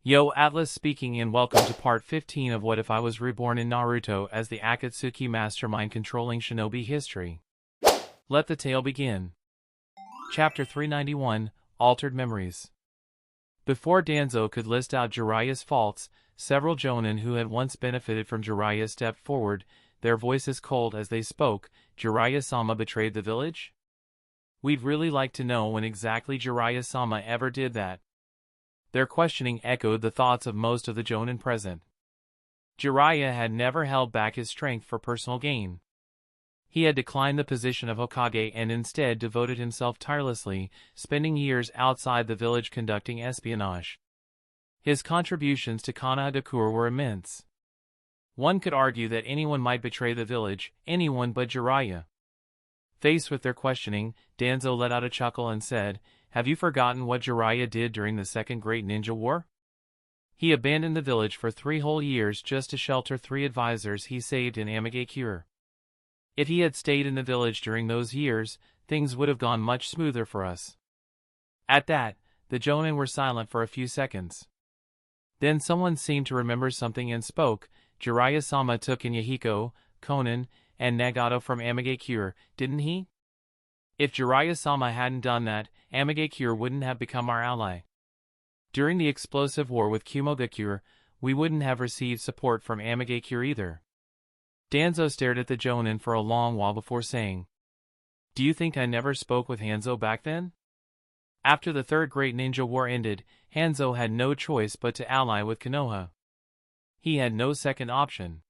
Yo, Atlas speaking and welcome to part 15 of What If I Was Reborn in Naruto as the Akatsuki Mastermind controlling Shinobi history. Let the tale begin. Chapter 391, Altered Memories. Before Danzo could list out Jiraiya's faults, several jonin who had once benefited from Jiraiya stepped forward, their voices cold as they spoke. Jiraiya-sama betrayed the village? We'd really like to know when exactly Jiraiya-sama ever did that. Their questioning echoed the thoughts of most of the jonin present. Jiraiya had never held back his strength for personal gain. He had declined the position of Hokage and instead devoted himself tirelessly, spending years outside the village conducting espionage. His contributions to Konohagakure were immense. One could argue that anyone might betray the village, anyone but Jiraiya. Faced with their questioning, Danzo let out a chuckle and said, "Have you forgotten what Jiraiya did during the Second Great Ninja War? He abandoned the village for 3 whole years just to shelter 3 advisors he saved in Amagakure. If he had stayed in the village during those years, things would have gone much smoother for us." At that, the jonin were silent for a few seconds. Then someone seemed to remember something and spoke. "Jiraiya-sama took in Yahiko, Konan, and Nagato from Amagakure, didn't he? If Jiraiya-sama hadn't done that, Amagakure wouldn't have become our ally. During the explosive war with Kumogakure, we wouldn't have received support from Amagakure either." Danzo stared at the jonin for a long while before saying, "Do you think I never spoke with Hanzo back then?" After the Third Great Ninja War ended, Hanzo had no choice but to ally with Konoha. He had no second option.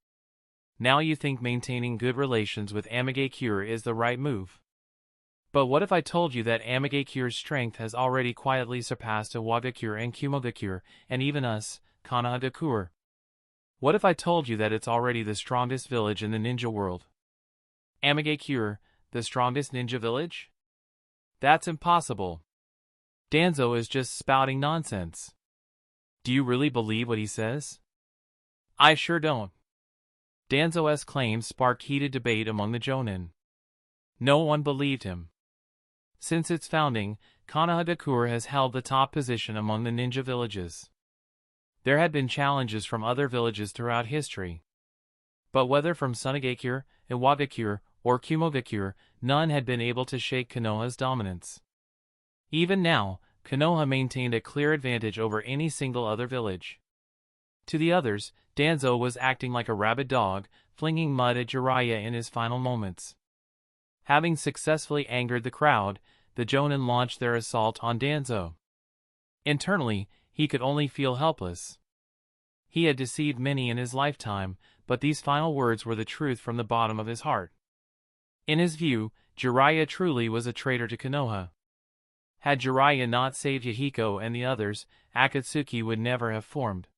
Now you think maintaining good relations with Amagakure is the right move. But what if I told you that Amagakure's strength has already quietly surpassed Iwagakure and Kumogakure, and even us, Konohagakure? What if I told you that it's already the strongest village in the ninja world? Amagakure, the strongest ninja village? That's impossible. Danzo is just spouting nonsense. Do you really believe what he says? I sure don't. Danzo's claims sparked heated debate among the jonin. No one believed him. Since its founding, Konohagakure has held the top position among the ninja villages. There had been challenges from other villages throughout history. But whether from Sunagakure, Iwagakure, or Kumogakure, none had been able to shake Konoha's dominance. Even now, Konoha maintained a clear advantage over any single other village. To the others, Danzo was acting like a rabid dog, flinging mud at Jiraiya in his final moments. Having successfully angered the crowd, the jonin launched their assault on Danzo. Internally, he could only feel helpless. He had deceived many in his lifetime, but these final words were the truth from the bottom of his heart. In his view, Jiraiya truly was a traitor to Konoha. Had Jiraiya not saved Yahiko and the others, Akatsuki would never have formed.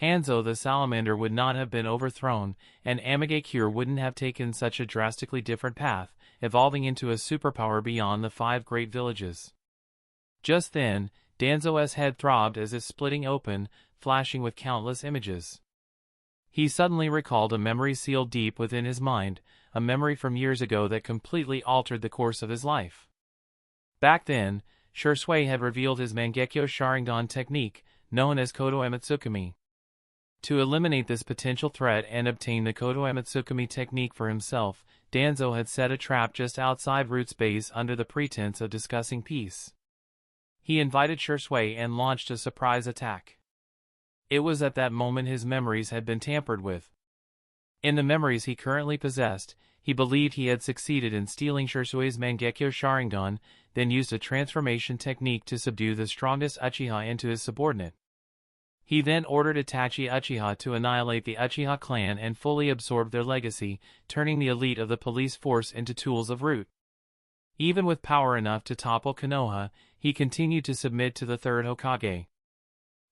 Hanzo the Salamander would not have been overthrown, and Amagakure wouldn't have taken such a drastically different path, evolving into a superpower beyond the 5 great villages. Just then, Danzo's head throbbed as if splitting open, flashing with countless images. He suddenly recalled a memory sealed deep within his mind, a memory from years ago that completely altered the course of his life. Back then, Shursui had revealed his Mangekyo Sharingan technique, known as Kodo Ematsukami. To eliminate this potential threat and obtain the Kodo Ematsukami technique for himself, Danzo had set a trap just outside Root's base under the pretense of discussing peace. He invited Shursui and launched a surprise attack. It was at that moment his memories had been tampered with. In the memories he currently possessed, he believed he had succeeded in stealing Shursui's Mangekyo Sharingan, then used a transformation technique to subdue the strongest Uchiha into his subordinate. He then ordered Itachi Uchiha to annihilate the Uchiha clan and fully absorb their legacy, turning the elite of the police force into tools of Root. Even with power enough to topple Konoha, he continued to submit to the third Hokage.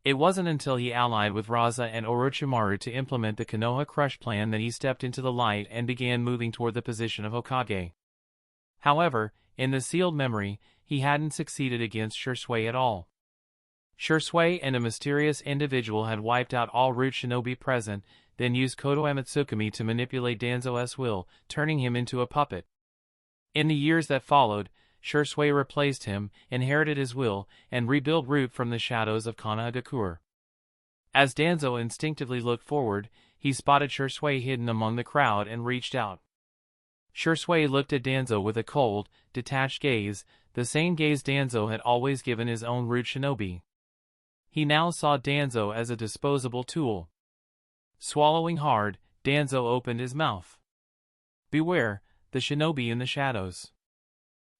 It wasn't until he allied with Raza and Orochimaru to implement the Konoha Crush plan that he stepped into the light and began moving toward the position of Hokage. However, in the sealed memory, he hadn't succeeded against Shursui at all. Shursui and a mysterious individual had wiped out all Root shinobi present, then used Kodo Ematsukami to manipulate Danzo's will, turning him into a puppet. In the years that followed, Shursui replaced him, inherited his will, and rebuilt Root from the shadows of Konohagakure. As Danzo instinctively looked forward, he spotted Shui hidden among the crowd and reached out. Shui looked at Danzo with a cold, detached gaze, the same gaze Danzo had always given his own root shinobi. He now saw Danzo as a disposable tool. Swallowing hard, Danzo opened his mouth. Beware, the shinobi in the shadows.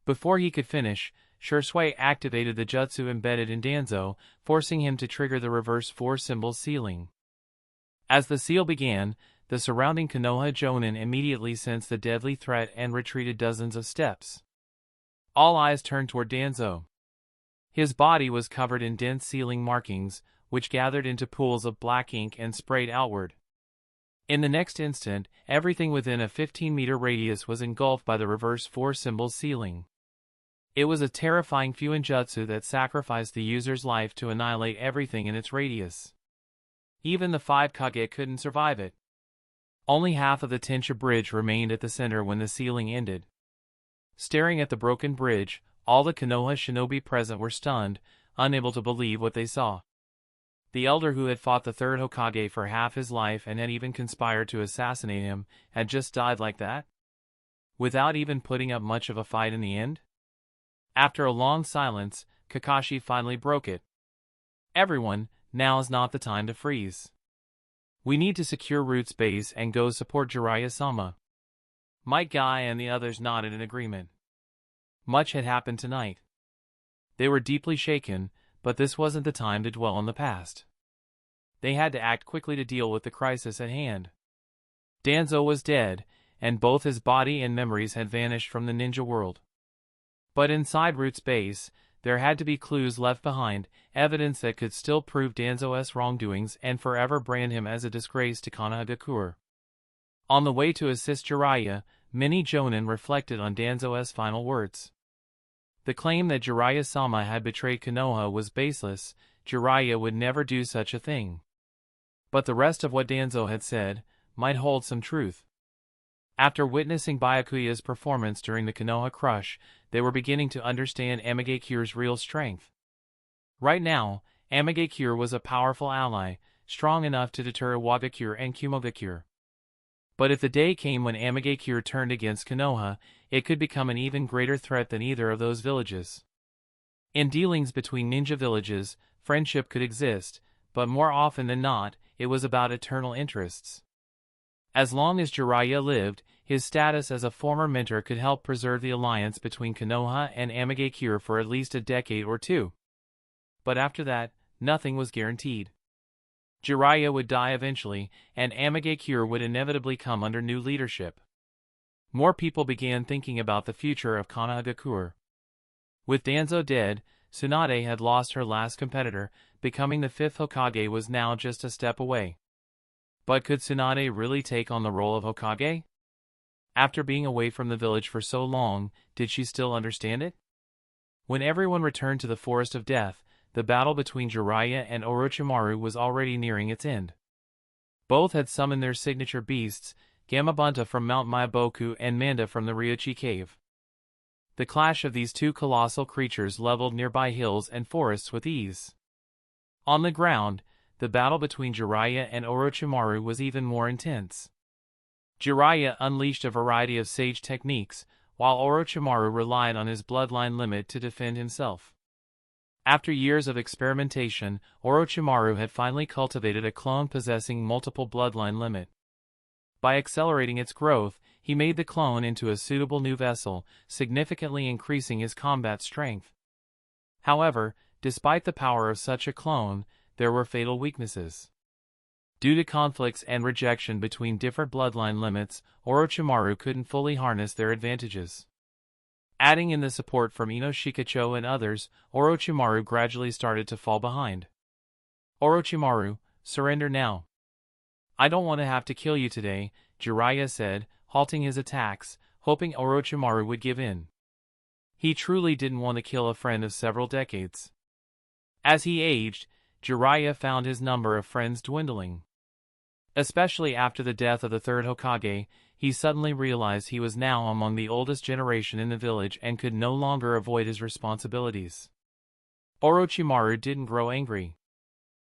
Before he could finish, Shui activated the jutsu embedded in Danzo, forcing him to trigger the reverse 4-symbol sealing. As the seal began, the surrounding Konoha Jonin immediately sensed the deadly threat and retreated dozens of steps. All eyes turned toward Danzo. His body was covered in dense sealing markings, which gathered into pools of black ink and sprayed outward. In the next instant, everything within a 15-meter radius was engulfed by the reverse 4-symbol sealing. It was a terrifying Fuinjutsu that sacrificed the user's life to annihilate everything in its radius. Even the 5 Kage couldn't survive it. Only half of the Tensha bridge remained at the center when the sealing ended. Staring at the broken bridge, all the Konoha shinobi present were stunned, unable to believe what they saw. The elder who had fought the third Hokage for half his life and had even conspired to assassinate him, had just died like that? Without even putting up much of a fight in the end? After a long silence, Kakashi finally broke it. Everyone, now is not the time to freeze. We need to secure Root's base and go support Jiraiya-sama. Might Guy and the others nodded in agreement. Much had happened tonight. They were deeply shaken, but this wasn't the time to dwell on the past. They had to act quickly to deal with the crisis at hand. Danzo was dead, and both his body and memories had vanished from the ninja world. But inside Root's base, there had to be clues left behind, evidence that could still prove Danzo's wrongdoings and forever brand him as a disgrace to Konohagakure. On the way to assist Jiraiya, many Jonin reflected on Danzo's final words. The claim that Jiraiya-sama had betrayed Konoha was baseless. Jiraiya would never do such a thing. But the rest of what Danzo had said might hold some truth. After witnessing Byakuya's performance during the Konoha Crush, they were beginning to understand Amagakure's real strength. Right now, Amagakure was a powerful ally, strong enough to deter Iwagakure and Kumogakure. But if the day came when Amagakure turned against Konoha, it could become an even greater threat than either of those villages. In dealings between ninja villages, friendship could exist, but more often than not, it was about eternal interests. As long as Jiraiya lived, his status as a former mentor could help preserve the alliance between Konoha and Amagakure for at least a decade or two. But after that, nothing was guaranteed. Jiraiya would die eventually, and Amagakure would inevitably come under new leadership. More people began thinking about the future of Konohagakure. With Danzo dead, Tsunade had lost her last competitor, becoming the 5th Hokage was now just a step away. But could Tsunade really take on the role of Hokage? After being away from the village for so long, did she still understand it? When everyone returned to the Forest of Death, the battle between Jiraiya and Orochimaru was already nearing its end. Both had summoned their signature beasts, Gamabunta from Mount Myaboku and Manda from the Ryuchi Cave. The clash of these two colossal creatures leveled nearby hills and forests with ease. On the ground, the battle between Jiraiya and Orochimaru was even more intense. Jiraiya unleashed a variety of sage techniques, while Orochimaru relied on his bloodline limit to defend himself. After years of experimentation, Orochimaru had finally cultivated a clone possessing multiple bloodline limit. By accelerating its growth, he made the clone into a suitable new vessel, significantly increasing his combat strength. However, despite the power of such a clone, there were fatal weaknesses. Due to conflicts and rejection between different bloodline limits, Orochimaru couldn't fully harness their advantages. Adding in the support from Ino Shikacho and others, Orochimaru gradually started to fall behind. Orochimaru, surrender now. I don't want to have to kill you today, Jiraiya said, halting his attacks, hoping Orochimaru would give in. He truly didn't want to kill a friend of several decades. As he aged, Jiraiya found his number of friends dwindling. Especially after the death of the third Hokage, he suddenly realized he was now among the oldest generation in the village and could no longer avoid his responsibilities. Orochimaru didn't grow angry.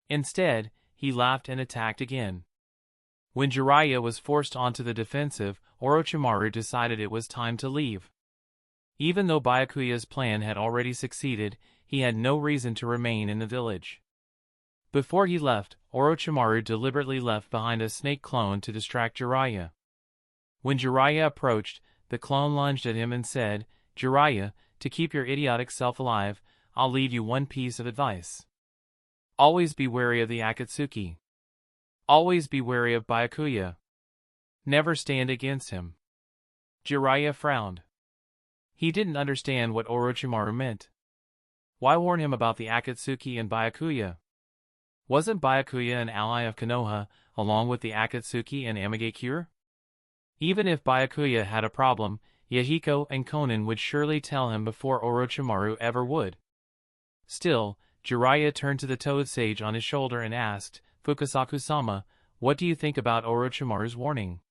Instead, he laughed and attacked again. When Jiraiya was forced onto the defensive, Orochimaru decided it was time to leave. Even though Byakuya's plan had already succeeded, he had no reason to remain in the village. Before he left, Orochimaru deliberately left behind a snake clone to distract Jiraiya. When Jiraiya approached, the clone lunged at him and said, "Jiraiya, to keep your idiotic self alive, I'll leave you one piece of advice. Always be wary of the Akatsuki. Always be wary of Byakuya. Never stand against him." Jiraiya frowned. He didn't understand what Orochimaru meant. Why warn him about the Akatsuki and Byakuya? Wasn't Byakuya an ally of Konoha, along with the Akatsuki and Amigakure? Even if Byakuya had a problem, Yahiko and Konan would surely tell him before Orochimaru ever would. Still, Jiraiya turned to the Toad Sage on his shoulder and asked, "Fukasaku-sama, what do you think about Orochimaru's warning?"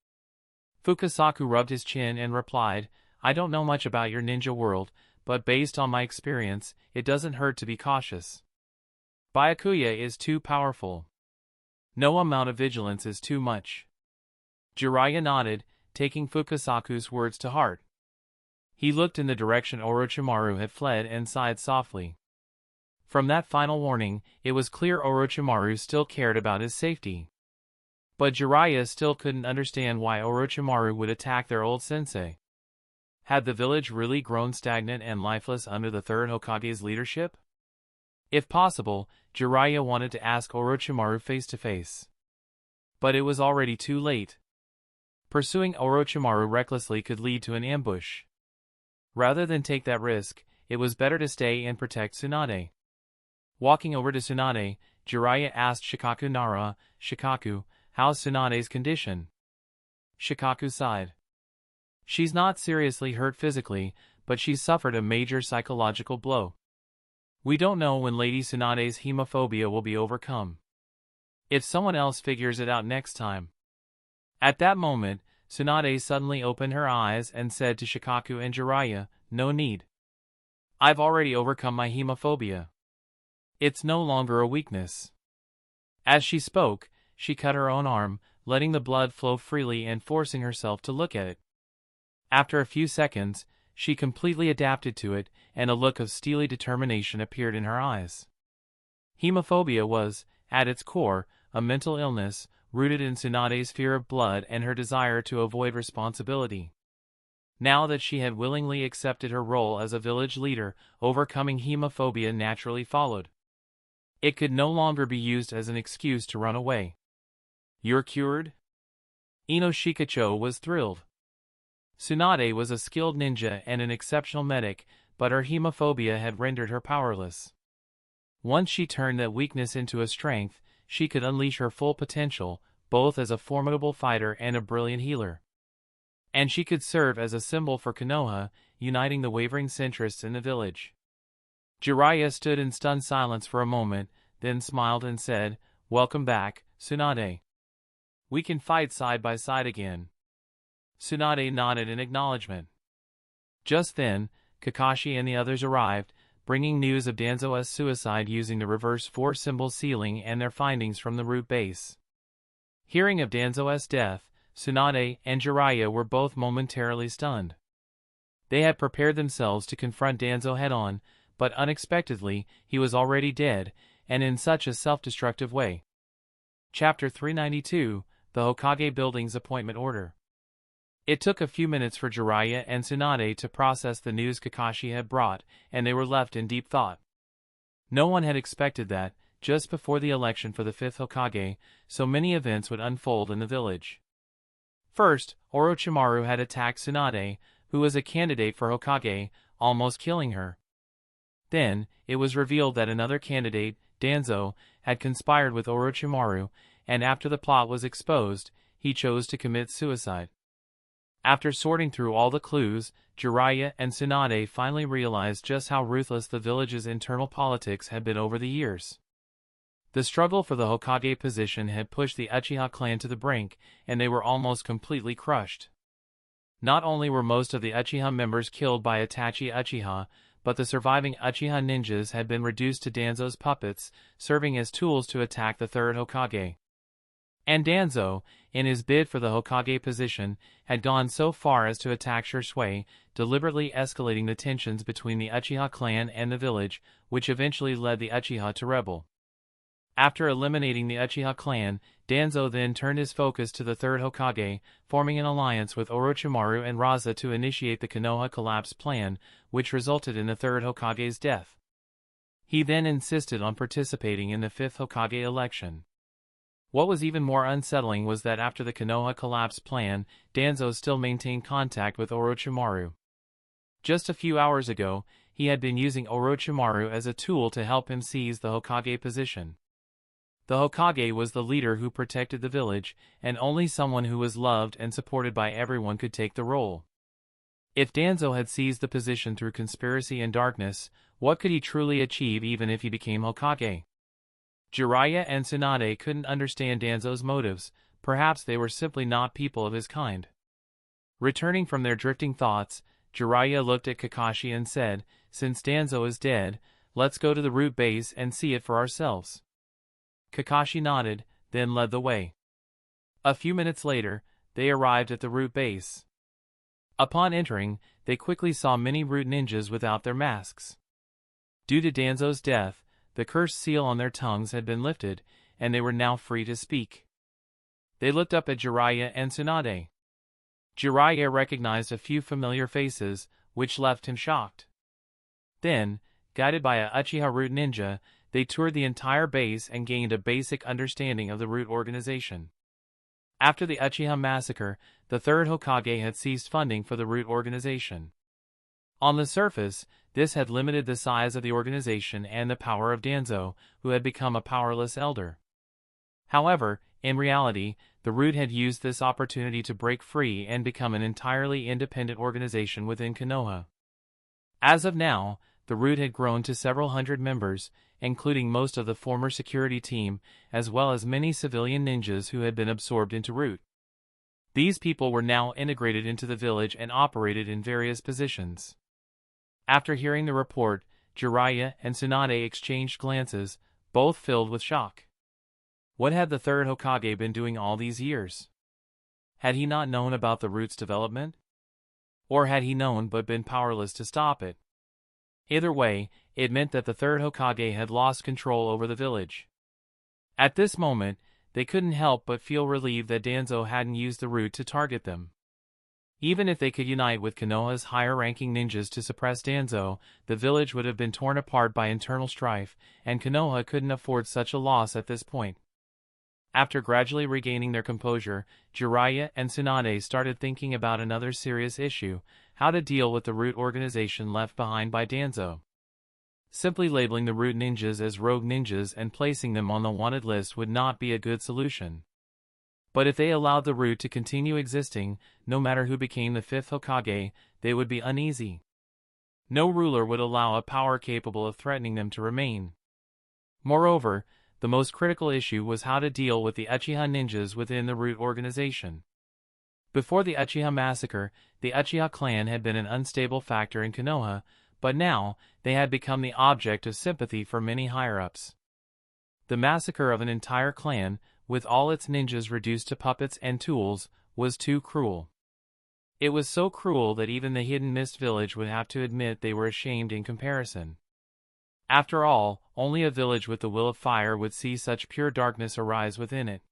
Fukasaku rubbed his chin and replied, "I don't know much about your ninja world, but based on my experience, it doesn't hurt to be cautious. Byakuya is too powerful. No amount of vigilance is too much." Jiraiya nodded, taking Fukasaku's words to heart. He looked in the direction Orochimaru had fled and sighed softly. From that final warning, it was clear Orochimaru still cared about his safety. But Jiraiya still couldn't understand why Orochimaru would attack their old sensei. Had the village really grown stagnant and lifeless under the third Hokage's leadership? If possible, Jiraiya wanted to ask Orochimaru face to face. But it was already too late. Pursuing Orochimaru recklessly could lead to an ambush. Rather than take that risk, it was better to stay and protect Tsunade. Walking over to Tsunade, Jiraiya asked Shikaku Nara, "Shikaku, how's Tsunade's condition?" Shikaku sighed. "She's not seriously hurt physically, but she's suffered a major psychological blow. We don't know when Lady Tsunade's hemophobia will be overcome. If someone else figures it out next time." At that moment, Tsunade suddenly opened her eyes and said to Shikaku and Jiraiya, "No need. I've already overcome my hemophobia. It's no longer a weakness." As she spoke, she cut her own arm, letting the blood flow freely and forcing herself to look at it. After a few seconds, she completely adapted to it, and a look of steely determination appeared in her eyes. Hemophobia was, at its core, a mental illness, rooted in Tsunade's fear of blood and her desire to avoid responsibility. Now that she had willingly accepted her role as a village leader, overcoming hemophobia naturally followed. It could no longer be used as an excuse to run away. "You're cured?" Ino Shikacho was thrilled. Tsunade was a skilled ninja and an exceptional medic, but her hemophobia had rendered her powerless. Once she turned that weakness into a strength, she could unleash her full potential, both as a formidable fighter and a brilliant healer. And she could serve as a symbol for Konoha, uniting the wavering centrists in the village. Jiraiya stood in stunned silence for a moment, then smiled and said, "Welcome back, Tsunade. We can fight side by side again." Tsunade nodded in acknowledgement. Just then, Kakashi and the others arrived, bringing news of Danzo's suicide using the reverse 4-symbol sealing and their findings from the root base. Hearing of Danzo's death, Tsunade and Jiraiya were both momentarily stunned. They had prepared themselves to confront Danzo head-on, but unexpectedly, he was already dead, and in such a self-destructive way. Chapter 392, The Hokage Building's Appointment Order. It took a few minutes for Jiraiya and Tsunade to process the news Kakashi had brought, and they were left in deep thought. No one had expected that, just before the election for the 5th Hokage, so many events would unfold in the village. First, Orochimaru had attacked Tsunade, who was a candidate for Hokage, almost killing her. Then, it was revealed that another candidate, Danzo, had conspired with Orochimaru, and after the plot was exposed, he chose to commit suicide. After sorting through all the clues, Jiraiya and Tsunade finally realized just how ruthless the village's internal politics had been over the years. The struggle for the Hokage position had pushed the Uchiha clan to the brink, and they were almost completely crushed. Not only were most of the Uchiha members killed by Itachi Uchiha, but the surviving Uchiha ninjas had been reduced to Danzo's puppets, serving as tools to attack the third Hokage. And Danzo, in his bid for the Hokage position, had gone so far as to attack Shisui, deliberately escalating the tensions between the Uchiha clan and the village, which eventually led the Uchiha to rebel. After eliminating the Uchiha clan, Danzo then turned his focus to the third Hokage, forming an alliance with Orochimaru and Raza to initiate the Konoha collapse plan, which resulted in the third Hokage's death. He then insisted on participating in the fifth Hokage election. What was even more unsettling was that after the Konoha collapse plan, Danzo still maintained contact with Orochimaru. Just a few hours ago, he had been using Orochimaru as a tool to help him seize the Hokage position. The Hokage was the leader who protected the village, and only someone who was loved and supported by everyone could take the role. If Danzo had seized the position through conspiracy and darkness, what could he truly achieve even if he became Hokage? Jiraiya and Tsunade couldn't understand Danzo's motives, perhaps they were simply not people of his kind. Returning from their drifting thoughts, Jiraiya looked at Kakashi and said, "Since Danzo is dead, let's go to the root base and see it for ourselves." Kakashi nodded, then led the way. A few minutes later, they arrived at the root base. Upon entering, they quickly saw many root ninjas without their masks. Due to Danzo's death, the cursed seal on their tongues had been lifted, and they were now free to speak. They looked up at Jiraiya and Tsunade. Jiraiya recognized a few familiar faces, which left him shocked. Then, guided by a Uchiha root ninja, they toured the entire base and gained a basic understanding of the root organization. After the Uchiha massacre, the third Hokage had ceased funding for the root organization. On the surface, this had limited the size of the organization and the power of Danzo, who had become a powerless elder. However, in reality, the root had used this opportunity to break free and become an entirely independent organization within Konoha. As of now, the root had grown to several hundred members, including most of the former security team, as well as many civilian ninjas who had been absorbed into root. These people were now integrated into the village and operated in various positions. After hearing the report, Jiraiya and Tsunade exchanged glances, both filled with shock. What had the third Hokage been doing all these years? Had he not known about the root's development? Or had he known but been powerless to stop it? Either way, it meant that the third Hokage had lost control over the village. At this moment, they couldn't help but feel relieved that Danzo hadn't used the root to target them. Even if they could unite with Konoha's higher-ranking ninjas to suppress Danzo, the village would have been torn apart by internal strife, and Konoha couldn't afford such a loss at this point. After gradually regaining their composure, Jiraiya and Tsunade started thinking about another serious issue: how to deal with the root organization left behind by Danzo. Simply labeling the root ninjas as rogue ninjas and placing them on the wanted list would not be a good solution. But if they allowed the root to continue existing, no matter who became the fifth Hokage, they would be uneasy. No ruler would allow a power capable of threatening them to remain. Moreover, the most critical issue was how to deal with the Uchiha ninjas within the root organization. Before the Uchiha massacre, the Uchiha clan had been an unstable factor in Konoha, but now, they had become the object of sympathy for many higher-ups. The massacre of an entire clan, with all its ninjas reduced to puppets and tools, was too cruel. It was so cruel that even the Hidden Mist village would have to admit they were ashamed in comparison. After all, only a village with the will of fire would see such pure darkness arise within it.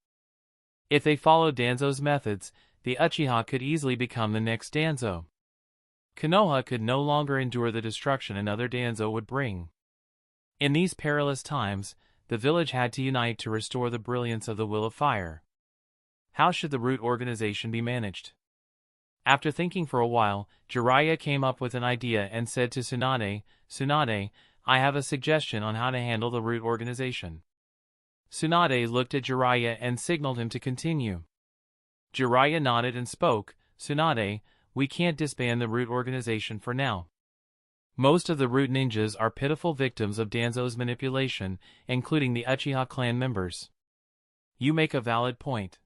If they followed Danzo's methods, the Uchiha could easily become the next Danzo. Konoha could no longer endure the destruction another Danzo would bring. In these perilous times, the village had to unite to restore the brilliance of the will of fire. How should the root organization be managed? After thinking for a while, Jiraiya came up with an idea and said to Tsunade, "Tsunade, I have a suggestion on how to handle the root organization." Tsunade looked at Jiraiya and signaled him to continue. Jiraiya nodded and spoke, "Tsunade, we can't disband the root organization for now. Most of the root ninjas are pitiful victims of Danzo's manipulation, including the Uchiha clan members." You make a valid point.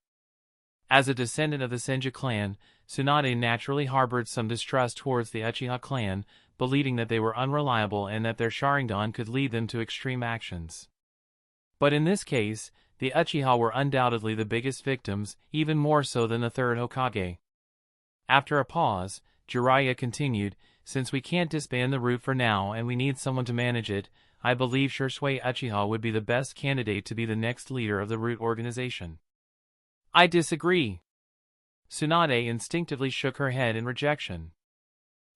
As a descendant of the Senju clan, Tsunade naturally harbored some distrust towards the Uchiha clan, believing that they were unreliable and that their Sharingan could lead them to extreme actions. But in this case, the Uchiha were undoubtedly the biggest victims, even more so than the third Hokage. After a pause, Jiraiya continued, "Since we can't disband the root for now and we need someone to manage it, I believe Shisui Uchiha would be the best candidate to be the next leader of the root organization." "I disagree." Tsunade instinctively shook her head in rejection.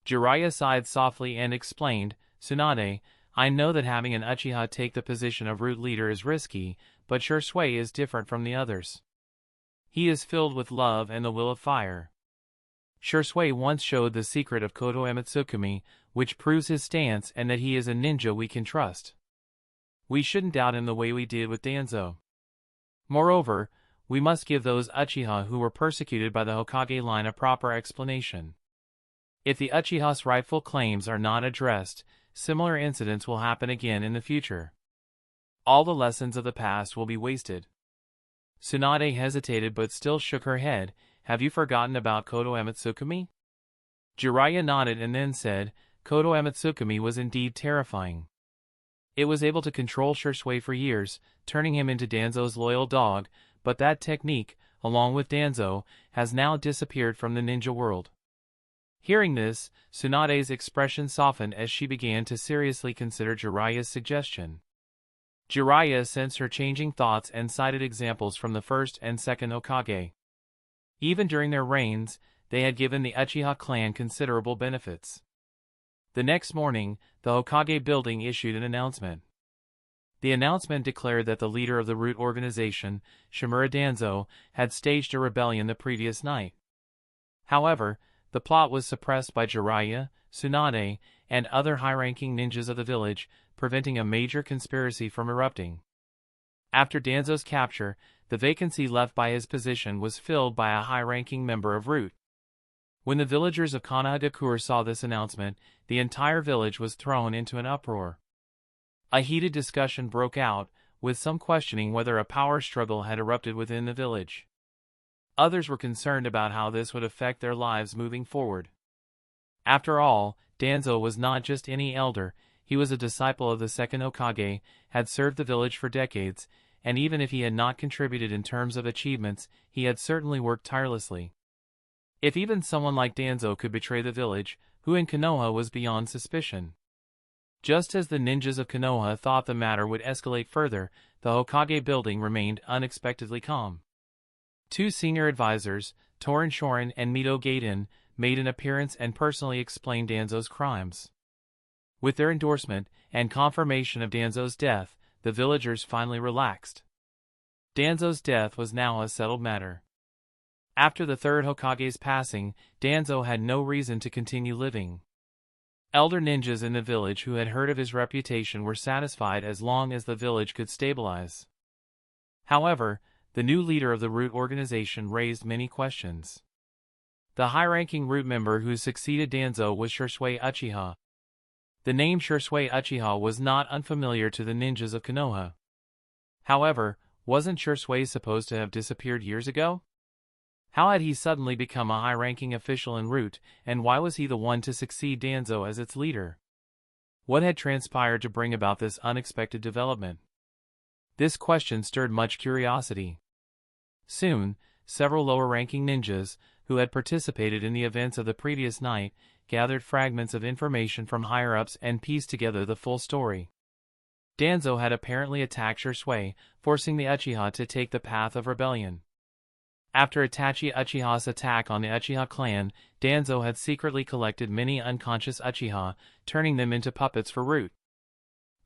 Jiraiya sighed softly and explained, "Tsunade, I know that having an Uchiha take the position of root leader is risky, but Shisui is different from the others. He is filled with love and the will of fire. Shisui once showed the secret of Kodo Ematsukumi, which proves his stance and that he is a ninja we can trust. We shouldn't doubt him the way we did with Danzo. Moreover, we must give those Uchiha who were persecuted by the Hokage line a proper explanation. If the Uchiha's rightful claims are not addressed, similar incidents will happen again in the future. All the lessons of the past will be wasted." Tsunade hesitated but still shook her head. "Have you forgotten about Kodo Ematsukumi?" Jiraiya nodded and then said, "Kodo Ematsukumi was indeed terrifying. It was able to control Shisui for years, turning him into Danzo's loyal dog, but that technique, along with Danzo, has now disappeared from the ninja world." Hearing this, Tsunade's expression softened as she began to seriously consider Jiraiya's suggestion. Jiraiya sensed her changing thoughts and cited examples from the first and second Hokage. Even during their reigns, they had given the Uchiha clan considerable benefits. The next morning, the Hokage building issued an announcement. The announcement declared that the leader of the root organization, Shimura Danzo, had staged a rebellion the previous night. However, the plot was suppressed by Jiraiya, Tsunade, and other high-ranking ninjas of the village, preventing a major conspiracy from erupting. After Danzo's capture, the vacancy left by his position was filled by a high-ranking member of Root. When the villagers of Konohagakure saw this announcement, the entire village was thrown into an uproar. A heated discussion broke out, with some questioning whether a power struggle had erupted within the village. Others were concerned about how this would affect their lives moving forward. After all, Danzo was not just any elder, he was a disciple of the second Hokage, had served the village for decades, and even if he had not contributed in terms of achievements, he had certainly worked tirelessly. If even someone like Danzo could betray the village, who in Konoha was beyond suspicion? Just as the ninjas of Konoha thought the matter would escalate further, the Hokage building remained unexpectedly calm. Two senior advisors, Torin Shorin and Mito Gaiden, made an appearance and personally explained Danzo's crimes. With their endorsement and confirmation of Danzo's death, the villagers finally relaxed. Danzo's death was now a settled matter. After the third Hokage's passing, Danzo had no reason to continue living. Elder ninjas in the village who had heard of his reputation were satisfied as long as the village could stabilize. However, the new leader of the Root organization raised many questions. The high-ranking Root member who succeeded Danzo was Shisui Uchiha. The name Shisui Uchiha was not unfamiliar to the ninjas of Konoha. However, wasn't Shisui supposed to have disappeared years ago? How had he suddenly become a high-ranking official in Root, and why was he the one to succeed Danzo as its leader? What had transpired to bring about this unexpected development? This question stirred much curiosity. Soon, several lower-ranking ninjas, who had participated in the events of the previous night, gathered fragments of information from higher-ups and pieced together the full story. Danzo had apparently attacked Shisui, forcing the Uchiha to take the path of rebellion. After Itachi Uchiha's attack on the Uchiha clan, Danzo had secretly collected many unconscious Uchiha, turning them into puppets for Root.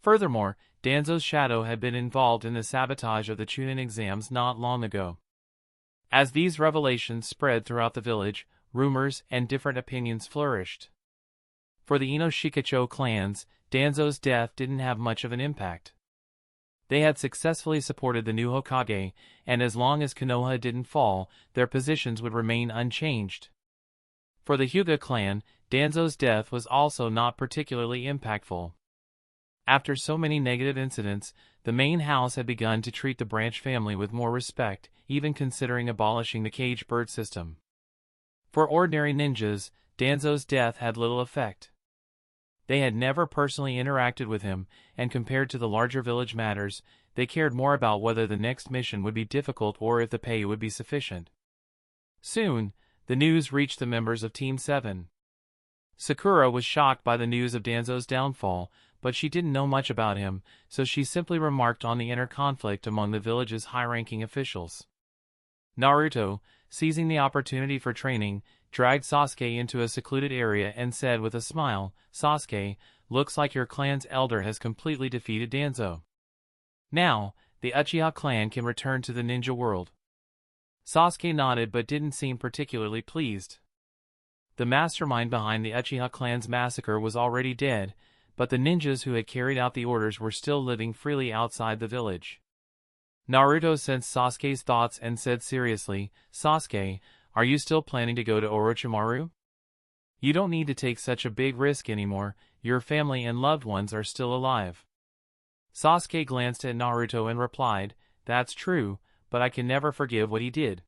Furthermore, Danzo's shadow had been involved in the sabotage of the Chunin exams not long ago. As these revelations spread throughout the village, rumors and different opinions flourished. For the Inoshikacho clans, Danzo's death didn't have much of an impact. They had successfully supported the new Hokage, and as long as Konoha didn't fall, their positions would remain unchanged. For the Hyuga clan, Danzo's death was also not particularly impactful. After so many negative incidents, the main house had begun to treat the branch family with more respect, even considering abolishing the caged bird system. For ordinary ninjas, Danzo's death had little effect. They had never personally interacted with him, and compared to the larger village matters, they cared more about whether the next mission would be difficult or if the pay would be sufficient. Soon, the news reached the members of Team 7. Sakura was shocked by the news of Danzo's downfall, but she didn't know much about him, so she simply remarked on the inner conflict among the village's high-ranking officials. Naruto, seizing the opportunity for training, dragged Sasuke into a secluded area and said with a smile, "Sasuke, looks like your clan's elder has completely defeated Danzo. Now, the Uchiha clan can return to the ninja world." Sasuke nodded but didn't seem particularly pleased. The mastermind behind the Uchiha clan's massacre was already dead, but the ninjas who had carried out the orders were still living freely outside the village. Naruto sensed Sasuke's thoughts and said seriously, "Sasuke, are you still planning to go to Orochimaru? You don't need to take such a big risk anymore, your family and loved ones are still alive." Sasuke glanced at Naruto and replied, "That's true, but I can never forgive what he did.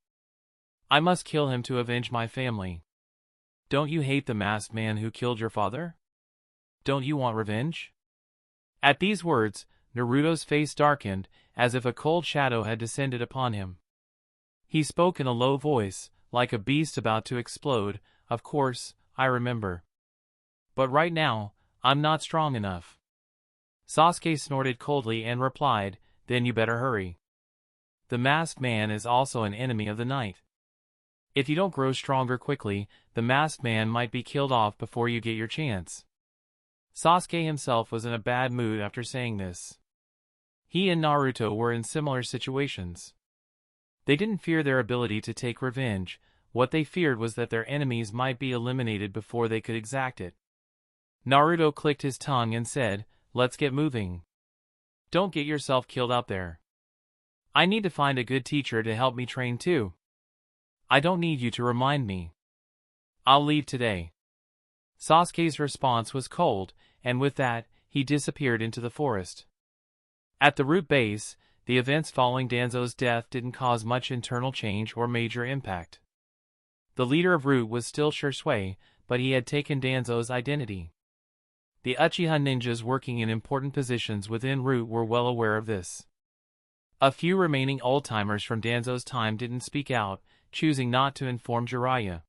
I must kill him to avenge my family." "Don't you hate the masked man who killed your father? Don't you want revenge?" At these words, Naruto's face darkened, as if a cold shadow had descended upon him. He spoke in a low voice, like a beast about to explode, "Of course, I remember. But right now, I'm not strong enough." Sasuke snorted coldly and replied, "Then you better hurry. The masked man is also an enemy of the night. If you don't grow stronger quickly, the masked man might be killed off before you get your chance." Sasuke himself was in a bad mood after saying this. He and Naruto were in similar situations. They didn't fear their ability to take revenge, what they feared was that their enemies might be eliminated before they could exact it. Naruto clicked his tongue and said, "Let's get moving. Don't get yourself killed out there. I need to find a good teacher to help me train too. I don't need you to remind me. I'll leave today." Sasuke's response was cold, and with that, he disappeared into the forest. At the root base, the events following Danzo's death didn't cause much internal change or major impact. The leader of Root was still Shisui, but he had taken Danzo's identity. The Uchiha ninjas working in important positions within Root were well aware of this. A few remaining old-timers from Danzo's time didn't speak out, choosing not to inform Jiraiya.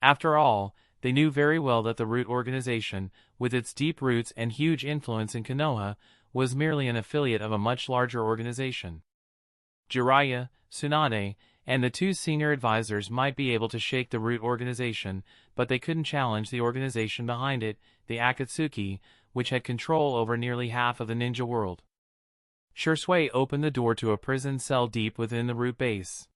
After all, they knew very well that the Root organization, with its deep roots and huge influence in Konoha, was merely an affiliate of a much larger organization. Jiraiya, Tsunade, and the two senior advisors might be able to shake the Root organization, but they couldn't challenge the organization behind it, the Akatsuki, which had control over nearly half of the ninja world. Shisui opened the door to a prison cell deep within the Root base.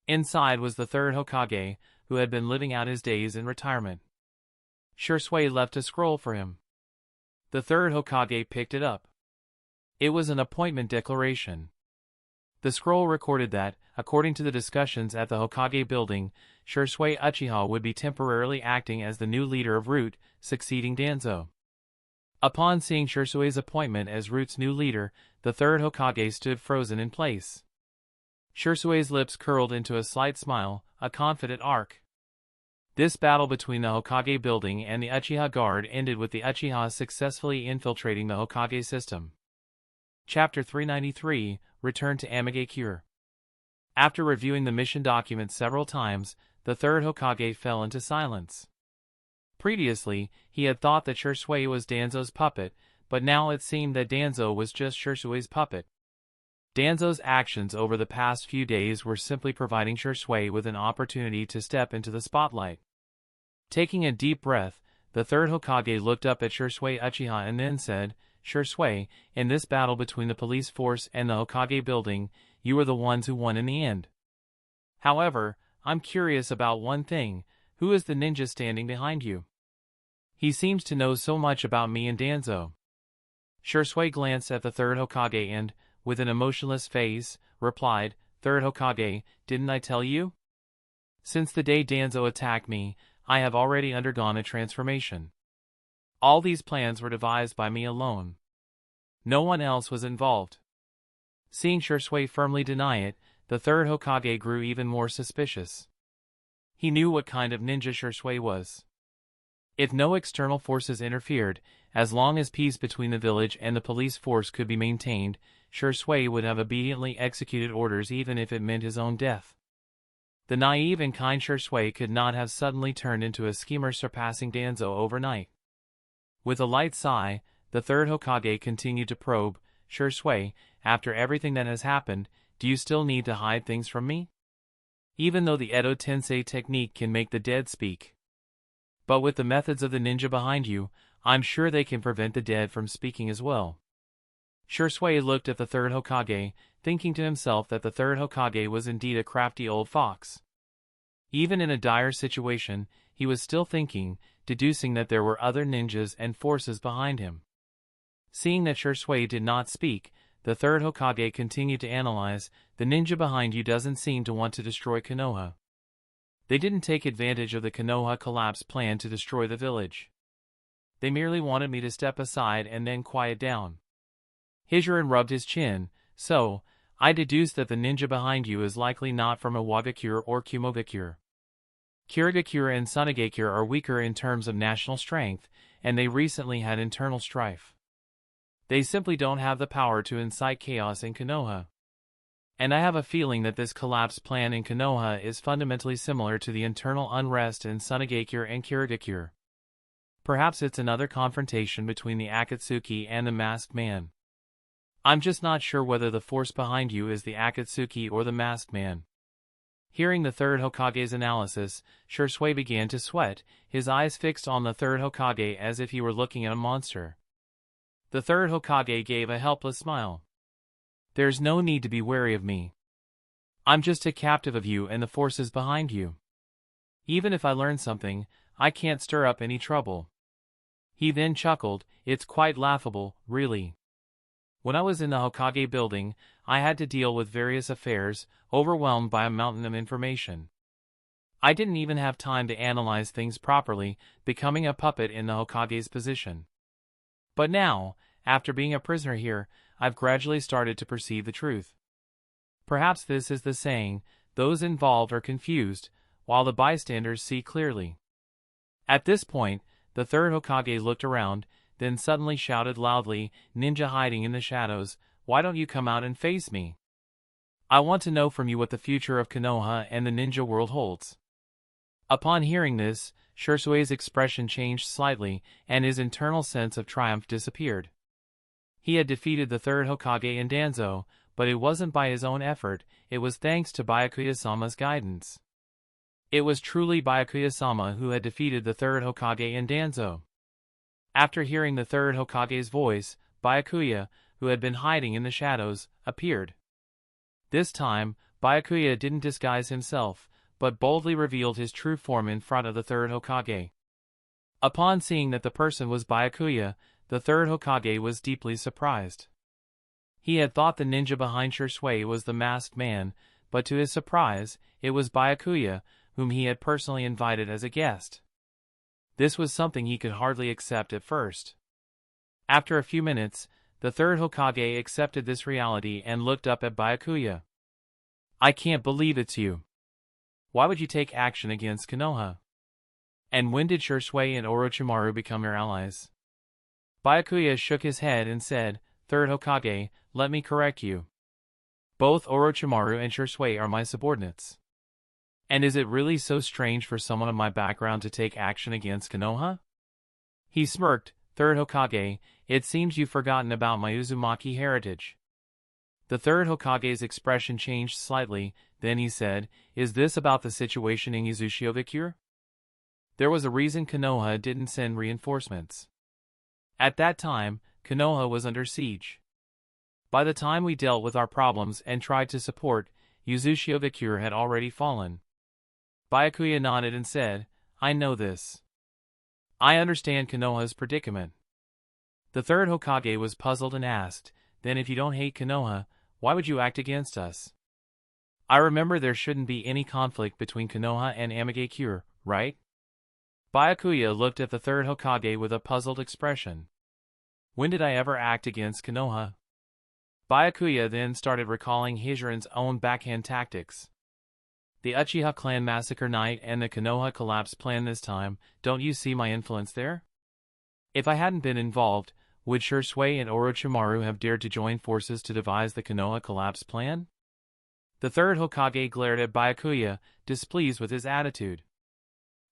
Inside was the third Hokage, who had been living out his days in retirement. Shisui left a scroll for him. The third Hokage picked it up. It was an appointment declaration. The scroll recorded that, according to the discussions at the Hokage building, Shisui Uchiha would be temporarily acting as the new leader of Root, succeeding Danzo. Upon seeing Shisui's appointment as Root's new leader, the third Hokage stood frozen in place. Shisui's lips curled into a slight smile, a confident arc. This battle between the Hokage building and the Uchiha guard ended with the Uchiha successfully infiltrating the Hokage system. Chapter 393, Return to Amigakure. After reviewing the mission documents several times, the third Hokage fell into silence. Previously, he had thought that Shisui was Danzo's puppet, but now it seemed that Danzo was just Shisui's puppet. Danzo's actions over the past few days were simply providing Shisui with an opportunity to step into the spotlight. Taking a deep breath, the third Hokage looked up at Shisui Uchiha and then said, "Shisui, in this battle between the police force and the Hokage building, you were the ones who won in the end. However, I'm curious about one thing, who is the ninja standing behind you? He seems to know so much about me and Danzo." Shisui glanced at the third Hokage and, with an emotionless face, replied, "Third Hokage, didn't I tell you? Since the day Danzo attacked me, I have already undergone a transformation. All these plans were devised by me alone. No one else was involved." Seeing Shisui firmly deny it, the third Hokage grew even more suspicious. He knew what kind of ninja Shisui was. If no external forces interfered, as long as peace between the village and the police force could be maintained, Shui would have obediently executed orders even if it meant his own death. The naive and kind Shui could not have suddenly turned into a schemer surpassing Danzo overnight. With a light sigh, the third Hokage continued to probe, Shui, after everything that has happened, do you still need to hide things from me? Even though the Edo Tensei technique can make the dead speak. But with the methods of the ninja behind you, I'm sure they can prevent the dead from speaking as well. Shui looked at the third Hokage, thinking to himself that the third Hokage was indeed a crafty old fox. Even in a dire situation, he was still thinking, deducing that there were other ninjas and forces behind him. Seeing that Shui did not speak, the third Hokage continued to analyze, the ninja behind you doesn't seem to want to destroy Konoha. They didn't take advantage of the Konoha collapse plan to destroy the village. They merely wanted me to step aside and then quiet down. Hijiran rubbed his chin, so, I deduced that the ninja behind you is likely not from a Wagakure or Kumogakure. Kirigakure and Sunagakure are weaker in terms of national strength, and they recently had internal strife. They simply don't have the power to incite chaos in Konoha. And I have a feeling that this collapse plan in Konoha is fundamentally similar to the internal unrest in Sunagakure and Kirigakure. Perhaps it's another confrontation between the Akatsuki and the masked man. I'm just not sure whether the force behind you is the Akatsuki or the masked man. Hearing the third Hokage's analysis, Shui began to sweat, his eyes fixed on the third Hokage as if he were looking at a monster. The third Hokage gave a helpless smile. There's no need to be wary of me. I'm just a captive of you and the forces behind you. Even if I learn something, I can't stir up any trouble. He then chuckled, it's quite laughable, really. When I was in the Hokage building, I had to deal with various affairs, overwhelmed by a mountain of information. I didn't even have time to analyze things properly, becoming a puppet in the Hokage's position. But now, after being a prisoner here, I've gradually started to perceive the truth. Perhaps this is the saying, those involved are confused, while the bystanders see clearly. At this point, the third Hokage looked around, then suddenly shouted loudly, ninja hiding in the shadows, why don't you come out and face me? I want to know from you what the future of Konoha and the ninja world holds. Upon hearing this, Shui's expression changed slightly, and his internal sense of triumph disappeared. He had defeated the third Hokage in Danzo, but it wasn't by his own effort, it was thanks to Byakuya-sama's guidance. It was truly Byakuya-sama who had defeated the third Hokage in Danzo. After hearing the third Hokage's voice, Byakuya, who had been hiding in the shadows, appeared. This time, Byakuya didn't disguise himself, but boldly revealed his true form in front of the third Hokage. Upon seeing that the person was Byakuya, the third Hokage was deeply surprised. He had thought the ninja behind Shui was the masked man, but to his surprise, it was Byakuya, whom he had personally invited as a guest. This was something he could hardly accept at first. After a few minutes, the third Hokage accepted this reality and looked up at Byakuya. I can't believe it's you. Why would you take action against Konoha? And when did Shui and Orochimaru become your allies? Byakuya shook his head and said, Third Hokage, let me correct you. Both Orochimaru and Shui are my subordinates. And is it really so strange for someone of my background to take action against Konoha? He smirked, Third Hokage, it seems you've forgotten about my Uzumaki heritage. The third Hokage's expression changed slightly, then he said, is this about the situation in Uzumaki? There was a reason Konoha didn't send reinforcements. At that time, Konoha was under siege. By the time we dealt with our problems and tried to support, Uzumaki had already fallen. Byakuya nodded and said, I know this. I understand Konoha's predicament. The third Hokage was puzzled and asked, then if you don't hate Konoha, why would you act against us? I remember there shouldn't be any conflict between Konoha and Amigakure, right? Byakuya looked at the third Hokage with a puzzled expression. When did I ever act against Konoha? Byakuya then started recalling Hijiran's own backhand tactics. The Uchiha clan massacre night and the Konoha collapse plan this time, don't you see my influence there? If I hadn't been involved, would Shisui and Orochimaru have dared to join forces to devise the Konoha collapse plan? The third Hokage glared at Byakuya, displeased with his attitude.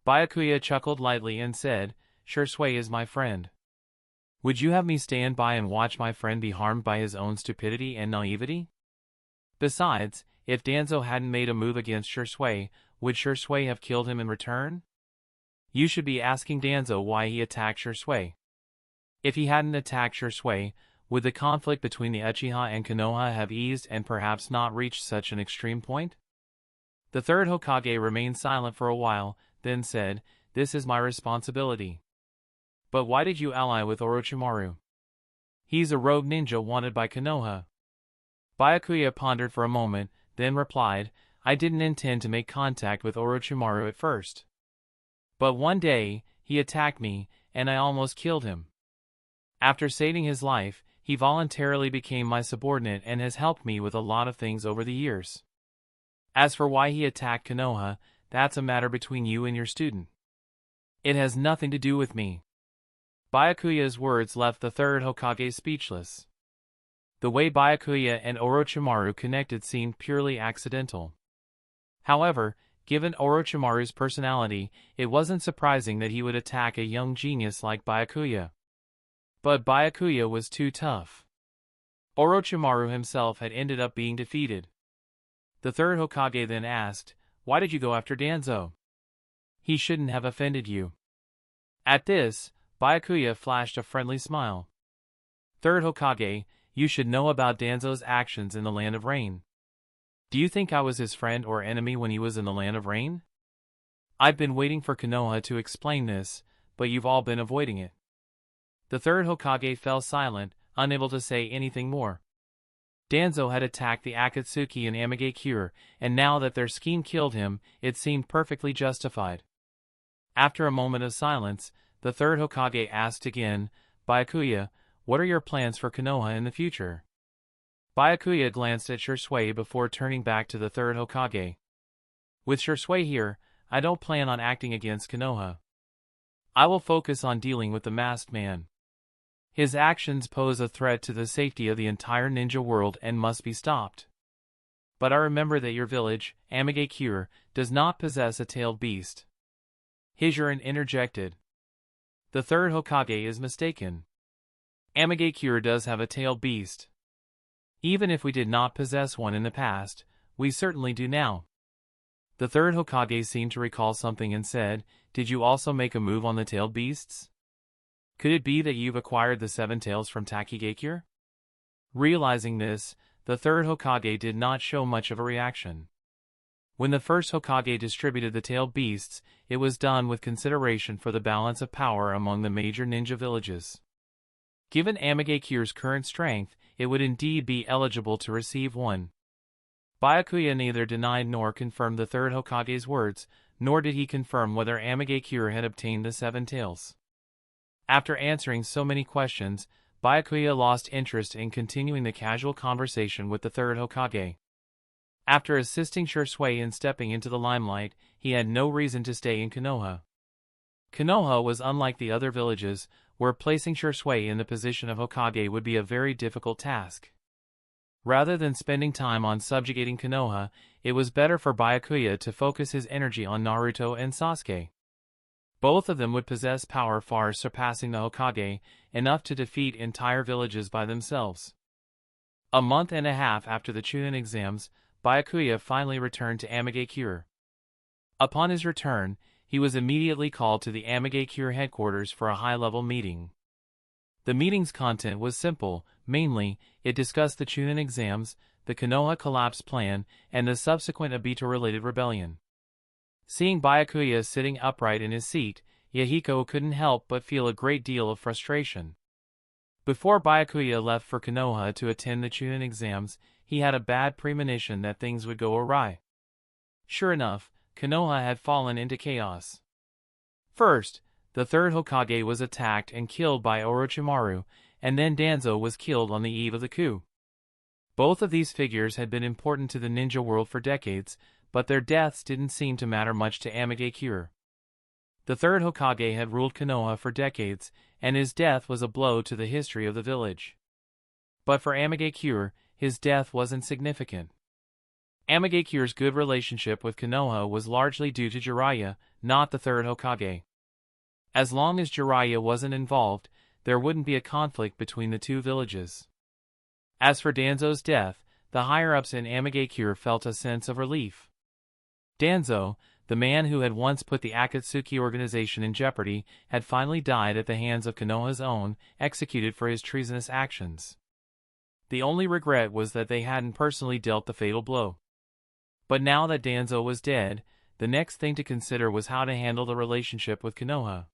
Byakuya chuckled lightly and said, "Shisui is my friend. Would you have me stand by and watch my friend be harmed by his own stupidity and naivety? Besides, if Danzo hadn't made a move against Shisui, would Shisui have killed him in return? You should be asking Danzo why he attacked Shisui. If he hadn't attacked Shisui, would the conflict between the Uchiha and Konoha have eased and perhaps not reached such an extreme point?" The third Hokage remained silent for a while, then said, "This is my responsibility. But why did you ally with Orochimaru? He's a rogue ninja wanted by Konoha." Byakuya pondered for a moment, then replied, "I didn't intend to make contact with Orochimaru at first. But one day, he attacked me, and I almost killed him. After saving his life, he voluntarily became my subordinate and has helped me with a lot of things over the years. As for why he attacked Konoha, that's a matter between you and your student. It has nothing to do with me." Byakuya's words left the third Hokage speechless. The way Byakuya and Orochimaru connected seemed purely accidental. However, given Orochimaru's personality, it wasn't surprising that he would attack a young genius like Byakuya. But Byakuya was too tough. Orochimaru himself had ended up being defeated. The third Hokage then asked, "Why did you go after Danzo? He shouldn't have offended you." At this, Byakuya flashed a friendly smile. "Third Hokage, you should know about Danzo's actions in the Land of Rain. Do you think I was his friend or enemy when he was in the Land of Rain? I've been waiting for Konoha to explain this, but you've all been avoiding it." The third Hokage fell silent, unable to say anything more. Danzo had attacked the Akatsuki and Amigakure, and now that their scheme killed him, it seemed perfectly justified. After a moment of silence, the third Hokage asked again, "Byakuya, what are your plans for Konoha in the future?" Byakuya glanced at Shisui before turning back to the third Hokage. "With Shisui here, I don't plan on acting against Konoha. I will focus on dealing with the masked man. His actions pose a threat to the safety of the entire ninja world and must be stopped. But I remember that your village, Amigakure, does not possess a tailed beast." Hijiran interjected. "The third Hokage is mistaken. Amigakure does have a tailed beast. Even if we did not possess one in the past, we certainly do now." The third Hokage seemed to recall something and said, "Did you also make a move on the tailed beasts? Could it be that you've acquired the 7 tails from Takigakure?" Realizing this, the third Hokage did not show much of a reaction. When the first Hokage distributed the tailed beasts, it was done with consideration for the balance of power among the major ninja villages. Given Amigakure's current strength, it would indeed be eligible to receive one. Byakuya neither denied nor confirmed the third Hokage's words, nor did he confirm whether Amigakure had obtained the 7 tails. After answering so many questions, Byakuya lost interest in continuing the casual conversation with the third Hokage. After assisting Shisui in stepping into the limelight, he had no reason to stay in Konoha. Konoha was unlike the other villages, where placing Shisui in the position of Hokage would be a very difficult task. Rather than spending time on subjugating Konoha, it was better for Byakuya to focus his energy on Naruto and Sasuke. Both of them would possess power far surpassing the Hokage, enough to defeat entire villages by themselves. A month and a half after the Chunin exams, Byakuya finally returned to Amigakure. Upon his return, he was immediately called to the Amigakure headquarters for a high-level meeting. The meeting's content was simple. Mainly, it discussed the Chunin exams, the Konoha collapse plan, and the subsequent Obito-related rebellion. Seeing Byakuya sitting upright in his seat, Yahiko couldn't help but feel a great deal of frustration. Before Byakuya left for Konoha to attend the Chunin exams, he had a bad premonition that things would go awry. Sure enough, Konoha had fallen into chaos. First, the third Hokage was attacked and killed by Orochimaru, and then Danzo was killed on the eve of the coup. Both of these figures had been important to the ninja world for decades, but their deaths didn't seem to matter much to Amagekure. The third Hokage had ruled Konoha for decades, and his death was a blow to the history of the village. But for Amagekure, his death wasn't significant. Amagekure's good relationship with Konoha was largely due to Jiraiya, not the third Hokage. As long as Jiraiya wasn't involved, there wouldn't be a conflict between the two villages. As for Danzo's death, the higher-ups in Amagekure felt a sense of relief. Danzo, the man who had once put the Akatsuki organization in jeopardy, had finally died at the hands of Konoha's own, executed for his treasonous actions. The only regret was that they hadn't personally dealt the fatal blow. But now that Danzo was dead, the next thing to consider was how to handle the relationship with Konoha.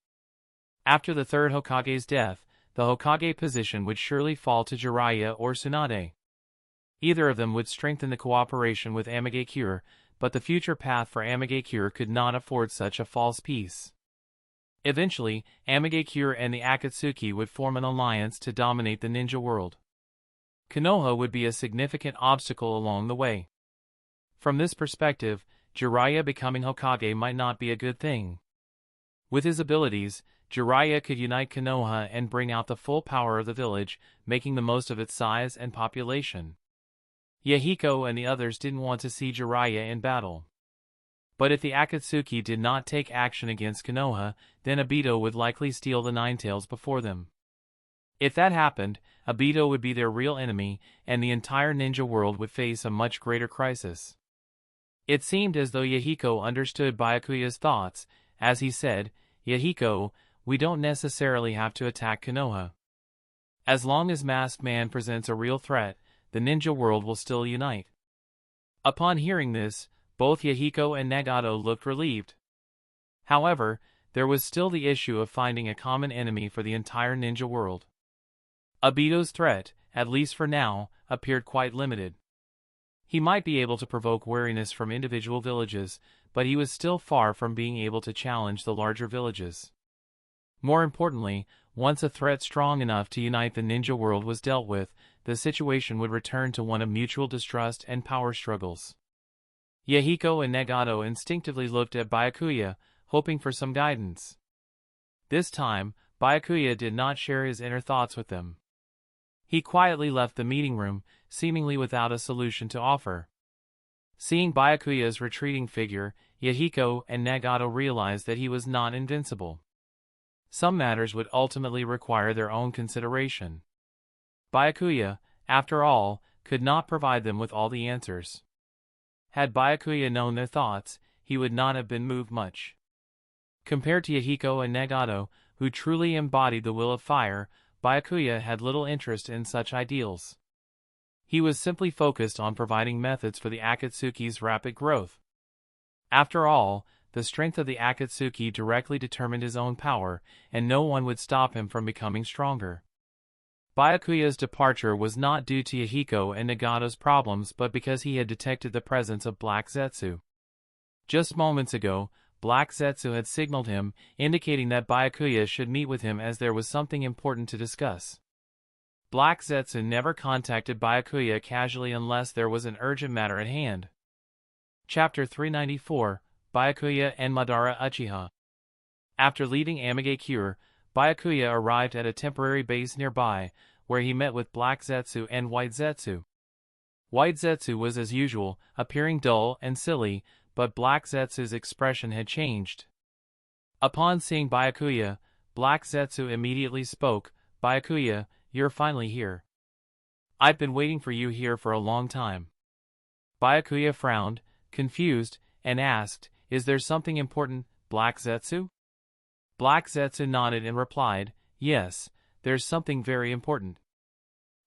After the third Hokage's death, the Hokage position would surely fall to Jiraiya or Tsunade. Either of them would strengthen the cooperation with Amagekure, but the future path for Amagekure could not afford such a false peace. Eventually, Amagekure and the Akatsuki would form an alliance to dominate the ninja world. Konoha would be a significant obstacle along the way. From this perspective, Jiraiya becoming Hokage might not be a good thing. With his abilities, Jiraiya could unite Konoha and bring out the full power of the village, making the most of its size and population. Yahiko and the others didn't want to see Jiraiya in battle. But if the Akatsuki did not take action against Konoha, then Obito would likely steal the Nine Tails before them. If that happened, Obito would be their real enemy, and the entire ninja world would face a much greater crisis. It seemed as though Yahiko understood Byakuya's thoughts, as he said, "Yahiko, we don't necessarily have to attack Konoha. As long as Masked Man presents a real threat, the ninja world will still unite." Upon hearing this, both Yahiko and Nagato looked relieved. However, there was still the issue of finding a common enemy for the entire ninja world. Obito's threat, at least for now, appeared quite limited. He might be able to provoke wariness from individual villages, but he was still far from being able to challenge the larger villages. More importantly, once a threat strong enough to unite the ninja world was dealt with, the situation would return to one of mutual distrust and power struggles. Yahiko and Nagato instinctively looked at Byakuya, hoping for some guidance. This time, Byakuya did not share his inner thoughts with them. He quietly left the meeting room, seemingly without a solution to offer. Seeing Byakuya's retreating figure, Yahiko and Nagato realized that he was not invincible. Some matters would ultimately require their own consideration. Byakuya, after all, could not provide them with all the answers. Had Byakuya known their thoughts, he would not have been moved much. Compared to Yahiko and Nagato, who truly embodied the will of fire, Byakuya had little interest in such ideals. He was simply focused on providing methods for the Akatsuki's rapid growth. After all, the strength of the Akatsuki directly determined his own power, and no one would stop him from becoming stronger. Byakuya's departure was not due to Yahiko and Nagato's problems but because he had detected the presence of Black Zetsu. Just moments ago, Black Zetsu had signaled him, indicating that Byakuya should meet with him as there was something important to discuss. Black Zetsu never contacted Byakuya casually unless there was an urgent matter at hand. Chapter 394, Byakuya and Madara Uchiha. After leaving Amagekure, Byakuya arrived at a temporary base nearby, where he met with Black Zetsu and White Zetsu. White Zetsu was as usual, appearing dull and silly, but Black Zetsu's expression had changed. Upon seeing Byakuya, Black Zetsu immediately spoke, "Byakuya, you're finally here. I've been waiting for you here for a long time." Byakuya frowned, confused, and asked, "Is there something important, Black Zetsu?" Black Zetsu nodded and replied, "Yes, there's something very important.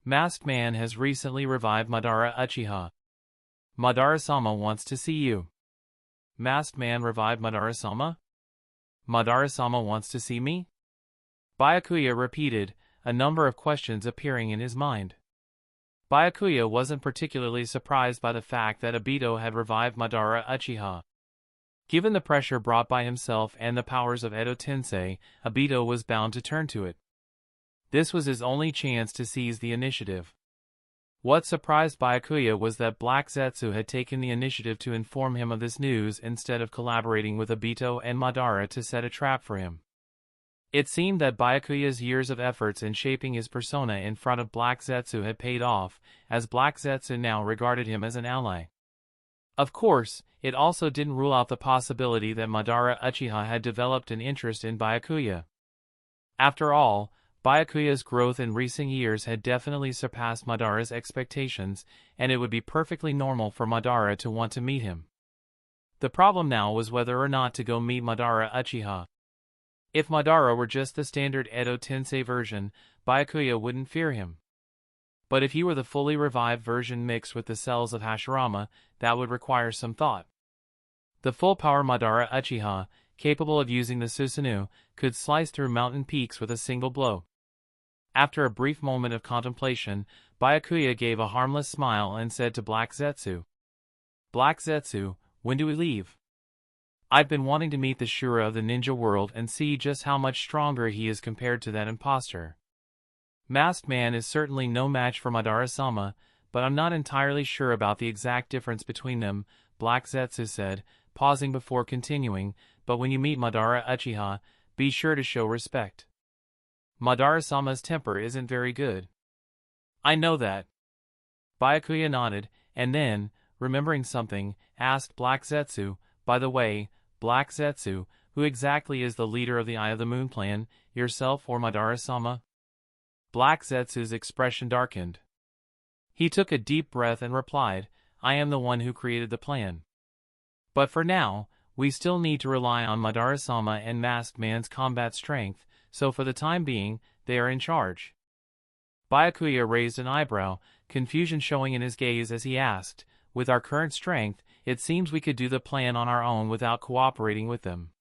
Masked Man has recently revived Madara Uchiha. Madara-sama wants to see you." Masked Man revived Madara-sama? Madara-sama wants to see me? Byakuya repeated, a number of questions appearing in his mind. Byakuya wasn't particularly surprised by the fact that Obito had revived Madara Uchiha. Given the pressure brought by himself and the powers of Edo Tensei, Obito was bound to turn to it. This was his only chance to seize the initiative. What surprised Byakuya was that Black Zetsu had taken the initiative to inform him of this news instead of collaborating with Obito and Madara to set a trap for him. It seemed that Byakuya's years of efforts in shaping his persona in front of Black Zetsu had paid off, as Black Zetsu now regarded him as an ally. Of course, it also didn't rule out the possibility that Madara Uchiha had developed an interest in Byakuya. After all, Byakuya's growth in recent years had definitely surpassed Madara's expectations, and it would be perfectly normal for Madara to want to meet him. The problem now was whether or not to go meet Madara Uchiha. If Madara were just the standard Edo Tensei version, Byakuya wouldn't fear him. But if he were the fully revived version mixed with the cells of Hashirama, that would require some thought. The full-power Madara Uchiha, capable of using the Susanoo, could slice through mountain peaks with a single blow. After a brief moment of contemplation, Byakuya gave a harmless smile and said to Black Zetsu, "Black Zetsu, when do we leave? I've been wanting to meet the Shura of the ninja world and see just how much stronger he is compared to that imposter. Masked Man is certainly no match for Madara-sama, but I'm not entirely sure about the exact difference between them," Black Zetsu said, pausing before continuing, "but when you meet Madara Uchiha, be sure to show respect. Madara-sama's temper isn't very good." "I know that." Byakuya nodded, and then, remembering something, asked Black Zetsu, "By the way, Black Zetsu, who exactly is the leader of the Eye of the Moon plan, yourself or Madara-sama?" Black Zetsu's expression darkened. He took a deep breath and replied, "I am the one who created the plan. But for now, we still need to rely on Madara-sama and Masked Man's combat strength, so for the time being, they are in charge." Byakuya raised an eyebrow, confusion showing in his gaze as he asked, "With our current strength, it seems we could do the plan on our own without cooperating with them.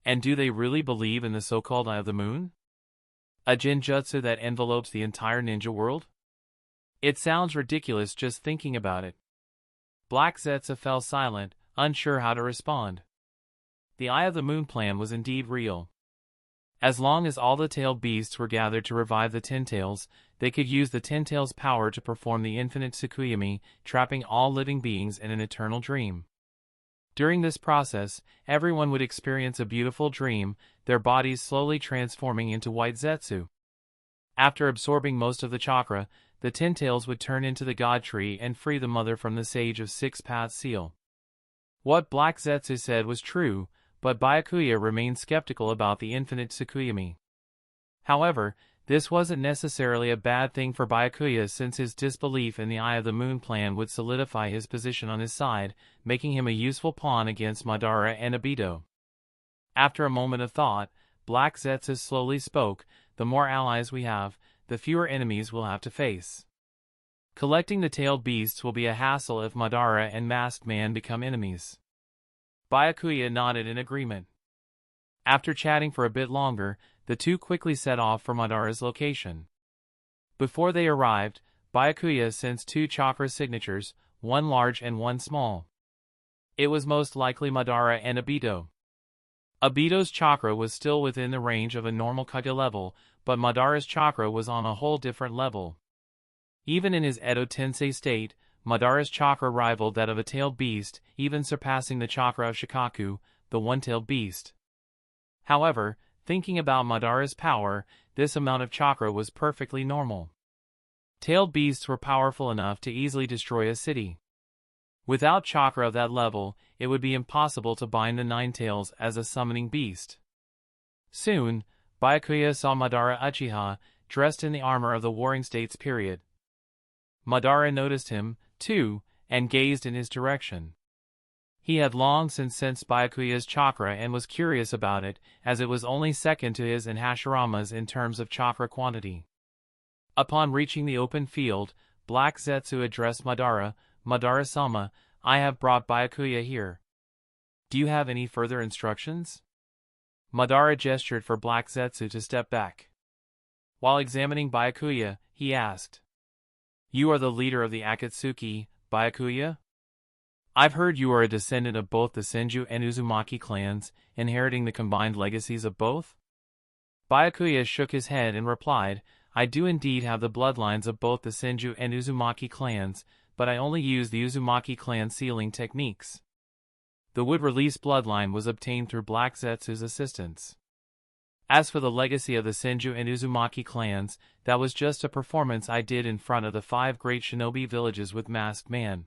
And do they really believe in the so-called Eye of the Moon? A genjutsu that envelopes the entire ninja world? It sounds ridiculous just thinking about it." Black Zetsu fell silent, unsure how to respond. The Eye of the Moon plan was indeed real. As long as all the tailed beasts were gathered to revive the Ten Tails, they could use the Ten Tails' power to perform the infinite Tsukuyomi, trapping all living beings in an eternal dream. During this process, everyone would experience a beautiful dream, their bodies slowly transforming into white Zetsu. After absorbing most of the chakra, the Ten Tails would turn into the God Tree and free the mother from the Sage of Six Paths seal. What Black Zetsu said was true, but Byakuya remained skeptical about the infinite Tsukuyomi. However, this wasn't necessarily a bad thing for Byakuya since his disbelief in the Eye of the Moon plan would solidify his position on his side, making him a useful pawn against Madara and Obito. After a moment of thought, Black Zetsu slowly spoke, "The more allies we have, the fewer enemies we'll have to face. Collecting the tailed beasts will be a hassle if Madara and Masked Man become enemies." Byakuya nodded in agreement. After chatting for a bit longer, the two quickly set off for Madara's location. Before they arrived, Byakuya sensed two chakra signatures, one large and one small. It was most likely Madara and Obito. Obito's chakra was still within the range of a normal Kage level, but Madara's chakra was on a whole different level. Even in his Edo Tensei state, Madara's chakra rivaled that of a tailed beast, even surpassing the chakra of Shikaku, the one-tailed beast. However, thinking about Madara's power, this amount of chakra was perfectly normal. Tailed beasts were powerful enough to easily destroy a city. Without chakra of that level, it would be impossible to bind the Nine Tails as a summoning beast. Soon, Byakuya saw Madara Uchiha, dressed in the armor of the Warring States period. Madara noticed him, too, and gazed in his direction. He had long since sensed Byakuya's chakra and was curious about it, as it was only second to his and Hashirama's in terms of chakra quantity. Upon reaching the open field, Black Zetsu addressed Madara, "Madara-sama, I have brought Byakuya here. Do you have any further instructions?" Madara gestured for Black Zetsu to step back. While examining Byakuya, he asked, "You are the leader of the Akatsuki, Byakuya? I've heard you are a descendant of both the Senju and Uzumaki clans, inheriting the combined legacies of both?" Byakuya shook his head and replied, I do indeed have the bloodlines of both the Senju and Uzumaki clans, but I only use the Uzumaki clan sealing techniques. The wood release bloodline was obtained through Black Zetsu's assistance. As for the legacy of the Senju and Uzumaki clans, that was just a performance I did in front of the 5 great shinobi villages with Masked Man.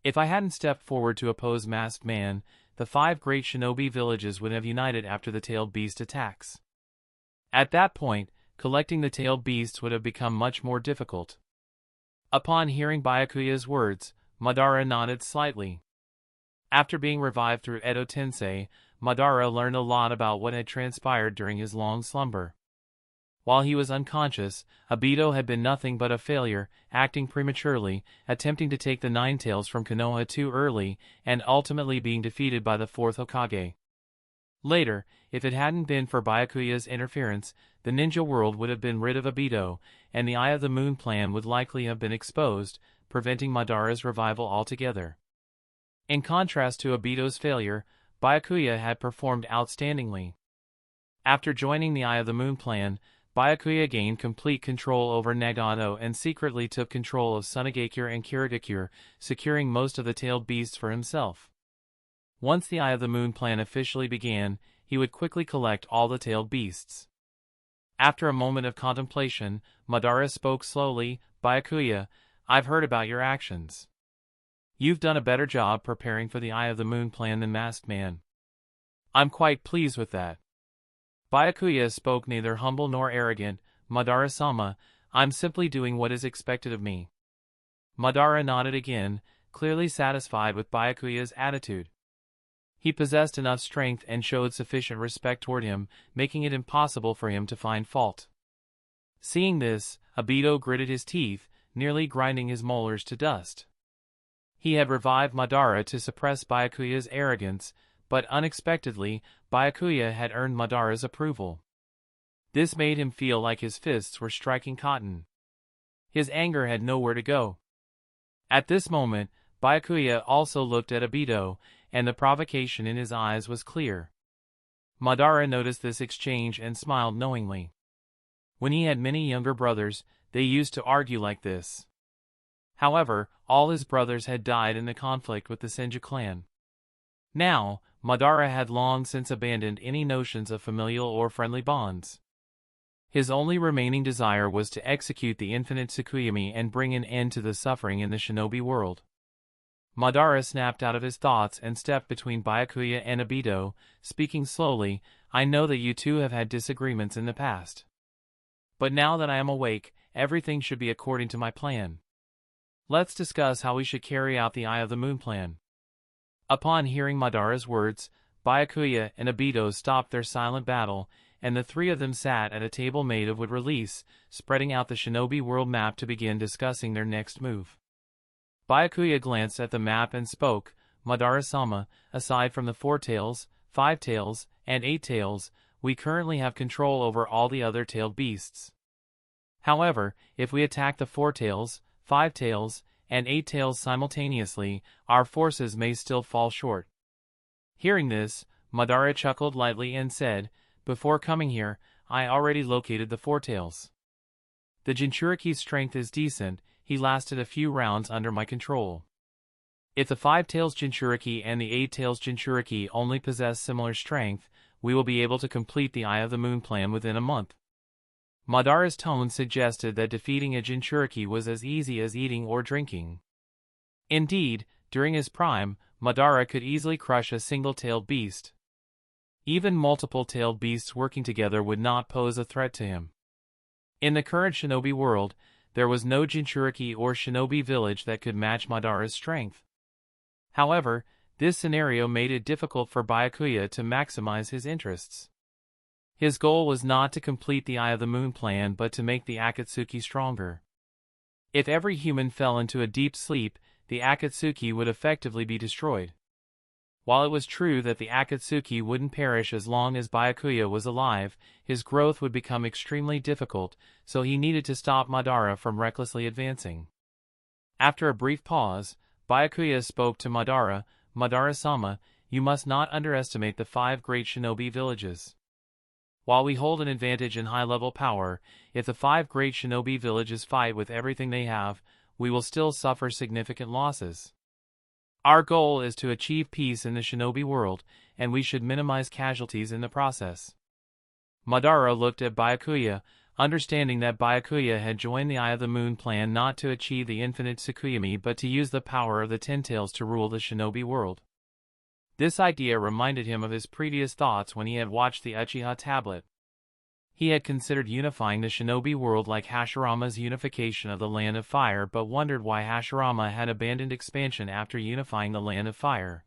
If I hadn't stepped forward to oppose Masked Man, the 5 great shinobi villages would have united after the tailed beast attacks. At that point, collecting the tailed beasts would have become much more difficult. Upon hearing Byakuya's words, Madara nodded slightly. After being revived through Edo Tensei, Madara learned a lot about what had transpired during his long slumber. While he was unconscious, Obito had been nothing but a failure, acting prematurely, attempting to take the Nine Tails from Konoha too early, and ultimately being defeated by the 4th Hokage. Later, if it hadn't been for Byakuya's interference, the ninja world would have been rid of Obito, and the Eye of the Moon plan would likely have been exposed, preventing Madara's revival altogether. In contrast to Obito's failure, Byakuya had performed outstandingly. After joining the Eye of the Moon plan, Byakuya gained complete control over Nagato and secretly took control of Sunagakure and Kiridakure, securing most of the tailed beasts for himself. Once the Eye of the Moon plan officially began, he would quickly collect all the tailed beasts. After a moment of contemplation, Madara spoke slowly. "Byakuya, I've heard about your actions. You've done a better job preparing for the Eye of the Moon plan than Masked Man. I'm quite pleased with that." Byakuya spoke neither humble nor arrogant. "Madara-sama, I'm simply doing what is expected of me." Madara nodded again, clearly satisfied with Byakuya's attitude. He possessed enough strength and showed sufficient respect toward him, making it impossible for him to find fault. Seeing this, Obito gritted his teeth, nearly grinding his molars to dust. He had revived Madara to suppress Byakuya's arrogance, but unexpectedly, Byakuya had earned Madara's approval. This made him feel like his fists were striking cotton. His anger had nowhere to go. At this moment, Byakuya also looked at Obito, and the provocation in his eyes was clear. Madara noticed this exchange and smiled knowingly. When he had many younger brothers, they used to argue like this. However, all his brothers had died in the conflict with the Senju clan. Now, Madara had long since abandoned any notions of familial or friendly bonds. His only remaining desire was to execute the infinite Tsukuyomi and bring an end to the suffering in the shinobi world. Madara snapped out of his thoughts and stepped between Byakuya and Obito, speaking slowly. "I know that you two have had disagreements in the past. But now that I am awake, everything should be according to my plan. Let's discuss how we should carry out the Eye of the Moon plan." Upon hearing Madara's words, Byakuya and Obito stopped their silent battle, and the 3 of them sat at a table made of wood release, spreading out the shinobi world map to begin discussing their next move. Byakuya glanced at the map and spoke. "Madara-sama, aside from the 4 tails, 5 tails, and 8 tails, we currently have control over all the other tailed beasts. However, if we attack the 4 tails, 5 tails, and 8 tails simultaneously, our forces may still fall short." Hearing this, Madara chuckled lightly and said, "Before coming here, I already located the 4 tails. The Jinchuriki's strength is decent. He lasted a few rounds under my control. If the 5 tails Jinchuriki and the 8 tails Jinchuriki only possess similar strength, we will be able to complete the Eye of the Moon plan within a month." Madara's tone suggested that defeating a Jinchuriki was as easy as eating or drinking. Indeed, during his prime, Madara could easily crush a single-tailed beast. Even multiple-tailed beasts working together would not pose a threat to him. In the current shinobi world, there was no Jinchuriki or shinobi village that could match Madara's strength. However, this scenario made it difficult for Byakuya to maximize his interests. His goal was not to complete the Eye of the Moon plan but to make the Akatsuki stronger. If every human fell into a deep sleep, the Akatsuki would effectively be destroyed. While it was true that the Akatsuki wouldn't perish as long as Byakuya was alive, his growth would become extremely difficult, so he needed to stop Madara from recklessly advancing. After a brief pause, Byakuya spoke to Madara. "Madara-sama, you must not underestimate the 5 great shinobi villages. While we hold an advantage in high-level power, if the 5 great shinobi villages fight with everything they have, we will still suffer significant losses. Our goal is to achieve peace in the shinobi world, and we should minimize casualties in the process. Madara looked at Byakuya, understanding that Byakuya had joined the Eye of the Moon plan not to achieve the infinite Tsukuyomi but to use the power of the Ten Tails to rule the shinobi world. This idea reminded him of his previous thoughts when he had watched the Uchiha tablet. He had considered unifying the shinobi world like Hashirama's unification of the Land of Fire but wondered why Hashirama had abandoned expansion after unifying the Land of Fire.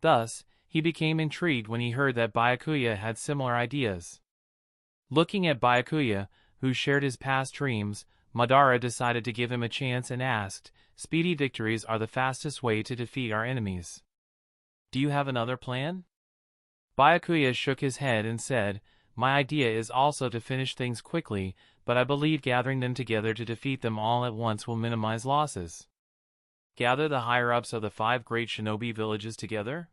Thus, he became intrigued when he heard that Byakuya had similar ideas. Looking at Byakuya, who shared his past dreams, Madara decided to give him a chance and asked, "Speedy victories are the fastest way to defeat our enemies. Do you have another plan?" Byakuya shook his head and said, "My idea is also to finish things quickly, but I believe gathering them together to defeat them all at once will minimize losses." Gather the higher-ups of the 5 great shinobi villages together?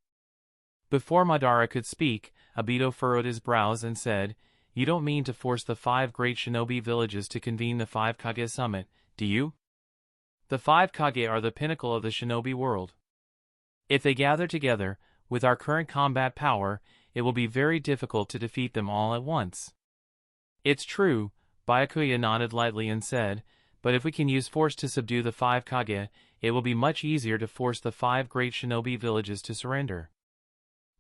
Before Madara could speak, Obito furrowed his brows and said, "You don't mean to force the 5 great shinobi villages to convene the 5 Kage summit, do you? The 5 Kage are the pinnacle of the shinobi world. If they gather together, with our current combat power, it will be very difficult to defeat them all at once." "It's true," Byakuya nodded lightly and said, "but if we can use force to subdue the 5 Kage, it will be much easier to force the 5 great shinobi villages to surrender.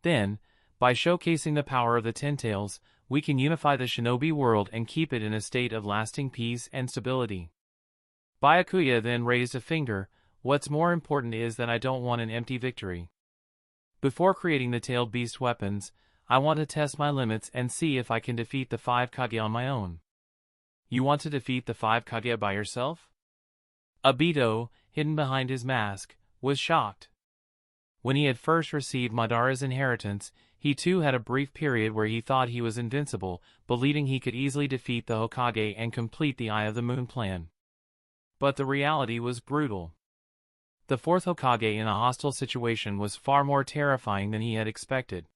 Then, by showcasing the power of the Ten Tails, we can unify the shinobi world and keep it in a state of lasting peace and stability." Byakuya then raised a finger. "What's more important is that I don't want an empty victory. Before creating the tailed beast weapons, I want to test my limits and see if I can defeat the 5 Kage on my own." "You want to defeat the 5 Kage by yourself?" Obito, hidden behind his mask, was shocked. When he had first received Madara's inheritance, he too had a brief period where he thought he was invincible, believing he could easily defeat the Hokage and complete the Eye of the Moon plan. But the reality was brutal. The 4th Hokage in a hostile situation was far more terrifying than he had expected.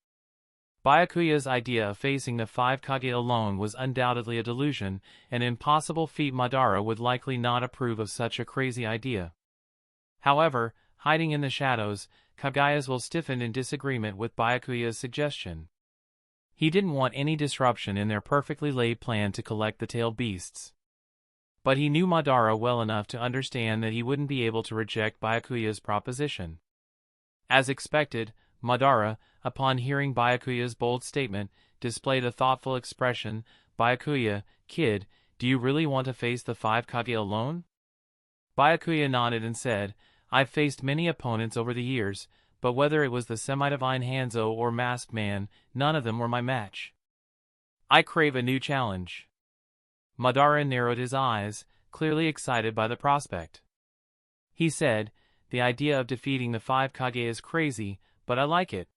Byakuya's idea of facing the 5 Kage alone was undoubtedly a delusion, an impossible feat. Madara would likely not approve of such a crazy idea. However, hiding in the shadows, Kageyas will stiffened in disagreement with Byakuya's suggestion. He didn't want any disruption in their perfectly laid plan to collect the tailed beasts. But he knew Madara well enough to understand that he wouldn't be able to reject Byakuya's proposition. As expected, Madara, upon hearing Byakuya's bold statement, displayed a thoughtful expression. "Byakuya, kid, do you really want to face the 5 Kage alone?" Byakuya nodded and said, "I've faced many opponents over the years, but whether it was the semi-divine Hanzo or Masked Man, none of them were my match. I crave a new challenge." Madara narrowed his eyes, clearly excited by the prospect. He said, "The idea of defeating the 5 Kage is crazy, but I like it.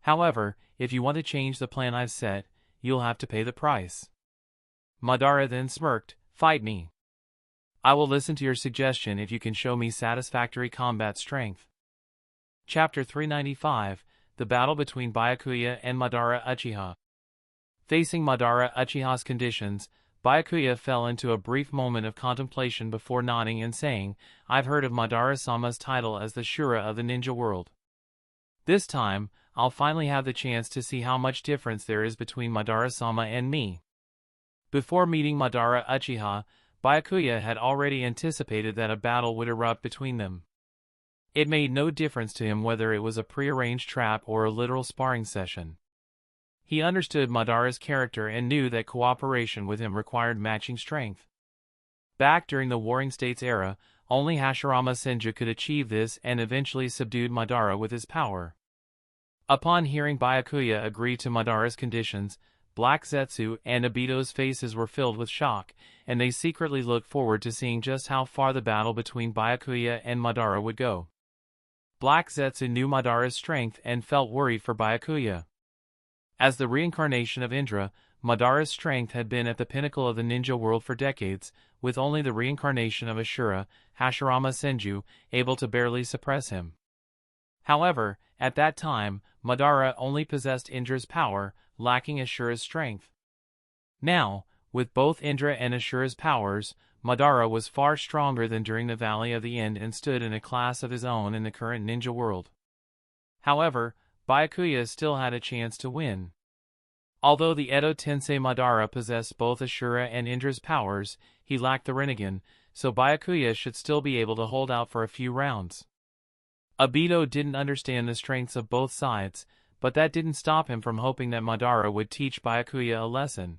However, if you want to change the plan I've set, you'll have to pay the price." Madara then smirked, "Fight me. I will listen to your suggestion if you can show me satisfactory combat strength." Chapter 395, The Battle Between Byakuya and Madara Uchiha. Facing Madara Uchiha's conditions, Byakuya fell into a brief moment of contemplation before nodding and saying, "I've heard of Madara-sama's title as the Shura of the ninja world. This time, I'll finally have the chance to see how much difference there is between Madara-sama and me." Before meeting Madara Uchiha, Byakuya had already anticipated that a battle would erupt between them. It made no difference to him whether it was a prearranged trap or a literal sparring session. He understood Madara's character and knew that cooperation with him required matching strength. Back during the Warring States era, only Hashirama Senju could achieve this and eventually subdued Madara with his power. Upon hearing Byakuya agree to Madara's conditions, Black Zetsu and Obito's faces were filled with shock, and they secretly looked forward to seeing just how far the battle between Byakuya and Madara would go. Black Zetsu knew Madara's strength and felt worried for Byakuya. As the reincarnation of Indra, Madara's strength had been at the pinnacle of the ninja world for decades, with only the reincarnation of Ashura, Hashirama Senju, able to barely suppress him. However, at that time, Madara only possessed Indra's power, lacking Ashura's strength. Now, with both Indra and Ashura's powers, Madara was far stronger than during the Valley of the End and stood in a class of his own in the current ninja world. However, Byakuya still had a chance to win. Although the Edo Tensei Madara possessed both Ashura and Indra's powers, he lacked the Rinnegan, so Byakuya should still be able to hold out for a few rounds. Obito didn't understand the strengths of both sides, but that didn't stop him from hoping that Madara would teach Byakuya a lesson.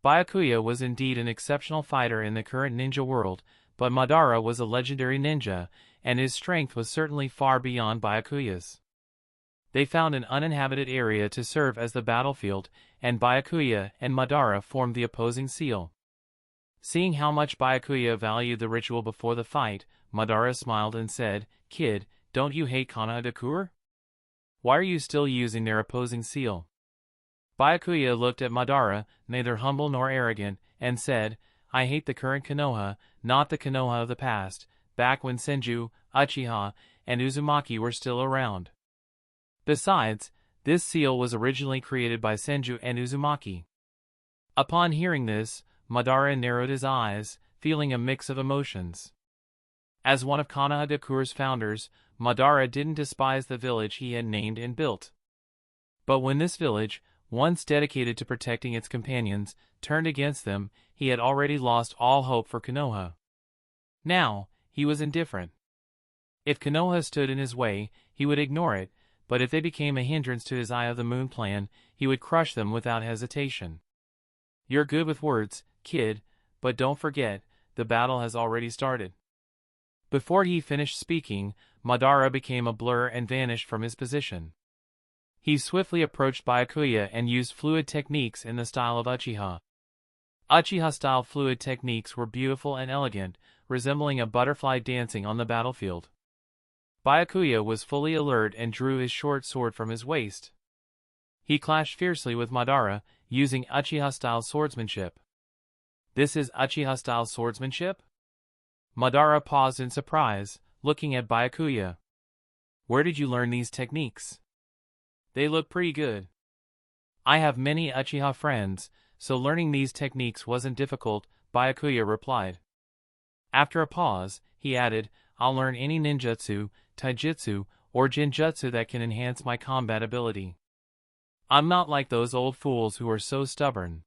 Byakuya was indeed an exceptional fighter in the current ninja world, but Madara was a legendary ninja, and his strength was certainly far beyond Byakuya's. They found an uninhabited area to serve as the battlefield, and Byakuya and Madara formed the opposing seal. Seeing how much Byakuya valued the ritual before the fight, Madara smiled and said, "Kid, don't you hate Konohadakur? Why are you still using their opposing seal?" Byakuya looked at Madara, neither humble nor arrogant, and said, "I hate the current Konoha, not the Konoha of the past, back when Senju, Uchiha, and Uzumaki were still around. Besides, this seal was originally created by Senju and Uzumaki." Upon hearing this, Madara narrowed his eyes, feeling a mix of emotions. As one of Konohadakur's founders, Madara didn't despise the village he had named and built. But when this village, once dedicated to protecting its companions, turned against them, he had already lost all hope for Konoha. Now, he was indifferent. If Konoha stood in his way, he would ignore it, but if they became a hindrance to his Eye of the Moon plan, he would crush them without hesitation. "You're good with words, kid, but don't forget, the battle has already started." Before he finished speaking, Madara became a blur and vanished from his position. He swiftly approached Byakuya and used fluid techniques in the style of Uchiha. Uchiha-style fluid techniques were beautiful and elegant, resembling a butterfly dancing on the battlefield. Byakuya was fully alert and drew his short sword from his waist. He clashed fiercely with Madara, using Uchiha-style swordsmanship. "This is Uchiha-style swordsmanship?" Madara paused in surprise, looking at Byakuya. "Where did you learn these techniques? They look pretty good." "I have many Uchiha friends, so learning these techniques wasn't difficult," Byakuya replied. After a pause, he added, "I'll learn any ninjutsu, taijutsu, or genjutsu that can enhance my combat ability. I'm not like those old fools who are so stubborn."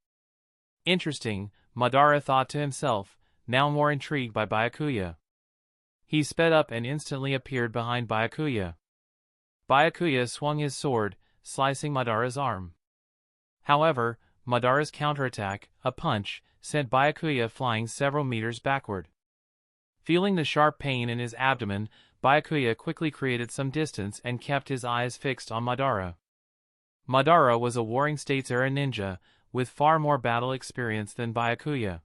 Interesting, Madara thought to himself, now more intrigued by Byakuya. He sped up and instantly appeared behind Byakuya. Byakuya swung his sword, slicing Madara's arm. However, Madara's counterattack, a punch, sent Byakuya flying several meters backward. Feeling the sharp pain in his abdomen, Byakuya quickly created some distance and kept his eyes fixed on Madara. Madara was a Warring States-era ninja, with far more battle experience than Byakuya.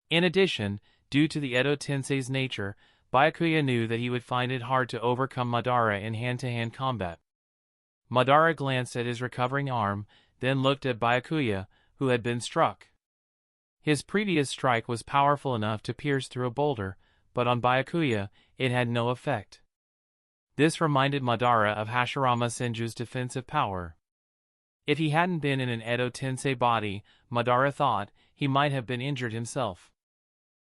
In addition, due to the Edo Tensei's nature, Byakuya knew that he would find it hard to overcome Madara in hand-to-hand combat. Madara glanced at his recovering arm, then looked at Byakuya, who had been struck. His previous strike was powerful enough to pierce through a boulder, but on Byakuya, it had no effect. This reminded Madara of Hashirama Senju's defensive power. If he hadn't been in an Edo Tensei body, Madara thought, he might have been injured himself.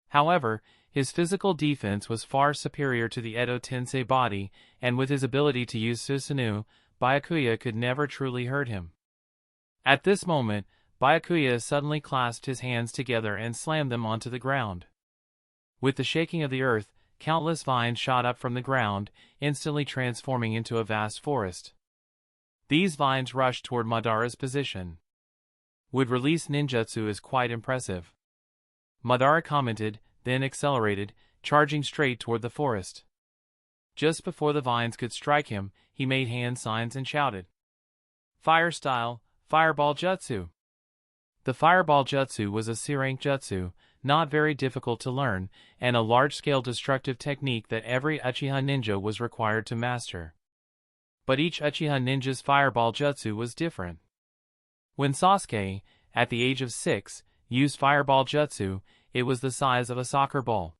However, his physical defense was far superior to the Edo Tensei body, and with his ability to use Susanoo, Byakuya could never truly hurt him. At this moment, Byakuya suddenly clasped his hands together and slammed them onto the ground. With the shaking of the earth, countless vines shot up from the ground, instantly transforming into a vast forest. These vines rushed toward Madara's position. "Would release ninjutsu is quite impressive," Madara commented, then accelerated, charging straight toward the forest. Just before the vines could strike him, he made hand signs and shouted, "Fire style, fireball jutsu!" The fireball jutsu was a C-rank jutsu, not very difficult to learn, and a large-scale destructive technique that every Uchiha ninja was required to master. But each Uchiha ninja's fireball jutsu was different. When Sasuke, at the age of 6, used fireball jutsu, it was the size of a soccer ball.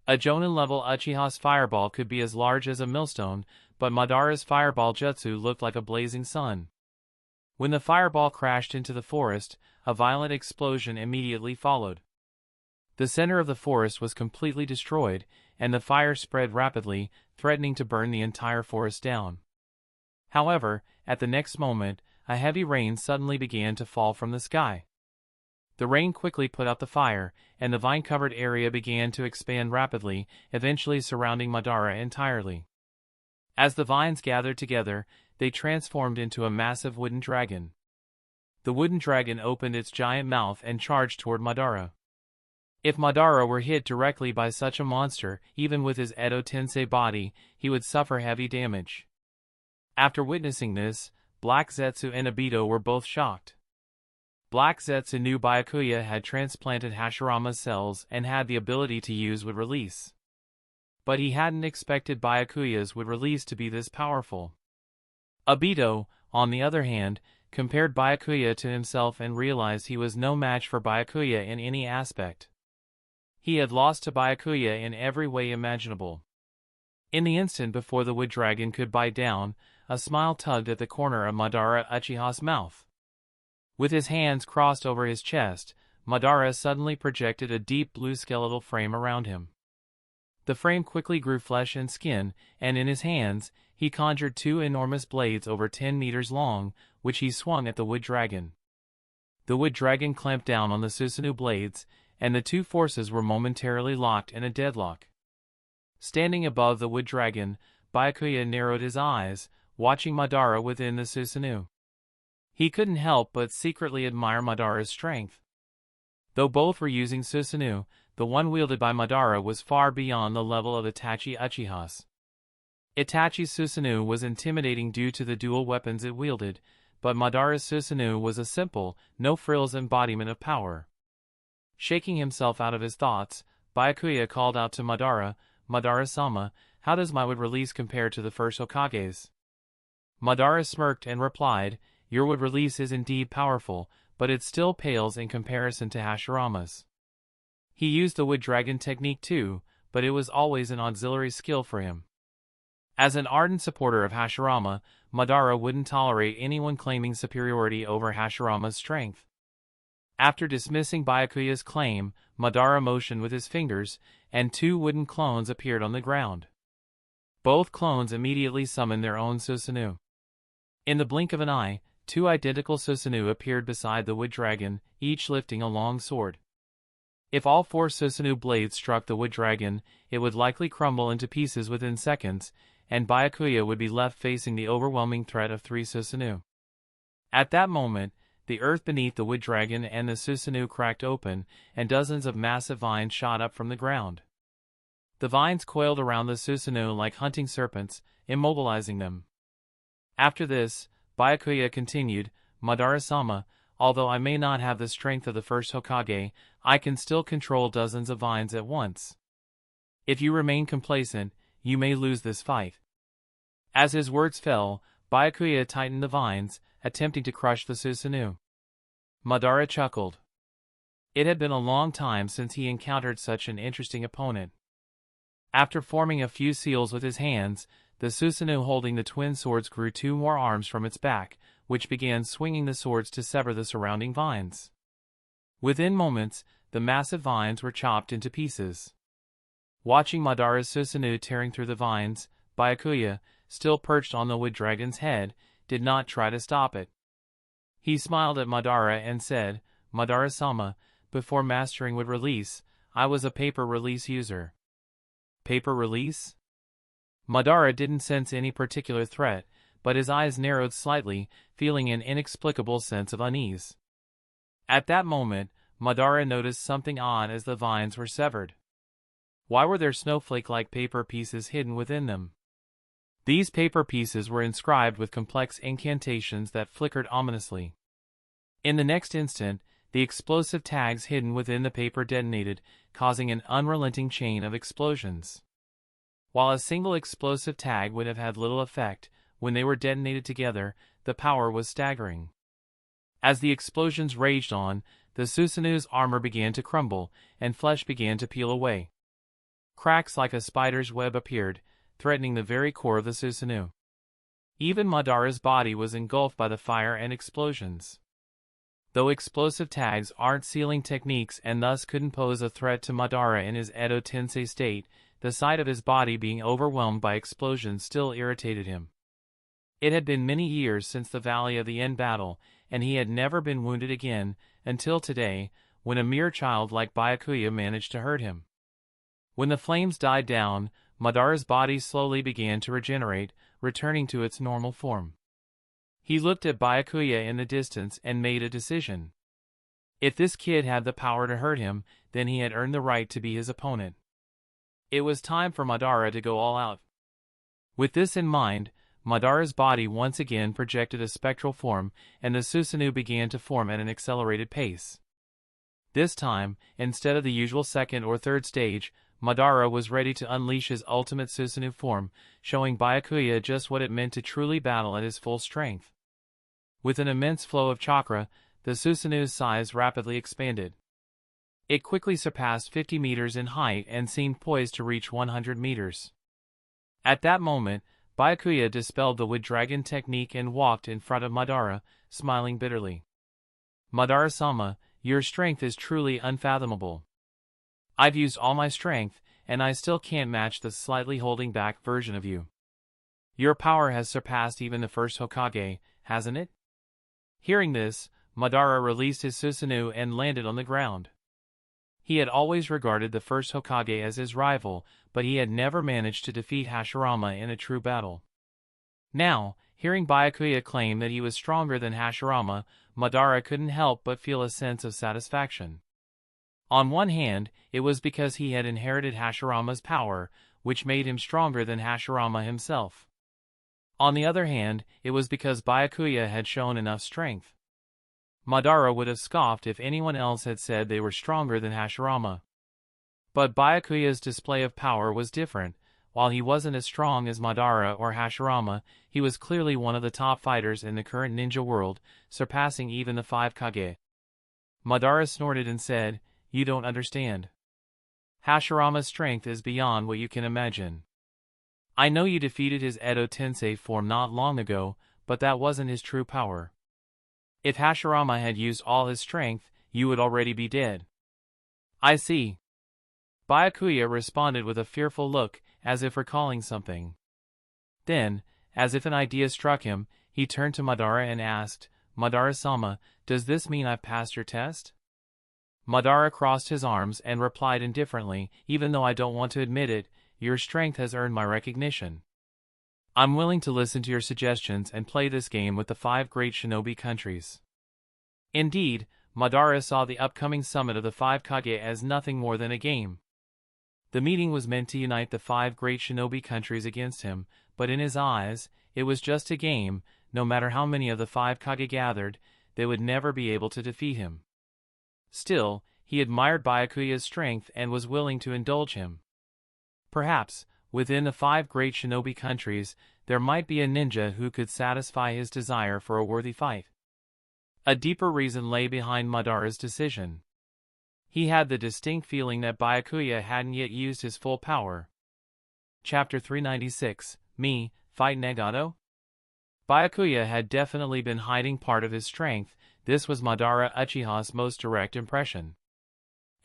A Jonin-level Uchiha's fireball could be as large as a millstone, but Madara's fireball jutsu looked like a blazing sun. When the fireball crashed into the forest, a violent explosion immediately followed. The center of the forest was completely destroyed, and the fire spread rapidly, threatening to burn the entire forest down. However, at the next moment, a heavy rain suddenly began to fall from the sky. The rain quickly put out the fire, and the vine-covered area began to expand rapidly, eventually surrounding Madara entirely. As the vines gathered together, they transformed into a massive wooden dragon. The wooden dragon opened its giant mouth and charged toward Madara. If Madara were hit directly by such a monster, even with his Edo Tensei body, he would suffer heavy damage. After witnessing this, Black Zetsu and Obito were both shocked. Black Zetsu knew Byakuya had transplanted Hashirama's cells and had the ability to use would release. But he hadn't expected Byakuya's would release to be this powerful. Obito, on the other hand, compared Byakuya to himself and realized he was no match for Byakuya in any aspect. He had lost to Byakuya in every way imaginable. In the instant before the wood dragon could bite down, a smile tugged at the corner of Madara Uchiha's mouth. With his hands crossed over his chest, Madara suddenly projected a deep blue skeletal frame around him. The frame quickly grew flesh and skin, and in his hands, he conjured two enormous blades over 10 meters long, which he swung at the wood dragon. The wood dragon clamped down on the Susanoo blades, and the two forces were momentarily locked in a deadlock. Standing above the wood dragon, Byakuya narrowed his eyes, watching Madara within the Susanoo. He couldn't help but secretly admire Madara's strength. Though both were using Susanoo, the one wielded by Madara was far beyond the level of Itachi Uchiha's. Itachi's Susanoo was intimidating due to the dual weapons it wielded, but Madara's Susanoo was a simple, no-frills embodiment of power. Shaking himself out of his thoughts, Byakuya called out to Madara, "Madara-sama, how does my wood release compare to the first Hokage's?" Madara smirked and replied, "Your wood release is indeed powerful, but it still pales in comparison to Hashirama's." He used the wood dragon technique too, but it was always an auxiliary skill for him. As an ardent supporter of Hashirama, Madara wouldn't tolerate anyone claiming superiority over Hashirama's strength. After dismissing Byakuya's claim, Madara motioned with his fingers, and two wooden clones appeared on the ground. Both clones immediately summoned their own Susanoo. In the blink of an eye, two identical Susanoo appeared beside the wood dragon, each lifting a long sword. If all four Susanoo blades struck the wood dragon, it would likely crumble into pieces within seconds, and Byakuya would be left facing the overwhelming threat of three Susanoo. At that moment, the earth beneath the wood dragon and the Susanoo cracked open, and dozens of massive vines shot up from the ground. The vines coiled around the Susanoo like hunting serpents, immobilizing them. After this, Byakuya continued, "Madara-sama, although I may not have the strength of the first Hokage, I can still control dozens of vines at once. If you remain complacent, you may lose this fight." As his words fell, Byakuya tightened the vines, attempting to crush the Susanoo. Madara chuckled. It had been a long time since he encountered such an interesting opponent. After forming a few seals with his hands, the Susanoo holding the twin swords grew two more arms from its back, which began swinging the swords to sever the surrounding vines. Within moments, the massive vines were chopped into pieces. Watching Madara's Susanoo tearing through the vines, Byakuya, still perched on the wood dragon's head, did not try to stop it. He smiled at Madara and said, "Madara-sama, before mastering wood release, I was a paper release user." Paper release? Madara didn't sense any particular threat, but his eyes narrowed slightly, feeling an inexplicable sense of unease. At that moment, Madara noticed something odd as the vines were severed. Why were there snowflake-like paper pieces hidden within them? These paper pieces were inscribed with complex incantations that flickered ominously. In the next instant, the explosive tags hidden within the paper detonated, causing an unrelenting chain of explosions. While a single explosive tag would have had little effect, when they were detonated together, the power was staggering. As the explosions raged on, the Susanoo's armor began to crumble, and flesh began to peel away. Cracks like a spider's web appeared, threatening the very core of the Susanoo. Even Madara's body was engulfed by the fire and explosions. Though explosive tags aren't sealing techniques and thus couldn't pose a threat to Madara in his Edo Tensei state, the sight of his body being overwhelmed by explosions still irritated him. It had been many years since the Valley of the End battle, and he had never been wounded again, until today, when a mere child like Byakuya managed to hurt him. When the flames died down, Madara's body slowly began to regenerate, returning to its normal form. He looked at Byakuya in the distance and made a decision. If this kid had the power to hurt him, then he had earned the right to be his opponent. It was time for Madara to go all out. With this in mind, Madara's body once again projected a spectral form, and the Susanoo began to form at an accelerated pace. This time, instead of the usual second or third stage, Madara was ready to unleash his ultimate Susanoo form, showing Byakuya just what it meant to truly battle at his full strength. With an immense flow of chakra, the Susanoo's size rapidly expanded. It quickly surpassed 50 meters in height and seemed poised to reach 100 meters. At that moment, Byakuya dispelled the wood dragon technique and walked in front of Madara, smiling bitterly. "Madara-sama, your strength is truly unfathomable. I've used all my strength, and I still can't match the slightly holding back version of you. Your power has surpassed even the first Hokage, hasn't it?" Hearing this, Madara released his Susanoo and landed on the ground. He had always regarded the first Hokage as his rival, but he had never managed to defeat Hashirama in a true battle. Now, hearing Byakuya claim that he was stronger than Hashirama, Madara couldn't help but feel a sense of satisfaction. On one hand, it was because he had inherited Hashirama's power, which made him stronger than Hashirama himself. On the other hand, it was because Byakuya had shown enough strength. Madara would have scoffed if anyone else had said they were stronger than Hashirama. But Byakuya's display of power was different. While he wasn't as strong as Madara or Hashirama, he was clearly one of the top fighters in the current ninja world, surpassing even the 5 Kage. Madara snorted and said, "You don't understand. Hashirama's strength is beyond what you can imagine. I know you defeated his Edo Tensei form not long ago, but that wasn't his true power. If Hashirama had used all his strength, you would already be dead." "I see." Byakuya responded with a fearful look, as if recalling something. Then, as if an idea struck him, he turned to Madara and asked, "Madara-sama, does this mean I've passed your test?" Madara crossed his arms and replied indifferently, "Even though I don't want to admit it, your strength has earned my recognition. I'm willing to listen to your suggestions and play this game with the 5 great shinobi countries." Indeed, Madara saw the upcoming summit of the 5 Kage as nothing more than a game. The meeting was meant to unite the 5 great shinobi countries against him, but in his eyes, it was just a game. No matter how many of the 5 Kage gathered, they would never be able to defeat him. Still, he admired Byakuya's strength and was willing to indulge him. Perhaps, within the 5 great shinobi countries, there might be a ninja who could satisfy his desire for a worthy fight. A deeper reason lay behind Madara's decision. He had the distinct feeling that Byakuya hadn't yet used his full power. Chapter 396, Me, Fight Nagato? Byakuya had definitely been hiding part of his strength. This was Madara Uchiha's most direct impression.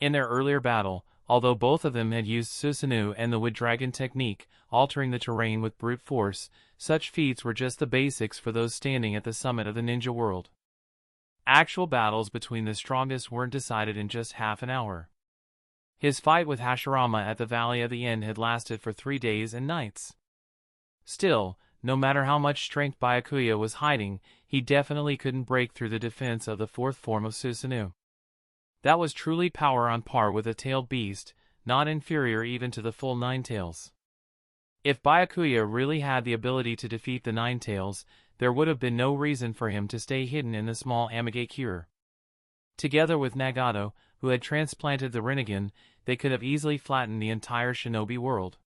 In their earlier battle, although both of them had used Susanoo and the Wood Dragon technique, altering the terrain with brute force, such feats were just the basics for those standing at the summit of the ninja world. Actual battles between the strongest weren't decided in just half an hour. His fight with Hashirama at the Valley of the End had lasted for 3 days and nights. Still, no matter how much strength Byakuya was hiding, he definitely couldn't break through the defense of the 4th form of Susanoo. That was truly power on par with a tailed beast, not inferior even to the full 9 tails. If Byakuya really had the ability to defeat the 9 tails, there would have been no reason for him to stay hidden in the small Amage Cure. Together with Nagato, who had transplanted the Rinnegan, they could have easily flattened the entire shinobi world.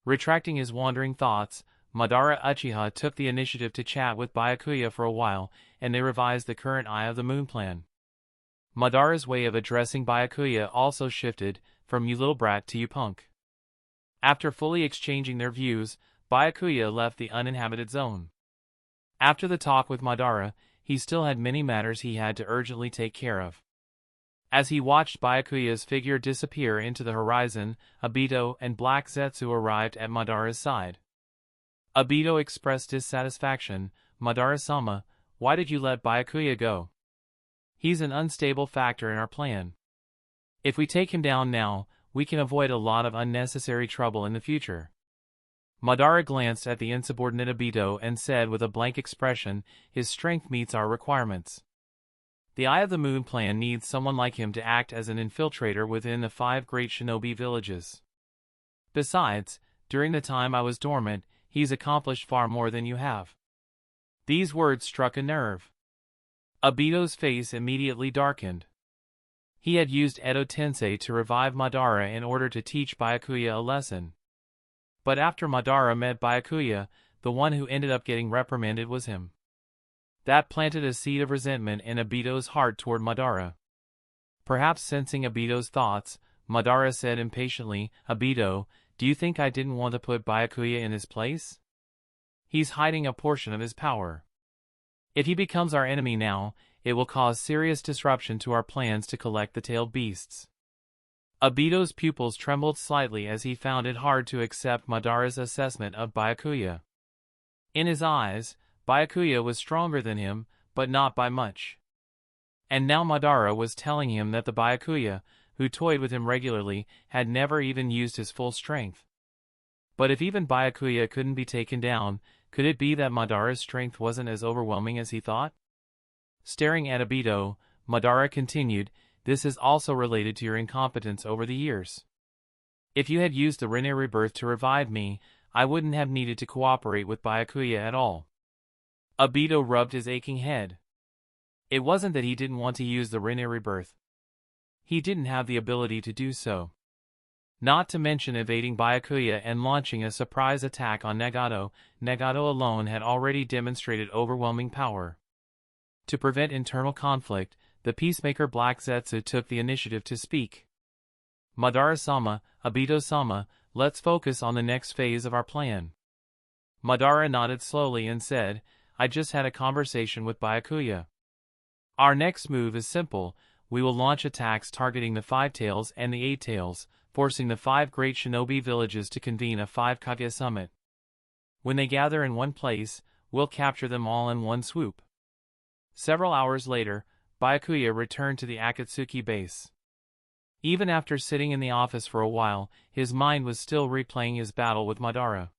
Retracting his wandering thoughts, Madara Uchiha took the initiative to chat with Byakuya for a while, and they revised the current Eye of the Moon plan. Madara's way of addressing Byakuya also shifted, from "you little brat" to "you punk." After fully exchanging their views, Byakuya left the uninhabited zone. After the talk with Madara, he still had many matters he had to urgently take care of. As he watched Byakuya's figure disappear into the horizon, Obito and Black Zetsu arrived at Madara's side. Obito expressed dissatisfaction. "Madara-sama, why did you let Byakuya go? He's an unstable factor in our plan. If we take him down now, we can avoid a lot of unnecessary trouble in the future." Madara glanced at the insubordinate Obito and said with a blank expression, "His strength meets our requirements. The Eye of the Moon plan needs someone like him to act as an infiltrator within the 5 great shinobi villages. Besides, during the time I was dormant, he's accomplished far more than you have." These words struck a nerve. Obito's face immediately darkened. He had used Edo Tensei to revive Madara in order to teach Byakuya a lesson. But after Madara met Byakuya, the one who ended up getting reprimanded was him. That planted a seed of resentment in Obito's heart toward Madara. Perhaps sensing Obito's thoughts, Madara said impatiently, "Obito, do you think I didn't want to put Byakuya in his place? He's hiding a portion of his power. If he becomes our enemy now, it will cause serious disruption to our plans to collect the tailed beasts." Obito's pupils trembled slightly as he found it hard to accept Madara's assessment of Byakuya. In his eyes, Byakuya was stronger than him, but not by much. And now Madara was telling him that the Byakuya, who toyed with him regularly, had never even used his full strength. But if even Byakuya couldn't be taken down, could it be that Madara's strength wasn't as overwhelming as he thought? Staring at Obito, Madara continued, "This is also related to your incompetence over the years. If you had used the Rinne Rebirth to revive me, I wouldn't have needed to cooperate with Byakuya at all." Obito rubbed his aching head. It wasn't that he didn't want to use the Rinne Rebirth. He didn't have the ability to do so. Not to mention evading Byakuya and launching a surprise attack on Nagato. Nagato alone had already demonstrated overwhelming power. To prevent internal conflict, the peacemaker Black Zetsu took the initiative to speak. "Madara-sama, Obito-sama, let's focus on the next phase of our plan." Madara nodded slowly and said, "I just had a conversation with Byakuya. Our next move is simple. We will launch attacks targeting the 5 tails and the 8 tails, forcing the 5 great shinobi villages to convene a 5 Kage summit. When they gather in one place, we'll capture them all in one swoop." Several hours later, Byakuya returned to the Akatsuki base. Even after sitting in the office for a while, his mind was still replaying his battle with Madara.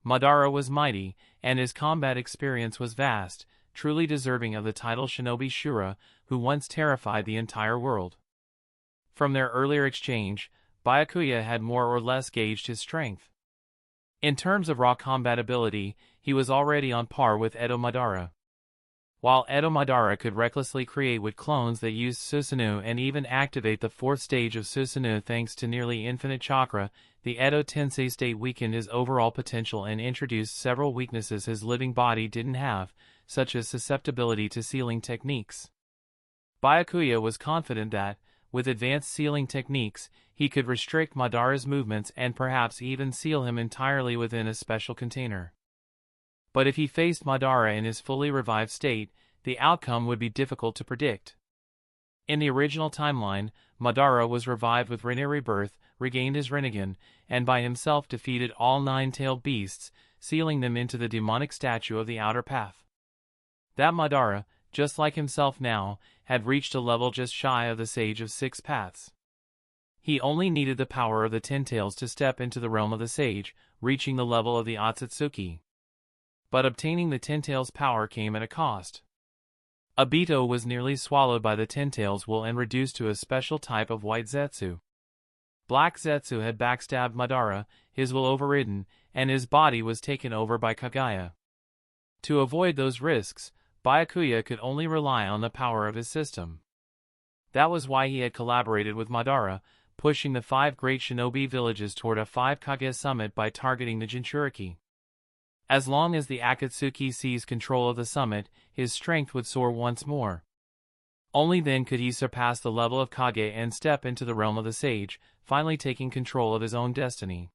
Madara was mighty, and his combat experience was vast, truly deserving of the title Shinobi Shura, who once terrified the entire world. From their earlier exchange, Byakuya had more or less gauged his strength. In terms of raw combat ability, he was already on par with Edo Madara. While Edo Madara could recklessly create with clones that used Susanoo and even activate the 4th stage of Susanoo thanks to nearly infinite chakra, the Edo Tensei state weakened his overall potential and introduced several weaknesses his living body didn't have, such as susceptibility to sealing techniques. Byakuya was confident that, with advanced sealing techniques, he could restrict Madara's movements and perhaps even seal him entirely within a special container. But if he faced Madara in his fully revived state, the outcome would be difficult to predict. In the original timeline, Madara was revived with Rinne Rebirth, regained his Rinnegan, and by himself defeated all 9-tailed beasts, sealing them into the demonic statue of the Outer Path. That Madara, just like himself now, had reached a level just shy of the Sage of 6 Paths. He only needed the power of the 10 tails to step into the realm of the Sage, reaching the level of the Akatsuki. But obtaining the 10 tails power came at a cost. Obito was nearly swallowed by the 10 tails wool and reduced to a special type of white Zetsu. Black Zetsu had backstabbed Madara, his will overridden, and his body was taken over by Kagaya. To avoid those risks, Byakuya could only rely on the power of his system. That was why he had collaborated with Madara, pushing the 5 great shinobi villages toward a 5 Kage summit by targeting the Jinchuriki. As long as the Akatsuki seized control of the summit, his strength would soar once more. Only then could he surpass the level of Kage and step into the realm of the Sage, finally taking control of his own destiny.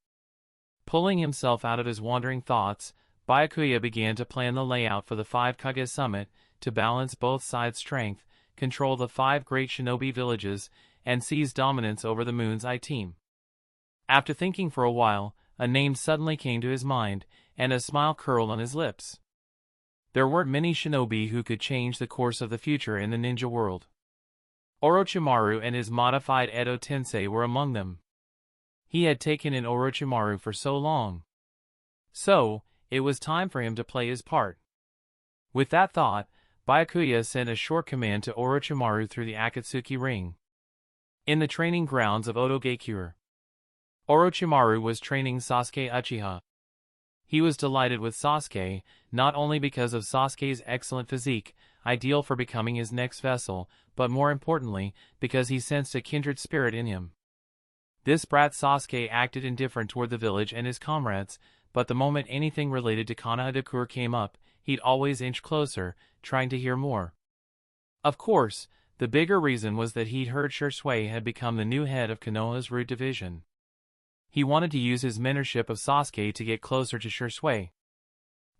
Pulling himself out of his wandering thoughts, Byakuya began to plan the layout for the 5 Kage Summit to balance both sides' strength, control the 5 great shinobi villages, and seize dominance over the Moon's Eye team. After thinking for a while, a name suddenly came to his mind, and a smile curled on his lips. There weren't many shinobi who could change the course of the future in the ninja world. Orochimaru and his modified Edo Tensei were among them. He had taken in Orochimaru for so long. So, it was time for him to play his part. With that thought, Byakuya sent a short command to Orochimaru through the Akatsuki ring. In the training grounds of Odogekure, Orochimaru was training Sasuke Uchiha. He was delighted with Sasuke, not only because of Sasuke's excellent physique, ideal for becoming his next vessel, but more importantly, because he sensed a kindred spirit in him. This brat Sasuke acted indifferent toward the village and his comrades, but the moment anything related to Konohadakure came up, he'd always inch closer, trying to hear more. Of course, the bigger reason was that he'd heard Shisui had become the new head of Konoha's Root Division. He wanted to use his mentorship of Sasuke to get closer to Shisui.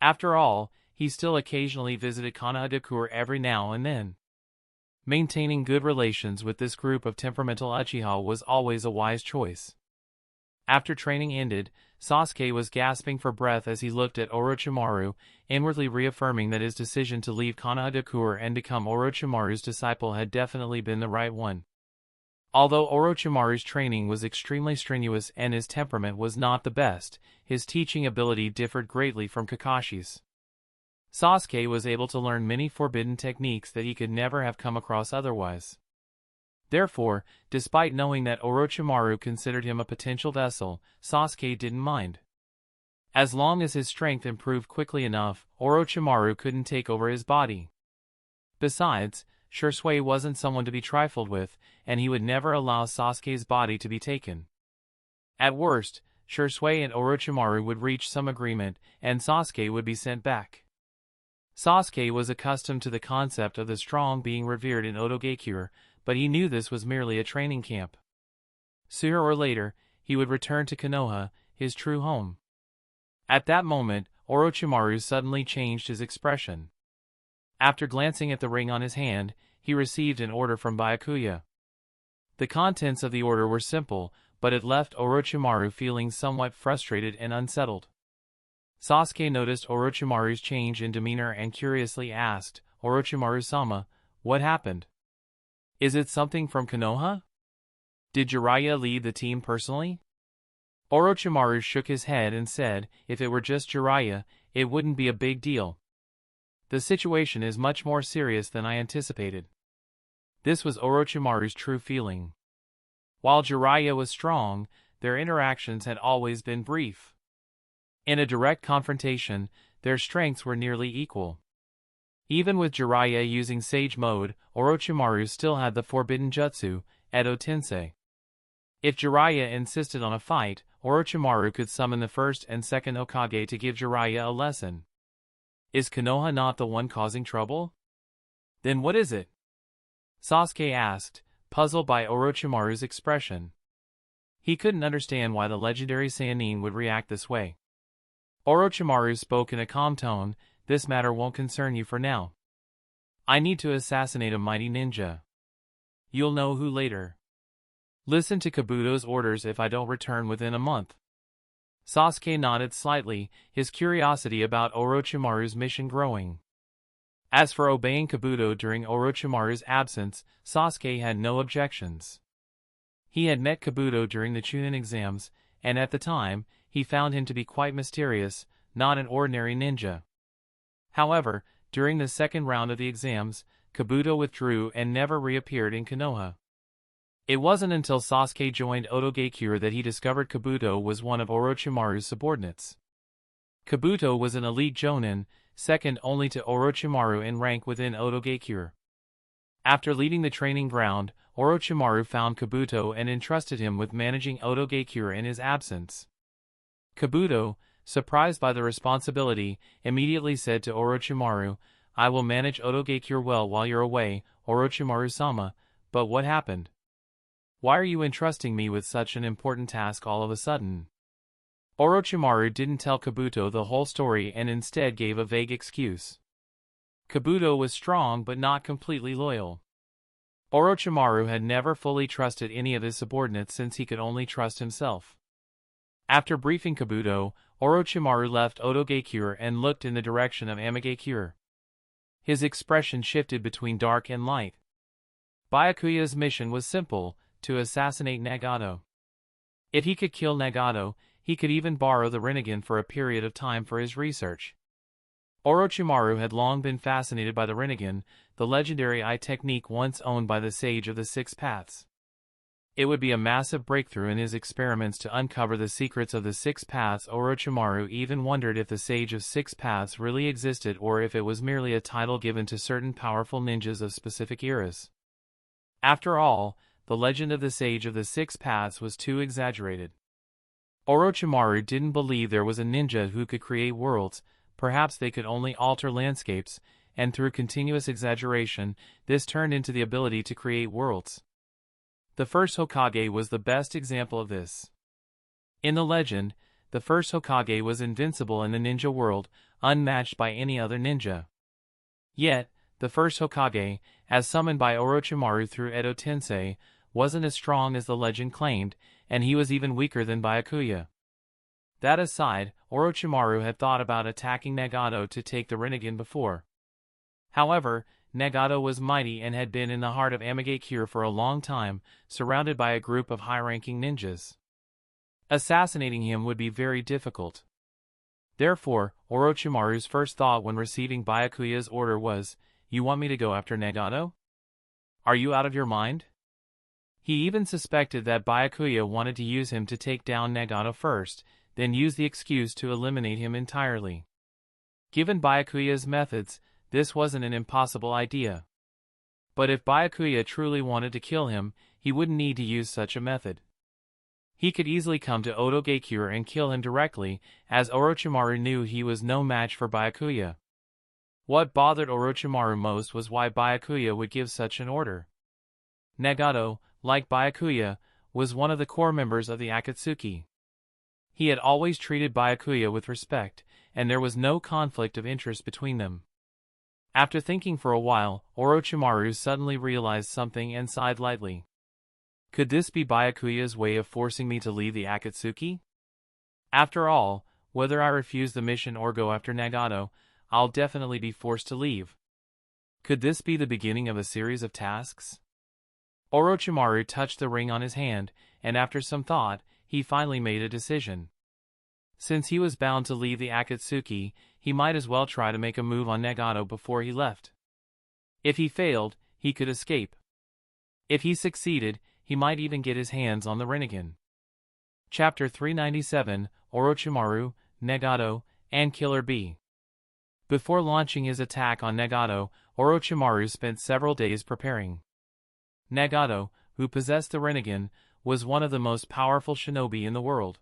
After all, he still occasionally visited Konohadakure every now and then. Maintaining good relations with this group of temperamental Uchiha was always a wise choice. After training ended, Sasuke was gasping for breath as he looked at Orochimaru, inwardly reaffirming that his decision to leave Konohadakure and become Orochimaru's disciple had definitely been the right one. Although Orochimaru's training was extremely strenuous and his temperament was not the best, his teaching ability differed greatly from Kakashi's. Sasuke was able to learn many forbidden techniques that he could never have come across otherwise. Therefore, despite knowing that Orochimaru considered him a potential vessel, Sasuke didn't mind. As long as his strength improved quickly enough, Orochimaru couldn't take over his body. Besides, Shisui wasn't someone to be trifled with, and he would never allow Sasuke's body to be taken. At worst, Shisui and Orochimaru would reach some agreement, and Sasuke would be sent back. Sasuke was accustomed to the concept of the strong being revered in Odogekure, but he knew this was merely a training camp. Sooner or later, he would return to Konoha, his true home. At that moment, Orochimaru suddenly changed his expression. After glancing at the ring on his hand, he received an order from Byakuya. The contents of the order were simple, but it left Orochimaru feeling somewhat frustrated and unsettled. Sasuke noticed Orochimaru's change in demeanor and curiously asked, "Orochimaru-sama, what happened? Is it something from Konoha? Did Jiraiya lead the team personally?" Orochimaru shook his head and said, "If it were just Jiraiya, it wouldn't be a big deal. The situation is much more serious than I anticipated." This was Orochimaru's true feeling. While Jiraiya was strong, their interactions had always been brief. In a direct confrontation, their strengths were nearly equal. Even with Jiraiya using Sage Mode, Orochimaru still had the forbidden jutsu, Edo Tensei. If Jiraiya insisted on a fight, Orochimaru could summon the first and second Hokage to give Jiraiya a lesson. Is Konoha not the one causing trouble? Then what is it? Sasuke asked, puzzled by Orochimaru's expression. He couldn't understand why the legendary Saiyajin would react this way. Orochimaru spoke in a calm tone, "This matter won't concern you for now. I need to assassinate a mighty ninja. You'll know who later. Listen to Kabuto's orders if I don't return within a month." Sasuke nodded slightly, his curiosity about Orochimaru's mission growing. As for obeying Kabuto during Orochimaru's absence, Sasuke had no objections. He had met Kabuto during the Chunin exams, and at the time, he found him to be quite mysterious, not an ordinary ninja. However, during the second round of the exams, Kabuto withdrew and never reappeared in Konoha. It wasn't until Sasuke joined Odogekure that he discovered Kabuto was one of Orochimaru's subordinates. Kabuto was an elite Jonin, second only to Orochimaru in rank within Odogekure. After leaving the training ground, Orochimaru found Kabuto and entrusted him with managing Odogekure in his absence. Kabuto, surprised by the responsibility, immediately said to Orochimaru, "I will manage Odogekure well while you're away, Orochimaru-sama, but what happened? Why are you entrusting me with such an important task all of a sudden?" Orochimaru didn't tell Kabuto the whole story and instead gave a vague excuse. Kabuto was strong but not completely loyal. Orochimaru had never fully trusted any of his subordinates since he could only trust himself. After briefing Kabuto, Orochimaru left Odogakure and looked in the direction of Amigakure. His expression shifted between dark and light. Byakuya's mission was simple, to assassinate Nagato. If he could kill Nagato, he could even borrow the Rinnegan for a period of time for his research. Orochimaru had long been fascinated by the Rinnegan, the legendary eye technique once owned by the Sage of the Six Paths. It would be a massive breakthrough in his experiments to uncover the secrets of the Six Paths. Orochimaru even wondered if the Sage of Six Paths really existed or if it was merely a title given to certain powerful ninjas of specific eras. After all, the legend of the Sage of the Six Paths was too exaggerated. Orochimaru didn't believe there was a ninja who could create worlds. Perhaps they could only alter landscapes, and through continuous exaggeration, this turned into the ability to create worlds. The first Hokage was the best example of this. In the legend, the first Hokage was invincible in the ninja world, unmatched by any other ninja. Yet, the first Hokage, as summoned by Orochimaru through Edo Tensei, wasn't as strong as the legend claimed, and he was even weaker than Byakuya. That aside, Orochimaru had thought about attacking Nagato to take the Rinnegan before. However, Nagato was mighty and had been in the heart of Amigakure for a long time, surrounded by a group of high-ranking ninjas. Assassinating him would be very difficult. Therefore, Orochimaru's first thought when receiving Byakuya's order was, "You want me to go after Nagato? Are you out of your mind?" He even suspected that Byakuya wanted to use him to take down Nagato first, then use the excuse to eliminate him entirely. Given Byakuya's methods, this wasn't an impossible idea. But if Byakuya truly wanted to kill him, he wouldn't need to use such a method. He could easily come to Odogakure and kill him directly, as Orochimaru knew he was no match for Byakuya. What bothered Orochimaru most was why Byakuya would give such an order. Nagato, like Byakuya, was one of the core members of the Akatsuki. He had always treated Byakuya with respect, and there was no conflict of interest between them. After thinking for a while, Orochimaru suddenly realized something and sighed lightly. Could this be Byakuya's way of forcing me to leave the Akatsuki? After all, whether I refuse the mission or go after Nagato, I'll definitely be forced to leave. Could this be the beginning of a series of tasks? Orochimaru touched the ring on his hand, and after some thought, he finally made a decision. Since he was bound to leave the Akatsuki, he might as well try to make a move on Nagato before he left. If he failed, he could escape. If he succeeded, he might even get his hands on the Rinnegan. Chapter 397, Orochimaru, Nagato, and Killer Bee. Before launching his attack on Nagato, Orochimaru spent several days preparing. Nagato, who possessed the Rinnegan, was one of the most powerful shinobi in the world.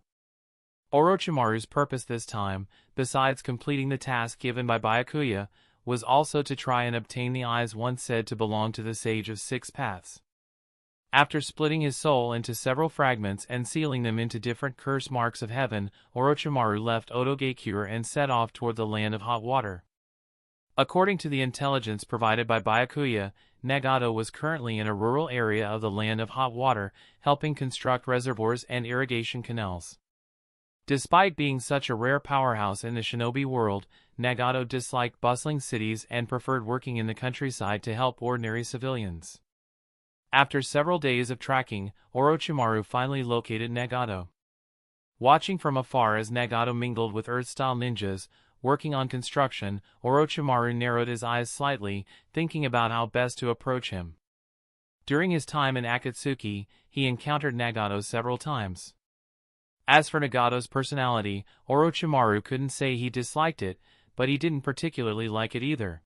Orochimaru's purpose this time, besides completing the task given by Byakuya, was also to try and obtain the eyes once said to belong to the Sage of Six Paths. After splitting his soul into several fragments and sealing them into different curse marks of heaven, Orochimaru left Odogakure and set off toward the land of hot water. According to the intelligence provided by Byakuya, Nagato was currently in a rural area of the land of hot water, helping construct reservoirs and irrigation canals. Despite being such a rare powerhouse in the shinobi world, Nagato disliked bustling cities and preferred working in the countryside to help ordinary civilians. After several days of tracking, Orochimaru finally located Nagato. Watching from afar as Nagato mingled with Earth-style ninjas, working on construction, Orochimaru narrowed his eyes slightly, thinking about how best to approach him. During his time in Akatsuki, he encountered Nagato several times. As for Nagato's personality, Orochimaru couldn't say he disliked it, but he didn't particularly like it either.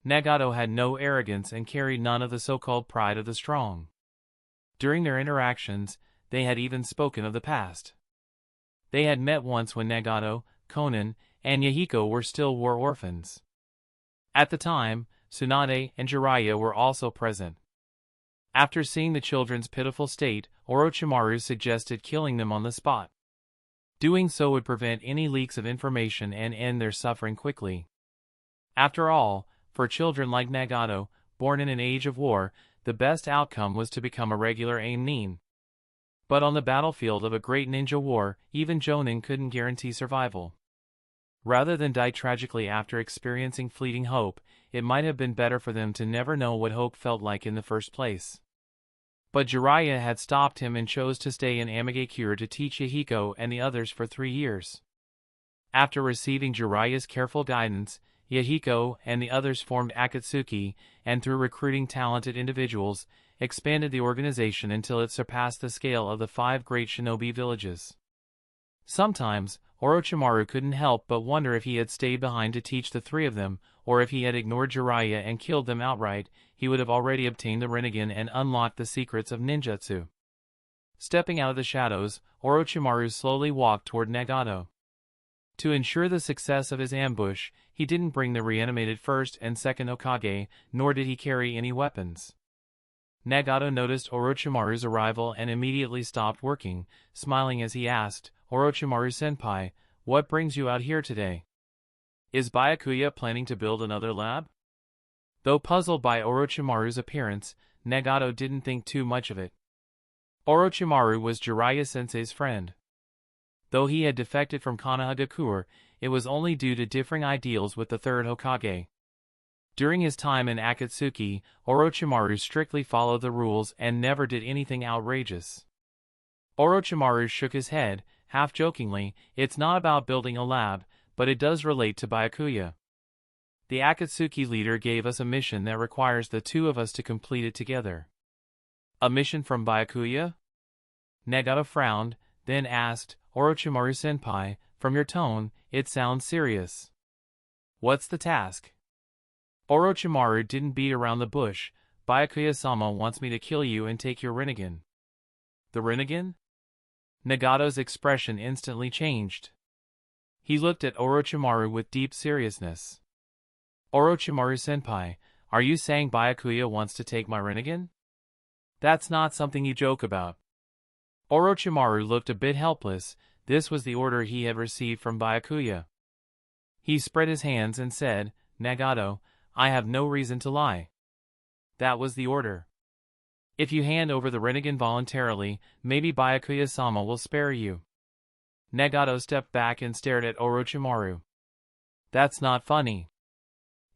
Nagato had no arrogance and carried none of the so-called pride of the strong. During their interactions, they had even spoken of the past. They had met once when Nagato, Konan, and Yahiko were still war orphans. At the time, Tsunade and Jiraiya were also present. After seeing the children's pitiful state, Orochimaru suggested killing them on the spot. Doing so would prevent any leaks of information and end their suffering quickly. After all, for children like Nagato, born in an age of war, the best outcome was to become a regular nin. But on the battlefield of a great ninja war, even Jonin couldn't guarantee survival. Rather than die tragically after experiencing fleeting hope, it might have been better for them to never know what hope felt like in the first place. But Jiraiya had stopped him and chose to stay in Amigakure to teach Yahiko and the others for 3 years. After receiving Jiraiya's careful guidance, Yahiko and the others formed Akatsuki, and through recruiting talented individuals, expanded the organization until it surpassed the scale of the 5 great shinobi villages. Sometimes, Orochimaru couldn't help but wonder if he had stayed behind to teach the 3 of them, or if he had ignored Jiraiya and killed them outright, he would have already obtained the Rinnegan and unlocked the secrets of ninjutsu. Stepping out of the shadows, Orochimaru slowly walked toward Nagato. To ensure the success of his ambush, he didn't bring the reanimated first and second Hokage, nor did he carry any weapons. Nagato noticed Orochimaru's arrival and immediately stopped working, smiling as he asked, "Orochimaru-senpai, what brings you out here today? Is Byakuya planning to build another lab?" Though puzzled by Orochimaru's appearance, Nagato didn't think too much of it. Orochimaru was Jiraiya-sensei's friend. Though he had defected from Konohagakure, it was only due to differing ideals with the 3rd Hokage. During his time in Akatsuki, Orochimaru strictly followed the rules and never did anything outrageous. Orochimaru shook his head, half-jokingly, "It's not about building a lab, but it does relate to Byakuya. The Akatsuki leader gave us a mission that requires the 2 of us to complete it together." "A mission from Byakuya?" Nagato frowned, then asked, "Orochimaru-senpai, from your tone, it sounds serious. What's the task?" Orochimaru didn't beat around the bush. "Byakuya-sama wants me to kill you and take your Rinnegan." "The Rinnegan?" Nagato's expression instantly changed. He looked at Orochimaru with deep seriousness. "Orochimaru-senpai, are you saying Byakuya wants to take my Rinnegan? That's not something you joke about." Orochimaru looked a bit helpless. This was the order he had received from Byakuya. He spread his hands and said, "Nagato, I have no reason to lie. That was the order. If you hand over the Rinnegan voluntarily, maybe Byakuya-sama will spare you." Nagato stepped back and stared at Orochimaru. "That's not funny.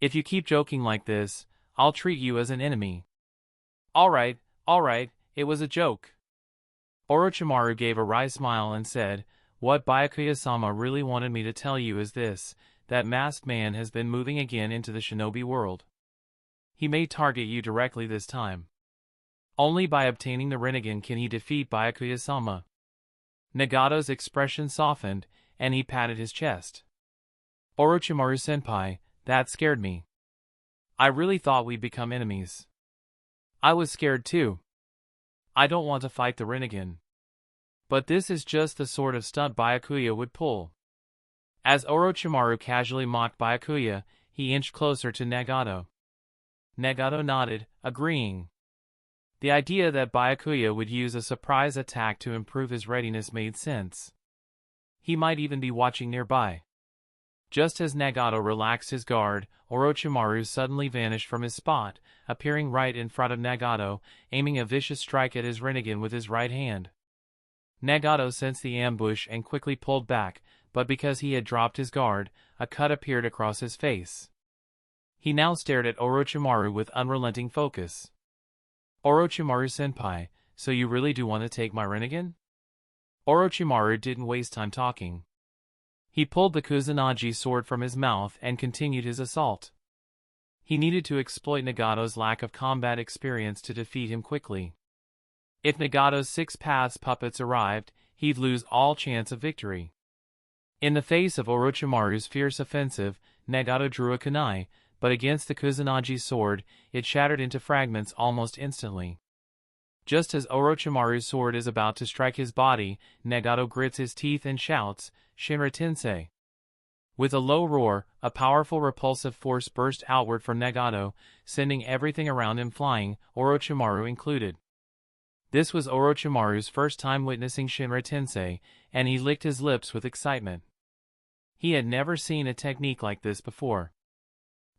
If you keep joking like this, I'll treat you as an enemy." All right, it was a joke." Orochimaru gave a wry smile and said, "What Byakuya-sama really wanted me to tell you is this, that masked man has been moving again into the shinobi world. He may target you directly this time. Only by obtaining the Rinnegan can he defeat Byakuya-sama." Nagato's expression softened, and he patted his chest. "Orochimaru-senpai, that scared me. I really thought we'd become enemies. I was scared too. I don't want to fight the Rinnegan. But this is just the sort of stunt Byakuya would pull." As Orochimaru casually mocked Byakuya, he inched closer to Nagato. Nagato nodded, agreeing. The idea that Byakuya would use a surprise attack to improve his readiness made sense. He might even be watching nearby. Just as Nagato relaxed his guard, Orochimaru suddenly vanished from his spot, appearing right in front of Nagato, aiming a vicious strike at his Rinnegan with his right hand. Nagato sensed the ambush and quickly pulled back, but because he had dropped his guard, a cut appeared across his face. He now stared at Orochimaru with unrelenting focus. "Orochimaru-senpai, so you really do want to take my Rinnegan?" Orochimaru didn't waste time talking. He pulled the Kusanagi sword from his mouth and continued his assault. He needed to exploit Nagato's lack of combat experience to defeat him quickly. If Nagato's 6 Paths puppets arrived, he'd lose all chance of victory. In the face of Orochimaru's fierce offensive, Nagato drew a kunai, but against the Kusanagi sword, it shattered into fragments almost instantly. Just as Orochimaru's sword is about to strike his body, Nagato grits his teeth and shouts, "Shinra Tensei!" With a low roar, a powerful repulsive force burst outward from Nagato, sending everything around him flying, Orochimaru included. This was Orochimaru's first time witnessing Shinra Tensei, and he licked his lips with excitement. He had never seen a technique like this before.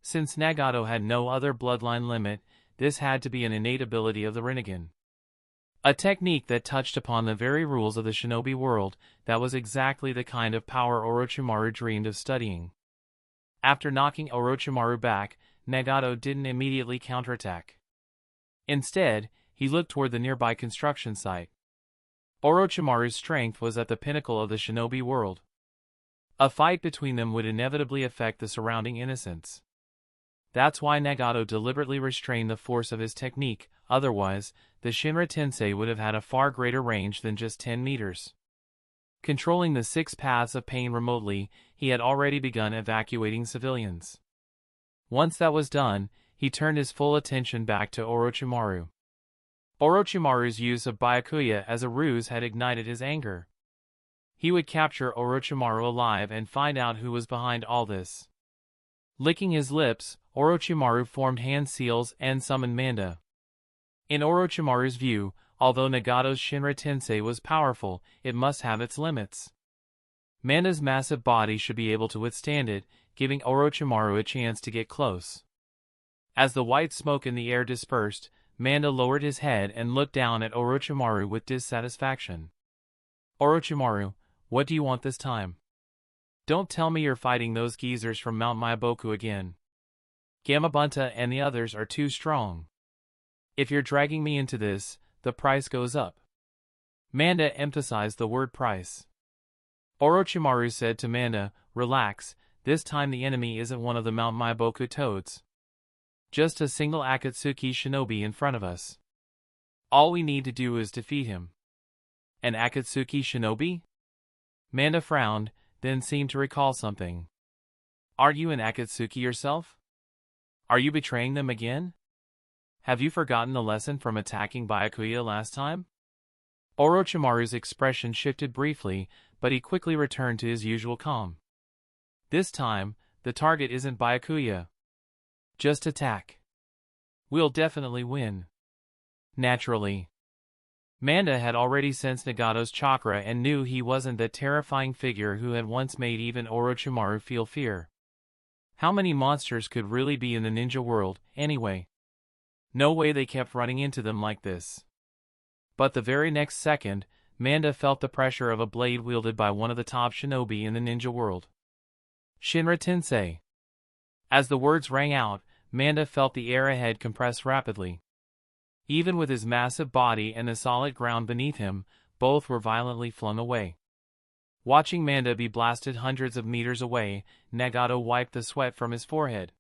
Since Nagato had no other bloodline limit, this had to be an innate ability of the Rinnegan. A technique that touched upon the very rules of the shinobi world. That was exactly the kind of power Orochimaru dreamed of studying. After knocking Orochimaru back, Nagato didn't immediately counterattack. Instead, he looked toward the nearby construction site. Orochimaru's strength was at the pinnacle of the shinobi world. A fight between them would inevitably affect the surrounding innocents. That's why Nagato deliberately restrained the force of his technique, otherwise, the Shinra Tensei would have had a far greater range than just 10 meters. Controlling the 6 paths of pain remotely, he had already begun evacuating civilians. Once that was done, he turned his full attention back to Orochimaru. Orochimaru's use of Byakuya as a ruse had ignited his anger. He would capture Orochimaru alive and find out who was behind all this. Licking his lips, Orochimaru formed hand seals and summoned Manda. In Orochimaru's view, although Nagato's Shinra Tensei was powerful, it must have its limits. Manda's massive body should be able to withstand it, giving Orochimaru a chance to get close. As the white smoke in the air dispersed, Manda lowered his head and looked down at Orochimaru with dissatisfaction. Orochimaru, what do you want this time? Don't tell me you're fighting those geezers from Mount Myoboku again. Gamabunta and the others are too strong. If you're dragging me into this, the price goes up. Manda emphasized the word price. Orochimaru said to Manda, relax, this time the enemy isn't one of the Mount Myoboku toads. Just a single Akatsuki shinobi in front of us. All we need to do is defeat him. An Akatsuki shinobi? Manda frowned, then seemed to recall something. Aren't you an Akatsuki yourself? Are you betraying them again? Have you forgotten the lesson from attacking Byakuya last time? Orochimaru's expression shifted briefly, but he quickly returned to his usual calm. This time, the target isn't Byakuya. Just attack. We'll definitely win. Naturally. Manda had already sensed Nagato's chakra and knew he wasn't the terrifying figure who had once made even Orochimaru feel fear. How many monsters could really be in the ninja world, anyway? No way they kept running into them like this. But the very next second, Manda felt the pressure of a blade wielded by one of the top shinobi in the ninja world. Shinra Tensei. As the words rang out, Manda felt the air ahead compress rapidly. Even with his massive body and the solid ground beneath him, both were violently flung away. Watching Manda be blasted hundreds of meters away, Nagato wiped the sweat from his forehead.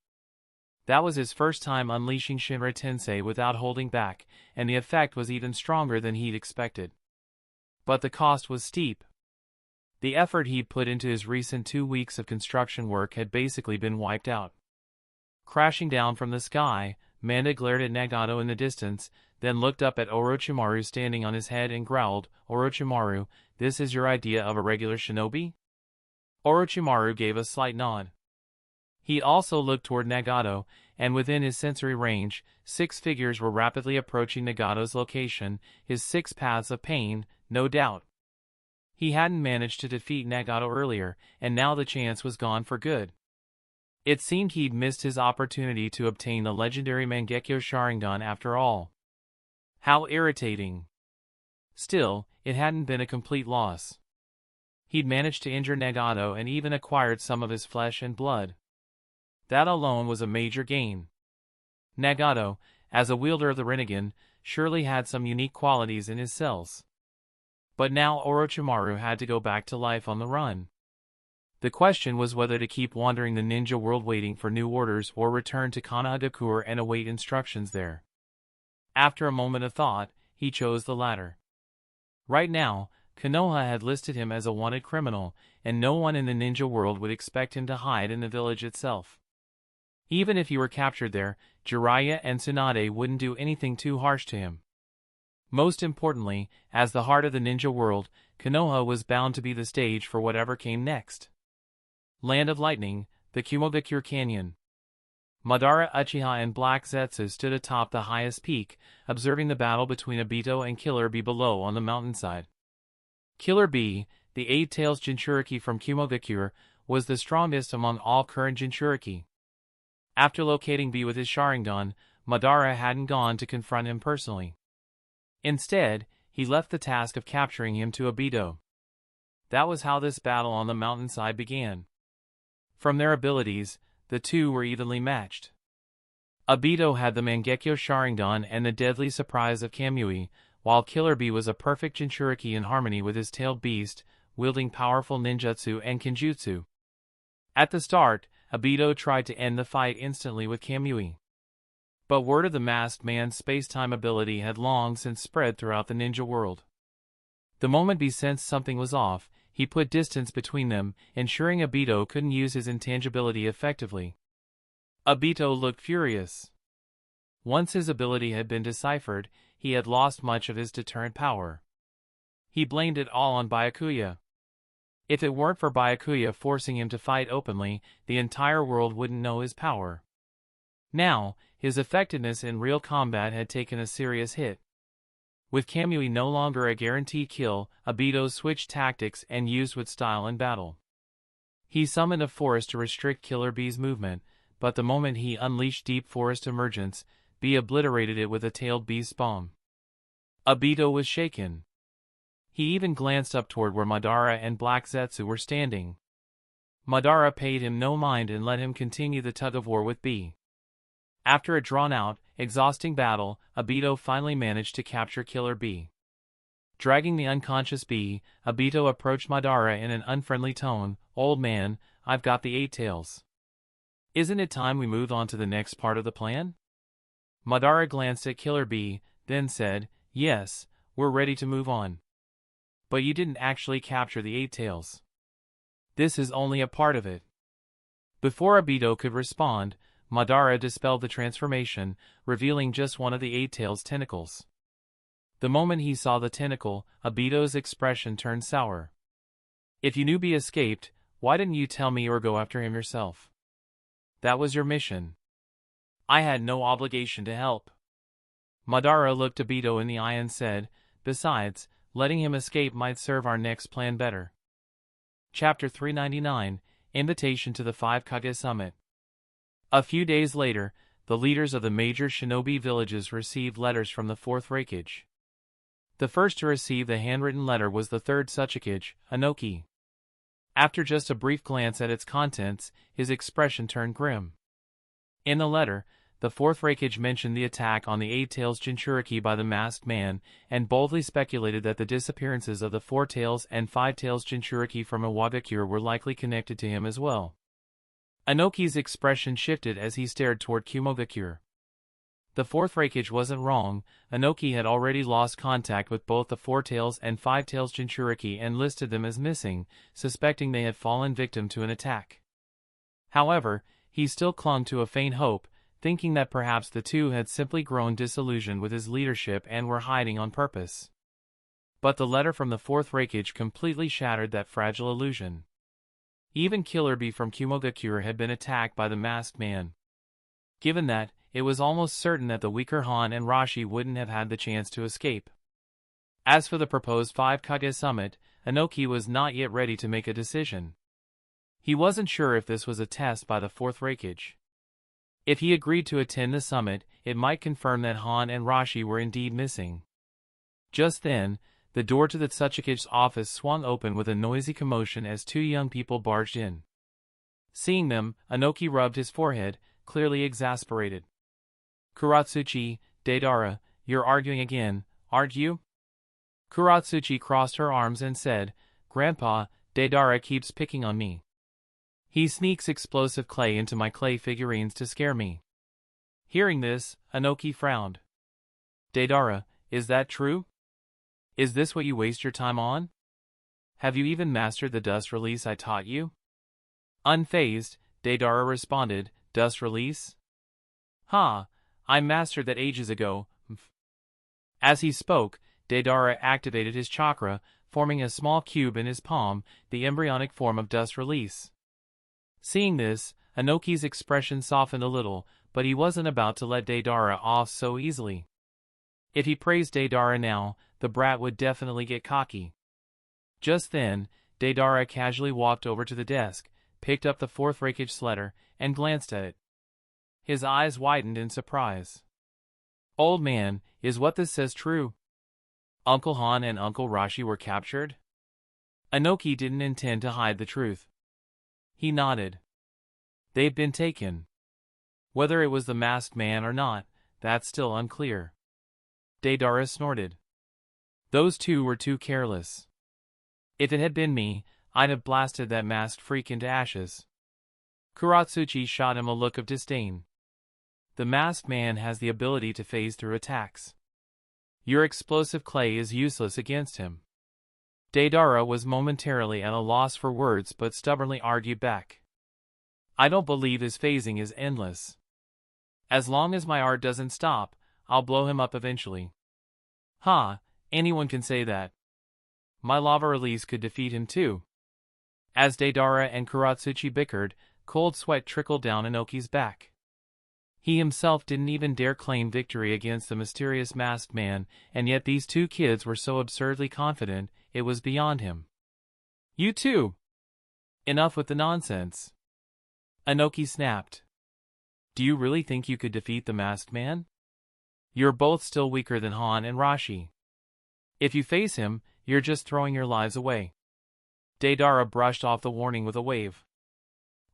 That was his first time unleashing Shinra Tensei without holding back, and the effect was even stronger than he'd expected. But the cost was steep. The effort he'd put into his recent 2 weeks of construction work had basically been wiped out. Crashing down from the sky, Manda glared at Nagato in the distance, then looked up at Orochimaru standing on his head and growled, Orochimaru, this is your idea of a regular shinobi? Orochimaru gave a slight nod. He also looked toward Nagato, and within his sensory range, 6 figures were rapidly approaching Nagato's location, his 6 paths of pain, no doubt. He hadn't managed to defeat Nagato earlier, and now the chance was gone for good. It seemed he'd missed his opportunity to obtain the legendary Mangekyo Sharingan after all. How irritating. Still, it hadn't been a complete loss. He'd managed to injure Nagato and even acquired some of his flesh and blood. That alone was a major gain. Nagato, as a wielder of the Rinnegan, surely had some unique qualities in his cells. But now Orochimaru had to go back to life on the run. The question was whether to keep wandering the ninja world waiting for new orders or return to Konohagakure and await instructions there. After a moment of thought, he chose the latter. Right now, Konoha had listed him as a wanted criminal, and no one in the ninja world would expect him to hide in the village itself. Even if he were captured there, Jiraiya and Tsunade wouldn't do anything too harsh to him. Most importantly, as the heart of the ninja world, Konoha was bound to be the stage for whatever came next. Land of Lightning, the Kumogakure Canyon. Madara, Uchiha, and Black Zetsu stood atop the highest peak, observing the battle between Obito and Killer Bee below on the mountainside. Killer Bee, the Eight-Tails Jinchuriki from Kumogakure, was the strongest among all current Jinchuriki. After locating Bee with his Sharingan, Madara hadn't gone to confront him personally. Instead, he left the task of capturing him to Obito. That was how this battle on the mountainside began. From their abilities, the two were evenly matched. Obito had the Mangekyo Sharingan and the deadly surprise of Kamui, while Killer Bee was a perfect Jinchuriki in harmony with his tailed beast, wielding powerful ninjutsu and kenjutsu. At the start, Obito tried to end the fight instantly with Kamui. But word of the masked man's space-time ability had long since spread throughout the ninja world. The moment Bee sensed something was off, he put distance between them, ensuring Obito couldn't use his intangibility effectively. Obito looked furious. Once his ability had been deciphered, he had lost much of his deterrent power. He blamed it all on Byakuya. If it weren't for Byakuya forcing him to fight openly, the entire world wouldn't know his power. Now, his effectiveness in real combat had taken a serious hit. With Kamui no longer a guaranteed kill, Obito switched tactics and used with style in battle. He summoned a forest to restrict Killer Bee's movement, but the moment he unleashed Deep Forest Emergence, Bee obliterated it with a tailed beast spawn. Obito was shaken. He even glanced up toward where Madara and Black Zetsu were standing. Madara paid him no mind and let him continue the tug-of-war with Bee. After a drawn-out, exhausting battle, Obito finally managed to capture Killer Bee. Dragging the unconscious Bee, Obito approached Madara in an unfriendly tone. "Old man, I've got the Eight Tails. Isn't it time we move on to the next part of the plan?" Madara glanced at Killer Bee, then said, "Yes, we're ready to move on. But you didn't actually capture the Eight Tails. This is only a part of it." Before Obito could respond, Madara dispelled the transformation, revealing just one of the Eight Tails' tentacles. The moment he saw the tentacle, Obito's expression turned sour. "If you knew Bee escaped, why didn't you tell me or go after him yourself? That was your mission. I had no obligation to help." Madara looked Obito in the eye and said, "Besides, letting him escape might serve our next plan better." Chapter 399, Invitation to the Five Kage Summit. A few days later, the leaders of the major shinobi villages received letters from the Fourth Raikage. The first to receive the handwritten letter was the third Tsuchikage, Inoki. After just a brief glance at its contents, his expression turned grim. In the letter, the Fourth Raikage mentioned the attack on the Eight-Tails Jinchuriki by the masked man, and boldly speculated that the disappearances of the Four-Tails and Five-Tails Jinchuriki from Iwagakure were likely connected to him as well. Inoki's expression shifted as he stared toward Kumogakure. The Fourth Raikage wasn't wrong. Inoki had already lost contact with both the Four-Tails and Five-Tails Jinchuriki and listed them as missing, suspecting they had fallen victim to an attack. However, he still clung to a faint hope, thinking that perhaps the two had simply grown disillusioned with his leadership and were hiding on purpose. But the letter from the Fourth Raikage completely shattered that fragile illusion. Even Killer Bee from Kumogakure had been attacked by the masked man. Given that, it was almost certain that the weaker Han and Rashi wouldn't have had the chance to escape. As for the proposed Five Kage Summit, Inoki was not yet ready to make a decision. He wasn't sure if this was a test by the Fourth Raikage. If he agreed to attend the summit, it might confirm that Han and Rashi were indeed missing. Just then, the door to the Tsuchikage's office swung open with a noisy commotion as two young people barged in. Seeing them, Inoki rubbed his forehead, clearly exasperated. "Kuratsuchi, Deidara, you're arguing again, aren't you?" Kuratsuchi crossed her arms and said, "Grandpa, Deidara keeps picking on me. He sneaks explosive clay into my clay figurines to scare me." Hearing this, Inoki frowned. "Deidara, is that true? Is this what you waste your time on? Have you even mastered the dust release I taught you?" Unfazed, Deidara responded, "Dust release? Ha! I mastered that ages ago." As he spoke, Deidara activated his chakra, forming a small cube in his palm, the embryonic form of dust release. Seeing this, Anoki's expression softened a little, but he wasn't about to let Deidara off so easily. If he praised Deidara now, the brat would definitely get cocky. Just then, Deidara casually walked over to the desk, picked up the fourth rakish letter, and glanced at it. His eyes widened in surprise. "Old man, is what this says true? Uncle Han and Uncle Rashi were captured?" Anoki didn't intend to hide the truth. He nodded. "They've been taken. Whether it was the masked man or not, that's still unclear." Deidara snorted. "Those two were too careless. If it had been me, I'd have blasted that masked freak into ashes." Kuratsuchi shot him a look of disdain. "The masked man has the ability to phase through attacks. Your explosive clay is useless against him." Deidara was momentarily at a loss for words but stubbornly argued back. "I don't believe his phasing is endless. As long as my art doesn't stop, I'll blow him up eventually." "Ha, anyone can say that. My lava release could defeat him too." As Deidara and Kuratsuchi bickered, cold sweat trickled down Anoki's back. He himself didn't even dare claim victory against the mysterious masked man, and yet these two kids were so absurdly confident, it was beyond him. "You too! Enough with the nonsense!" Anoki snapped. "Do you really think you could defeat the masked man? You're both still weaker than Han and Rashi. If you face him, you're just throwing your lives away." Deidara brushed off the warning with a wave.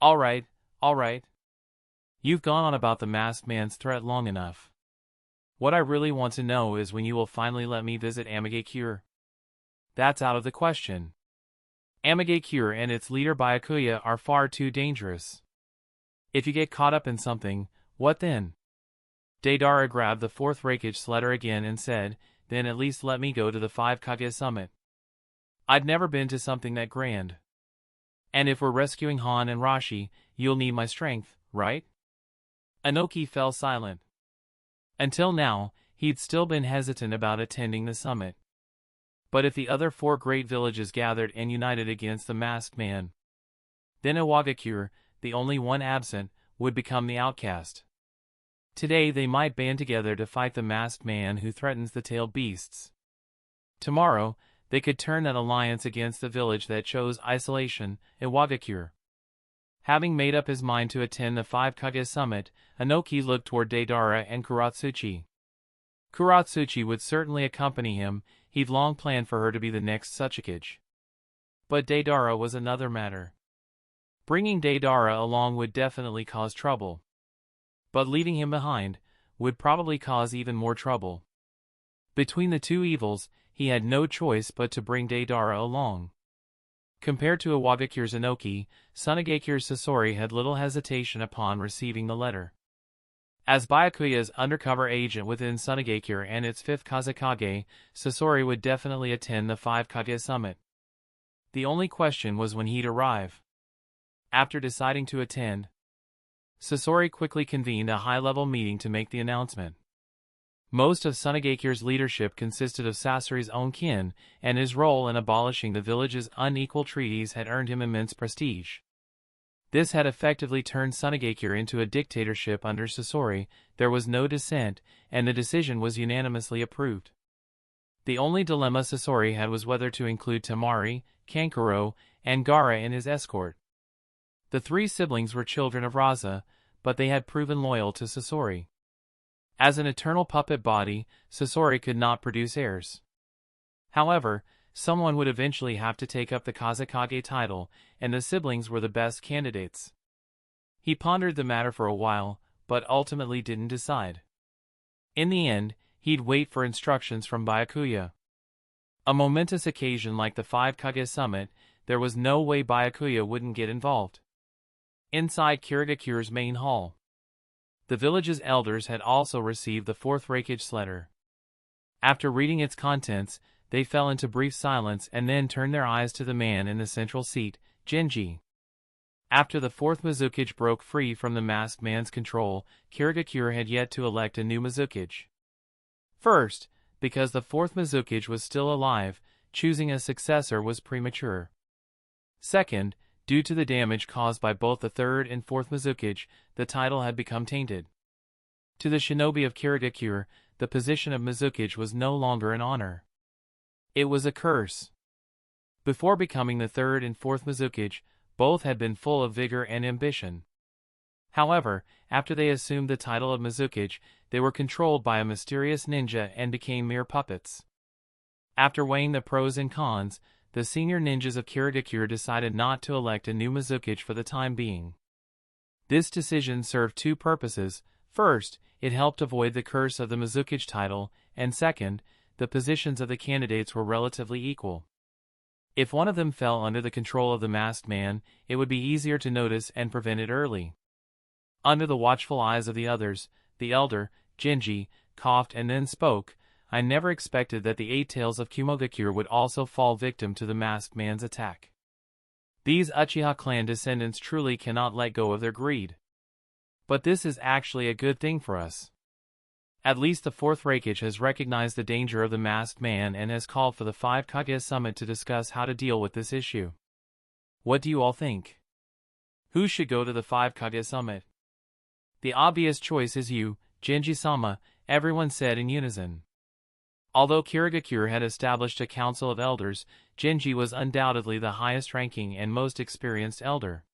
All right. You've gone on about the masked man's threat long enough. What I really want to know is when you will finally let me visit Amigakure." "That's out of the question. Amigakure and its leader Byakuya are far too dangerous. If you get caught up in something, what then?" Deidara grabbed the fourth rakish letter again and said, "Then at least let me go to the 5 Kage summit. I'd never been to something that grand. And if we're rescuing Han and Rashi, you'll need my strength, right?" Anoki fell silent. Until now, he'd still been hesitant about attending the summit. But if the other 4 great villages gathered and united against the masked man, then Iwagakure, the only one absent, would become the outcast. Today they might band together to fight the masked man who threatens the tailed beasts. Tomorrow, they could turn that alliance against the village that chose isolation, Iwagakure. Having made up his mind to attend the 5 Kage summit, Anoki looked toward Deidara and Kuratsuchi. Kuratsuchi would certainly accompany him, he'd long planned for her to be the next Tsuchikage. But Deidara was another matter. Bringing Deidara along would definitely cause trouble. But leaving him behind would probably cause even more trouble. Between the two evils, he had no choice but to bring Deidara along. Compared to Iwagakure's Anoki, Sunagakure's Sasori had little hesitation upon receiving the letter. As Byakuya's undercover agent within Sunagakure and its 5th Kazekage, Sasori would definitely attend the 5 Kage summit. The only question was when he'd arrive. After deciding to attend, Sasori quickly convened a high-level meeting to make the announcement. Most of Sunagakure's leadership consisted of Sasori's own kin, and his role in abolishing the village's unequal treaties had earned him immense prestige. This had effectively turned Sunagakure into a dictatorship under Sasori. There was no dissent, and the decision was unanimously approved. The only dilemma Sasori had was whether to include Temari, Kankuro, and Gaara in his escort. The 3 siblings were children of Raza, but they had proven loyal to Sasori. As an eternal puppet body, Sasori could not produce heirs. However, someone would eventually have to take up the Kazekage title, and the siblings were the best candidates. He pondered the matter for a while, but ultimately didn't decide. In the end, he'd wait for instructions from Byakuya. A momentous occasion like the 5 Kage summit, there was no way Byakuya wouldn't get involved. Inside Kirigakure's main hall, the village's elders had also received the 4th rakish letter. After reading its contents, they fell into brief silence and then turned their eyes to the man in the central seat, Genji. After the 4th Mizukage broke free from the masked man's control, Kirigakure had yet to elect a new Mizukage. First, because the 4th Mizukage was still alive, choosing a successor was premature. Second, Due to the damage caused by both the third and fourth Mizukage, the title had become tainted. To the shinobi of Kirigakure, the position of Mizukage was no longer an honor. It was a curse. Before becoming the third and fourth Mizukage, both had been full of vigor and ambition. However, after they assumed the title of Mizukage, they were controlled by a mysterious ninja and became mere puppets. After weighing the pros and cons, the senior ninjas of Kirigakure decided not to elect a new Mizukage for the time being. This decision served two purposes. First, it helped avoid the curse of the Mizukage title, and second, the positions of the candidates were relatively equal. If one of them fell under the control of the masked man, it would be easier to notice and prevent it early. Under the watchful eyes of the others, the elder, Genji, coughed and then spoke. I never expected that the 8 tails of Kumogakure would also fall victim to the masked man's attack. These Uchiha clan descendants truly cannot let go of their greed. But this is actually a good thing for us. At least the 4th Raikage has recognized the danger of the masked man and has called for the 5 Kage summit to discuss how to deal with this issue. What do you all think? Who should go to the 5 Kage summit? The obvious choice is you, Genji-sama, everyone said in unison. Although Kirigakure had established a council of elders, Genji was undoubtedly the highest-ranking and most experienced elder.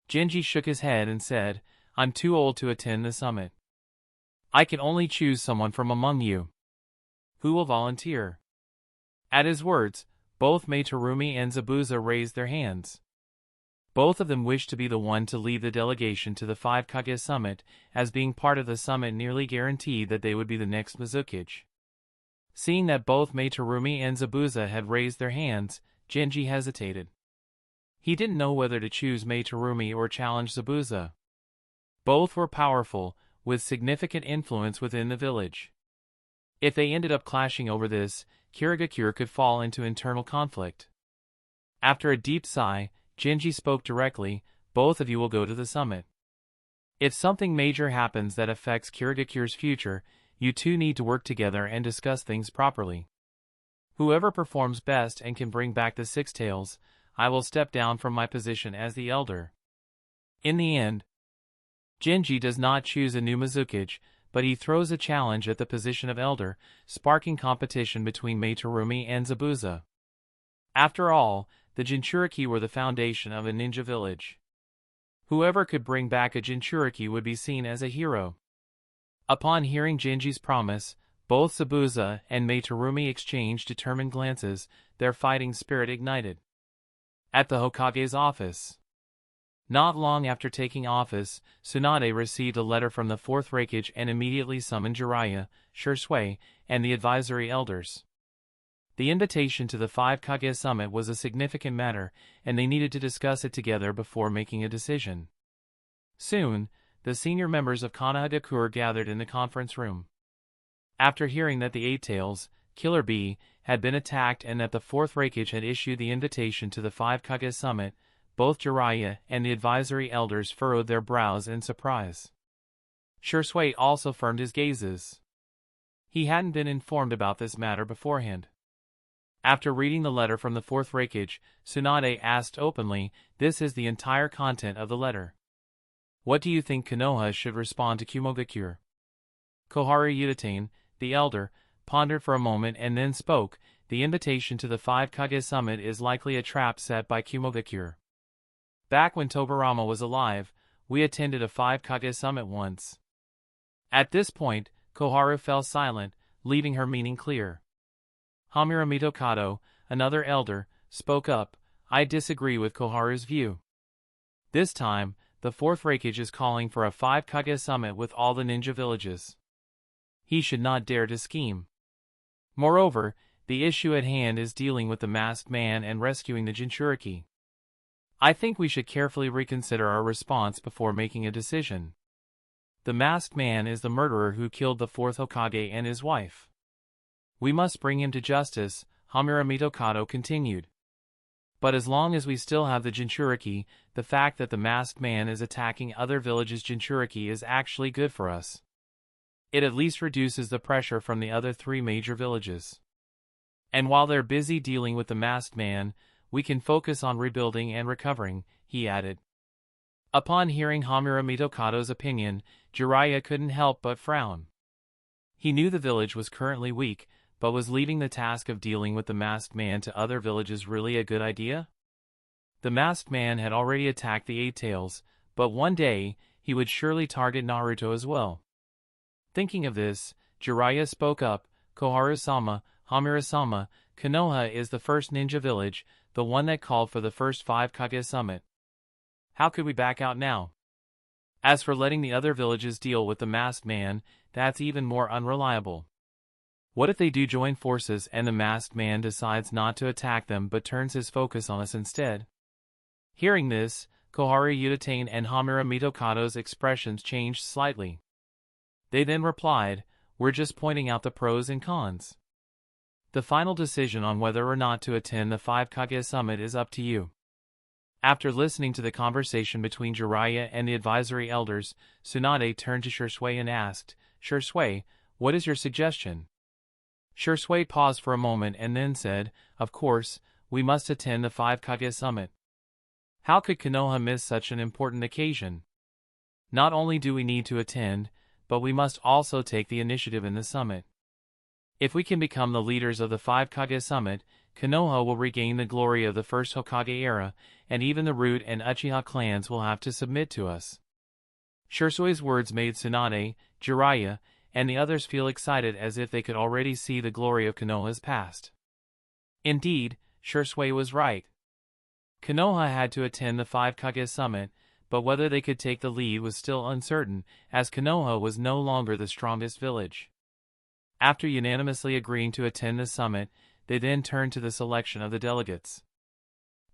Genji shook his head and said, I'm too old to attend the summit. I can only choose someone from among you. Who will volunteer? At his words, both Meitarumi and Zabuza raised their hands. Both of them wished to be the one to lead the delegation to the 5 Kage summit, as being part of the summit nearly guaranteed that they would be the next Mizukage. Seeing that both Meitarumi and Zabuza had raised their hands, Genji hesitated. He didn't know whether to choose Meitarumi or challenge Zabuza. Both were powerful, with significant influence within the village. If they ended up clashing over this, Kirigakure could fall into internal conflict. After a deep sigh, Genji spoke directly, both of you will go to the summit. If something major happens that affects Kirigakure's future, you two need to work together and discuss things properly. Whoever performs best and can bring back the 6 tails, I will step down from my position as the elder. In the end, Genji does not choose a new Mizukage, but he throws a challenge at the position of elder, sparking competition between Meitarumi and Zabuza. After all, the Jinchuriki were the foundation of a ninja village. Whoever could bring back a Jinchuriki would be seen as a hero. Upon hearing Genji's promise, both Zabuza and Meitarumi exchanged determined glances, their fighting spirit ignited. At the Hokage's office. Not long after taking office, Tsunade received a letter from the 4th Raikage and immediately summoned Jiraiya, Shursui, and the advisory elders. The invitation to the 5 Kage summit was a significant matter, and they needed to discuss it together before making a decision. Soon, the senior members of Konohagakure gathered in the conference room. After hearing that the 8 tails, Killer Bee, had been attacked and that the 4th Raikage had issued the invitation to the 5 Kage summit, both Jiraiya and the advisory elders furrowed their brows in surprise. Shursui also firmed his gazes. He hadn't been informed about this matter beforehand. After reading the letter from the 4th Raikage, Tsunade asked openly, this is the entire content of the letter. What do you think Konoha should respond to Kumogakure? Koharu Udatane, the elder, pondered for a moment and then spoke, the invitation to the 5 Kage summit is likely a trap set by Kumogakure. Back when Tobirama was alive, we attended a 5 Kage summit once. At this point, Koharu fell silent, leaving her meaning clear. Hamura Mitokado, another elder, spoke up, I disagree with Koharu's view. This time, the 4th Raikage is calling for a 5 Kage summit with all the ninja villages. He should not dare to scheme. Moreover, the issue at hand is dealing with the masked man and rescuing the Jinchuriki. I think we should carefully reconsider our response before making a decision. The masked man is the murderer who killed the 4th Hokage and his wife. We must bring him to justice, Hamura Mitokado continued. But as long as we still have the Jinchuriki, the fact that the masked man is attacking other villages' Jinchuriki is actually good for us. It at least reduces the pressure from the other 3 major villages. And while they're busy dealing with the masked man, we can focus on rebuilding and recovering," he added. Upon hearing Hamura Mitokado's opinion, Jiraiya couldn't help but frown. He knew the village was currently weak, but was leaving the task of dealing with the masked man to other villages really a good idea? The masked man had already attacked the Eight Tails, but one day, he would surely target Naruto as well. Thinking of this, Jiraiya spoke up, "Koharu-sama, Hamura-sama, Konoha is the first ninja village, the one that called for the first 5 Kage summit. How could we back out now? As for letting the other villages deal with the masked man, that's even more unreliable. What if they do join forces and the masked man decides not to attack them but turns his focus on us instead?" Hearing this, Koharu Utatane and Hamura Mitokado's expressions changed slightly. They then replied, "We're just pointing out the pros and cons. The final decision on whether or not to attend the 5 Kage summit is up to you." After listening to the conversation between Jiraiya and the advisory elders, Tsunade turned to Shisui and asked, "Shisui, what is your suggestion?" Shisui paused for a moment and then said, "Of course, we must attend the 5 Kage summit. How could Konoha miss such an important occasion? Not only do we need to attend, but we must also take the initiative in the summit. If we can become the leaders of the 5 Kage summit, Konoha will regain the glory of the first Hokage era, and even the Root and Uchiha clans will have to submit to us." Shisui's words made Tsunade, Jiraiya, and the others feel excited as if they could already see the glory of Konoha's past. Indeed, Shisui was right. Konoha had to attend the 5 Kage summit, but whether they could take the lead was still uncertain, as Konoha was no longer the strongest village. After unanimously agreeing to attend the summit, they then turned to the selection of the delegates.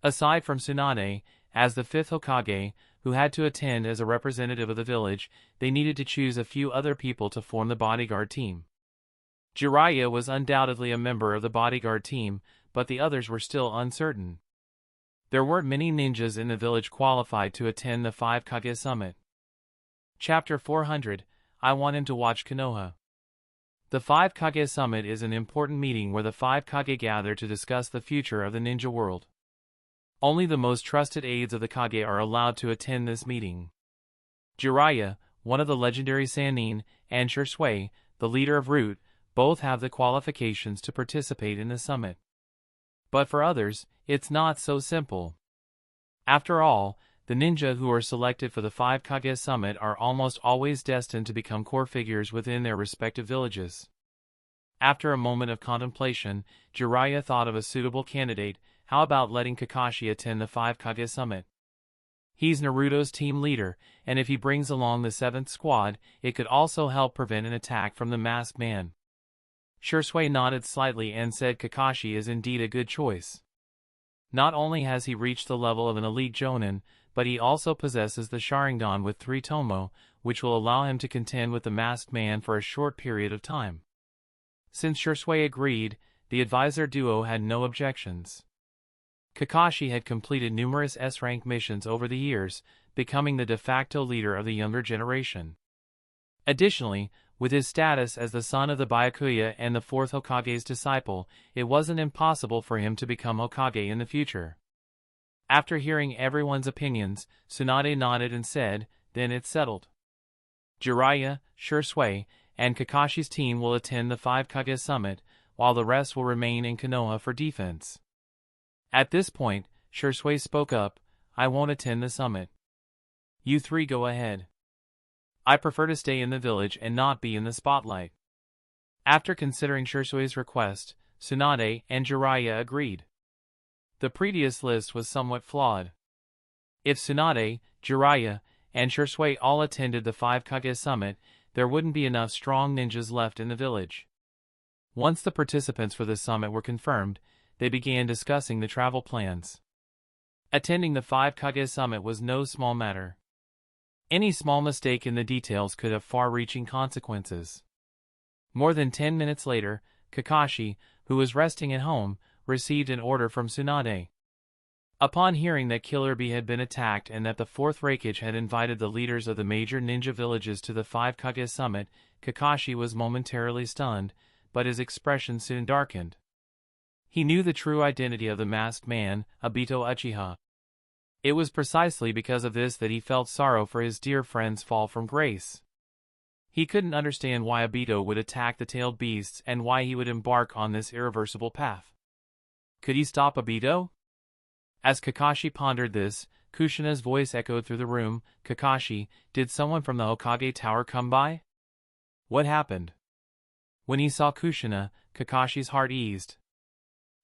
Aside from Tsunade, as the 5th Hokage, who had to attend as a representative of the village, they needed to choose a few other people to form the bodyguard team. Jiraiya was undoubtedly a member of the bodyguard team, but the others were still uncertain. There weren't many ninjas in the village qualified to attend the 5 Kage summit. Chapter 400, I Want Him to Watch Konoha. The 5 Kage summit is an important meeting where the 5 Kage gather to discuss the future of the ninja world. Only the most trusted aides of the Kage are allowed to attend this meeting. Jiraiya, one of the legendary Sannin, and Shisui, the leader of Root, both have the qualifications to participate in the summit. But for others, it's not so simple. After all, the ninja who are selected for the 5 Kage summit are almost always destined to become core figures within their respective villages. After a moment of contemplation, Jiraiya thought of a suitable candidate. How about letting Kakashi attend the 5 Kage summit? He's Naruto's team leader, and if he brings along the 7th squad, it could also help prevent an attack from the masked man. Shisui nodded slightly and said Kakashi is indeed a good choice. Not only has he reached the level of an elite Jonin, but he also possesses the Sharingan with 3 Tomo, which will allow him to contend with the masked man for a short period of time. Since Shisui agreed, the advisor duo had no objections. Kakashi had completed numerous S-rank missions over the years, becoming the de facto leader of the younger generation. Additionally, with his status as the son of the Byakuya and the 4th Hokage's disciple, it wasn't impossible for him to become Hokage in the future. After hearing everyone's opinions, Tsunade nodded and said, "Then it's settled. Jiraiya, Shisui, and Kakashi's team will attend the 5 Kage summit, while the rest will remain in Konoha for defense." At this point, Shisui spoke up, "I won't attend the summit. You 3 go ahead. I prefer to stay in the village and not be in the spotlight." After considering Shisui's request, Tsunade and Jiraiya agreed. The previous list was somewhat flawed. If Tsunade, Jiraiya, and Shisui all attended the 5 Kage summit, there wouldn't be enough strong ninjas left in the village. Once the participants for the summit were confirmed, they began discussing the travel plans. Attending the 5 Kage summit was no small matter. Any small mistake in the details could have far-reaching consequences. More than 10 minutes later, Kakashi, who was resting at home, received an order from Tsunade. Upon hearing that Killer Bee had been attacked and that the 4th Raikage had invited the leaders of the major ninja villages to the 5 Kage summit, Kakashi was momentarily stunned, but his expression soon darkened. He knew the true identity of the masked man, Obito Uchiha. It was precisely because of this that he felt sorrow for his dear friend's fall from grace. He couldn't understand why Obito would attack the tailed beasts and why he would embark on this irreversible path. Could he stop Obito? As Kakashi pondered this, Kushina's voice echoed through the room. Kakashi, did someone from the Hokage Tower come by? What happened? When he saw Kushina, Kakashi's heart eased.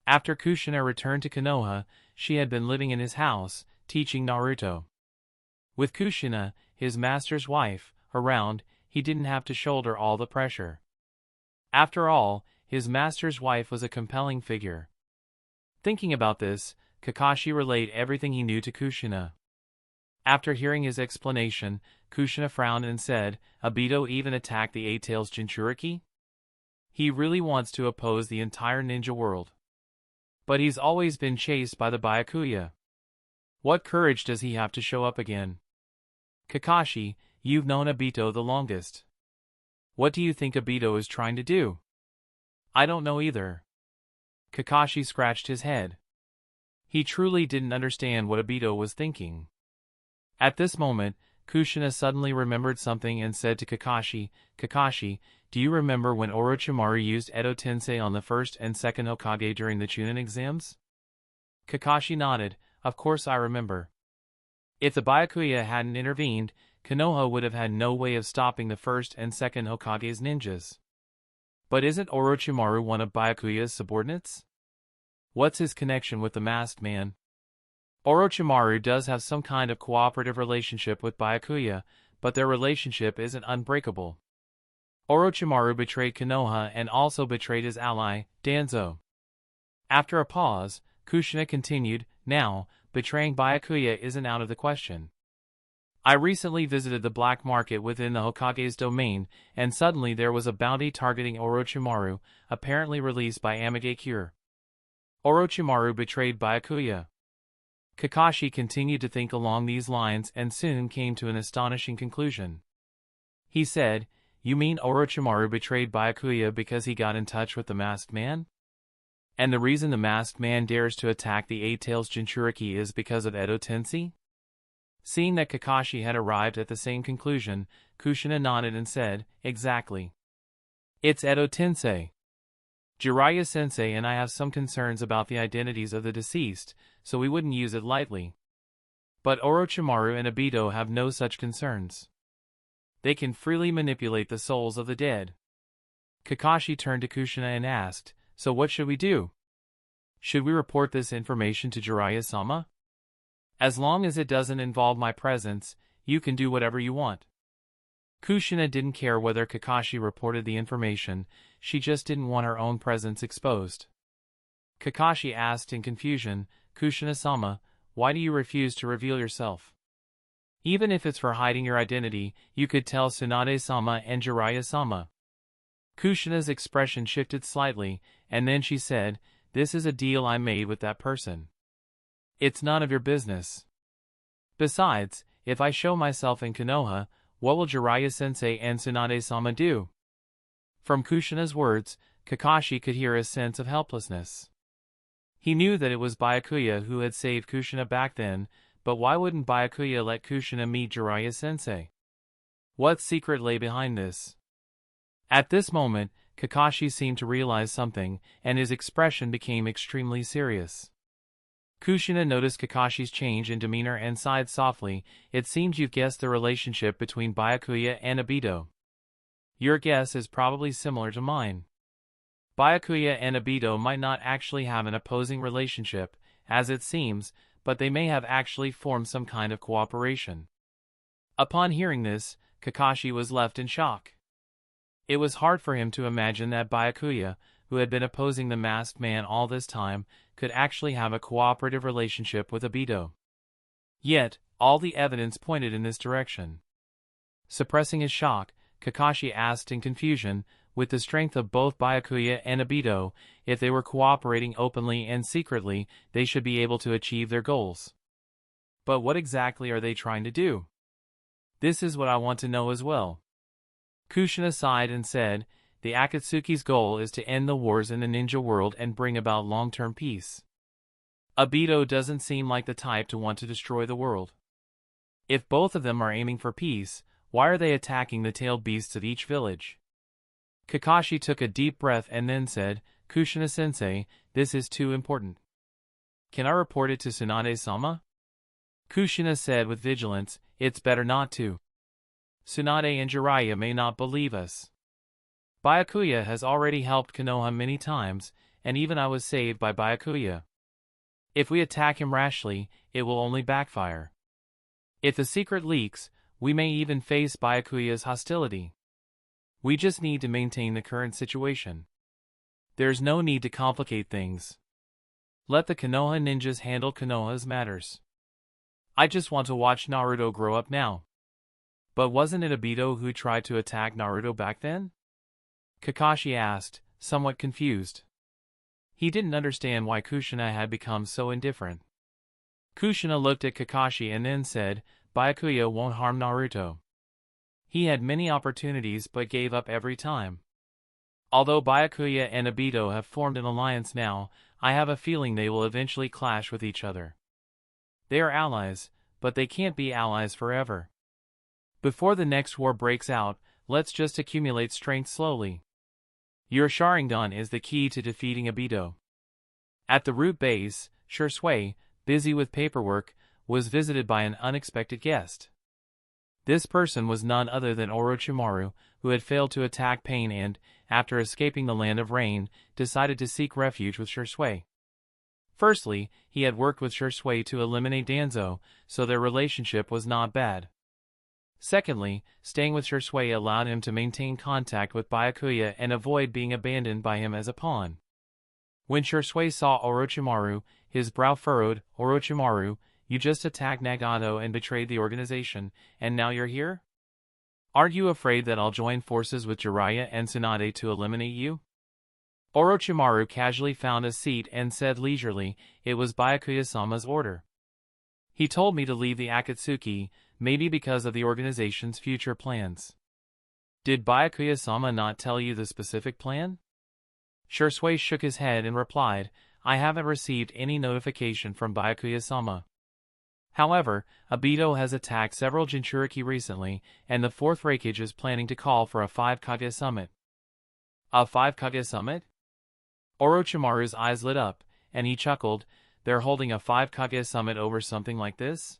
After Kushina returned to Konoha, she had been living in his house, teaching Naruto. With Kushina, his master's wife, around, he didn't have to shoulder all the pressure. After all, his master's wife was a compelling figure. Thinking about this, Kakashi relayed everything he knew to Kushina. After hearing his explanation, Kushina frowned and said, Obito even attacked the Eight Tails Jinchuriki? He really wants to oppose the entire ninja world. But he's always been chased by the Byakuya. What courage does he have to show up again? Kakashi, you've known Obito the longest. What do you think Obito is trying to do? I don't know either. Kakashi scratched his head. He truly didn't understand what Obito was thinking. At this moment, Kushina suddenly remembered something and said to Kakashi, Kakashi, do you remember when Orochimaru used Edo Tensei on the first and second Hokage during the Chunin exams? Kakashi nodded, of course I remember. If the Byakuya hadn't intervened, Konoha would have had no way of stopping the first and second Hokage's ninjas. But isn't Orochimaru one of Byakuya's subordinates? What's his connection with the masked man? Orochimaru does have some kind of cooperative relationship with Byakuya, but their relationship isn't unbreakable. Orochimaru betrayed Konoha and also betrayed his ally, Danzo. After a pause, Kushina continued, now, betraying Byakuya isn't out of the question. I recently visited the black market within the Hokage's domain, and suddenly there was a bounty targeting Orochimaru, apparently released by Amigakure. Orochimaru betrayed Byakuya. Kakashi continued to think along these lines and soon came to an astonishing conclusion. He said, you mean Orochimaru betrayed Byakuya because he got in touch with the masked man? And the reason the masked man dares to attack the Eight Tails Jinchuriki is because of Edo Tensei? Seeing that Kakashi had arrived at the same conclusion, Kushina nodded and said, exactly. It's Edo Tensei. Jiraiya-sensei and I have some concerns about the identities of the deceased, so we wouldn't use it lightly. But Orochimaru and Obito have no such concerns. They can freely manipulate the souls of the dead. Kakashi turned to Kushina and asked, so what should we do? Should we report this information to Jiraiya-sama? As long as it doesn't involve my presence, you can do whatever you want. Kushina didn't care whether Kakashi reported the information, she just didn't want her own presence exposed. Kakashi asked in confusion, Kushina-sama, why do you refuse to reveal yourself? Even if it's for hiding your identity, you could tell Tsunade-sama and Jiraiya-sama. Kushina's expression shifted slightly, and then she said, this is a deal I made with that person. It's none of your business. Besides, if I show myself in Konoha, what will Jiraiya-sensei and Tsunade-sama do? From Kushina's words, Kakashi could hear a sense of helplessness. He knew that it was Byakuya who had saved Kushina back then, but why wouldn't Byakuya let Kushina meet Jiraiya-sensei? What secret lay behind this? At this moment, Kakashi seemed to realize something, and his expression became extremely serious. Kushina noticed Kakashi's change in demeanor and sighed softly, it seems you've guessed the relationship between Byakuya and Obito. Your guess is probably similar to mine. Byakuya and Obito might not actually have an opposing relationship, as it seems, but they may have actually formed some kind of cooperation. Upon hearing this, Kakashi was left in shock. It was hard for him to imagine that Byakuya, who had been opposing the masked man all this time, could actually have a cooperative relationship with Obito. Yet, all the evidence pointed in this direction. Suppressing his shock, Kakashi asked in confusion, with the strength of both Byakuya and Obito, if they were cooperating openly and secretly, they should be able to achieve their goals. But what exactly are they trying to do? This is what I want to know as well. Kushina sighed and said, the Akatsuki's goal is to end the wars in the ninja world and bring about long-term peace. Obito doesn't seem like the type to want to destroy the world. If both of them are aiming for peace, why are they attacking the tailed beasts of each village? Kakashi took a deep breath and then said, Kushina-sensei, this is too important. Can I report it to Tsunade-sama? Kushina said with vigilance, it's better not to. Tsunade and Jiraiya may not believe us. Byakuya has already helped Konoha many times, and even I was saved by Byakuya. If we attack him rashly, it will only backfire. If the secret leaks, we may even face Byakuya's hostility. We just need to maintain the current situation. There's no need to complicate things. Let the Konoha ninjas handle Konoha's matters. I just want to watch Naruto grow up now. But wasn't it Obito who tried to attack Naruto back then? Kakashi asked, somewhat confused. He didn't understand why Kushina had become so indifferent. Kushina looked at Kakashi and then said, Byakuya won't harm Naruto. He had many opportunities but gave up every time. Although Byakuya and Obito have formed an alliance now, I have a feeling they will eventually clash with each other. They are allies, but they can't be allies forever. Before the next war breaks out, let's just accumulate strength slowly. Your Sharingan is the key to defeating Obito. At the root base, Shui, busy with paperwork, was visited by an unexpected guest. This person was none other than Orochimaru, who had failed to attack Pain and, after escaping the Land of Rain, decided to seek refuge with Shui. Firstly, he had worked with Shui to eliminate Danzo, so their relationship was not bad. Secondly, staying with Shui allowed him to maintain contact with Byakuya and avoid being abandoned by him as a pawn. When Shui saw Orochimaru, his brow furrowed. Orochimaru, you just attacked Nagato and betrayed the organization, and now you're here? Aren't you afraid that I'll join forces with Jiraiya and Tsunade to eliminate you? Orochimaru casually found a seat and said leisurely, it was Byakuya-sama's order. He told me to leave the Akatsuki, maybe because of the organization's future plans. Did Byakuya-sama not tell you the specific plan? Shui shook his head and replied, I haven't received any notification from Byakuya-sama. However, Obito has attacked several Jinchuriki recently, and the 4th Raikage is planning to call for a 5-Kage summit. A 5-Kage summit? Orochimaru's eyes lit up, and he chuckled, they're holding a 5-Kage summit over something like this?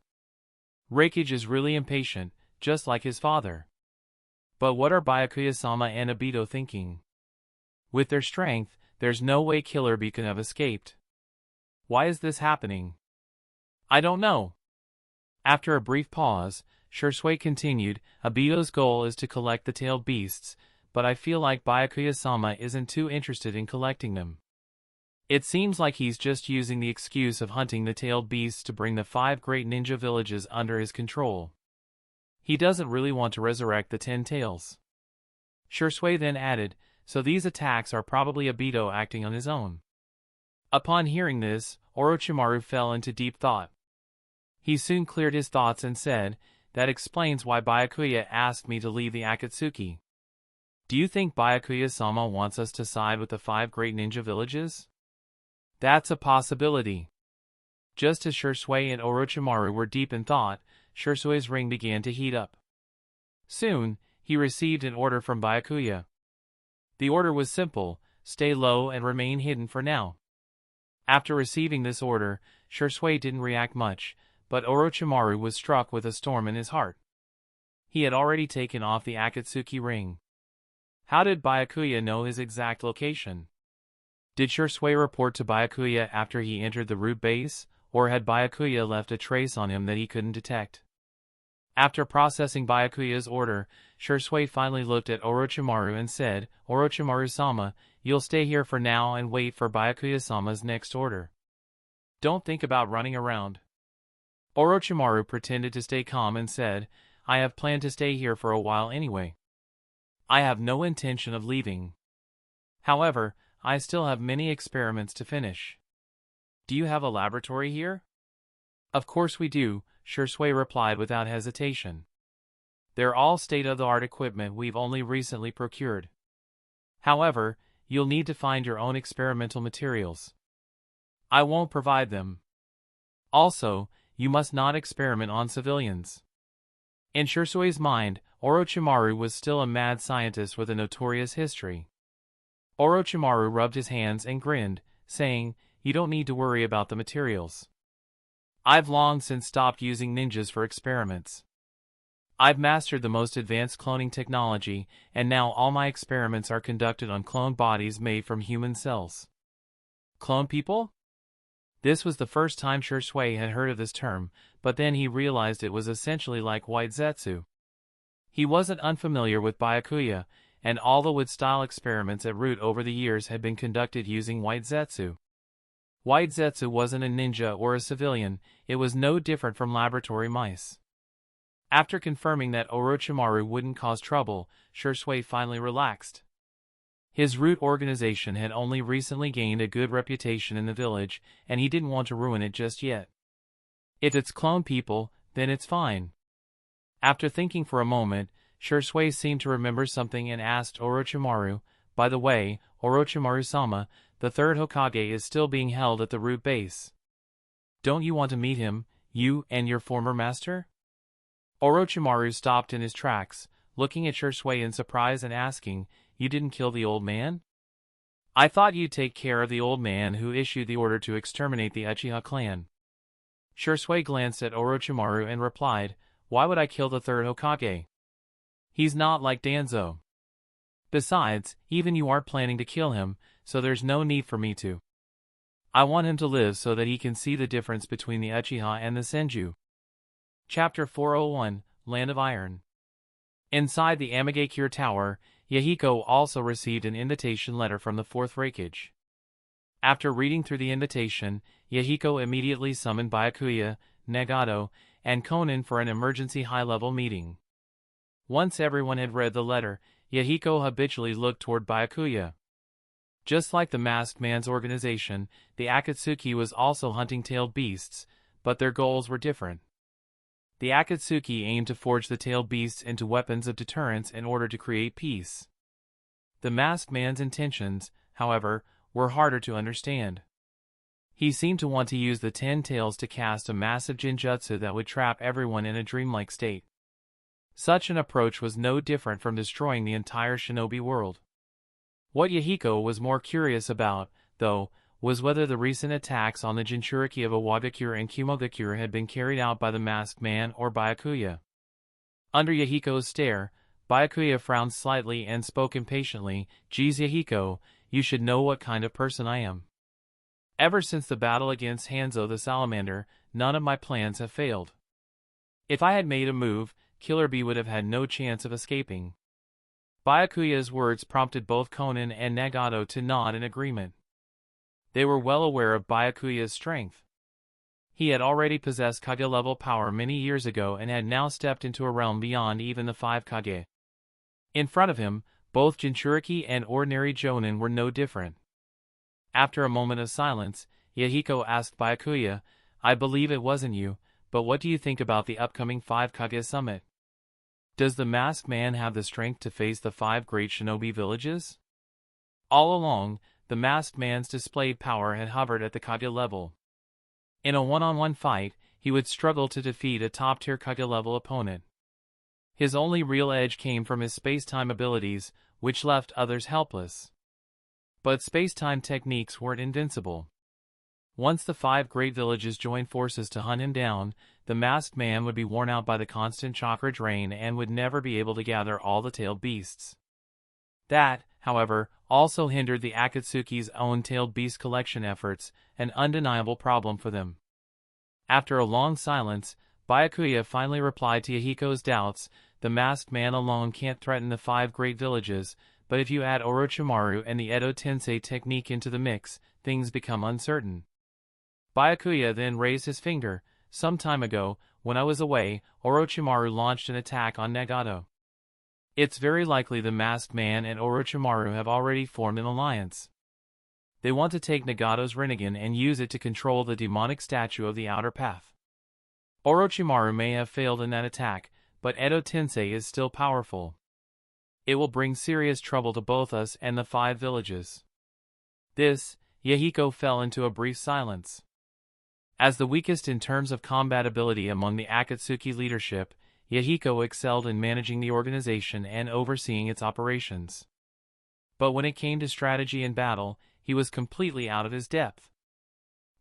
Raikage is really impatient, just like his father. But what are Byakuya-sama and Obito thinking? With their strength, there's no way Killer Bee could have escaped. Why is this happening? I don't know. After a brief pause, Shui continued, Obito's goal is to collect the tailed beasts, but I feel like Byakuya-sama isn't too interested in collecting them. It seems like he's just using the excuse of hunting the tailed beasts to bring the 5 great ninja villages under his control. He doesn't really want to resurrect the 10 tails. Shui then added, so these attacks are probably Obito acting on his own. Upon hearing this, Orochimaru fell into deep thought. He soon cleared his thoughts and said, that explains why Byakuya asked me to leave the Akatsuki. Do you think Byakuya-sama wants us to side with the 5 great ninja villages? That's a possibility. Just as Shui and Orochimaru were deep in thought, Shui's ring began to heat up. Soon, he received an order from Byakuya. The order was simple, stay low and remain hidden for now. After receiving this order, Shui didn't react much, but Orochimaru was struck with a storm in his heart. He had already taken off the Akatsuki ring. How did Byakuya know his exact location? Did Shui report to Byakuya after he entered the root base, or had Byakuya left a trace on him that he couldn't detect? After processing Byakuya's order, Shui finally looked at Orochimaru and said, Orochimaru-sama, you'll stay here for now and wait for Byakuya-sama's next order. Don't think about running around. Orochimaru pretended to stay calm and said, I have planned to stay here for a while anyway. I have no intention of leaving. However, I still have many experiments to finish. Do you have a laboratory here? Of course we do, Shui replied without hesitation. They're all state-of-the-art equipment we've only recently procured. However, you'll need to find your own experimental materials. I won't provide them. Also, you must not experiment on civilians. In Shusui's mind, Orochimaru was still a mad scientist with a notorious history. Orochimaru rubbed his hands and grinned, saying, "You don't need to worry about the materials. I've long since stopped using ninjas for experiments. I've mastered the most advanced cloning technology, and now all my experiments are conducted on cloned bodies made from human cells." Clone people? This was the first time Shursui had heard of this term, but then he realized it was essentially like white zetsu. He wasn't unfamiliar with Byakuya, and all the wood-style experiments at Root over the years had been conducted using white zetsu. White zetsu wasn't a ninja or a civilian, it was no different from laboratory mice. After confirming that Orochimaru wouldn't cause trouble, Shursui finally relaxed. His Root organization had only recently gained a good reputation in the village, and he didn't want to ruin it just yet. If it's clone people, then it's fine. After thinking for a moment, Shursui seemed to remember something and asked Orochimaru, "By the way, Orochimaru-sama, the third Hokage is still being held at the Root base. Don't you want to meet him, you and your former master?" Orochimaru stopped in his tracks, looking at Shursui in surprise and asking, "You didn't kill the old man? I thought you'd take care of the old man who issued the order to exterminate the Uchiha clan." Shursui glanced at Orochimaru and replied, "Why would I kill the third Hokage? He's not like Danzo. Besides, even you aren't planning to kill him, so there's no need for me to. I want him to live so that he can see the difference between the Uchiha and the Senju." Chapter 401, Land of Iron. Inside the Amagakure Tower, Yahiko also received an invitation letter from the Fourth Raikage. After reading through the invitation, Yahiko immediately summoned Byakuya, Nagato, and Konan for an emergency high-level meeting. Once everyone had read the letter, Yahiko habitually looked toward Byakuya. Just like the Masked Man's organization, the Akatsuki was also hunting tailed beasts, but their goals were different. The Akatsuki aimed to forge the tailed beasts into weapons of deterrence in order to create peace. The Masked Man's intentions, however, were harder to understand. He seemed to want to use the 10 tails to cast a massive genjutsu that would trap everyone in a dreamlike state. Such an approach was no different from destroying the entire shinobi world. What Yahiko was more curious about, though, was whether the recent attacks on the Jinchuriki of Iwagakure and Kumogakure had been carried out by the Masked Man or Byakuya. Under Yahiko's stare, Byakuya frowned slightly and spoke impatiently, "Geez Yahiko, you should know what kind of person I am. Ever since the battle against Hanzo the Salamander, none of my plans have failed. If I had made a move, Killer Bee would have had no chance of escaping." Byakuya's words prompted both Konan and Nagato to nod in agreement. They were well aware of Byakuya's strength. He had already possessed Kage-level power many years ago and had now stepped into a realm beyond even the 5 Kage. In front of him, both Jinchuriki and ordinary Jonin were no different. After a moment of silence, Yahiko asked Byakuya, "I believe it wasn't you, but what do you think about the upcoming 5 Kage summit? Does the Masked Man have the strength to face the 5 great shinobi villages?" All along, the Masked Man's displayed power had hovered at the Kage level. In a one-on-one fight, he would struggle to defeat a top-tier Kage-level opponent. His only real edge came from his space-time abilities, which left others helpless. But space-time techniques weren't invincible. Once the 5 great villages joined forces to hunt him down, the Masked Man would be worn out by the constant chakra drain and would never be able to gather all the tailed beasts. That, however, also hindered the Akatsuki's own tailed beast collection efforts, an undeniable problem for them. After a long silence, Byakuya finally replied to Yahiko's doubts, "The Masked Man alone can't threaten the 5 great villages, but if you add Orochimaru and the Edo Tensei technique into the mix, things become uncertain." Byakuya then raised his finger. "Some time ago, when I was away, Orochimaru launched an attack on Nagato. It's very likely the Masked Man and Orochimaru have already formed an alliance. They want to take Nagato's Rinnegan and use it to control the demonic statue of the Outer Path. Orochimaru may have failed in that attack, but Edo Tensei is still powerful. It will bring serious trouble to both us and the 5 villages." This, Yahiko fell into a brief silence. As the weakest in terms of combat ability among the Akatsuki leadership, Yahiko excelled in managing the organization and overseeing its operations. But when it came to strategy and battle, he was completely out of his depth.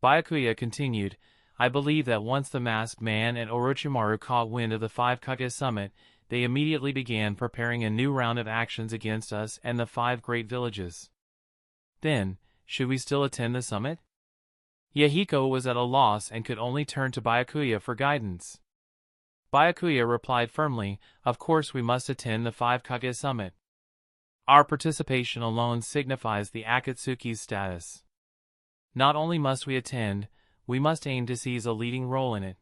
Byakuya continued, "I believe that once the Masked Man and Orochimaru caught wind of the 5 Kage summit, they immediately began preparing a new round of actions against us and the 5 great villages. Then, should we still attend the summit?" Yahiko was at a loss and could only turn to Byakuya for guidance. Byakuya replied firmly, "Of course we must attend the 5 Kage summit. Our participation alone signifies the Akatsuki's status. Not only must we attend, we must aim to seize a leading role in it."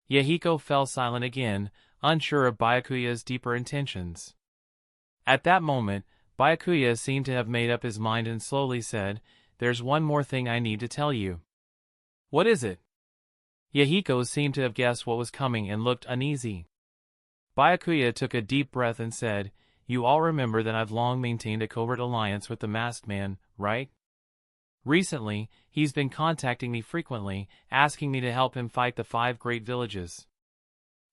Yahiko fell silent again, unsure of Byakuya's deeper intentions. At that moment, Byakuya seemed to have made up his mind and slowly said, "There's one more thing I need to tell you." "What is it?" Yahiko seemed to have guessed what was coming and looked uneasy. Byakuya took a deep breath and said, "You all remember that I've long maintained a covert alliance with the Masked Man, right? Recently, he's been contacting me frequently, asking me to help him fight the 5 great villages.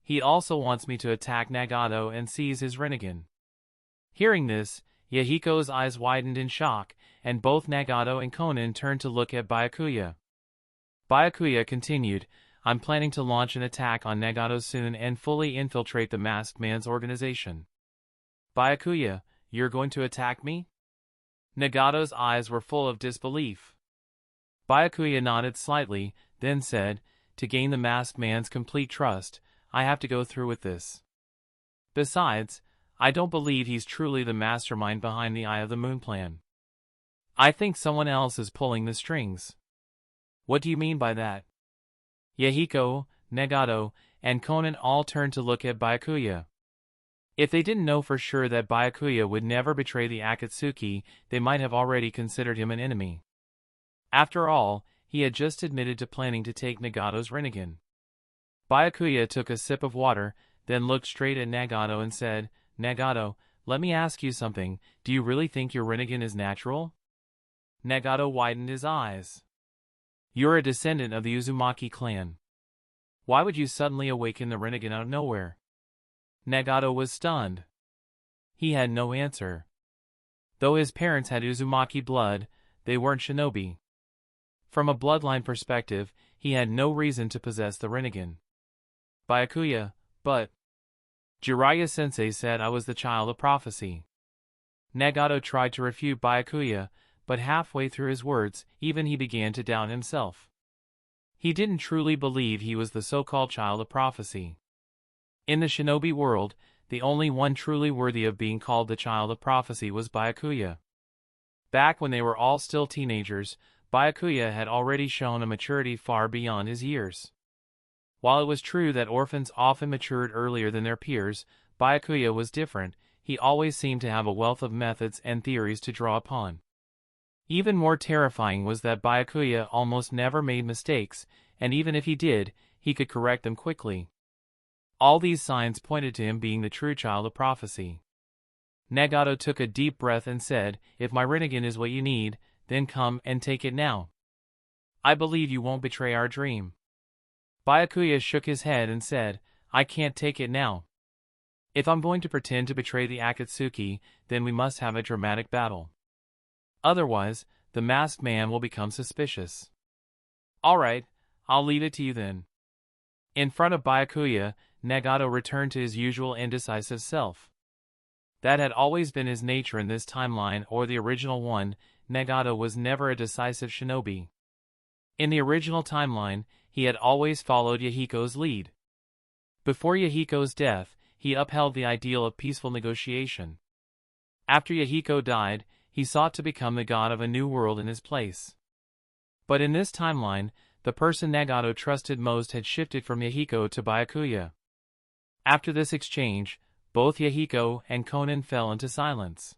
He also wants me to attack Nagato and seize his Rinnegan." Hearing this, Yahiko's eyes widened in shock, and both Nagato and Konan turned to look at Byakuya. Byakuya continued, "I'm planning to launch an attack on Nagato soon and fully infiltrate the Masked Man's organization." "Byakuya, you're going to attack me?" Nagato's eyes were full of disbelief. Byakuya nodded slightly, then said, "To gain the Masked Man's complete trust, I have to go through with this. Besides, I don't believe he's truly the mastermind behind the Eye of the Moon plan. I think someone else is pulling the strings." "What do you mean by that?" Yahiko, Nagato, and Konan all turned to look at Byakuya. If they didn't know for sure that Byakuya would never betray the Akatsuki, they might have already considered him an enemy. After all, he had just admitted to planning to take Nagato's Rinnegan. Byakuya took a sip of water, then looked straight at Nagato and said, "Nagato, let me ask you something, do you really think your Rinnegan is natural?" Nagato widened his eyes. "You're a descendant of the Uzumaki clan. Why would you suddenly awaken the Rinnegan out of nowhere?" Nagato was stunned. He had no answer. Though his parents had Uzumaki blood, they weren't Shinobi. From a bloodline perspective, he had no reason to possess the Rinnegan. "Byakuya, but Jiraiya-sensei said I was the child of prophecy." Nagato tried to refute Byakuya, but halfway through his words, even he began to doubt himself. He didn't truly believe he was the so-called child of prophecy. In the Shinobi world, the only one truly worthy of being called the child of prophecy was Byakuya. Back when they were all still teenagers, Byakuya had already shown a maturity far beyond his years. While it was true that orphans often matured earlier than their peers, Byakuya was different. He always seemed to have a wealth of methods and theories to draw upon. Even more terrifying was that Byakuya almost never made mistakes, and even if he did, he could correct them quickly. All these signs pointed to him being the true child of prophecy. Nagato took a deep breath and said, "If my Rinnegan is what you need, then come and take it now. I believe you won't betray our dream." Byakuya shook his head and said, "I can't take it now. If I'm going to pretend to betray the Akatsuki, then we must have a dramatic battle. Otherwise, the Masked Man will become suspicious." "All right, I'll leave it to you then." In front of Byakuya, Nagato returned to his usual indecisive self. That had always been his nature in this timeline or the original one. Nagato was never a decisive shinobi. In the original timeline, he had always followed Yahiko's lead. Before Yahiko's death, he upheld the ideal of peaceful negotiation. After Yahiko died, he sought to become the god of a new world in his place. But in this timeline, the person Nagato trusted most had shifted from Yahiko to Byakuya. After this exchange, both Yahiko and Konan fell into silence.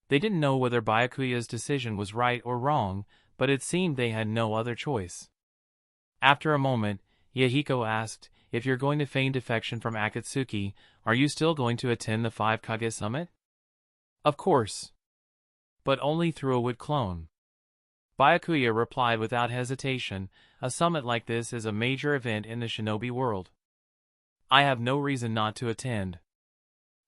They didn't know whether Byakuya's decision was right or wrong, but it seemed they had no other choice. After a moment, Yahiko asked, "If you're going to feign defection from Akatsuki, are you still going to attend the 5 Kage summit?" Of course. But only through a wood clone. Byakuya replied without hesitation, a summit like this is a major event in the shinobi world. I have no reason not to attend.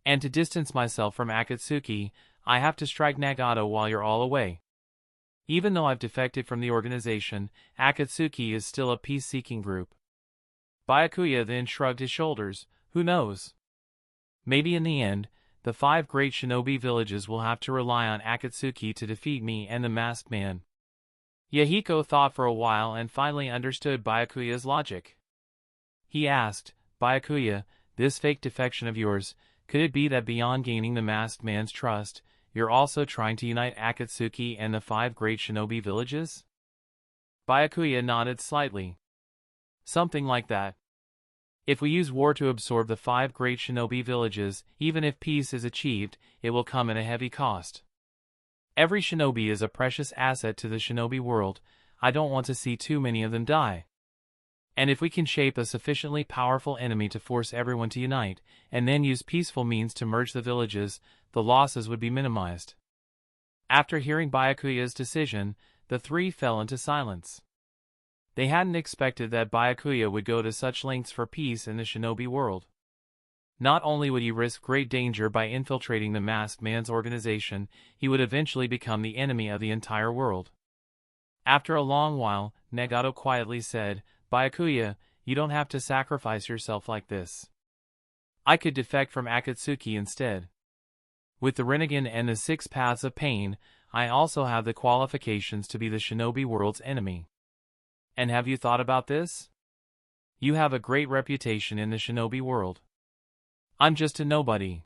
And to distance myself from Akatsuki, I have to strike Nagato while you're all away. Even though I've defected from the organization, Akatsuki is still a peace-seeking group. Byakuya then shrugged his shoulders. Who knows? Maybe in the end, the 5 great shinobi villages will have to rely on Akatsuki to defeat me and the masked man. Yahiko thought for a while and finally understood Byakuya's logic. He asked, Byakuya, this fake defection of yours, could it be that beyond gaining the masked man's trust, you're also trying to unite Akatsuki and the 5 great shinobi villages? Byakuya nodded slightly. Something like that. If we use war to absorb the 5 great shinobi villages, even if peace is achieved, it will come at a heavy cost. Every shinobi is a precious asset to the shinobi world. I don't want to see too many of them die. And if we can shape a sufficiently powerful enemy to force everyone to unite, and then use peaceful means to merge the villages, the losses would be minimized. After hearing Byakuya's decision, the 3 fell into silence. They hadn't expected that Byakuya would go to such lengths for peace in the shinobi world. Not only would he risk great danger by infiltrating the masked man's organization, he would eventually become the enemy of the entire world. After a long while, Nagato quietly said, Byakuya, you don't have to sacrifice yourself like this. I could defect from Akatsuki instead. With the Rinnegan and the 6 Paths of Pain, I also have the qualifications to be the shinobi world's enemy. And have you thought about this? You have a great reputation in the shinobi world. I'm just a nobody.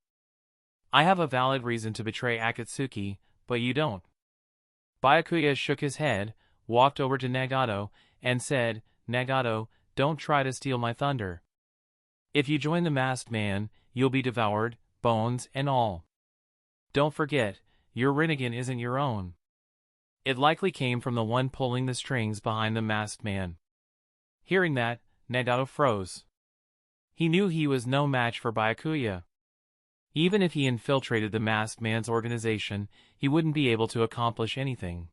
I have a valid reason to betray Akatsuki, but you don't. Byakuya shook his head, walked over to Nagato, and said, Nagato, don't try to steal my thunder. If you join the masked man, you'll be devoured, bones and all. Don't forget, your Rinnegan isn't your own. It likely came from the one pulling the strings behind the masked man. Hearing that, Nagato froze. He knew he was no match for Byakuya. Even if he infiltrated the masked man's organization, he wouldn't be able to accomplish anything.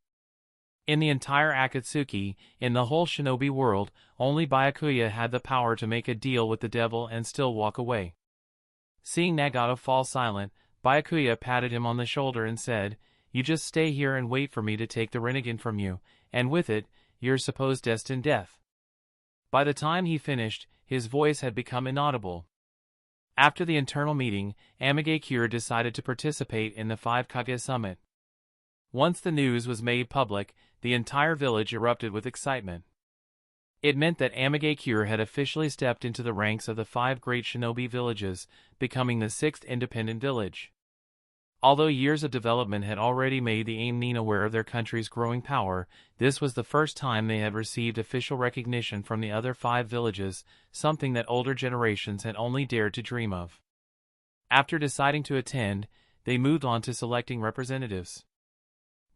In the entire Akatsuki, in the whole shinobi world, only Byakuya had the power to make a deal with the devil and still walk away. Seeing Nagato fall silent, Byakuya patted him on the shoulder and said, You just stay here and wait for me to take the Rinnegan from you, and with it, your supposed destined death. By the time he finished, his voice had become inaudible. After the internal meeting, Amigakure decided to participate in the 5 Kage Summit. Once the news was made public, the entire village erupted with excitement. It meant that Amigakure had officially stepped into the ranks of the 5 great shinobi villages, becoming the 6th independent village. Although years of development had already made the Aimnin aware of their country's growing power, this was the first time they had received official recognition from the other 5 villages, something that older generations had only dared to dream of. After deciding to attend, they moved on to selecting representatives.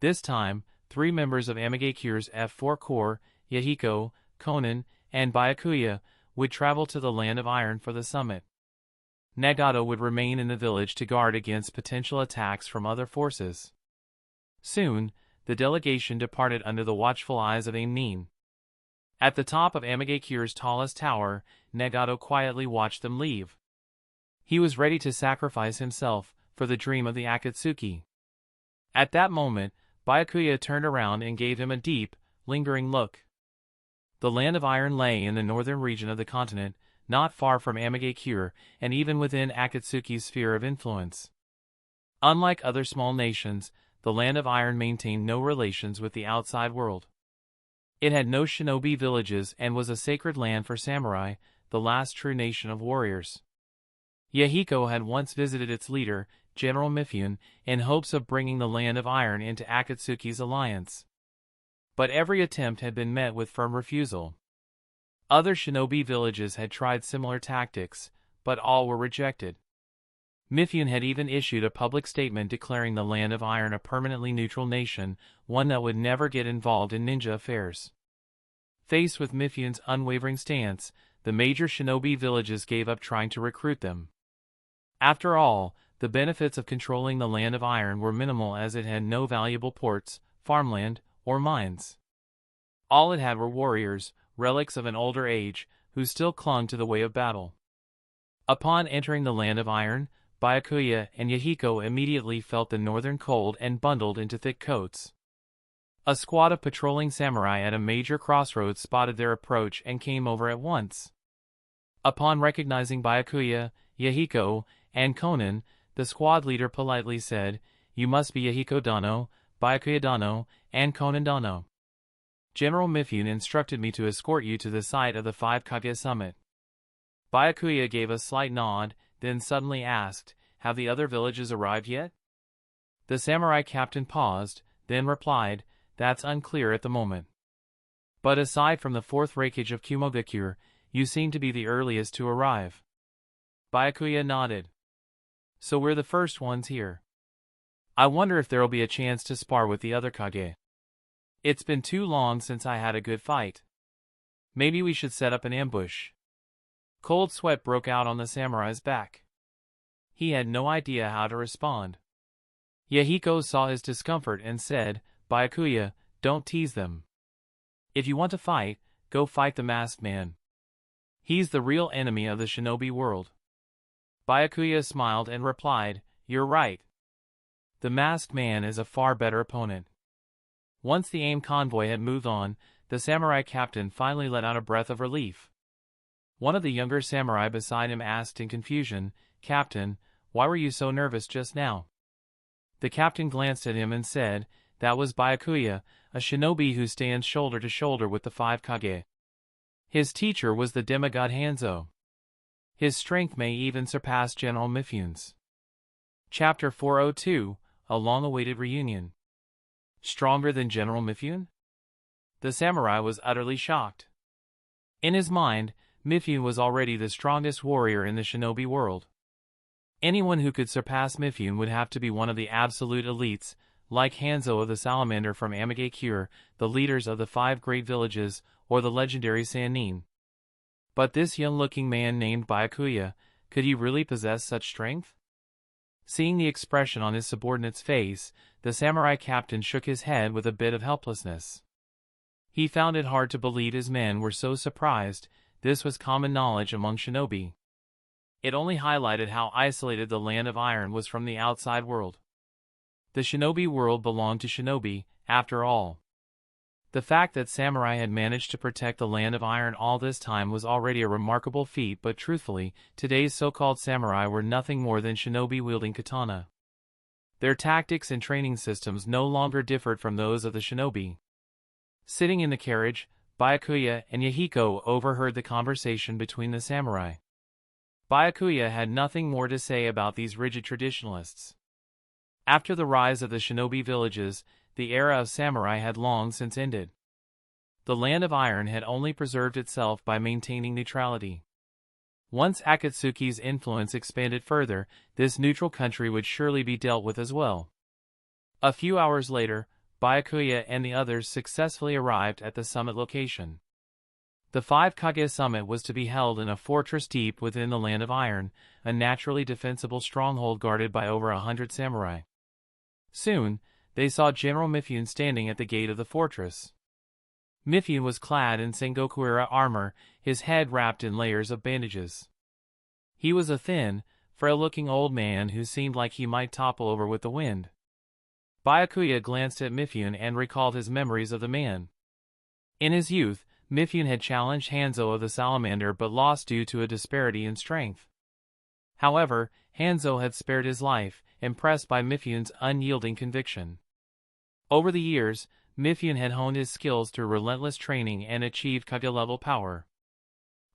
This time, 3 members of Amigakure's F4 Corps, Yahiko, Konan, and Byakuya, would travel to the Land of Iron for the summit. Nagato would remain in the village to guard against potential attacks from other forces. Soon, the delegation departed under the watchful eyes of Aimnin. At the top of Amigakure's tallest tower, Nagato quietly watched them leave. He was ready to sacrifice himself for the dream of the Akatsuki. At that moment, Byakuya turned around and gave him a deep, lingering look. The Land of Iron lay in the northern region of the continent, not far from Amigakure, and even within Akatsuki's sphere of influence. Unlike other small nations, the Land of Iron maintained no relations with the outside world. It had no shinobi villages and was a sacred land for samurai, the last true nation of warriors. Yahiko had once visited its leader, General Mifune, in hopes of bringing the Land of Iron into Akatsuki's alliance. But every attempt had been met with firm refusal. Other shinobi villages had tried similar tactics, but all were rejected. Mifune had even issued a public statement declaring the Land of Iron a permanently neutral nation, one that would never get involved in ninja affairs. Faced with Mifune's unwavering stance, the major shinobi villages gave up trying to recruit them. After all, the benefits of controlling the Land of Iron were minimal as it had no valuable ports, farmland, or mines. All it had were warriors, relics of an older age, who still clung to the way of battle. Upon entering the Land of Iron, Byakuya and Yahiko immediately felt the northern cold and bundled into thick coats. A squad of patrolling samurai at a major crossroads spotted their approach and came over at once. Upon recognizing Byakuya, Yahiko, and Konan, the squad leader politely said, "You must be Yahiko Dano, Byakuya Dano, and Konan Dano. General Mifune instructed me to escort you to the site of the 5 Kage summit." Byakuya gave a slight nod, then suddenly asked, "Have the other villages arrived yet?" The samurai captain paused, then replied, "That's unclear at the moment. But aside from the 4th Reikage of Kumogakure, you seem to be the earliest to arrive." Byakuya nodded. "So we're the first ones here. I wonder if there'll be a chance to spar with the other Kage. It's been too long since I had a good fight. Maybe we should set up an ambush." Cold sweat broke out on the samurai's back. He had no idea how to respond. Yahiko saw his discomfort and said, "Byakuya, don't tease them. If you want to fight, go fight the masked man. He's the real enemy of the shinobi world." Byakuya smiled and replied, "You're right. The masked man is a far better opponent." Once the AIM convoy had moved on, the samurai captain finally let out a breath of relief. One of the younger samurai beside him asked in confusion, "Captain, why were you so nervous just now?" The captain glanced at him and said, "That was Byakuya, a shinobi who stands shoulder to shoulder with the 5 Kage. His teacher was the demigod Hanzo. His strength may even surpass General Mifune's." Chapter 402, A Long-Awaited Reunion. Stronger than General Mifune? The samurai was utterly shocked. In his mind, Mifune was already the strongest warrior in the shinobi world. Anyone who could surpass Mifune would have to be one of the absolute elites, like Hanzo of the Salamander from Amagakure, the leaders of the 5 great villages, or the legendary Sannin. But this young-looking man named Byakuya, could he really possess such strength? Seeing the expression on his subordinate's face, the samurai captain shook his head with a bit of helplessness. He found it hard to believe his men were so surprised. This was common knowledge among shinobi. It only highlighted how isolated the Land of Iron was from the outside world. The shinobi world belonged to shinobi, after all. The fact that samurai had managed to protect the Land of Iron all this time was already a remarkable feat, but truthfully, today's so-called samurai were nothing more than shinobi wielding katana. Their tactics and training systems no longer differed from those of the shinobi. Sitting in the carriage, Byakuya and Yahiko overheard the conversation between the samurai. Byakuya had nothing more to say about these rigid traditionalists. After the rise of the shinobi villages, the era of samurai had long since ended. The Land of Iron had only preserved itself by maintaining neutrality. Once Akatsuki's influence expanded further, this neutral country would surely be dealt with as well. A few hours later, Byakuya and the others successfully arrived at the summit location. The 5 Kage summit was to be held in a fortress deep within the Land of Iron, a naturally defensible stronghold guarded by over 100 samurai. Soon, they saw General Mifune standing at the gate of the fortress. Mifune was clad in Sengoku-era armor, his head wrapped in layers of bandages. He was a thin, frail-looking old man who seemed like he might topple over with the wind. Byakuya glanced at Mifune and recalled his memories of the man. In his youth, Mifune had challenged Hanzo of the Salamander but lost due to a disparity in strength. However, Hanzo had spared his life, impressed by Mifune's unyielding conviction. Over the years, Mifune had honed his skills through relentless training and achieved Kage-level power.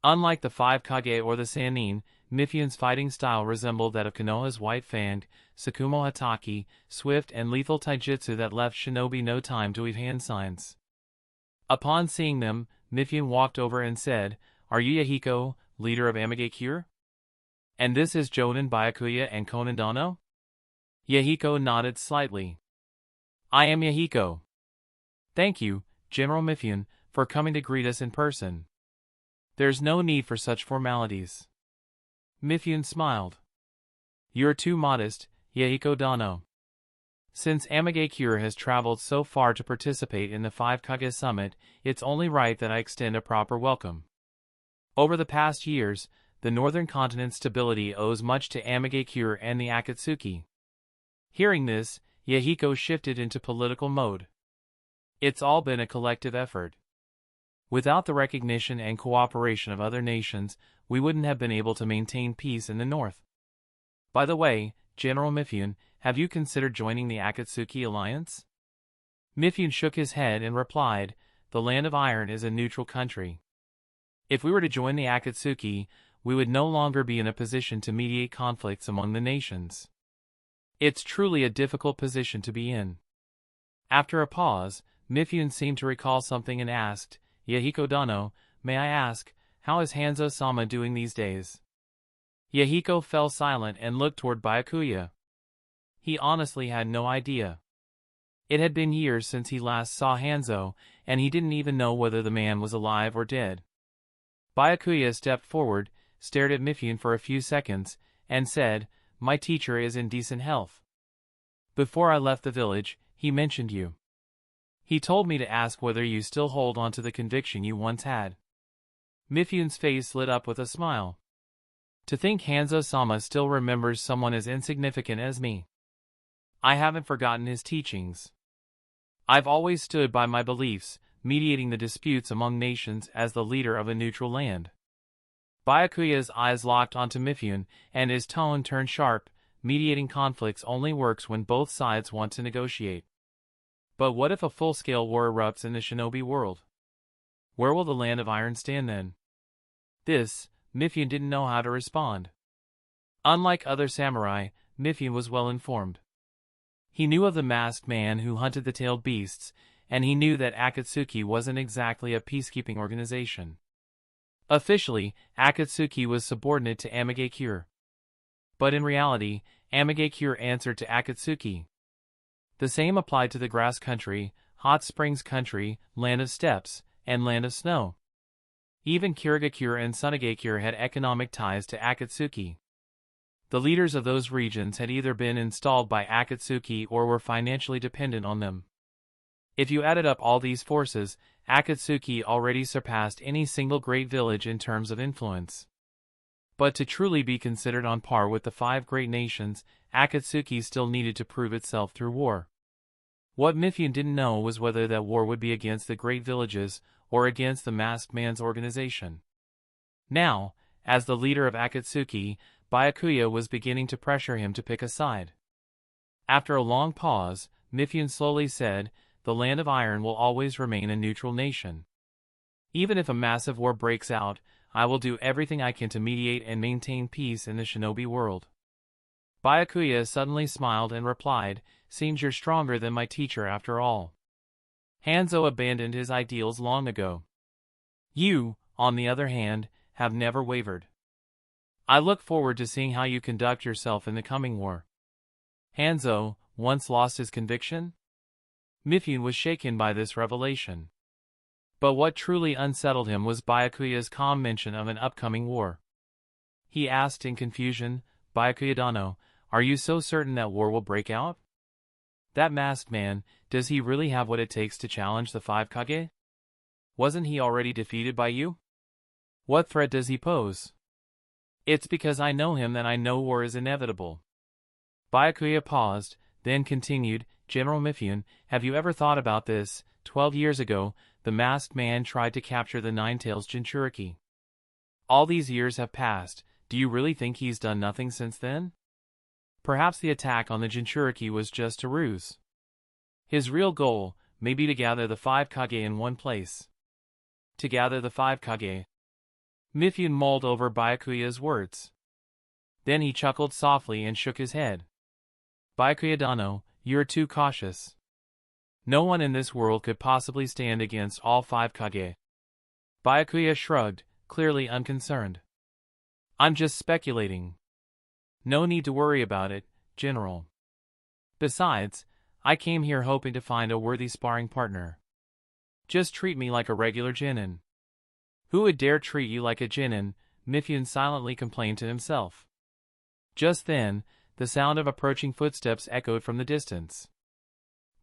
Unlike the 5 Kage or the Sannin, Mifune's fighting style resembled that of Konoha's White Fang, Tsukumo Hatake, swift and lethal taijutsu that left shinobi no time to weave hand signs. Upon seeing them, Mifune walked over and said, "Are you Yahiko, leader of Amagakure? And this is Jonin, Byakuya, and Konan Dano?" Yahiko nodded slightly. "I am Yahiko. Thank you, General Mifune, for coming to greet us in person. There's no need for such formalities." Mifune smiled. You're too modest, Yahiko Dano. Since Amagakure has traveled so far to participate in the 5 Kage Summit, it's only right that I extend a proper welcome. Over the past years, the northern continent's stability owes much to Amagakure and the Akatsuki. Hearing this, Yahiko shifted into political mode. It's all been a collective effort. Without the recognition and cooperation of other nations, we wouldn't have been able to maintain peace in the north. By the way, General Mifune, have you considered joining the Akatsuki alliance? Mifune shook his head and replied, the Land of Iron is a neutral country. If we were to join the Akatsuki, we would no longer be in a position to mediate conflicts among the nations. It's truly a difficult position to be in. After a pause, Mifune seemed to recall something and asked, Yahiko Dano, may I ask, how is Hanzo-sama doing these days? Yahiko fell silent and looked toward Byakuya. He honestly had no idea. It had been years since he last saw Hanzo, and he didn't even know whether the man was alive or dead. Byakuya stepped forward, stared at Mifune for a few seconds, and said, my teacher is in decent health. Before I left the village, he mentioned you. He told me to ask whether you still hold on to the conviction you once had. Mifune's face lit up with a smile. To think Hanzo-sama still remembers someone as insignificant as me. I haven't forgotten his teachings. I've always stood by my beliefs, mediating the disputes among nations as the leader of a neutral land. Byakuya's eyes locked onto Mifune, and his tone turned sharp. Mediating conflicts only works when both sides want to negotiate. But what if a full-scale war erupts in the Shinobi world? Where will the Land of Iron stand then? This, Mifune didn't know how to respond. Unlike other samurai, Mifune was well informed. He knew of the masked man who hunted the tailed beasts, and he knew that Akatsuki wasn't exactly a peacekeeping organization. Officially, Akatsuki was subordinate to Amagakure. But in reality, Amagakure answered to Akatsuki. The same applied to the Grass Country, Hot Springs Country, Land of Steppes, and Land of Snow. Even Kirigakure and Sunagakure had economic ties to Akatsuki. The leaders of those regions had either been installed by Akatsuki or were financially dependent on them. If you added up all these forces, Akatsuki already surpassed any single great village in terms of influence. But to truly be considered on par with the 5 great nations, Akatsuki still needed to prove itself through war. What Mifune didn't know was whether that war would be against the great villages or against the masked man's organization. Now, as the leader of Akatsuki, Byakuya was beginning to pressure him to pick a side. After a long pause, Mifune slowly said, the Land of Iron will always remain a neutral nation. Even if a massive war breaks out, I will do everything I can to mediate and maintain peace in the Shinobi world. Byakuya suddenly smiled and replied, seems you're stronger than my teacher after all. Hanzo abandoned his ideals long ago. You, on the other hand, have never wavered. I look forward to seeing how you conduct yourself in the coming war. Hanzo, once lost his conviction? Mifune was shaken by this revelation. But what truly unsettled him was Byakuya's calm mention of an upcoming war. He asked in confusion, Byakuya Dano, are you so certain that war will break out? That masked man, does he really have what it takes to challenge the 5 Kage? Wasn't he already defeated by you? What threat does he pose? It's because I know him that I know war is inevitable. Byakuya paused, then continued, General Mifune, have you ever thought about this? 12 years ago, the masked man tried to capture the Nine-Tails Jinchuriki. All these years have passed, do you really think he's done nothing since then? Perhaps the attack on the Jinchuriki was just a ruse. His real goal may be to gather the 5 Kage in one place. To gather the 5 Kage. Mifune mulled over Byakuya's words. Then he chuckled softly and shook his head. Byakuya Dano, you're too cautious. No one in this world could possibly stand against all 5 Kage. Byakuya shrugged, clearly unconcerned. I'm just speculating. No need to worry about it, General. Besides, I came here hoping to find a worthy sparring partner. Just treat me like a regular genin. Who would dare treat you like a genin? Mifune silently complained to himself. Just then, the sound of approaching footsteps echoed from the distance.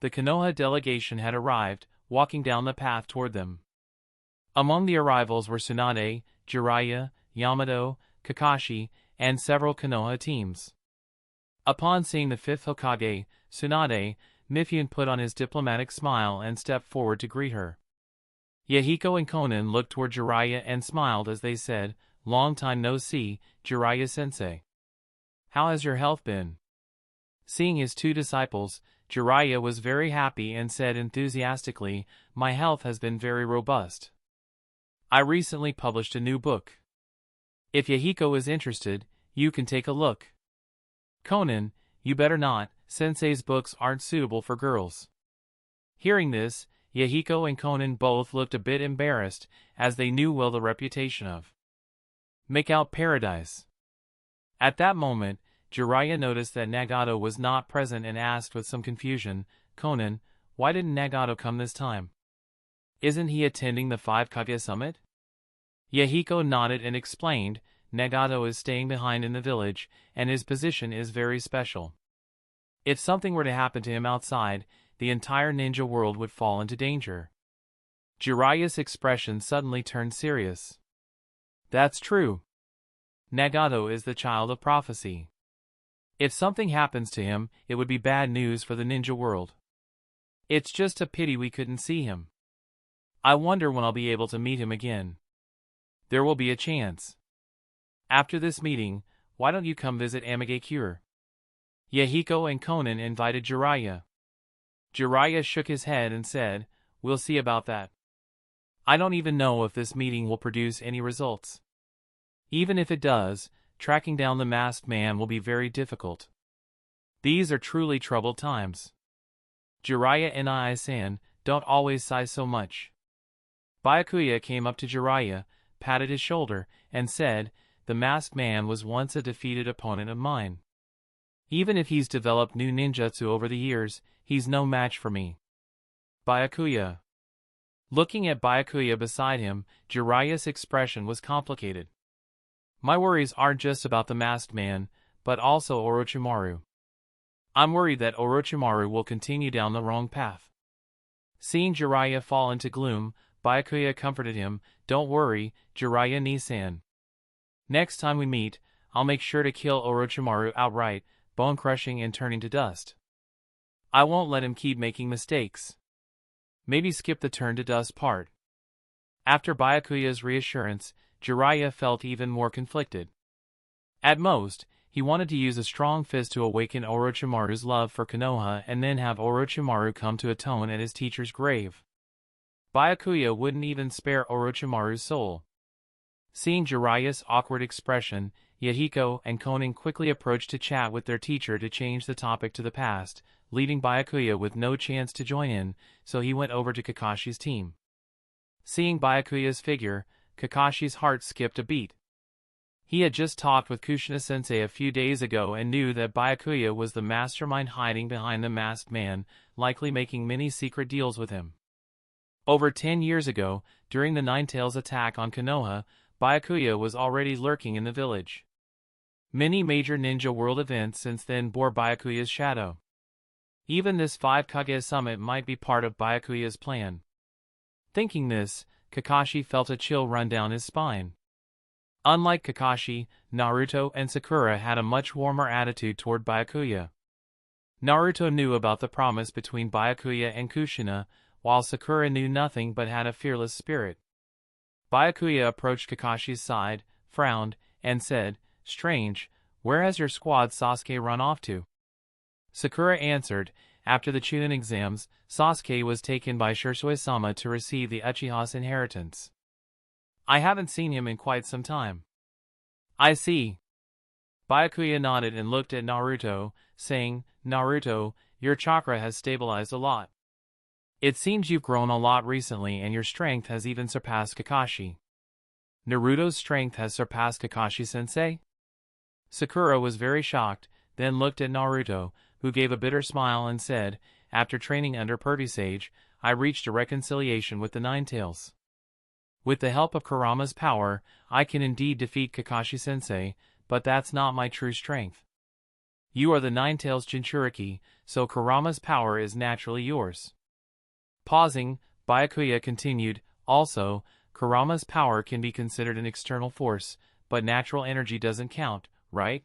The Konoha delegation had arrived, walking down the path toward them. Among the arrivals were Tsunade, Jiraiya, Yamato, Kakashi, and several Konoha teams. Upon seeing the fifth Hokage, Tsunade, Mifune put on his diplomatic smile and stepped forward to greet her. Yahiko and Konan looked toward Jiraiya and smiled as they said, "Long time no see, Jiraiya-sensei. How has your health been?" Seeing his two disciples, Jiraiya was very happy and said enthusiastically, "My health has been very robust. I recently published a new book. If Yahiko is interested, you can take a look." "Konan, you better not, Sensei's books aren't suitable for girls." Hearing this, Yahiko and Konan both looked a bit embarrassed, as they knew well the reputation of Make Out Paradise. At that moment, Jiraiya noticed that Nagato was not present and asked with some confusion, "Konan, why didn't Nagato come this time? Isn't he attending the 5 Kage summit?" Yahiko nodded and explained, "Nagato is staying behind in the village, and his position is very special. If something were to happen to him outside, the entire ninja world would fall into danger." Jiraiya's expression suddenly turned serious. "That's true. Nagato is the child of prophecy. If something happens to him, it would be bad news for the ninja world. It's just a pity we couldn't see him. I wonder when I'll be able to meet him again. There will be a chance. After this meeting, why don't you come visit Amigakure?" Yahiko and Konan invited Jiraiya. Jiraiya shook his head and said, "We'll see about that. I don't even know if this meeting will produce any results. Even if it does, tracking down the masked man will be very difficult. These are truly troubled times. Jiraiya and I-san, don't always sigh so much." Byakuya came up to Jiraiya, patted his shoulder, and said, "The masked man was once a defeated opponent of mine. Even if he's developed new ninjutsu over the years, he's no match for me." Byakuya. Looking at Byakuya beside him, Jiraiya's expression was complicated. "My worries aren't just about the masked man, but also Orochimaru. I'm worried that Orochimaru will continue down the wrong path." Seeing Jiraiya fall into gloom, Byakuya comforted him, "Don't worry, Jiraiya Nisan. Next time we meet, I'll make sure to kill Orochimaru outright, bone-crushing and turning to dust. I won't let him keep making mistakes. Maybe skip the turn to dust part." After Byakuya's reassurance, Jiraiya felt even more conflicted. At most, he wanted to use a strong fist to awaken Orochimaru's love for Konoha and then have Orochimaru come to atone at his teacher's grave. Byakuya wouldn't even spare Orochimaru's soul. Seeing Jiraiya's awkward expression, Yahiko and Konan quickly approached to chat with their teacher to change the topic to the past, leaving Byakuya with no chance to join in, so he went over to Kakashi's team. Seeing Byakuya's figure, Kakashi's heart skipped a beat. He had just talked with Kushina-sensei a few days ago and knew that Byakuya was the mastermind hiding behind the masked man, likely making many secret deals with him. Over 10 years ago, during the Ninetales attack on Konoha, Byakuya was already lurking in the village. Many major ninja world events since then bore Byakuya's shadow. Even this 5 Kage summit might be part of Byakuya's plan. Thinking this, Kakashi felt a chill run down his spine. Unlike Kakashi, Naruto and Sakura had a much warmer attitude toward Byakuya. Naruto knew about the promise between Byakuya and Kushina, while Sakura knew nothing but had a fearless spirit. Byakuya approached Kakashi's side, frowned, and said, "Strange, where has your squad Sasuke run off to?" Sakura answered, "After the Chunin exams, Sasuke was taken by Shisui-sama to receive the Uchiha's inheritance. I haven't seen him in quite some time." "I see." Byakuya nodded and looked at Naruto, saying, "Naruto, your chakra has stabilized a lot. It seems you've grown a lot recently and your strength has even surpassed Kakashi." "Naruto's strength has surpassed Kakashi-sensei?" Sakura was very shocked, then looked at Naruto, who gave a bitter smile and said, "After training under Sage, I reached a reconciliation with the Ninetales. With the help of Kurama's power, I can indeed defeat Kakashi-sensei, but that's not my true strength." You are the Nine-Tails Jinchuriki, so Kurama's power is naturally yours. Pausing, Byakuya continued, also, Kurama's power can be considered an external force, but natural energy doesn't count, right?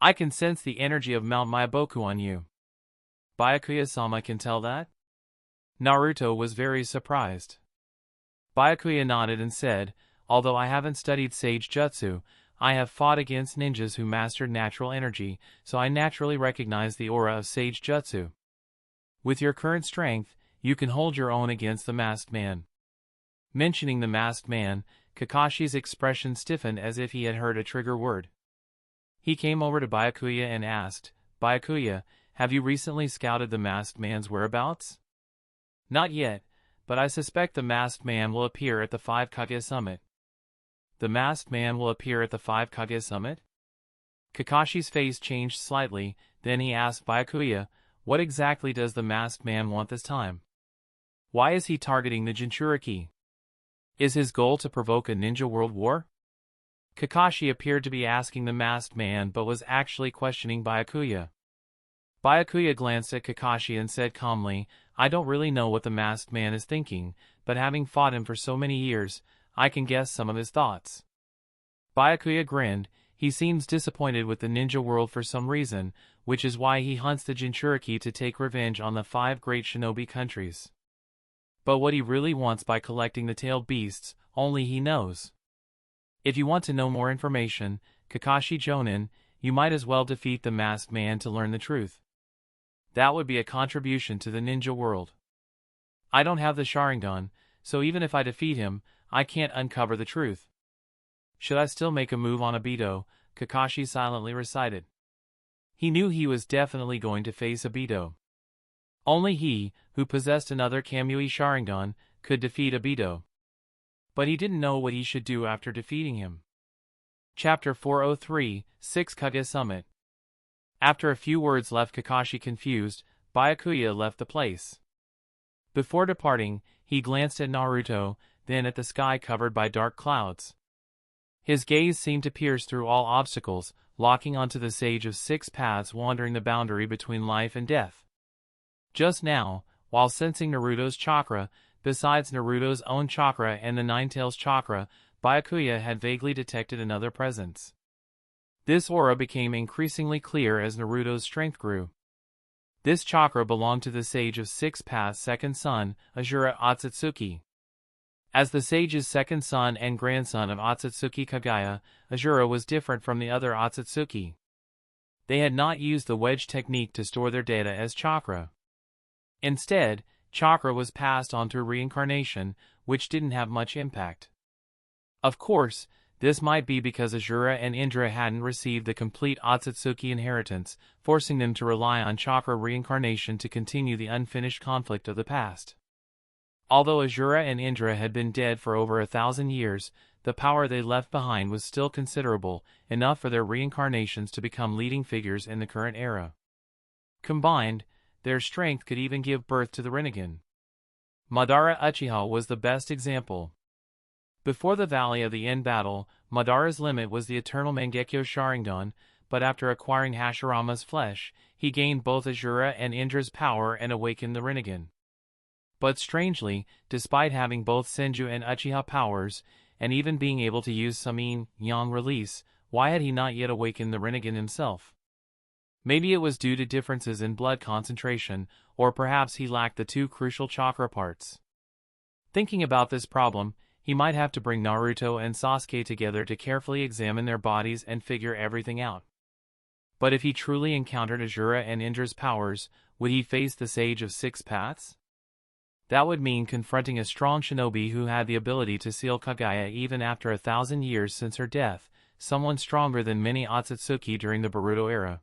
I can sense the energy of Mount Myaboku on you. Byakuya-sama can tell that? Naruto was very surprised. Byakuya nodded and said, although I haven't studied Sage Jutsu, I have fought against ninjas who mastered natural energy, so I naturally recognize the aura of Sage Jutsu. With your current strength, you can hold your own against the masked man. Mentioning the masked man, Kakashi's expression stiffened as if he had heard a trigger word. He came over to Byakuya and asked, Byakuya, have you recently scouted the masked man's whereabouts? Not yet, but I suspect the masked man will appear at the 5 Kage Summit. The masked man will appear at the 5 Kage Summit? Kakashi's face changed slightly, then he asked Byakuya, what exactly does the masked man want this time? Why is he targeting the Jinchuriki? Is his goal to provoke a ninja world war? Kakashi appeared to be asking the masked man but was actually questioning Byakuya. Byakuya glanced at Kakashi and said calmly, I don't really know what the masked man is thinking, but having fought him for so many years, I can guess some of his thoughts. Byakuya grinned. He seems disappointed with the ninja world for some reason, which is why he hunts the Jinchuriki to take revenge on the 5 great shinobi countries. But what he really wants by collecting the tailed beasts, only he knows. If you want to know more information, Kakashi Jonin, you might as well defeat the masked man to learn the truth. That would be a contribution to the ninja world. I don't have the Sharingan, so even if I defeat him, I can't uncover the truth. Should I still make a move on Obito? Kakashi silently recited. He knew he was definitely going to face Obito. Only he, who possessed another Kamui Sharingan, could defeat Obito. But he didn't know what he should do after defeating him. Chapter 403, 6 Kage Summit. After a few words left Kakashi confused, Byakuya left the place. Before departing, he glanced at Naruto, then at the sky covered by dark clouds. His gaze seemed to pierce through all obstacles, locking onto the Sage of 6 Paths wandering the boundary between life and death. Just now, while sensing Naruto's chakra, besides Naruto's own chakra and the Nine-Tails chakra, Byakuya had vaguely detected another presence. This aura became increasingly clear as Naruto's strength grew. This chakra belonged to the Sage of 6 Paths' second son, Asura Akatsuki. As the sage's second son and grandson of Akatsuki Kagaya, Asura was different from the other Akatsuki. They had not used the wedge technique to store their data as chakra. Instead, chakra was passed on through reincarnation, which didn't have much impact. Of course, this might be because Asura and Indra hadn't received the complete Akatsuki inheritance, forcing them to rely on chakra reincarnation to continue the unfinished conflict of the past. Although Asura and Indra had been dead for over 1,000 years, the power they left behind was still considerable, enough for their reincarnations to become leading figures in the current era. Combined, their strength could even give birth to the Rinnegan. Madara Uchiha was the best example. Before the Valley of the End battle, Madara's limit was the eternal Mangekyo Sharingan, but after acquiring Hashirama's flesh, he gained both Asura and Indra's power and awakened the Rinnegan. But strangely, despite having both Senju and Uchiha powers, and even being able to use some yin-yang release, why had he not yet awakened the Rinnegan himself? Maybe it was due to differences in blood concentration, or perhaps he lacked the 2 crucial chakra parts. Thinking about this problem, he might have to bring Naruto and Sasuke together to carefully examine their bodies and figure everything out. But if he truly encountered Asura and Indra's powers, would he face the Sage of 6 Paths? That would mean confronting a strong shinobi who had the ability to seal Kagaya even after 1,000 years since her death, someone stronger than many Akatsuki during the Boruto era.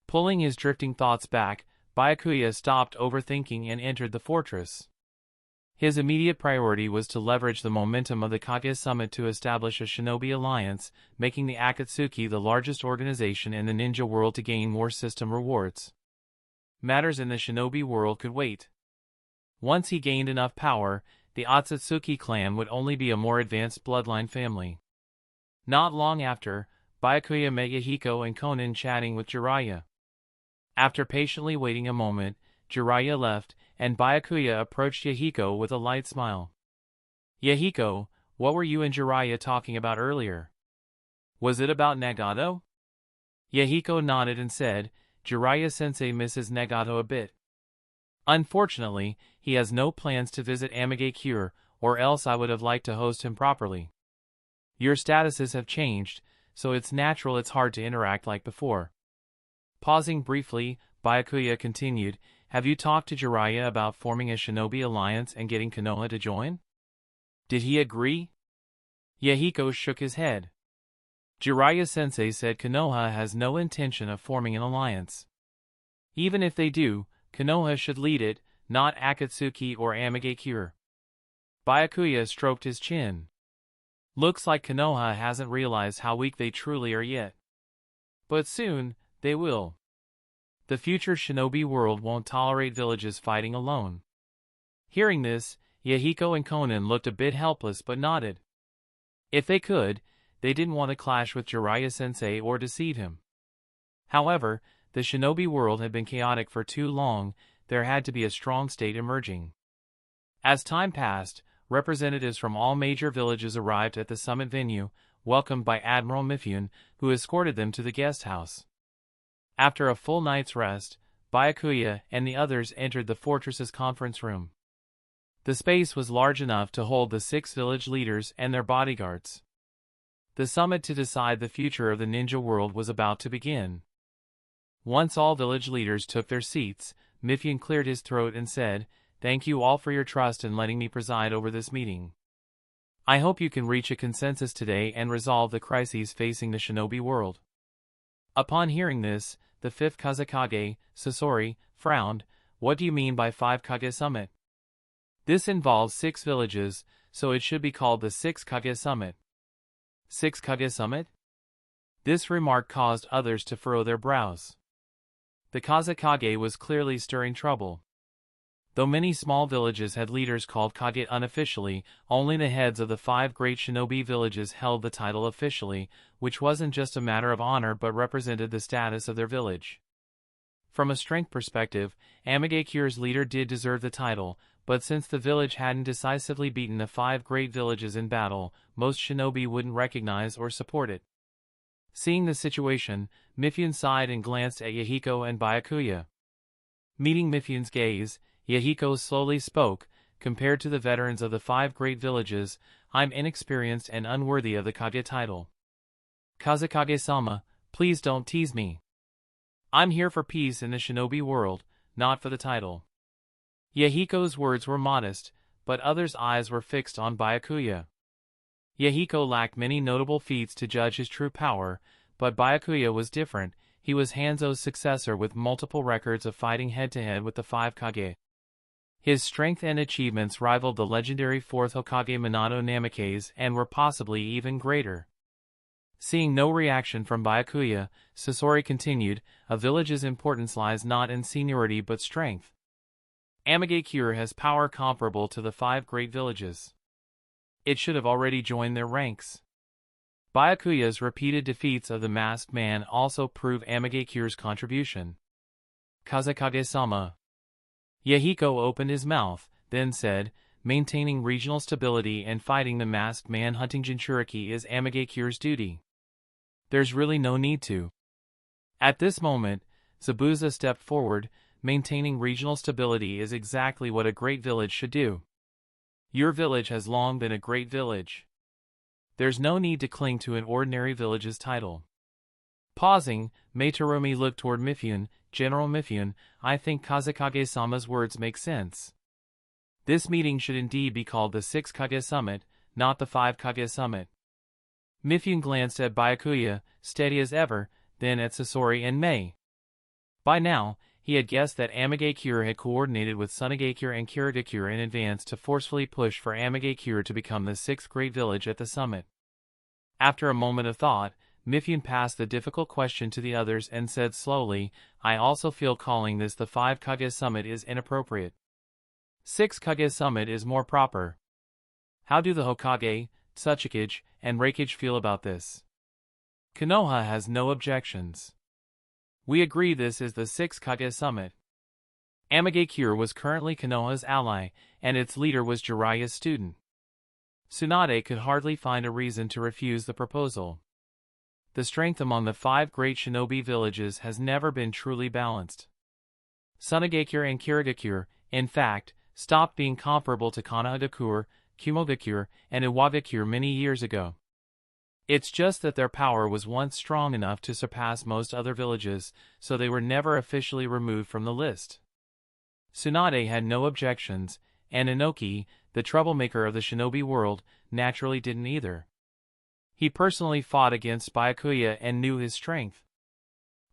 Pulling his drifting thoughts back, Byakuya stopped overthinking and entered the fortress. His immediate priority was to leverage the momentum of the Kage Summit to establish a shinobi alliance, making the Akatsuki the largest organization in the ninja world to gain more system rewards. Matters in the shinobi world could wait. Once he gained enough power, the Akatsuki clan would only be a more advanced bloodline family. Not long after, Byakuya met Yahiko and Konan chatting with Jiraiya. After patiently waiting a moment, Jiraiya left, and Byakuya approached Yahiko with a light smile. "Yahiko, what were you and Jiraiya talking about earlier? Was it about Nagato?" Yahiko nodded and said, "Jiraiya-sensei misses Nagato a bit. Unfortunately, he has no plans to visit Amigakure, or else I would have liked to host him properly. Your statuses have changed, so it's natural it's hard to interact like before." Pausing briefly, Byakuya continued, "Have you talked to Jiraiya about forming a Shinobi alliance and getting Konoha to join? Did he agree?" Yahiko shook his head. "Jiraiya-sensei said Konoha has no intention of forming an alliance. Even if they do, Konoha should lead it, not Akatsuki or Amigakure." Byakuya stroked his chin. "Looks like Konoha hasn't realized how weak they truly are yet. But soon, they will. The future shinobi world won't tolerate villages fighting alone." Hearing this, Yahiko and Konan looked a bit helpless but nodded. If they could, they didn't want to clash with Jiraiya-sensei or deceive him. However, the shinobi world had been chaotic for too long, there had to be a strong state emerging. As time passed, representatives from all major villages arrived at the summit venue, welcomed by Admiral Mifune, who escorted them to the guest house. After a full night's rest, Byakuya and the others entered the fortress's conference room. The space was large enough to hold the 6 village leaders and their bodyguards. The summit to decide the future of the ninja world was about to begin. Once all village leaders took their seats, Mifune cleared his throat and said, "Thank you all for your trust in letting me preside over this meeting. I hope you can reach a consensus today and resolve the crises facing the shinobi world." Upon hearing this, the 5th Kazekage, Sasori, frowned. "What do you mean by 5 Kage Summit? This involves 6 villages, so it should be called the 6 Kage Summit." 6 Kage Summit? This remark caused others to furrow their brows. The Kazekage was clearly stirring trouble. Though many small villages had leaders called Kage unofficially, only the heads of the 5 great shinobi villages held the title officially, which wasn't just a matter of honor but represented the status of their village. From a strength perspective, Amigakure's leader did deserve the title, but since the village hadn't decisively beaten the 5 great villages in battle, most shinobi wouldn't recognize or support it. Seeing the situation, Mifune sighed and glanced at Yahiko and Byakuya. Meeting Mifune's gaze, Yahiko slowly spoke, "Compared to the veterans of the 5 great villages, I'm inexperienced and unworthy of the Kage title. Kazekage-sama, please don't tease me. I'm here for peace in the shinobi world, not for the title." Yahiko's words were modest, but others' eyes were fixed on Byakuya. Yahiko lacked many notable feats to judge his true power, but Byakuya was different. He was Hanzo's successor with multiple records of fighting head-to-head with the 5 Kage. His strength and achievements rivaled the legendary 4th Hokage Minato Namikaze and were possibly even greater. Seeing no reaction from Byakuya, Sasori continued, "A village's importance lies not in seniority but strength. Amigakure has power comparable to the 5 great villages. It should have already joined their ranks." Byakuya's repeated defeats of the masked man also prove Amigakure's contribution. "Kazekage-sama." Yahiko opened his mouth, then said, "Maintaining regional stability and fighting the masked man hunting Jinchuriki is Amigakure's duty. There's really no need to." At this moment, Zabuza stepped forward. "Maintaining regional stability is exactly what a great village should do. Your village has long been a great village. There's no need to cling to an ordinary village's title." Pausing, Meitorumi looked toward Mifune. "General Mifune, I think Kazekage-sama's words make sense. This meeting should indeed be called the 6 Kage Summit, not the 5 Kage Summit." Mifune glanced at Byakuya, steady as ever, then at Sasori and Mei. By now, he had guessed that Amigakure had coordinated with Sunagakure and Kirigakure in advance to forcefully push for Amigakure to become the 6th great village at the summit. After a moment of thought, Mifune passed the difficult question to the others and said slowly, "I also feel calling this the 5 Kage Summit is inappropriate. 6 Kage Summit is more proper. How do the Hokage, Tsuchikage, and Reikage feel about this?" Konoha has no objections. We agree this is the 6th Kage summit. Amagakure was currently Konoha's ally, and its leader was Jiraiya's student. Tsunade could hardly find a reason to refuse the proposal. The strength among the 5 great shinobi villages has never been truly balanced. Sunagakure and Kirigakure, in fact, stopped being comparable to Kanahagakure, Kumogakure, and Iwagakure many years ago. It's just that their power was once strong enough to surpass most other villages, so they were never officially removed from the list. Tsunade had no objections, and Inoki, the troublemaker of the shinobi world, naturally didn't either. He personally fought against Byakuya and knew his strength.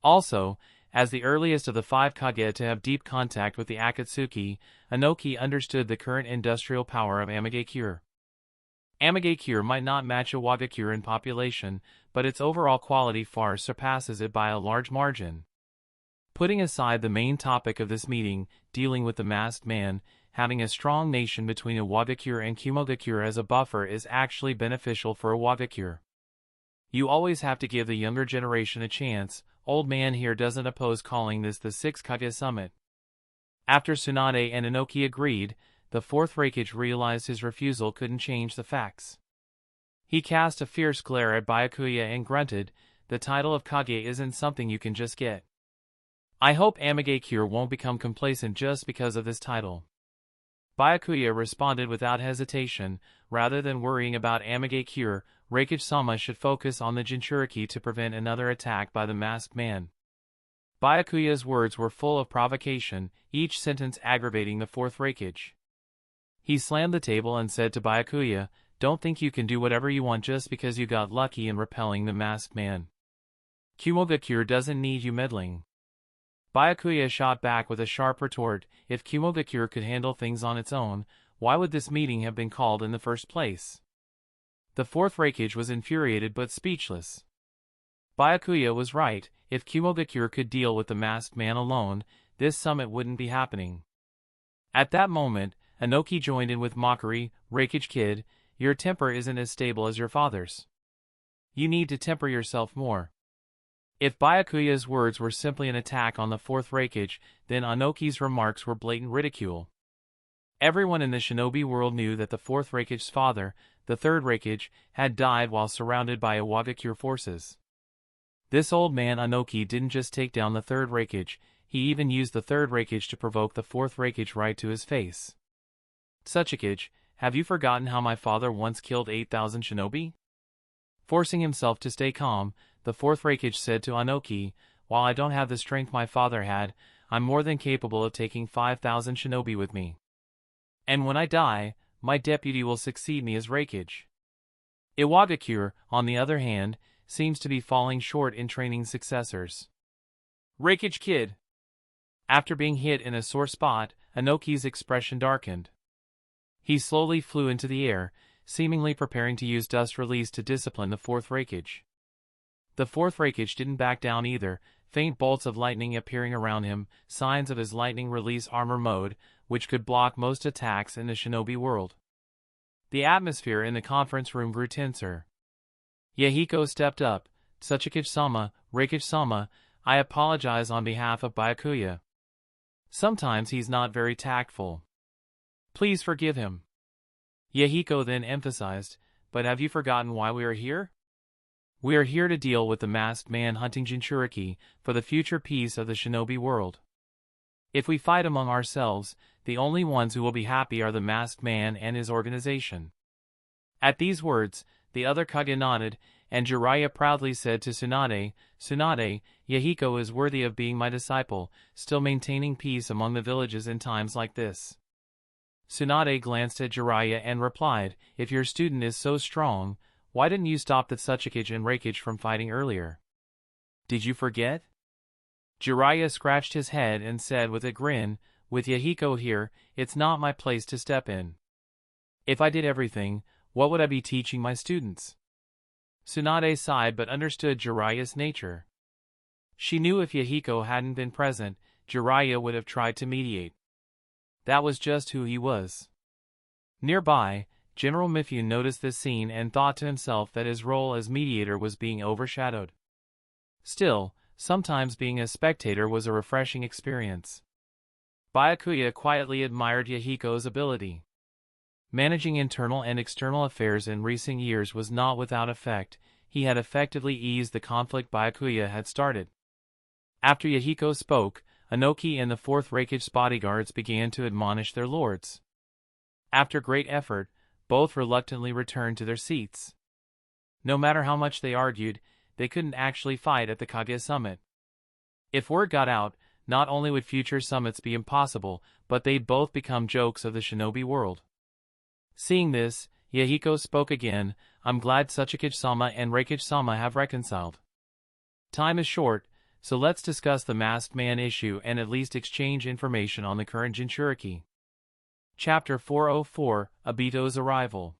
Also, as the earliest of the 5 Kage to have deep contact with the Akatsuki, Inoki understood the current industrial power of Amagakure. Amagakure might not match Iwagakure in population, but its overall quality far surpasses it by a large margin. Putting aside the main topic of this meeting, dealing with the masked man, having a strong nation between Iwagakure and Kumogakure as a buffer is actually beneficial for Iwagakure. You always have to give the younger generation a chance. Old man here doesn't oppose calling this the 6th Kage summit. After Tsunade and Inoki agreed, the 4th Raikage realized his refusal couldn't change the facts. He cast a fierce glare at Byakuya and grunted, "The title of Kage isn't something you can just get. I hope Amagakure won't become complacent just because of this title." Byakuya responded without hesitation, "Rather than worrying about Amagakure, Raikage-sama should focus on the Jinchuriki to prevent another attack by the masked man." Byakuya's words were full of provocation, each sentence aggravating the 4th Raikage. He slammed the table and said to Byakuya, "Don't think you can do whatever you want just because you got lucky in repelling the masked man. Kumogakure doesn't need you meddling." Byakuya shot back with a sharp retort, "If Kumogakure could handle things on its own, why would this meeting have been called in the first place?" The 4th Raikage was infuriated but speechless. Byakuya was right. If Kumogakure could deal with the masked man alone, this summit wouldn't be happening. At that moment, Inoki joined in with mockery, "Raikage kid, your temper isn't as stable as your father's. You need to temper yourself more." If Byakuya's words were simply an attack on the 4th Raikage, then Inoki's remarks were blatant ridicule. Everyone in the shinobi world knew that the 4th Raikage's father, the 3rd Raikage, had died while surrounded by Iwagakure forces. This old man Inoki didn't just take down the 3rd Raikage, he even used the 3rd Raikage to provoke the 4th Raikage right to his face. "Tsuchikage, have you forgotten how my father once killed 8,000 shinobi?" Forcing himself to stay calm, the 4th Raikage said to Inoki, "While I don't have the strength my father had, I'm more than capable of taking 5,000 shinobi with me. And when I die, my deputy will succeed me as Raikage." Iwagakure, on the other hand, seems to be falling short in training successors. "Raikage kid." After being hit in a sore spot, Inoki's expression darkened. He slowly flew into the air, seemingly preparing to use dust release to discipline the 4th Raikage. The 4th Raikage didn't back down either, faint bolts of lightning appearing around him, signs of his lightning release armor mode, which could block most attacks in the shinobi world. The atmosphere in the conference room grew tenser. Yahiko stepped up. "Tsuchikage-sama, Raikage-sama, I apologize on behalf of Byakuya. Sometimes he's not very tactful. Please forgive him." Yahiko then emphasized, "But have you forgotten why we are here? We are here to deal with the masked man hunting Jinchuriki for the future peace of the shinobi world. If we fight among ourselves, the only ones who will be happy are the masked man and his organization." At these words, the other Kage nodded, and Jiraiya proudly said to Tsunade, "Tsunade, Yahiko is worthy of being my disciple, still maintaining peace among the villages in times like this." Tsunade glanced at Jiraiya and replied, "If your student is so strong, why didn't you stop the Tsuchikage and Raikage from fighting earlier? Did you forget?" Jiraiya scratched his head and said with a grin, "With Yahiko here, it's not my place to step in. If I did everything, what would I be teaching my students?" Tsunade sighed but understood Jiraiya's nature. She knew if Yahiko hadn't been present, Jiraiya would have tried to mediate. That was just who he was. Nearby, General Mifune noticed this scene and thought to himself that his role as mediator was being overshadowed. Still, sometimes being a spectator was a refreshing experience. Byakuya quietly admired Yahiko's ability. Managing internal and external affairs in recent years was not without effect. He had effectively eased the conflict Byakuya had started. After Yahiko spoke, Inoki and the Fourth Raikage's bodyguards began to admonish their lords. After great effort, both reluctantly returned to their seats. No matter how much they argued, they couldn't actually fight at the Kage summit. If word got out, not only would future summits be impossible, but they'd both become jokes of the shinobi world. Seeing this, Yahiko spoke again. I'm glad Tsuchikage-sama and Raikage-sama have reconciled. Time is short, so let's discuss the masked man issue and at least exchange information on the current Jinchuriki. Chapter 404, Obito's Arrival.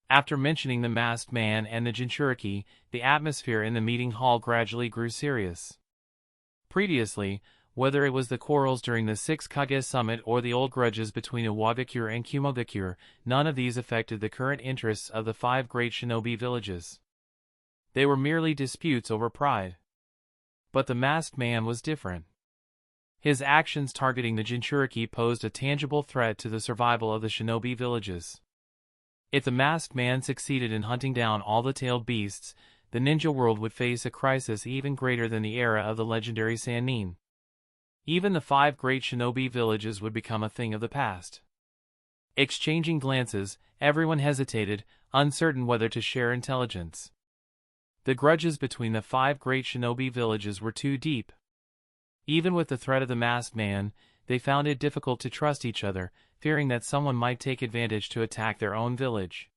After mentioning the masked man and the Jinchuriki, the atmosphere in the meeting hall gradually grew serious. Previously, whether it was the quarrels during the 6th Kage Summit or the old grudges between Iwagakure and Kumogakure, none of these affected the current interests of the 5 great shinobi villages. They were merely disputes over pride. But the masked man was different. His actions targeting the Jinchuriki posed a tangible threat to the survival of the shinobi villages. If the masked man succeeded in hunting down all the tailed beasts, the ninja world would face a crisis even greater than the era of the legendary Sannin. Even the 5 great shinobi villages would become a thing of the past. Exchanging glances, everyone hesitated, uncertain whether to share intelligence. The grudges between the 5 great shinobi villages were too deep. Even with the threat of the masked man, they found it difficult to trust each other, fearing that someone might take advantage to attack their own village.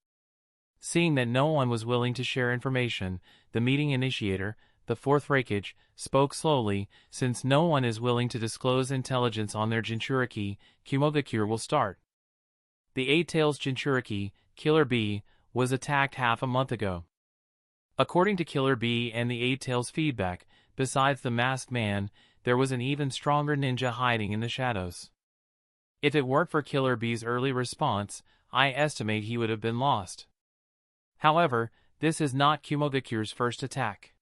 Seeing that no one was willing to share information, the meeting initiator, the Fourth Raikage, spoke slowly. Since no one is willing to disclose intelligence on their Jinchuriki, Kumogakure will start. The 8 Tails Jinchuriki, Killer Bee, was attacked half a month ago. According to Killer Bee and the 8 Tails feedback, besides the masked man, there was an even stronger ninja hiding in the shadows. If it weren't for Killer Bee's early response, I estimate he would have been lost. However, this is not Kumogakure's first attack.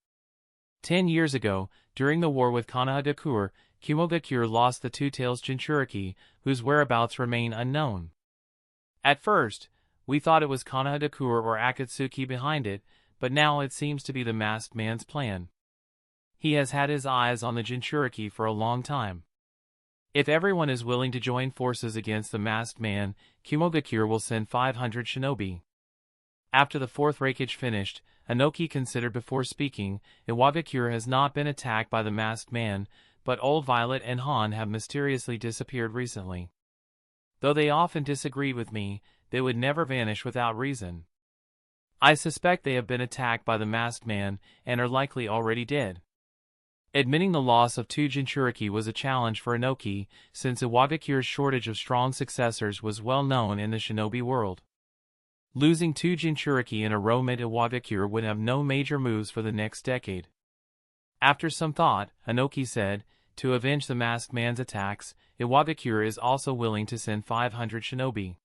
10 years ago, during the war with Konohagakure, Kumogakure lost the 2 Tails Jinchuriki, whose whereabouts remain unknown. At first, we thought it was Konohagakure or Akatsuki behind it, but now it seems to be the masked man's plan. He has had his eyes on the Jinchuriki for a long time. If everyone is willing to join forces against the masked man, Kumogakure will send 500 shinobi. After the Fourth Raikage finished, Inoki considered before speaking. Iwagakure has not been attacked by the masked man, but Old Violet and Han have mysteriously disappeared recently. Though they often disagree with me, they would never vanish without reason. I suspect they have been attacked by the masked man, and are likely already dead. Admitting the loss of 2 Jinchuriki was a challenge for Inoki, since Iwagakure's shortage of strong successors was well known in the shinobi world. Losing 2 Jinchuriki in a row meant Iwagakure would have no major moves for the next decade. After some thought, Inoki said, to avenge the masked man's attacks, Iwagakure is also willing to send 500 shinobi.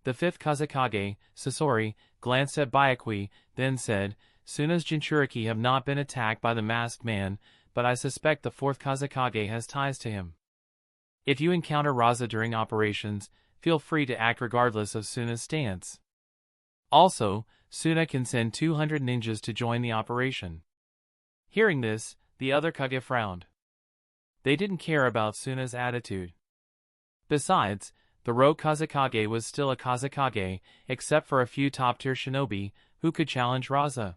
The 5th Kazekage, Sasori, glanced at Byakuya, then said, Suna's Jinchuriki have not been attacked by the masked man, but I suspect the 4th Kazekage has ties to him. If you encounter Raza during operations, feel free to act regardless of Suna's stance. Also, Suna can send 200 ninjas to join the operation. Hearing this, the other Kage frowned. They didn't care about Suna's attitude. Besides, the rogue Kazekage was still a Kazekage, except for a few top-tier shinobi, who could challenge Raza.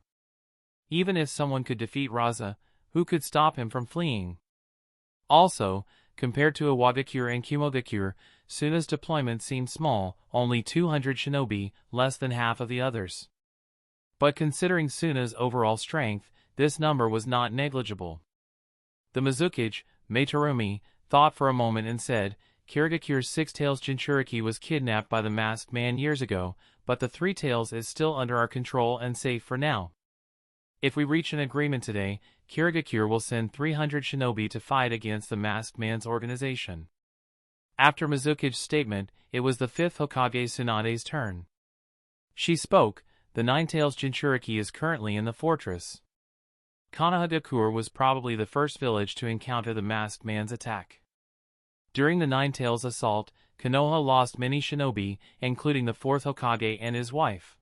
Even if someone could defeat Raza, who could stop him from fleeing? Also, compared to Iwagakure and Kumogakure, Suna's deployment seemed small, only 200 shinobi, less than half of the others. But considering Suna's overall strength, this number was not negligible. The Mizukage, Meitarumi, thought for a moment and said, Kirigakure's 6 Tails Jinchuriki was kidnapped by the masked man years ago, but the 3 Tails is still under our control and safe for now. If we reach an agreement today, Kirigakure will send 300 shinobi to fight against the masked man's organization. After Mizukage's statement, it was the 5th Hokage Tsunade's turn. She spoke. The Nine-Tails Jinchuriki is currently in the fortress. Konoha-dake was probably the first village to encounter the masked man's attack. During the Nine-Tails assault, Konoha lost many shinobi, including the 4th Hokage and his wife.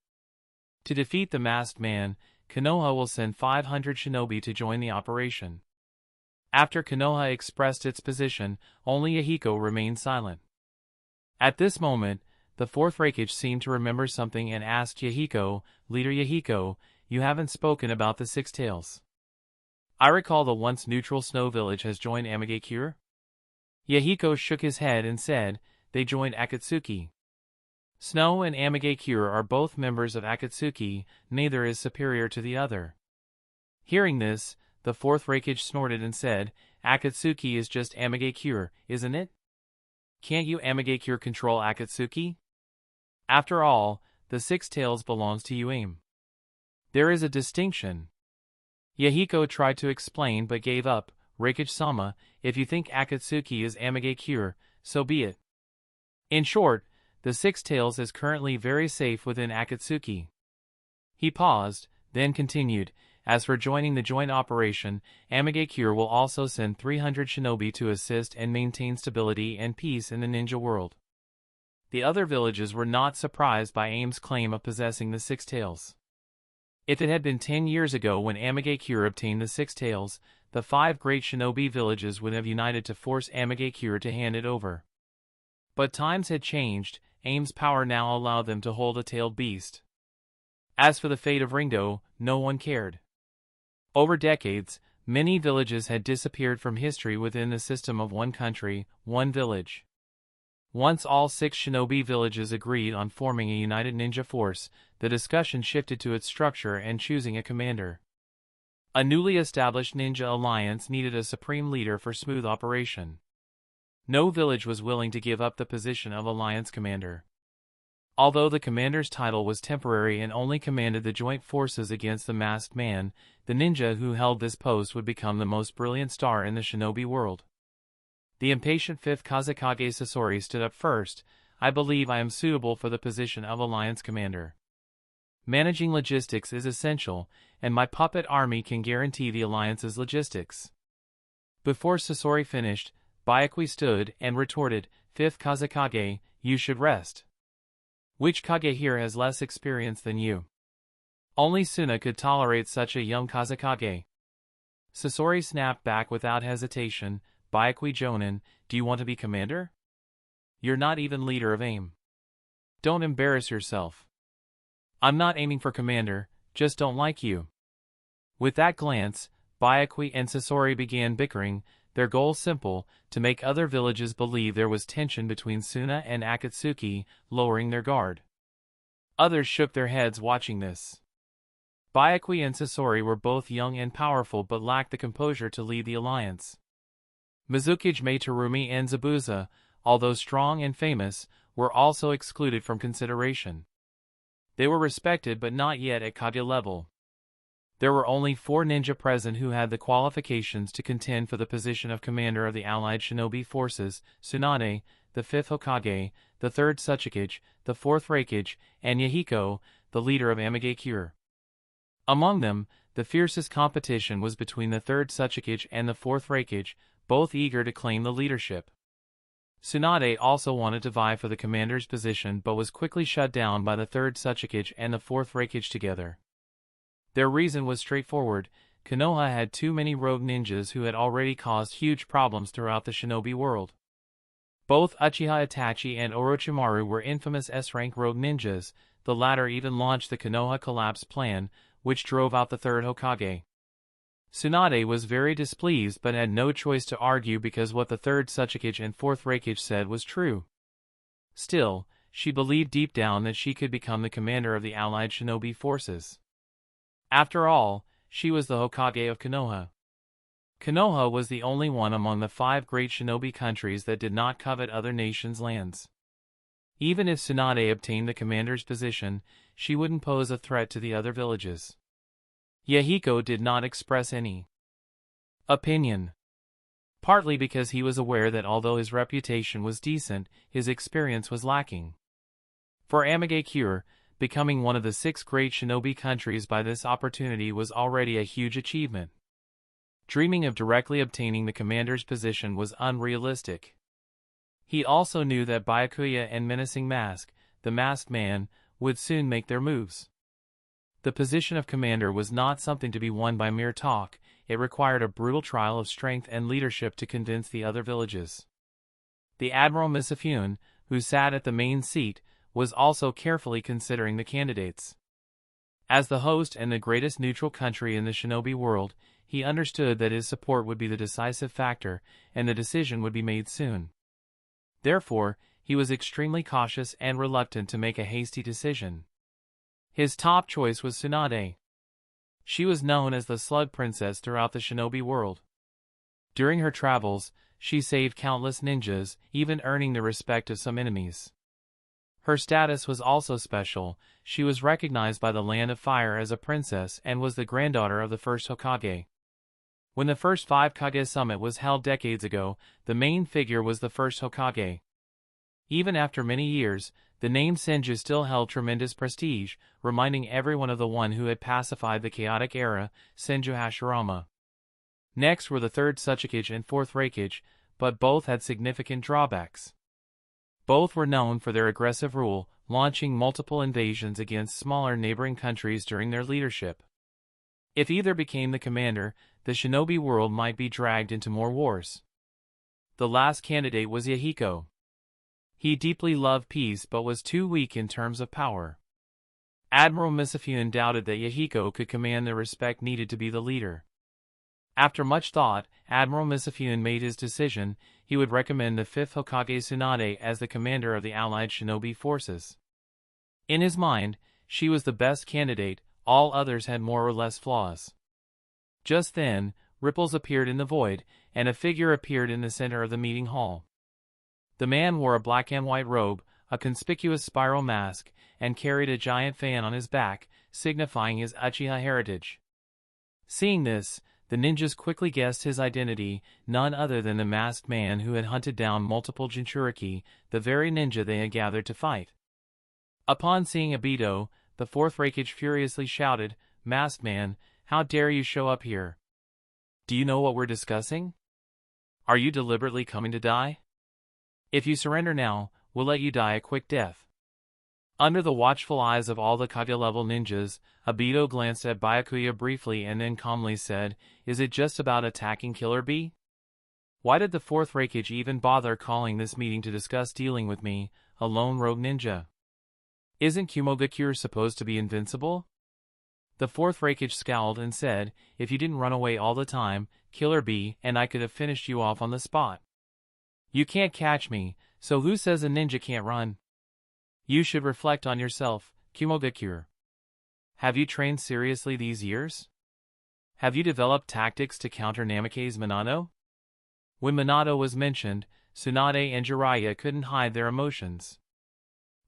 To defeat the masked man, Konoha will send 500 shinobi to join the operation. After Konoha expressed its position, only Yahiko remained silent. At this moment, the 4th Raikage seemed to remember something and asked Yahiko, "Leader Yahiko, you haven't spoken about the Six Tails. I recall the once neutral Snow Village has joined Amagakure?" Yahiko shook his head and said, "They joined Akatsuki. Snow and Amagakure are both members of Akatsuki, neither is superior to the other." Hearing this, the 4th Raikage snorted and said, "Akatsuki is just Amagakure, isn't it? Can't you Amagakure control Akatsuki? After all, the Six Tails belongs to you. There is a distinction." Yahiko tried to explain but gave up. "Raikage-sama, if you think Akatsuki is Amagakure, so be it. In short, the Six Tails is currently very safe within Akatsuki." He paused, then continued, "As for joining the joint operation, Amagakure will also send 300 shinobi to assist and maintain stability and peace in the ninja world." The other villages were not surprised by AIM's claim of possessing the Six Tails. If it had been 10 years ago when Amagakure obtained the Six Tails, the 5 great shinobi villages would have united to force Amagakure to hand it over. But times had changed. AIM's power now allowed them to hold a tailed beast. As for the fate of Ringdo, no one cared. Over decades, many villages had disappeared from history within the system of one country, one village. Once all 6 shinobi villages agreed on forming a united ninja force, the discussion shifted to its structure and choosing a commander. A newly established ninja alliance needed a supreme leader for smooth operation. No village was willing to give up the position of alliance commander. Although the commander's title was temporary and only commanded the joint forces against the masked man, the ninja who held this post would become the most brilliant star in the shinobi world. The impatient 5th Kazekage Sasori stood up first. "I believe I am suitable for the position of alliance commander. Managing logistics is essential, and my puppet army can guarantee the alliance's logistics." Before Sasori finished, Byakuya stood and retorted, "5th Kazekage, you should rest. Which Kage here has less experience than you? Only Suna could tolerate such a young Kazekage." Sasori snapped back without hesitation, "Byakuya Jonin, do you want to be commander? You're not even leader of AIM. Don't embarrass yourself." "I'm not aiming for commander, just don't like you." With that glance, Byakuya and Sasori began bickering, their goal simple, to make other villages believe there was tension between Suna and Akatsuki, lowering their guard. Others shook their heads watching this. Byakuya and Sasori were both young and powerful but lacked the composure to lead the alliance. Mizukage Terumi and Zabuza, although strong and famous, were also excluded from consideration. They were respected but not yet at Kage level. There were only 4 ninja present who had the qualifications to contend for the position of commander of the allied shinobi forces: Tsunade, the 5th Hokage, the 3rd Tsuchikage, the 4th Raikage, and Yahiko, the leader of Amagakure. Among them, the fiercest competition was between the 3rd Tsuchikage and the 4th Raikage, both eager to claim the leadership. Tsunade also wanted to vie for the commander's position but was quickly shut down by the 3rd Tsuchikage and the 4th Raikage together. Their reason was straightforward: Konoha had too many rogue ninjas who had already caused huge problems throughout the shinobi world. Both Uchiha Itachi and Orochimaru were infamous S-rank rogue ninjas, the latter even launched the Konoha collapse plan, which drove out the 3rd Hokage. Tsunade was very displeased but had no choice to argue because what the 3rd Tsuchikage and 4th Raikage said was true. Still, she believed deep down that she could become the commander of the allied shinobi forces. After all, she was the Hokage of Konoha. Konoha was the only one among the 5 great shinobi countries that did not covet other nations' lands. Even if Tsunade obtained the commander's position, she wouldn't pose a threat to the other villages. Yahiko did not express any opinion. Partly because he was aware that although his reputation was decent, his experience was lacking. For Amagakure, Becoming one of the 6 great shinobi countries by this opportunity was already a huge achievement. Dreaming of directly obtaining the commander's position was unrealistic. He also knew that Byakuya and Menacing Mask, the masked man, would soon make their moves. The position of commander was not something to be won by mere talk, it required a brutal trial of strength and leadership to convince the other villages. The Admiral Misafune, who sat at the main seat, was also carefully considering the candidates. As the host and the greatest neutral country in the shinobi world, he understood that his support would be the decisive factor, and the decision would be made soon. Therefore, he was extremely cautious and reluctant to make a hasty decision. His top choice was Tsunade. She was known as the Slug Princess throughout the shinobi world. During her travels, she saved countless ninjas, even earning the respect of some enemies. Her status was also special. She was recognized by the Land of Fire as a princess and was the granddaughter of the first Hokage. When the first 5 Kage summit was held decades ago, the main figure was the first Hokage. Even after many years, the name Senju still held tremendous prestige, reminding everyone of the one who had pacified the chaotic era, Senju Hashirama. Next were the 3rd Tsuchikage and 4th Reikage, but both had significant drawbacks. Both were known for their aggressive rule, launching multiple invasions against smaller neighboring countries during their leadership. If either became the commander, the shinobi world might be dragged into more wars. The last candidate was Yahiko. He deeply loved peace but was too weak in terms of power. Admiral Misafune doubted that Yahiko could command the respect needed to be the leader. After much thought, Admiral Misafune made his decision. He would recommend the 5th Hokage Tsunade as the commander of the allied shinobi forces. In his mind, she was the best candidate, all others had more or less flaws. Just then, ripples appeared in the void, and a figure appeared in the center of the meeting hall. The man wore a black and white robe, a conspicuous spiral mask, and carried a giant fan on his back, signifying his Uchiha heritage. Seeing this, the ninjas quickly guessed his identity, none other than the masked man who had hunted down multiple Jinchuriki, the very ninja they had gathered to fight. Upon seeing Obito, the 4th Reikage furiously shouted, "Masked man, how dare you show up here? Do you know what we're discussing? Are you deliberately coming to die? If you surrender now, we'll let you die a quick death." Under the watchful eyes of all the Kage-level ninjas, Obito glanced at Byakuya briefly and then calmly said, "Is it just about attacking Killer Bee? Why did the 4th Reikage even bother calling this meeting to discuss dealing with me, a lone rogue ninja? Isn't Kumogakure supposed to be invincible?" The 4th Reikage scowled and said, "If you didn't run away all the time, Killer Bee and I could have finished you off on the spot. You can't catch me, so who says a ninja can't run? You should reflect on yourself, Kumogakure. Have you trained seriously these years? Have you developed tactics to counter Namake's Minato?" When Minato was mentioned, Tsunade and Jiraiya couldn't hide their emotions.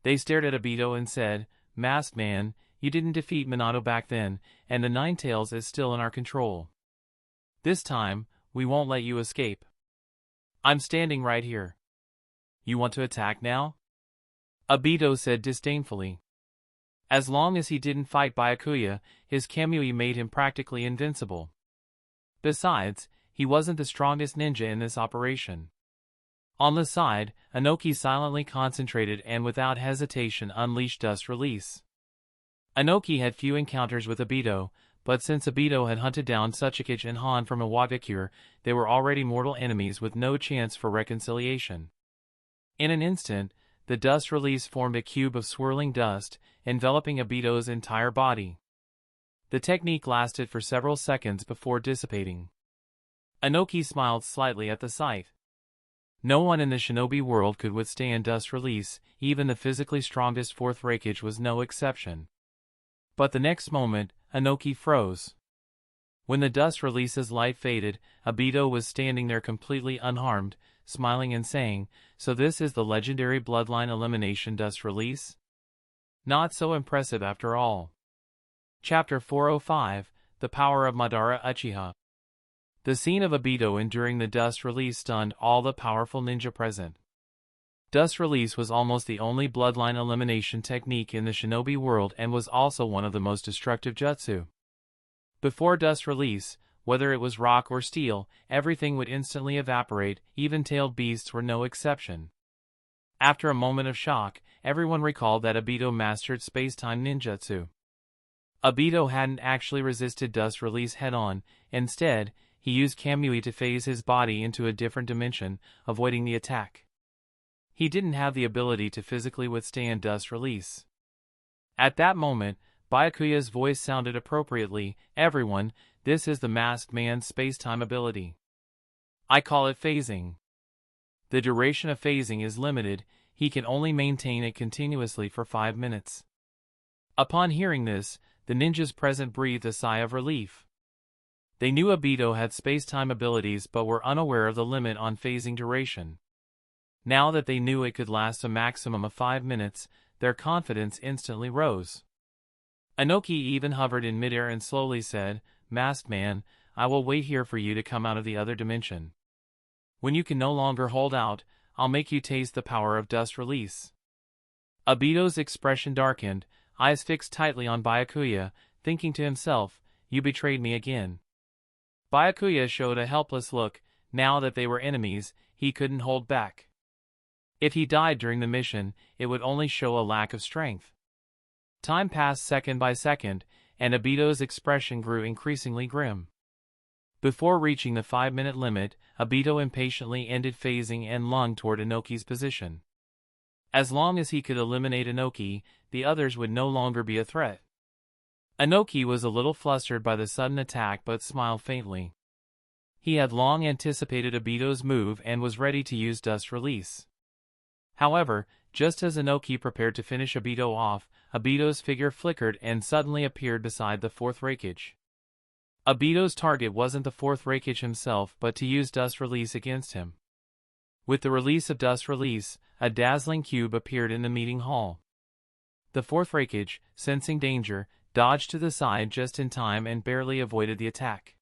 They stared at Obito and said, "Masked man, you didn't defeat Minato back then, and the Nine Tails is still in our control. This time, we won't let you escape. I'm standing right here. You want to attack now?" Obito said disdainfully. As long as he didn't fight Byakuya, his Kamui made him practically invincible. Besides, he wasn't the strongest ninja in this operation. On the side, Inoki silently concentrated and without hesitation unleashed Dust Release. Inoki had few encounters with Obito, but since Obito had hunted down Tsuchikage and Han from Iwagakure, they were already mortal enemies with no chance for reconciliation. In an instant, the Dust Release formed a cube of swirling dust, enveloping Obito's entire body. The technique lasted for several seconds before dissipating. Inoki smiled slightly at the sight. No one in the shinobi world could withstand Dust Release, even the physically strongest 4th Reikage was no exception. But the next moment, Inoki froze. When the Dust Release's light faded, Obito was standing there completely unharmed, smiling and saying, "So this is the legendary bloodline elimination Dust Release? Not so impressive after all." Chapter 405, The Power of Madara Uchiha. The scene of Obito enduring the Dust Release stunned all the powerful ninja present. Dust Release was almost the only bloodline elimination technique in the Shinobi world and was also one of the most destructive jutsu. Before Dust Release, whether it was rock or steel, everything would instantly evaporate, even tailed beasts were no exception. After a moment of shock, everyone recalled that Obito mastered space-time ninjutsu. Obito hadn't actually resisted Dust Release head-on. Instead, he used Kamui to phase his body into a different dimension, avoiding the attack. He didn't have the ability to physically withstand Dust Release. At that moment, Byakuya's voice sounded appropriately. "Everyone, this is the masked man's space-time ability. I call it phasing. The duration of phasing is limited, he can only maintain it continuously for 5 minutes." Upon hearing this, the ninjas present breathed a sigh of relief. They knew Obito had space-time abilities but were unaware of the limit on phasing duration. Now that they knew it could last a maximum of 5 minutes, their confidence instantly rose. Inoki even hovered in midair and slowly said, "Masked man, I will wait here for you to come out of the other dimension. When you can no longer hold out, I'll make you taste the power of Dust Release." Obito's expression darkened, eyes fixed tightly on Byakuya, thinking to himself, "You betrayed me again." Byakuya showed a helpless look. Now that they were enemies, he couldn't hold back. If he died during the mission, it would only show a lack of strength. Time passed second by second, and Obito's expression grew increasingly grim. Before reaching the 5-minute limit, Obito impatiently ended phasing and lunged toward Inoki's position. As long as he could eliminate Inoki, the others would no longer be a threat. Inoki was a little flustered by the sudden attack but smiled faintly. He had long anticipated Obito's move and was ready to use Dust Release. However, just as Inoki prepared to finish Obito off, Obito's figure flickered and suddenly appeared beside the fourth Reikage. Obito's target wasn't the fourth Reikage himself but to use Dust Release against him. With the release of Dust Release, a dazzling cube appeared in the meeting hall. The fourth Reikage, sensing danger, dodged to the side just in time and barely avoided the attack.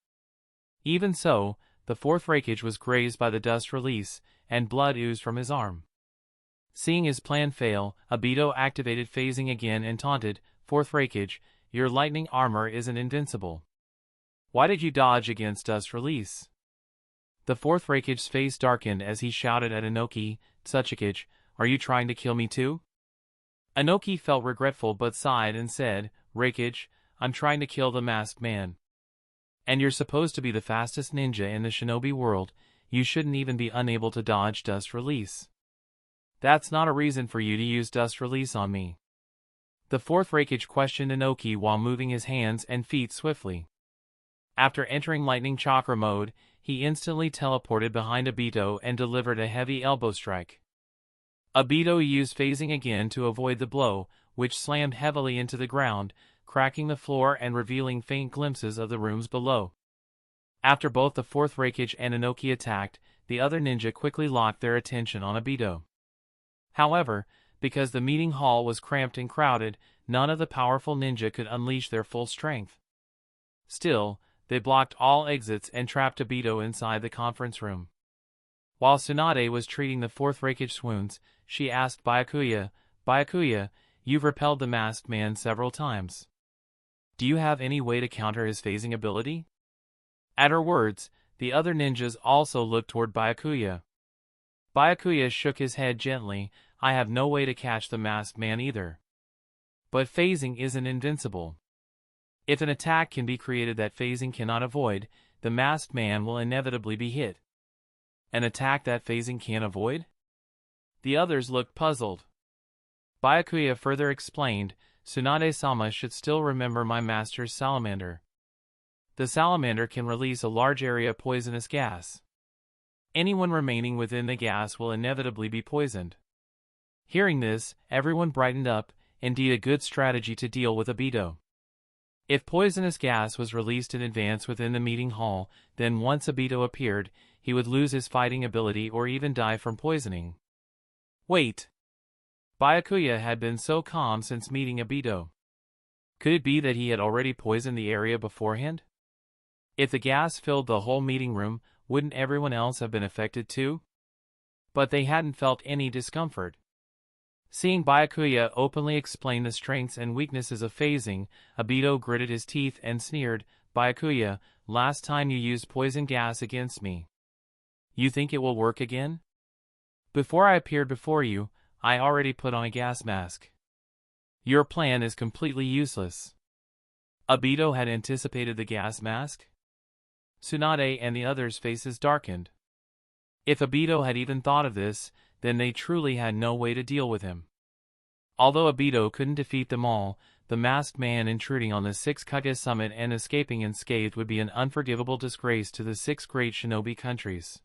Even so, the fourth Reikage was grazed by the Dust Release, and blood oozed from his arm. Seeing his plan fail, Obito activated phasing again and taunted, "Fourth Reikage, your lightning armor isn't invincible. Why did you dodge against Dust Release?" The fourth Reikage's face darkened as he shouted at Inoki, "Tsuchikage, are you trying to kill me too?" Inoki felt regretful but sighed and said, "Reikage, I'm trying to kill the masked man. And you're supposed to be the fastest ninja in the Shinobi world, you shouldn't even be unable to dodge Dust Release. That's not a reason for you to use Dust Release on me." The fourth Reikage questioned Inoki while moving his hands and feet swiftly. After entering Lightning Chakra mode, he instantly teleported behind Obito and delivered a heavy elbow strike. Obito used phasing again to avoid the blow, which slammed heavily into the ground, cracking the floor and revealing faint glimpses of the rooms below. After both the fourth Reikage and Inoki attacked, the other ninja quickly locked their attention on Obito. However, because the meeting hall was cramped and crowded, none of the powerful ninja could unleash their full strength. Still, they blocked all exits and trapped Obito inside the conference room. While Tsunade was treating the fourth Reikage's wounds, she asked Byakuya, "Byakuya, you've repelled the masked man several times. Do you have any way to counter his phasing ability?" At her words, the other ninjas also looked toward Byakuya. Byakuya shook his head gently, "I have no way to catch the masked man either. But phasing isn't invincible. If an attack can be created that phasing cannot avoid, the masked man will inevitably be hit." "An attack that phasing can't avoid?" The others looked puzzled. Byakuya further explained, "Tsunade-sama should still remember my master's salamander. The salamander can release a large area of poisonous gas. Anyone remaining within the gas will inevitably be poisoned." Hearing this, everyone brightened up, indeed a good strategy to deal with Obito. If poisonous gas was released in advance within the meeting hall, then once Obito appeared, he would lose his fighting ability or even die from poisoning. Wait. Byakuya had been so calm since meeting Obito. Could it be that he had already poisoned the area beforehand? If the gas filled the whole meeting room, wouldn't everyone else have been affected too? but they hadn't felt any discomfort. Seeing Byakuya openly explain the strengths and weaknesses of phasing, Obito gritted his teeth and sneered, "Byakuya, last time you used poison gas against me. You think it will work again? Before I appeared before you, I already put on a gas mask. Your plan is completely useless." Obito had anticipated the gas mask? Tsunade and the others' faces darkened. If Obito had even thought of this, then they truly had no way to deal with him. Although Obito couldn't defeat them all, the masked man intruding on the 6 Kage summit and escaping unscathed would be an unforgivable disgrace to the 6 great shinobi countries.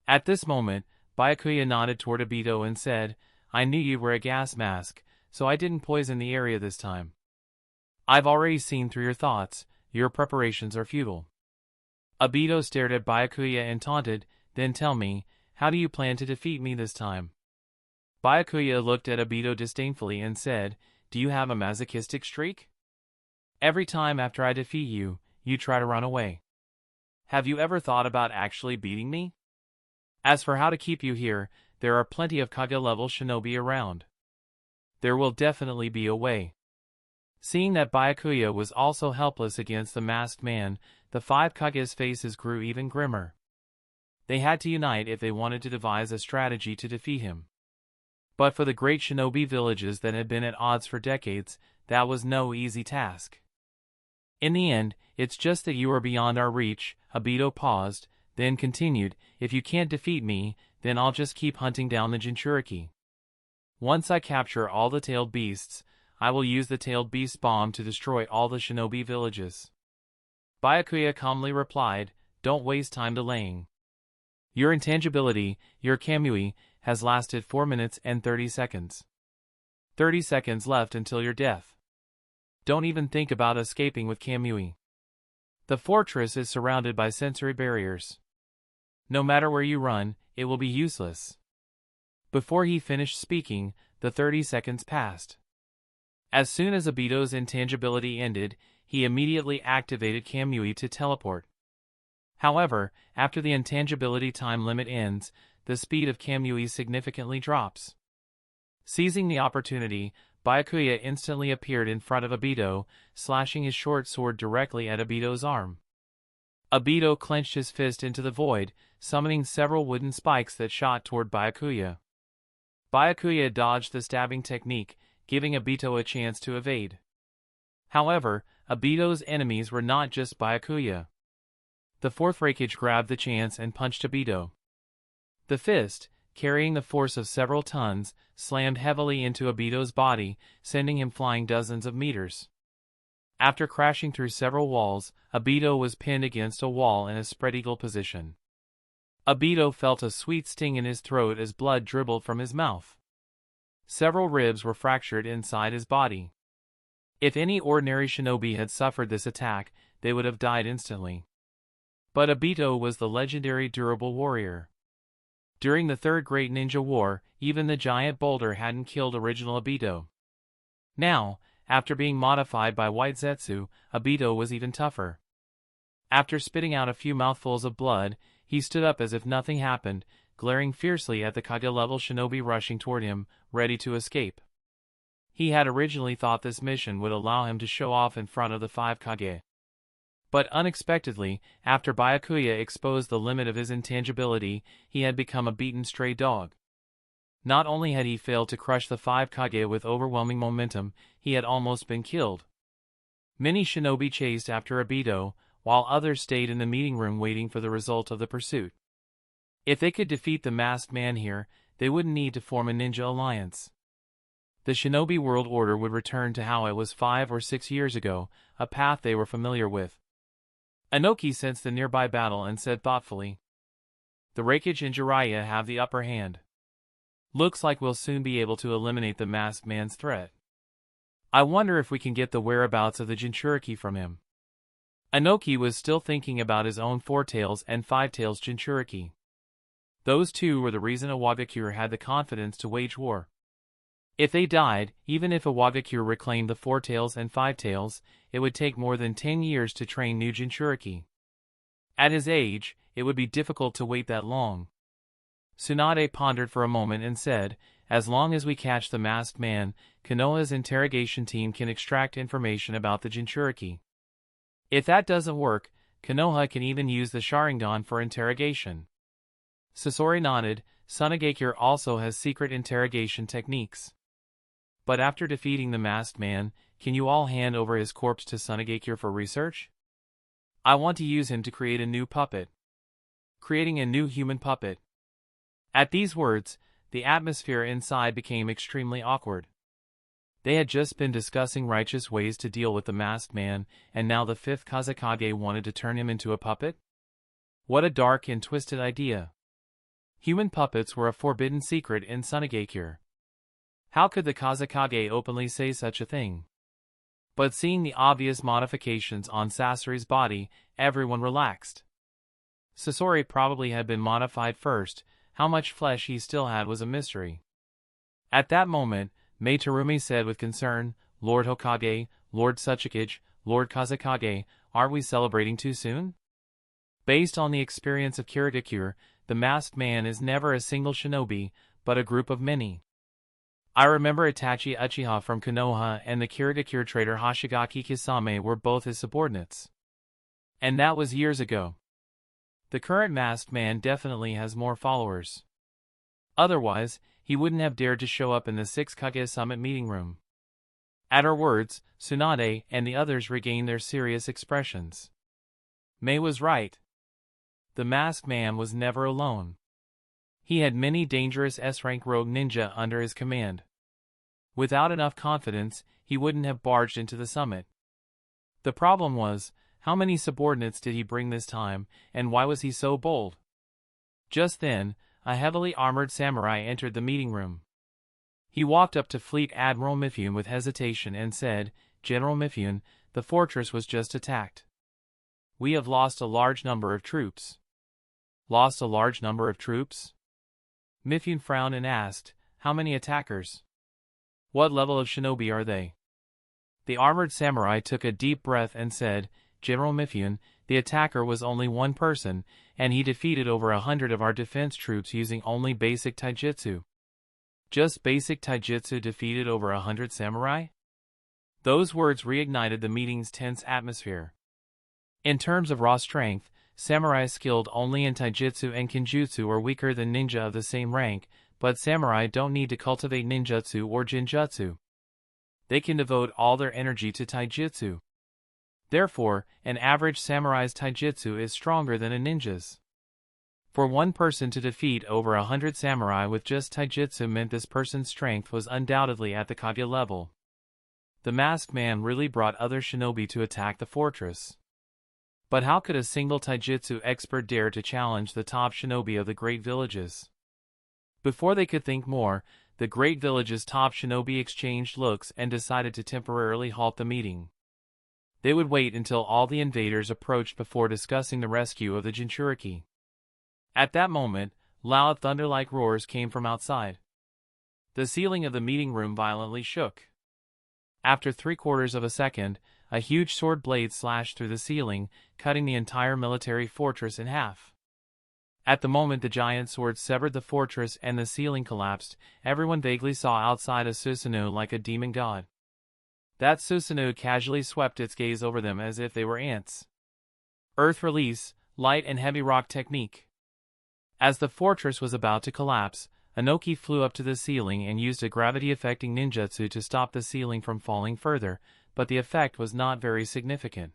At this moment, Byakuya nodded toward Obito and said, "I knew you were a gas mask, so I didn't poison the area this time. I've already seen through your thoughts, your preparations are futile." Obito stared at Byakuya and taunted, "Then tell me, how do you plan to defeat me this time?" Byakuya looked at Obito disdainfully and said, "Do you have a masochistic streak? Every time after I defeat you, you try to run away. Have you ever thought about actually beating me? As for how to keep you here, there are plenty of Kage-level shinobi around. There will definitely be a way." Seeing that Byakuya was also helpless against the masked man, the 5 Kage's faces grew even grimmer. They had to unite if they wanted to devise a strategy to defeat him. But for the great shinobi villages that had been at odds for decades, that was no easy task. "In the end, it's just that you are beyond our reach," Obito paused, then continued, "If you can't defeat me, then I'll just keep hunting down the Jinchuriki. Once I capture all the tailed beasts, I will use the tailed beast bomb to destroy all the shinobi villages." Byakuya calmly replied, "Don't waste time delaying. Your intangibility, your Kamui, has lasted 4 minutes and 30 seconds. 30 seconds left until your death. Don't even think about escaping with Kamui. The fortress is surrounded by sensory barriers. No matter where you run, it will be useless." Before he finished speaking, the 30 seconds passed. As soon as Obito's intangibility ended, he immediately activated Kamui to teleport. However, after the intangibility time limit ends, the speed of Kamui significantly drops. Seizing the opportunity, Byakuya instantly appeared in front of Obito, slashing his short sword directly at Obito's arm. Obito clenched his fist into the void, summoning several wooden spikes that shot toward Byakuya. Byakuya dodged the stabbing technique, giving Obito a chance to evade. However, Obito's enemies were not just Byakuya. The 4th Raikage grabbed the chance and punched Obito. The fist, carrying the force of several tons, slammed heavily into Obito's body, sending him flying dozens of meters. After crashing through several walls, Obito was pinned against a wall in a spread eagle position. Obito felt a sweet sting in his throat as blood dribbled from his mouth. Several ribs were fractured inside his body. If any ordinary shinobi had suffered this attack, they would have died instantly. But Obito was the legendary durable warrior. During the 3rd Great Ninja War, even the giant boulder hadn't killed original Obito. Now, after being modified by White Zetsu, Obito was even tougher. After spitting out a few mouthfuls of blood, he stood up as if nothing happened, glaring fiercely at the Kage-level shinobi rushing toward him, ready to escape. He had originally thought this mission would allow him to show off in front of the 5 Kage. But unexpectedly, after Byakuya exposed the limit of his intangibility, he had become a beaten stray dog. Not only had he failed to crush the 5 Kage with overwhelming momentum, he had almost been killed. Many shinobi chased after Obito, while others stayed in the meeting room waiting for the result of the pursuit. If they could defeat the masked man here, they wouldn't need to form a ninja alliance. The shinobi world order would return to how it was 5 or 6 years ago, a path they were familiar with. Inoki sensed the nearby battle and said thoughtfully, "The Raikage and Jiraiya have the upper hand. Looks like we'll soon be able to eliminate the masked man's threat. I wonder if we can get the whereabouts of the Jinchuriki from him." Inoki was still thinking about his own 4 tails and 5 tails Jinchuriki. Those two were the reason a Wagakure had the confidence to wage war. If they died, even if a Wagakure reclaimed the 4 tails and 5 tails, it would take more than 10 years to train new Jinchuriki. At his age, it would be difficult to wait that long. Tsunade pondered for a moment and said, "As long as we catch the masked man, Konoha's interrogation team can extract information about the Jinchuriki. If that doesn't work, Konoha can even use the Sharingan for interrogation." Sasori nodded. Sunagakure also has secret interrogation techniques. But after defeating the masked man, can you all hand over his corpse to Sunagakure for research? I want to use him to create a new puppet. Creating a new human puppet. At these words, the atmosphere inside became extremely awkward. They had just been discussing righteous ways to deal with the masked man, and now the fifth Kazekage wanted to turn him into a puppet? What a dark and twisted idea. Human puppets were a forbidden secret in Sunagakure. How could the Kazekage openly say such a thing? But seeing the obvious modifications on Sasori's body, everyone relaxed. Sasori probably had been modified first. How much flesh he still had was a mystery. At that moment, Mei Terumi said with concern, "Lord Hokage, Lord Tsuchikage, Lord Kazekage, aren't we celebrating too soon?" Based on the experience of Kirigakure, the masked man is never a single shinobi, but a group of many. I remember Itachi Uchiha from Konoha and the Kirigakure trader Hoshigaki Kisame were both his subordinates. And that was years ago. The current masked man definitely has more followers. Otherwise, he wouldn't have dared to show up in the 6 Kage Summit meeting room. At her words, Tsunade and the others regained their serious expressions. Mei was right. The masked man was never alone. He had many dangerous S-rank rogue ninja under his command. Without enough confidence, he wouldn't have barged into the summit. The problem was, how many subordinates did he bring this time, and why was he so bold? Just then, a heavily armored samurai entered the meeting room. He walked up to Fleet Admiral Mifune with hesitation and said, "General Mifune, the fortress was just attacked. We have lost a large number of troops." "Lost a large number of troops?" Mifune frowned and asked, "How many attackers? What level of shinobi are they?" The armored samurai took a deep breath and said, "General Mifune, the attacker was only one person, and he defeated over 100 of our defense troops using only basic taijutsu." Just basic taijutsu defeated over 100 samurai? Those words reignited the meeting's tense atmosphere. In terms of raw strength, samurai skilled only in taijutsu and kenjutsu are weaker than ninja of the same rank, but samurai don't need to cultivate ninjutsu or jinjutsu. They can devote all their energy to taijutsu. Therefore, an average samurai's taijutsu is stronger than a ninja's. For one person to defeat over 100 samurai with just taijutsu meant this person's strength was undoubtedly at the Kage level. The masked man really brought other shinobi to attack the fortress. But how could a single taijutsu expert dare to challenge the top shinobi of the great villages? Before they could think more, the great village's top shinobi exchanged looks and decided to temporarily halt the meeting. They would wait until all the invaders approached before discussing the rescue of the Jinchuriki. At that moment, loud thunder-like roars came from outside. The ceiling of the meeting room violently shook. After 3/4 of a second, a huge sword blade slashed through the ceiling, cutting the entire military fortress in half. At the moment the giant sword severed the fortress and the ceiling collapsed, everyone vaguely saw outside a Susanoo like a demon god. That Susanoo casually swept its gaze over them as if they were ants. Earth release, light and heavy rock technique. As the fortress was about to collapse, Anoki flew up to the ceiling and used a gravity-affecting ninjutsu to stop the ceiling from falling further, but the effect was not very significant.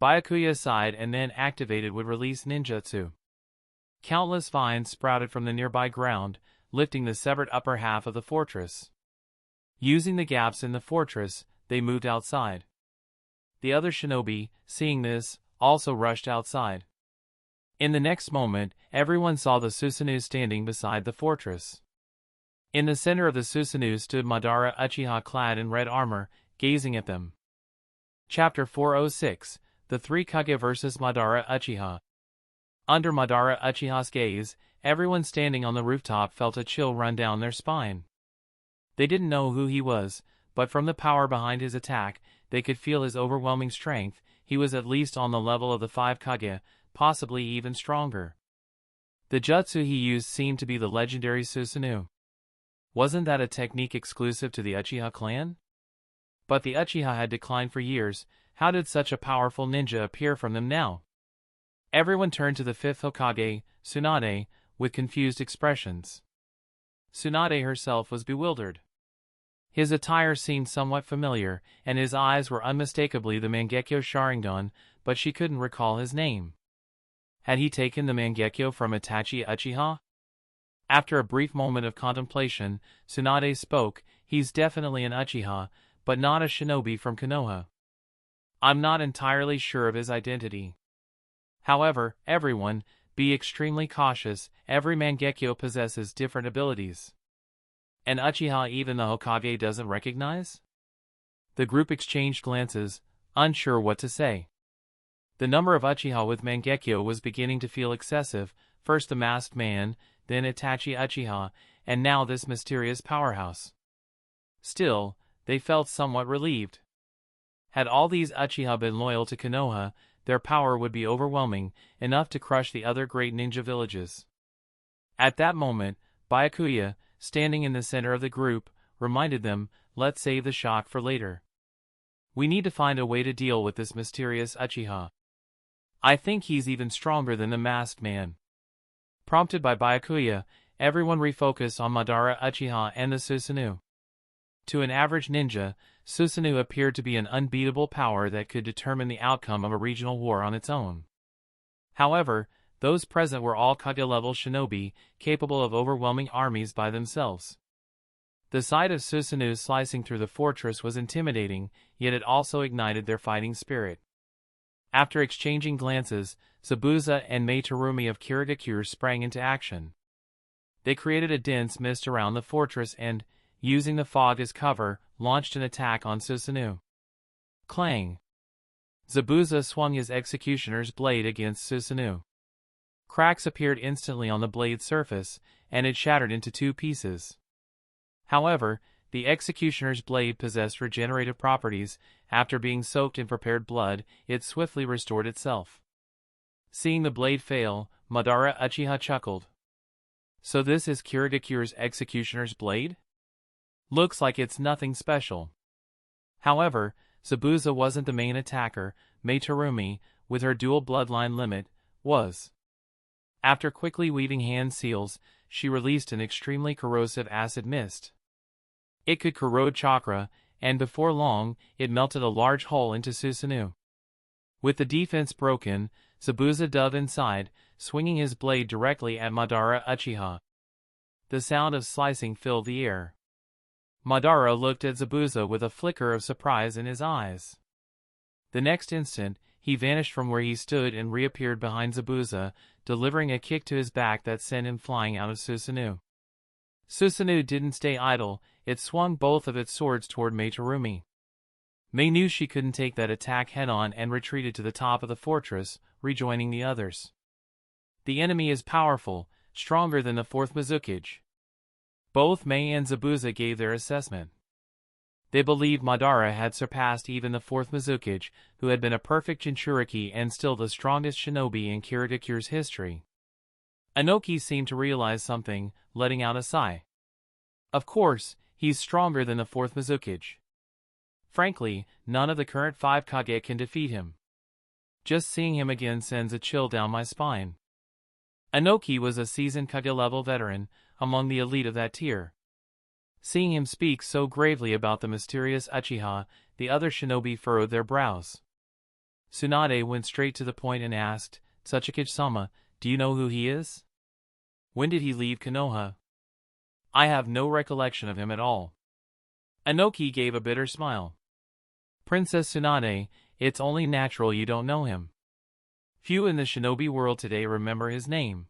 Byakuya sighed and then activated would release ninjutsu. Countless vines sprouted from the nearby ground, lifting the severed upper half of the fortress. Using the gaps in the fortress, they moved outside. The other shinobi, seeing this, also rushed outside. In the next moment, everyone saw the Susanoo standing beside the fortress. In the center of the Susanoo stood Madara Uchiha clad in red armor, gazing at them. Chapter 406, The Three Kage vs. Madara Uchiha. Under Madara Uchiha's gaze, everyone standing on the rooftop felt a chill run down their spine. They didn't know who he was, but from the power behind his attack, they could feel his overwhelming strength. He was at least on the level of the 5 Kage, possibly even stronger. The jutsu he used seemed to be the legendary Susanoo. Wasn't that a technique exclusive to the Uchiha clan? But the Uchiha had declined for years. How did such a powerful ninja appear from them now? Everyone turned to the fifth Hokage, Tsunade, with confused expressions. Tsunade herself was bewildered. His attire seemed somewhat familiar, and his eyes were unmistakably the Mangekyo Sharingan, but she couldn't recall his name. Had he taken the Mangekyo from Itachi Uchiha? After a brief moment of contemplation, Tsunade spoke. He's definitely an Uchiha, but not a shinobi from Konoha. I'm not entirely sure of his identity. However, everyone, be extremely cautious. Every Mangekyo possesses different abilities. An Uchiha even the Hokage doesn't recognize? The group exchanged glances, unsure what to say. The number of Uchiha with Mangekyo was beginning to feel excessive, first the masked man, then Itachi Uchiha, and now this mysterious powerhouse. Still, they felt somewhat relieved. Had all these Uchiha been loyal to Konoha, their power would be overwhelming, enough to crush the other great ninja villages. At that moment, Byakuya, standing in the center of the group, reminded them, let's save the shock for later. We need to find a way to deal with this mysterious Uchiha. I think he's even stronger than the masked man. Prompted by Byakuya, everyone refocused on Madara Uchiha and the Susanoo. To an average ninja, Susanoo appeared to be an unbeatable power that could determine the outcome of a regional war on its own. However, those present were all Kage-level shinobi, capable of overwhelming armies by themselves. The sight of Susanoo slicing through the fortress was intimidating, yet it also ignited their fighting spirit. After exchanging glances, Zabuza and Meitarumi of Kirigakure sprang into action. They created a dense mist around the fortress and, using the fog as cover, launched an attack on Susanoo. Clang! Zabuza swung his executioner's blade against Susanoo. Cracks appeared instantly on the blade's surface, and it shattered into two pieces. However, the executioner's blade possessed regenerative properties. After being soaked in prepared blood, it swiftly restored itself. Seeing the blade fail, Madara Uchiha chuckled. So this is Kirigakure's executioner's blade? Looks like it's nothing special. However, Zabuza wasn't the main attacker. Meitarumi, with her dual bloodline limit, was. After quickly weaving hand seals, she released an extremely corrosive acid mist. It could corrode chakra, and before long, it melted a large hole into Susanoo. With the defense broken, Zabuza dove inside, swinging his blade directly at Madara Uchiha. The sound of slicing filled the air. Madara looked at Zabuza with a flicker of surprise in his eyes. The next instant, he vanished from where he stood and reappeared behind Zabuza, delivering a kick to his back that sent him flying out of Susanoo. Susanoo didn't stay idle, it swung both of its swords toward Meitarumi. Mei knew she couldn't take that attack head-on and retreated to the top of the fortress, rejoining the others. The enemy is powerful, stronger than the fourth Mizukage. Both Mei and Zabuza gave their assessment. They believed Madara had surpassed even the fourth Mizukage, who had been a perfect Jinchuriki and still the strongest shinobi in Kirigakure's history. Inoki seemed to realize something, letting out a sigh. Of course, he's stronger than the fourth Mizukage. Frankly, none of the current 5 Kage can defeat him. Just seeing him again sends a chill down my spine. Inoki was a seasoned Kage-level veteran, among the elite of that tier. Seeing him speak so gravely about the mysterious Uchiha, the other shinobi furrowed their brows. Tsunade went straight to the point and asked, Tsuchikage-sama, do you know who he is? When did he leave Konoha? I have no recollection of him at all. Inoki gave a bitter smile. Princess Tsunade, it's only natural you don't know him. Few in the shinobi world today remember his name.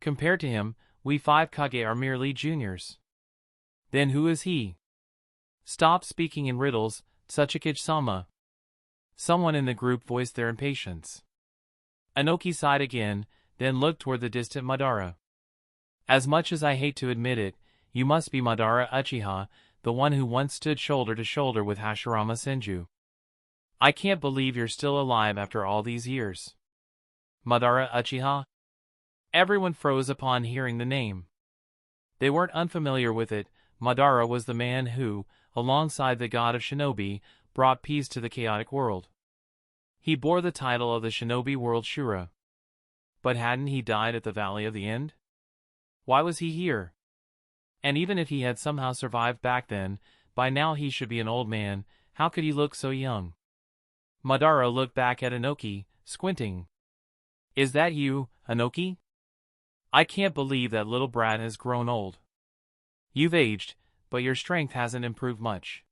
Compared to him, we 5 Kage are merely juniors. Then who is he? Stop speaking in riddles, Tsuchikage-sama. Someone in the group voiced their impatience. Inoki sighed again, then looked toward the distant Madara. As much as I hate to admit it, you must be Madara Uchiha, the one who once stood shoulder to shoulder with Hashirama Senju. I can't believe you're still alive after all these years. Madara Uchiha? Everyone froze upon hearing the name. They weren't unfamiliar with it. Madara was the man who, alongside the god of Shinobi, brought peace to the chaotic world. He bore the title of the Shinobi World Shura. But hadn't he died at the Valley of the End? Why was he here? And even if he had somehow survived back then, by now he should be an old man. How could he look so young? Madara looked back at Inoki, squinting. Is that you, Inoki? I can't believe that little brat has grown old. You've aged, but your strength hasn't improved much.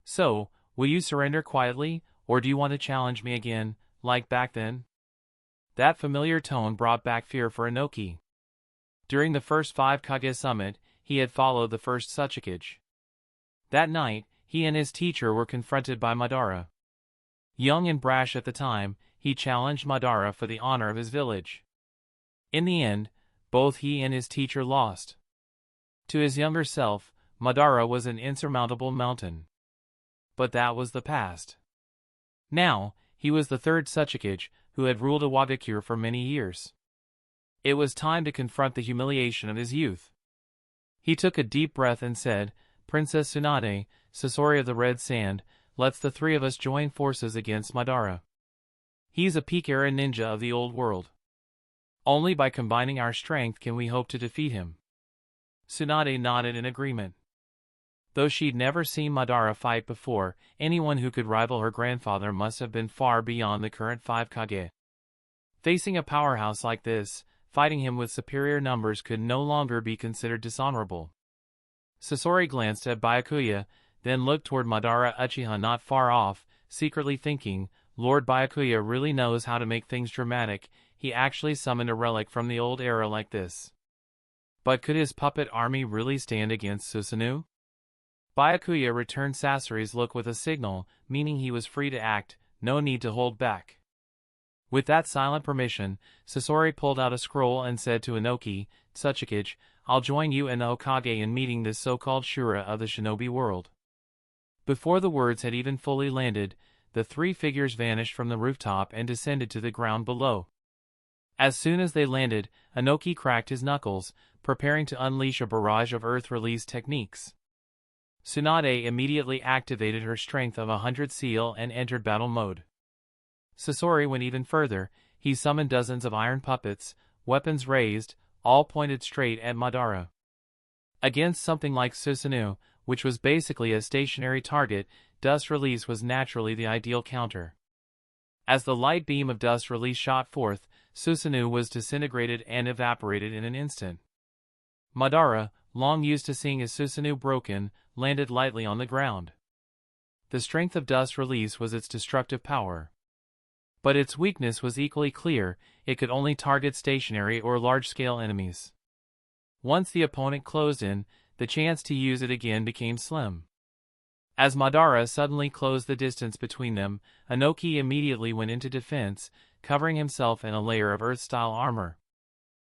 So, will you surrender quietly, or do you want to challenge me again, like back then? That familiar tone brought back fear for Inoki. During the first 5 Kage summit, he had followed the first Tsuchikage. That night, he and his teacher were confronted by Madara. Young and brash at the time, he challenged Madara for the honor of his village. In the end, both he and his teacher lost. To his younger self, Madara was an insurmountable mountain. But that was the past. Now, he was the third Tsuchikage, who had ruled Iwagakure for many years. It was time to confront the humiliation of his youth. He took a deep breath and said, Princess Tsunade, Sasori of the Red Sand, let's the three of us join forces against Madara. He's a peak-era ninja of the old world. Only by combining our strength can we hope to defeat him. Tsunade nodded in agreement. Though she'd never seen Madara fight before, anyone who could rival her grandfather must have been far beyond the current 5 Kage. Facing a powerhouse like this, fighting him with superior numbers could no longer be considered dishonorable. Sasori glanced at Byakuya, then looked toward Madara Uchiha not far off, secretly thinking, Lord Byakuya really knows how to make things dramatic. He actually summoned a relic from the old era like this. But could his puppet army really stand against Susanoo? Byakuya returned Sasori's look with a signal, meaning he was free to act, no need to hold back. With that silent permission, Sasori pulled out a scroll and said to Inoki, Tsuchikage, I'll join you and the Hokage in meeting this so-called Shura of the Shinobi world. Before the words had even fully landed, the three figures vanished from the rooftop and descended to the ground below. As soon as they landed, Inoki cracked his knuckles, preparing to unleash a barrage of earth release techniques. Tsunade immediately activated her strength of 100 seal and entered battle mode. Sasori went even further. He summoned dozens of iron puppets, weapons raised, all pointed straight at Madara. Against something like Susanoo, which was basically a stationary target, dust release was naturally the ideal counter. As the light beam of dust release shot forth, Susanoo was disintegrated and evaporated in an instant. Madara, long used to seeing his Susanoo broken, landed lightly on the ground. The strength of dust release was its destructive power. But its weakness was equally clear, it could only target stationary or large-scale enemies. Once the opponent closed in, the chance to use it again became slim. As Madara suddenly closed the distance between them, Inoki immediately went into defense, covering himself in a layer of Earth-style armor.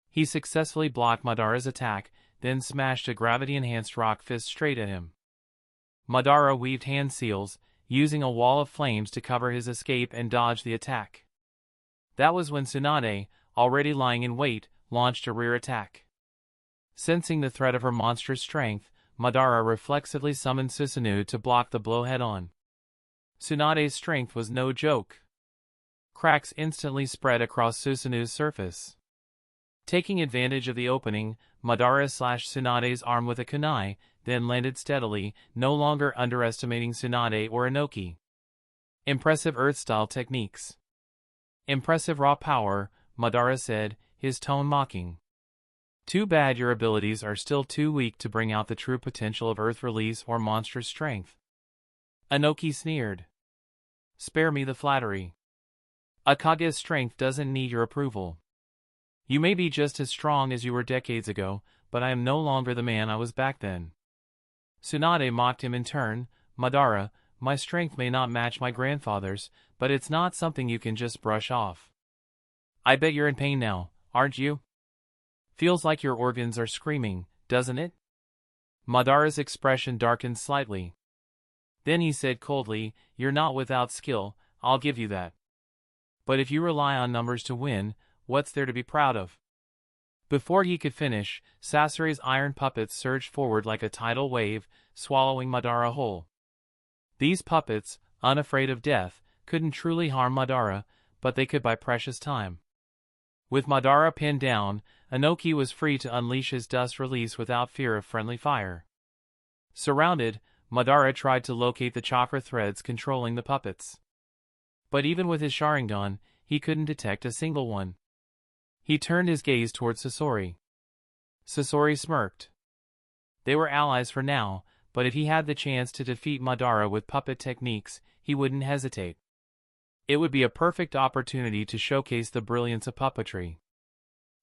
He successfully blocked Madara's attack, then smashed a gravity-enhanced rock fist straight at him. Madara weaved hand seals, using a wall of flames to cover his escape and dodge the attack. That was when Tsunade, already lying in wait, launched a rear attack. Sensing the threat of her monstrous strength, Madara reflexively summoned Susanoo to block the blow head-on. Tsunade's strength was no joke. Cracks instantly spread across Susanoo's surface. Taking advantage of the opening, Madara slashed Tsunade's arm with a kunai, then landed steadily, no longer underestimating Tsunade or Inoki. Impressive Earth-style techniques. Impressive raw power, Madara said, his tone mocking. Too bad your abilities are still too weak to bring out the true potential of Earth release or monstrous strength. Inoki sneered. Spare me the flattery. Akage's strength doesn't need your approval. You may be just as strong as you were decades ago, but I am no longer the man I was back then. Tsunade mocked him in turn. Madara, my strength may not match my grandfather's, but it's not something you can just brush off. I bet you're in pain now, aren't you? Feels like your organs are screaming, doesn't it? Madara's expression darkened slightly. Then he said coldly, you're not without skill, I'll give you that. But if you rely on numbers to win, what's there to be proud of? Before he could finish, Sasori's iron puppets surged forward like a tidal wave, swallowing Madara whole. These puppets, unafraid of death, couldn't truly harm Madara, but they could buy precious time. With Madara pinned down, Inoki was free to unleash his dust release without fear of friendly fire. Surrounded, Madara tried to locate the chakra threads controlling the puppets. But even with his Sharingan, he couldn't detect a single one. He turned his gaze towards Sasori. Sasori smirked. They were allies for now, but if he had the chance to defeat Madara with puppet techniques, he wouldn't hesitate. It would be a perfect opportunity to showcase the brilliance of puppetry.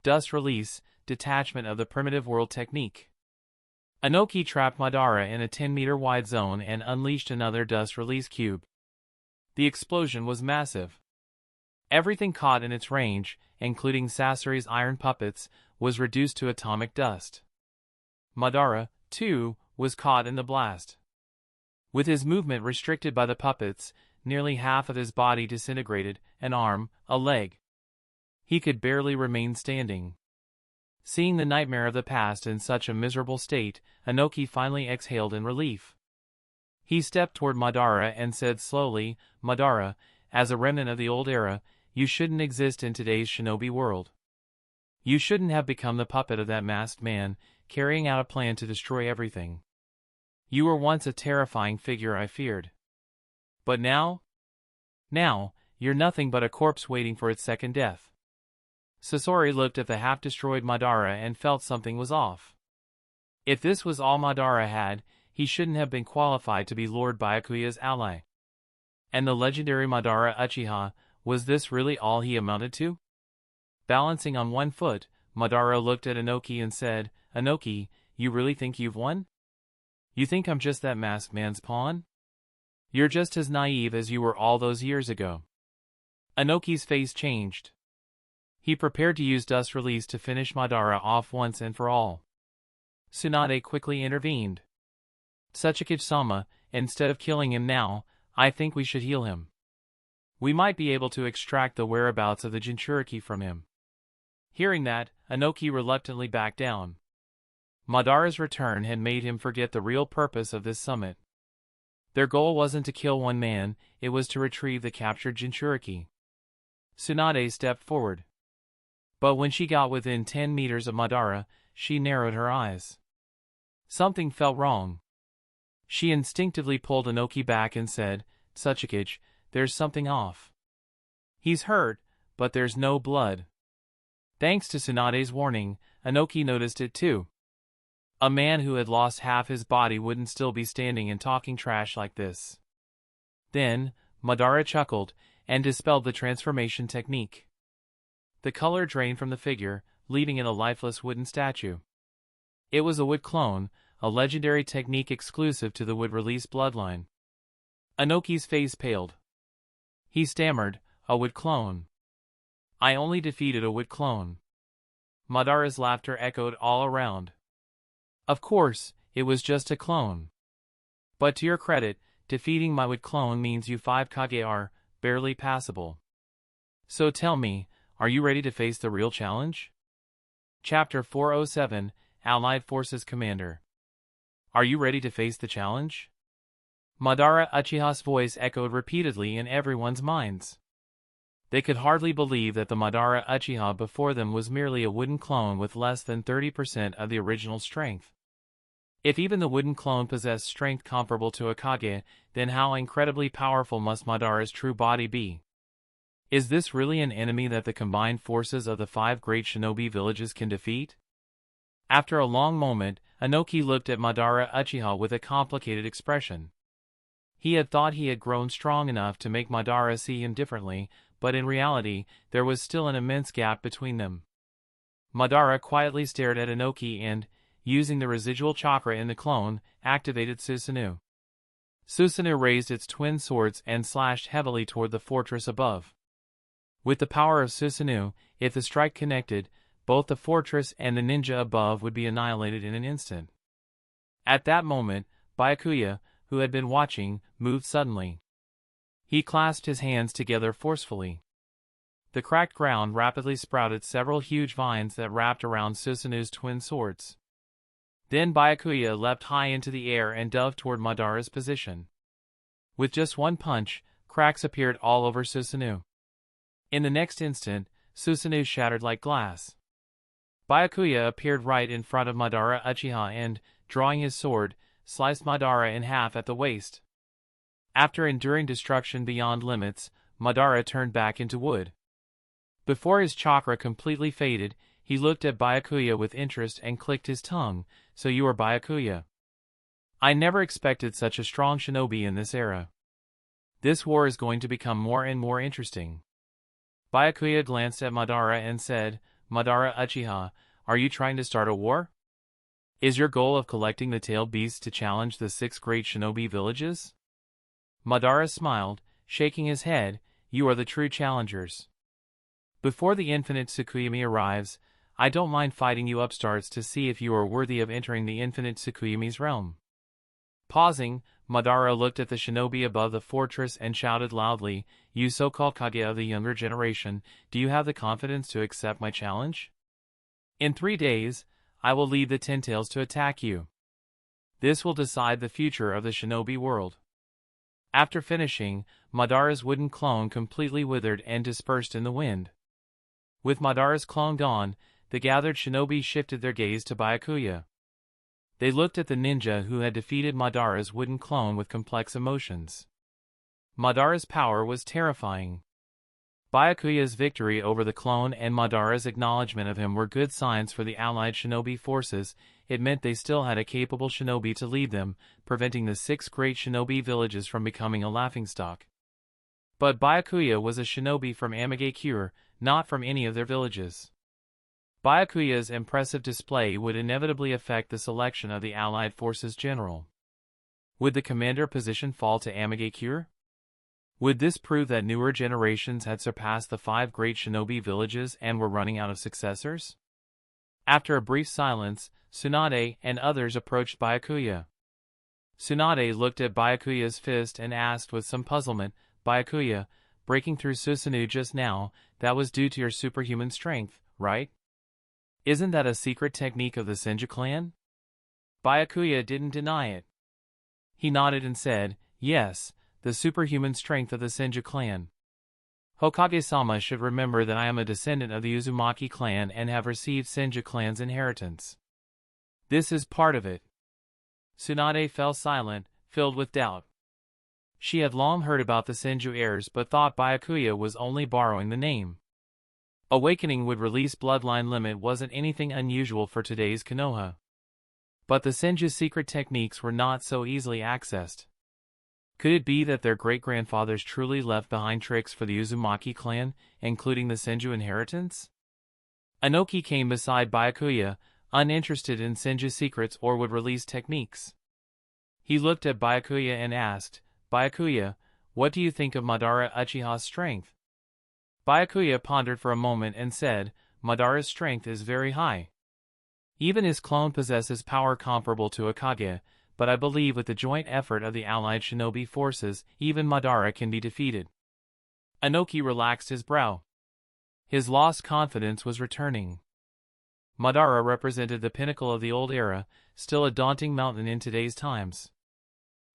Dust release, detachment of the primitive world technique. Inoki trapped Madara in a 10-meter wide zone and unleashed another dust release cube. The explosion was massive. Everything caught in its range, including Sasori's iron puppets, was reduced to atomic dust. Madara, too, was caught in the blast. With his movement restricted by the puppets, nearly half of his body disintegrated, an arm, a leg. He could barely remain standing. Seeing the nightmare of the past in such a miserable state, Inoki finally exhaled in relief. He stepped toward Madara and said slowly, "Madara, as a remnant of the old era, you shouldn't exist in today's shinobi world. You shouldn't have become the puppet of that masked man, carrying out a plan to destroy everything. You were once a terrifying figure I feared. But now? Now, you're nothing but a corpse waiting for its second death." Sasori looked at the half-destroyed Madara and felt something was off. If this was all Madara had, he shouldn't have been qualified to be Lord Byakuya's ally. And the legendary Madara Uchiha, was this really all he amounted to? Balancing on one foot, Madara looked at Inoki and said, "Inoki, you really think you've won? You think I'm just that masked man's pawn? You're just as naive as you were all those years ago." Inoki's face changed. He prepared to use dust release to finish Madara off once and for all. Tsunade quickly intervened. "Sachikage-sama, instead of killing him now, I think we should heal him. We might be able to extract the whereabouts of the Jinchuriki from him." Hearing that, Inoki reluctantly backed down. Madara's return had made him forget the real purpose of this summit. Their goal wasn't to kill one man, it was to retrieve the captured Jinchuriki. Tsunade stepped forward. But when she got within 10 meters of Madara, she narrowed her eyes. Something felt wrong. She instinctively pulled Inoki back and said, "Sachikage, there's something off. He's hurt, but there's no blood." Thanks to Tsunade's warning, Inoki noticed it too. A man who had lost half his body wouldn't still be standing and talking trash like this. Then, Madara chuckled, and dispelled the transformation technique. The color drained from the figure, leaving it a lifeless wooden statue. It was a wood clone, a legendary technique exclusive to the wood-release bloodline. Inoki's face paled. He stammered, "A wood clone. I only defeated a wood clone." Madara's laughter echoed all around. "Of course, it was just a clone. But to your credit, defeating my wood clone means you 5 Kage are barely passable. So tell me, are you ready to face the real challenge?" Chapter 407, Allied Forces Commander. "Are you ready to face the challenge?" Madara Uchiha's voice echoed repeatedly in everyone's minds. They could hardly believe that the Madara Uchiha before them was merely a wooden clone with less than 30% of the original strength. If even the wooden clone possessed strength comparable to a Kage, then how incredibly powerful must Madara's true body be? Is this really an enemy that the combined forces of the 5 great shinobi villages can defeat? After a long moment, Inoki looked at Madara Uchiha with a complicated expression. He had thought he had grown strong enough to make Madara see him differently, but in reality, there was still an immense gap between them. Madara quietly stared at Inoki and, using the residual chakra in the clone, activated Susanoo. Susanoo raised its twin swords and slashed heavily toward the fortress above. With the power of Susanoo, if the strike connected, both the fortress and the ninja above would be annihilated in an instant. At that moment, Byakuya, who had been watching, moved suddenly. He clasped his hands together forcefully. The cracked ground rapidly sprouted several huge vines that wrapped around Susanu's twin swords. Then Byakuya leapt high into the air and dove toward Madara's position. With just one punch, cracks appeared all over Susanu. In the next instant, Susanu shattered like glass. Byakuya appeared right in front of Madara Uchiha and, drawing his sword, sliced Madara in half at the waist. After enduring destruction beyond limits, Madara turned back into wood. Before his chakra completely faded, he looked at Byakuya with interest and clicked his tongue. So you are Byakuya. I never expected such a strong shinobi in this era. This war is going to become more and more interesting. Byakuya glanced at Madara and said, Madara Uchiha, are you trying to start a war? Is your goal of collecting the tailed beasts to challenge the 6 great shinobi villages? Madara smiled, shaking his head, you are the true challengers. Before the infinite Tsukuyomi arrives, I don't mind fighting you upstarts to see if you are worthy of entering the infinite Tsukuyomi's realm. Pausing, Madara looked at the shinobi above the fortress and shouted loudly, you so-called Kage of the younger generation, do you have the confidence to accept my challenge? In 3 days, I will lead the Ten Tails to attack you. This will decide the future of the shinobi world. After finishing, Madara's wooden clone completely withered and dispersed in the wind. With Madara's clone gone, the gathered shinobi shifted their gaze to Byakuya. They looked at the ninja who had defeated Madara's wooden clone with complex emotions. Madara's power was terrifying. Byakuya's victory over the clone and Madara's acknowledgement of him were good signs for the allied shinobi forces. It meant they still had a capable shinobi to lead them, preventing the 6 great shinobi villages from becoming a laughingstock. But Byakuya was a shinobi from Amagakure, not from any of their villages. Byakuya's impressive display would inevitably affect the selection of the allied forces general. Would the commander position fall to Amagakure? Would this prove that newer generations had surpassed the 5 great shinobi villages and were running out of successors? After a brief silence, Tsunade and others approached Byakuya. Tsunade looked at Byakuya's fist and asked with some puzzlement, Byakuya, breaking through Susanu just now, that was due to your superhuman strength, right? Isn't that a secret technique of the Senju clan? Byakuya didn't deny it. He nodded and said, yes, the superhuman strength of the Senju clan. Hokage-sama should remember that I am a descendant of the Uzumaki clan and have received Senju clan's inheritance. This is part of it. Tsunade fell silent, filled with doubt. She had long heard about the Senju heirs but thought Byakuya was only borrowing the name. Awakening would release bloodline limit wasn't anything unusual for today's Konoha. But the Senju's secret techniques were not so easily accessed. Could it be that their great-grandfathers truly left behind tricks for the Uzumaki clan, including the Senju inheritance? Inoki came beside Byakuya, uninterested in Senju's secrets or would release techniques. He looked at Byakuya and asked, Byakuya, what do you think of Madara Uchiha's strength? Byakuya pondered for a moment and said, Madara's strength is very high. Even his clone possesses power comparable to Akage, but I believe with the joint effort of the allied shinobi forces, even Madara can be defeated. Inoki relaxed his brow. His lost confidence was returning. Madara represented the pinnacle of the old era, still a daunting mountain in today's times.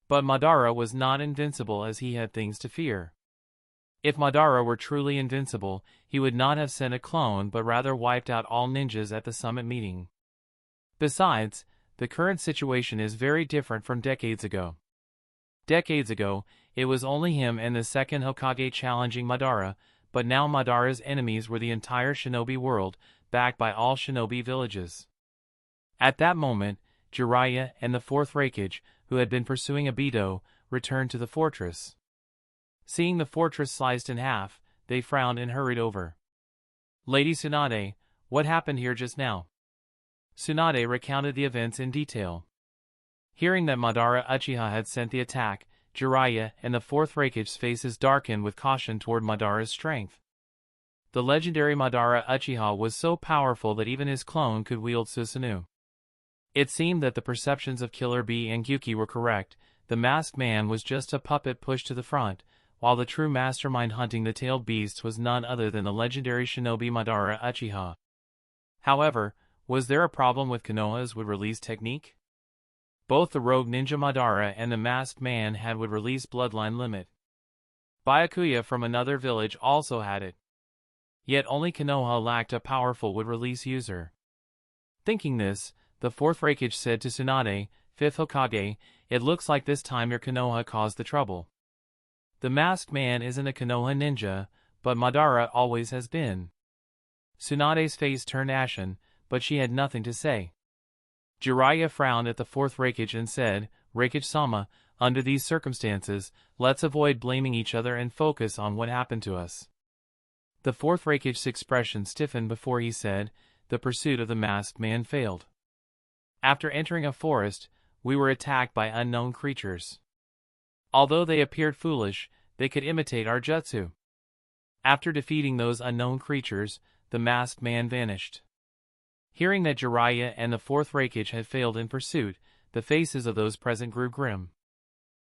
But Madara was not invincible as he had things to fear. If Madara were truly invincible, he would not have sent a clone but rather wiped out all ninjas at the summit meeting. Besides, the current situation is very different from decades ago. Decades ago, it was only him and the second Hokage challenging Madara, but now Madara's enemies were the entire shinobi world, backed by all shinobi villages. At that moment, Jiraiya and the fourth Raikage, who had been pursuing Obito, returned to the fortress. Seeing the fortress sliced in half, they frowned and hurried over. Lady Tsunade, what happened here just now? Tsunade recounted the events in detail. Hearing that Madara Uchiha had sent the attack, Jiraiya and the fourth Raikage's faces darkened with caution toward Madara's strength. The legendary Madara Uchiha was so powerful that even his clone could wield Susanoo. It seemed that the perceptions of Killer Bee and Gyuki were correct. The masked man was just a puppet pushed to the front, while the true mastermind hunting the tailed beasts was none other than the legendary shinobi Madara Uchiha. However, was there a problem with Konoha's would-release technique? Both the rogue ninja Madara and the masked man had would-release bloodline limit. Byakuya from another village also had it. Yet only Konoha lacked a powerful would-release user. Thinking this, the fourth Raikage said to Tsunade, fifth Hokage, "It looks like this time your Konoha caused the trouble. The masked man isn't a Konoha ninja, but Madara always has been." Tsunade's face turned ashen, but she had nothing to say. Jiraiya frowned at the fourth Raikage and said, "Raikage-sama, under these circumstances, let's avoid blaming each other and focus on what happened to us." The fourth Raikage's expression stiffened before he said, "The pursuit of the masked man failed. After entering a forest, we were attacked by unknown creatures. Although they appeared foolish, they could imitate our jutsu. After defeating those unknown creatures, the masked man vanished." Hearing that Jiraiya and the fourth Raikage had failed in pursuit, the faces of those present grew grim.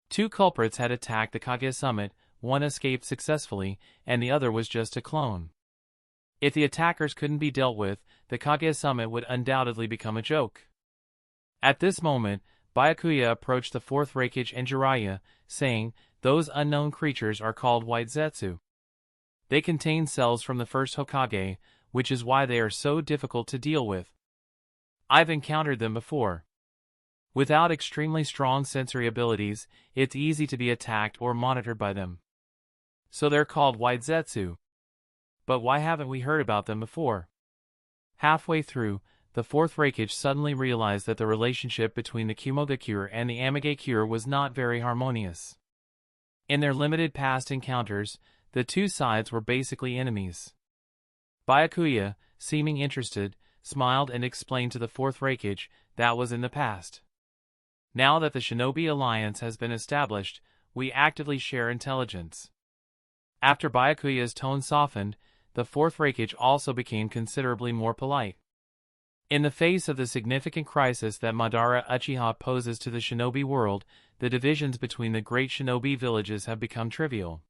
Two culprits had attacked the Kage summit, one escaped successfully, and the other was just a clone. If the attackers couldn't be dealt with, the Kage summit would undoubtedly become a joke. At this moment, Byakuya approached the fourth Raikage and Jiraiya, saying, "Those unknown creatures are called White Zetsu. They contain cells from the first Hokage, which is why they are so difficult to deal with. I've encountered them before. Without extremely strong sensory abilities, it's easy to be attacked or monitored by them. So they're called White Zetsu. But why haven't we heard about them before?" Halfway through, the fourth Raikage suddenly realized that the relationship between the Kumogakure and the Amigakure was not very harmonious. In their limited past encounters, the two sides were basically enemies. Byakuya, seeming interested, smiled and explained to the fourth Raikage that was in the past. Now that the Shinobi Alliance has been established, we actively share intelligence. After Byakuya's tone softened, the fourth Raikage also became considerably more polite. In the face of the significant crisis that Madara Uchiha poses to the shinobi world, the divisions between the great shinobi villages have become trivial.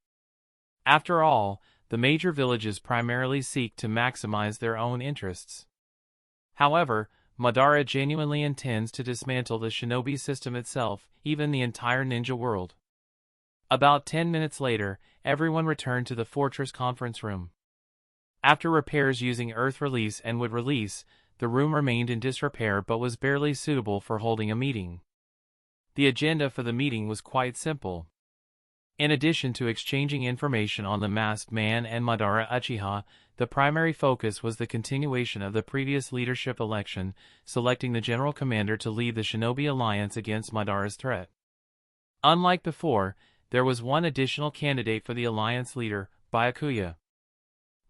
After all, the major villages primarily seek to maximize their own interests. However, Madara genuinely intends to dismantle the shinobi system itself, even the entire ninja world. About 10 minutes later, everyone returned to the fortress conference room. After repairs using earth release and wood release, the room remained in disrepair but was barely suitable for holding a meeting. The agenda for the meeting was quite simple. In addition to exchanging information on the masked man and Madara Uchiha, the primary focus was the continuation of the previous leadership election, selecting the general commander to lead the Shinobi Alliance against Madara's threat. Unlike before, there was one additional candidate for the alliance leader, Byakuya.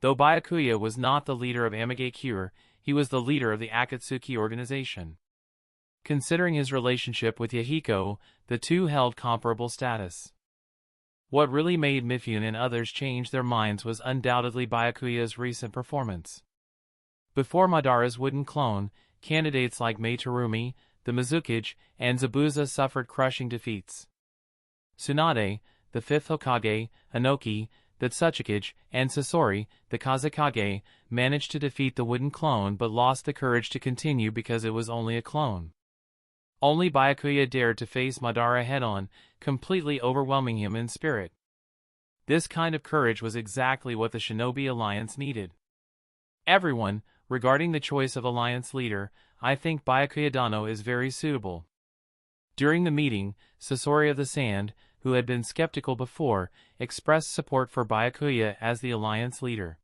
Though Byakuya was not the leader of Amigakure, he was the leader of the Akatsuki organization. Considering his relationship with Yahiko, the two held comparable status. What really made Mifune and others change their minds was undoubtedly Byakuya's recent performance. Before Madara's wooden clone, candidates like Meitarumi, the Mizukage, and Zabuza suffered crushing defeats. Tsunade, the fifth Hokage, Inoki, the Tsuchikage, and Sasori, the Kazekage, managed to defeat the wooden clone but lost the courage to continue because it was only a clone. Only Byakuya dared to face Madara head-on, completely overwhelming him in spirit. This kind of courage was exactly what the Shinobi Alliance needed. Everyone, regarding the choice of alliance leader, I think Byakuya Dano is very suitable. During the meeting, Sasori of the Sand, who had been skeptical before, expressed support for Byakuya as the alliance leader.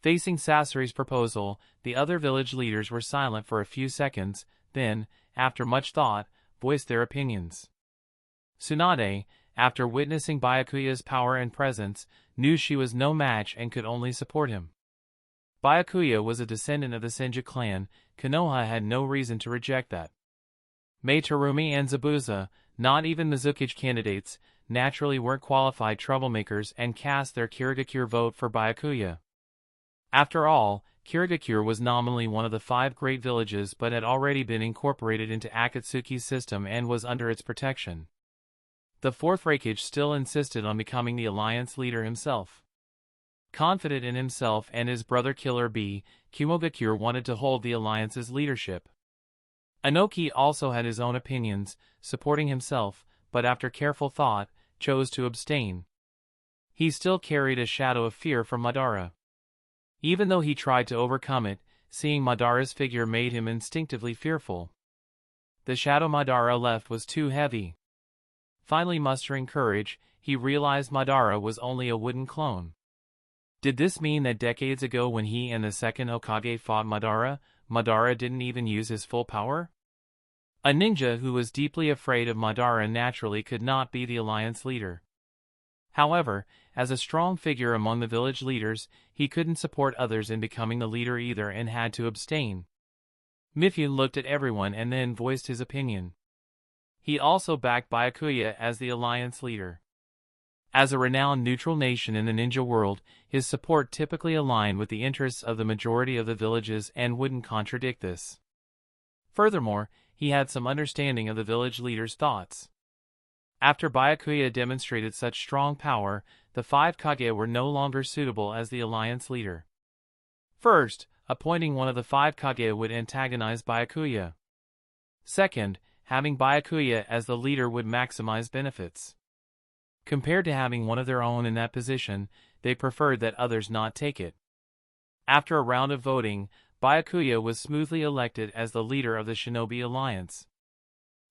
Facing Sasori's proposal, the other village leaders were silent for a few seconds, then, after much thought, voiced their opinions. Tsunade, after witnessing Byakuya's power and presence, knew she was no match and could only support him. Byakuya was a descendant of the Senju clan. Konoha had no reason to reject that. Meitarumi and Zabuza, not even Mizukage candidates, naturally weren't qualified troublemakers and cast their Kirigakure vote for Byakuya. After all, Kirigakure was nominally one of the 5 great villages but had already been incorporated into Akatsuki's system and was under its protection. The fourth Raikage still insisted on becoming the alliance leader himself. Confident in himself and his brother Killer Bee, Kumogakure wanted to hold the alliance's leadership. Inoki also had his own opinions, supporting himself, but after careful thought, chose to abstain. He still carried a shadow of fear for Madara. Even though he tried to overcome it, seeing Madara's figure made him instinctively fearful. The shadow Madara left was too heavy. Finally mustering courage, he realized Madara was only a wooden clone. Did this mean that decades ago when he and the second Hokage fought Madara, Madara didn't even use his full power? A ninja who was deeply afraid of Madara naturally could not be the alliance leader. However, as a strong figure among the village leaders, he couldn't support others in becoming the leader either and had to abstain. Mifune looked at everyone and then voiced his opinion. He also backed Byakuya as the alliance leader. As a renowned neutral nation in the ninja world, his support typically aligned with the interests of the majority of the villages and wouldn't contradict this. Furthermore, he had some understanding of the village leaders' thoughts. After Byakuya demonstrated such strong power, the five Kage were no longer suitable as the alliance leader. First, appointing one of the five Kage would antagonize Byakuya. Second, having Byakuya as the leader would maximize benefits. Compared to having one of their own in that position, they preferred that others not take it. After a round of voting, Byakuya was smoothly elected as the leader of the Shinobi Alliance.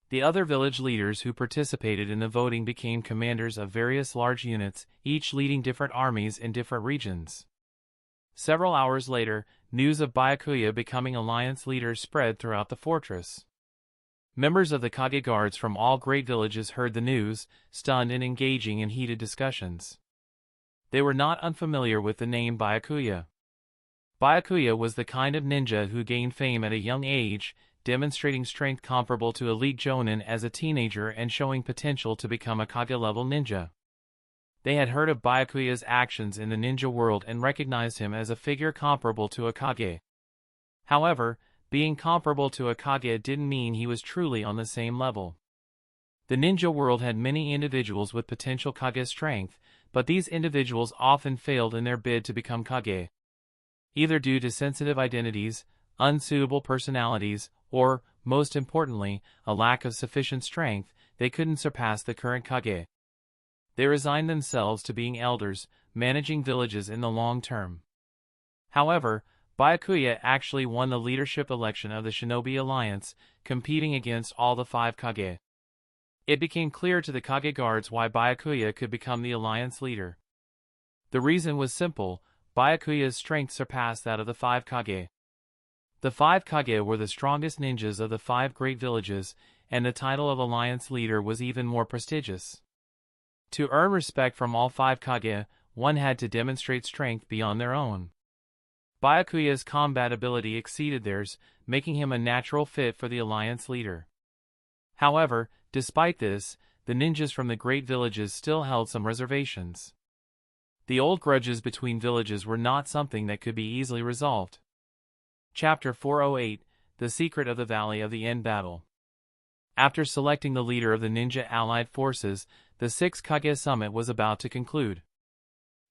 The other village leaders who participated in the voting became commanders of various large units, each leading different armies in different regions. Several hours later, news of Byakuya becoming alliance leader spread throughout the fortress. Members of the Kage guards from all great villages heard the news, stunned and engaging in heated discussions. They were not unfamiliar with the name Byakuya. Byakuya was the kind of ninja who gained fame at a young age, demonstrating strength comparable to elite Jonin as a teenager and showing potential to become a Kage-level ninja. They had heard of Byakuya's actions in the ninja world and recognized him as a figure comparable to a Kage. However, being comparable to a Kage didn't mean he was truly on the same level. The ninja world had many individuals with potential Kage strength, but these individuals often failed in their bid to become Kage. Either due to sensitive identities, unsuitable personalities, or, most importantly, a lack of sufficient strength, they couldn't surpass the current Kage. They resigned themselves to being elders, managing villages in the long term. However, Byakuya actually won the leadership election of the Shinobi Alliance, competing against all the five Kage. It became clear to the Kage guards why Byakuya could become the alliance leader. The reason was simple: Byakuya's strength surpassed that of the five Kage. The five Kage were the strongest ninjas of the five great villages, and the title of alliance leader was even more prestigious. To earn respect from all five Kage, one had to demonstrate strength beyond their own. Byakuya's combat ability exceeded theirs, making him a natural fit for the alliance leader. However, despite this, the ninjas from the great villages still held some reservations. The old grudges between villages were not something that could be easily resolved. Chapter 408, The Secret of the Valley of the End Battle. After selecting the leader of the ninja allied forces, the 6 Kage summit was about to conclude.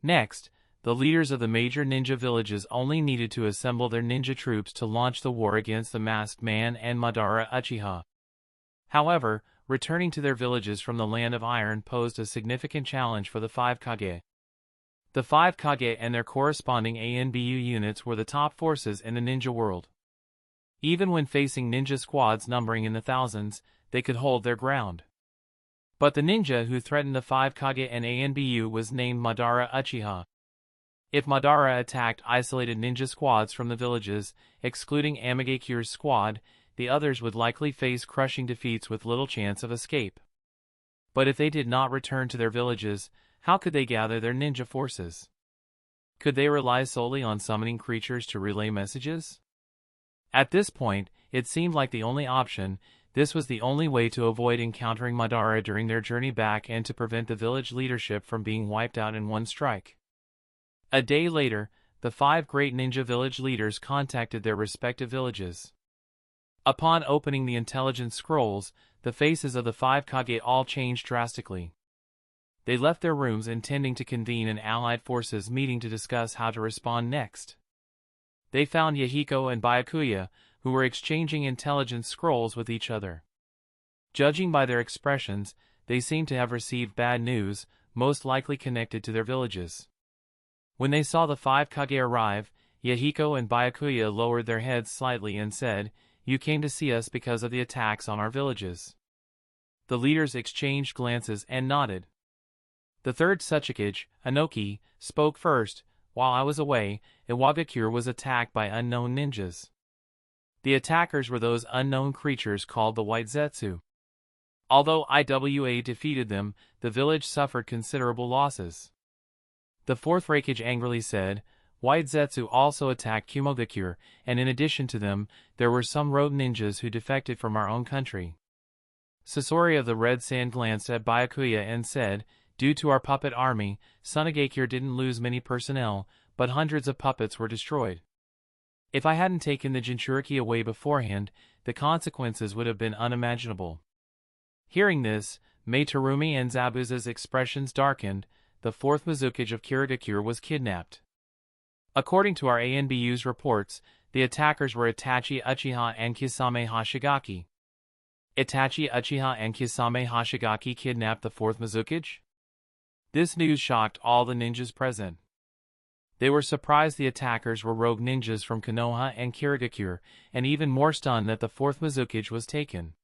Next, the leaders of the major ninja villages only needed to assemble their ninja troops to launch the war against the Masked Man and Madara Uchiha. However, returning to their villages from the Land of Iron posed a significant challenge for the 5 Kage. The 5 Kage and their corresponding ANBU units were the top forces in the ninja world. Even when facing ninja squads numbering in the thousands, they could hold their ground. But the ninja who threatened the 5 Kage and ANBU was named Madara Uchiha. If Madara attacked isolated ninja squads from the villages, excluding Amagakure's squad, the others would likely face crushing defeats with little chance of escape. But if they did not return to their villages, how could they gather their ninja forces? Could they rely solely on summoning creatures to relay messages? At this point, it seemed like the only option. This was the only way to avoid encountering Madara during their journey back and to prevent the village leadership from being wiped out in one strike. A day later, the 5 great ninja village leaders contacted their respective villages. Upon opening the intelligence scrolls, the faces of the 5 Kage all changed drastically. They left their rooms intending to convene an allied forces meeting to discuss how to respond next. They found Yahiko and Byakuya, who were exchanging intelligence scrolls with each other. Judging by their expressions, they seemed to have received bad news, most likely connected to their villages. When they saw the 5 Kage arrive, Yahiko and Byakuya lowered their heads slightly and said, "You came to see us because of the attacks on our villages." The leaders exchanged glances and nodded. The third Tsuchikage, Anoki, spoke first. "While I was away, Iwagakure was attacked by unknown ninjas. The attackers were those unknown creatures called the White Zetsu. Although Iwa defeated them, the village suffered considerable losses." The fourth Raikage angrily said, "White Zetsu also attacked Kumogakure, and in addition to them, there were some rogue ninjas who defected from our own country." Sasori of the Red Sand glanced at Byakuya and said, "Due to our puppet army, Sunagakure didn't lose many personnel, but hundreds of puppets were destroyed. If I hadn't taken the Jinchuriki away beforehand, the consequences would have been unimaginable." Hearing this, Meitarumi and Zabuza's expressions darkened. The fourth Mizukage of Kirigakure was kidnapped. According to our ANBU's reports, the attackers were Itachi Uchiha and Kisame Hashigaki. Itachi Uchiha and Kisame Hashigaki kidnapped the fourth Mizukage? This news shocked all the ninjas present. They were surprised the attackers were rogue ninjas from Konoha and Kirigakure, and even more stunned that the fourth Mizukage was taken.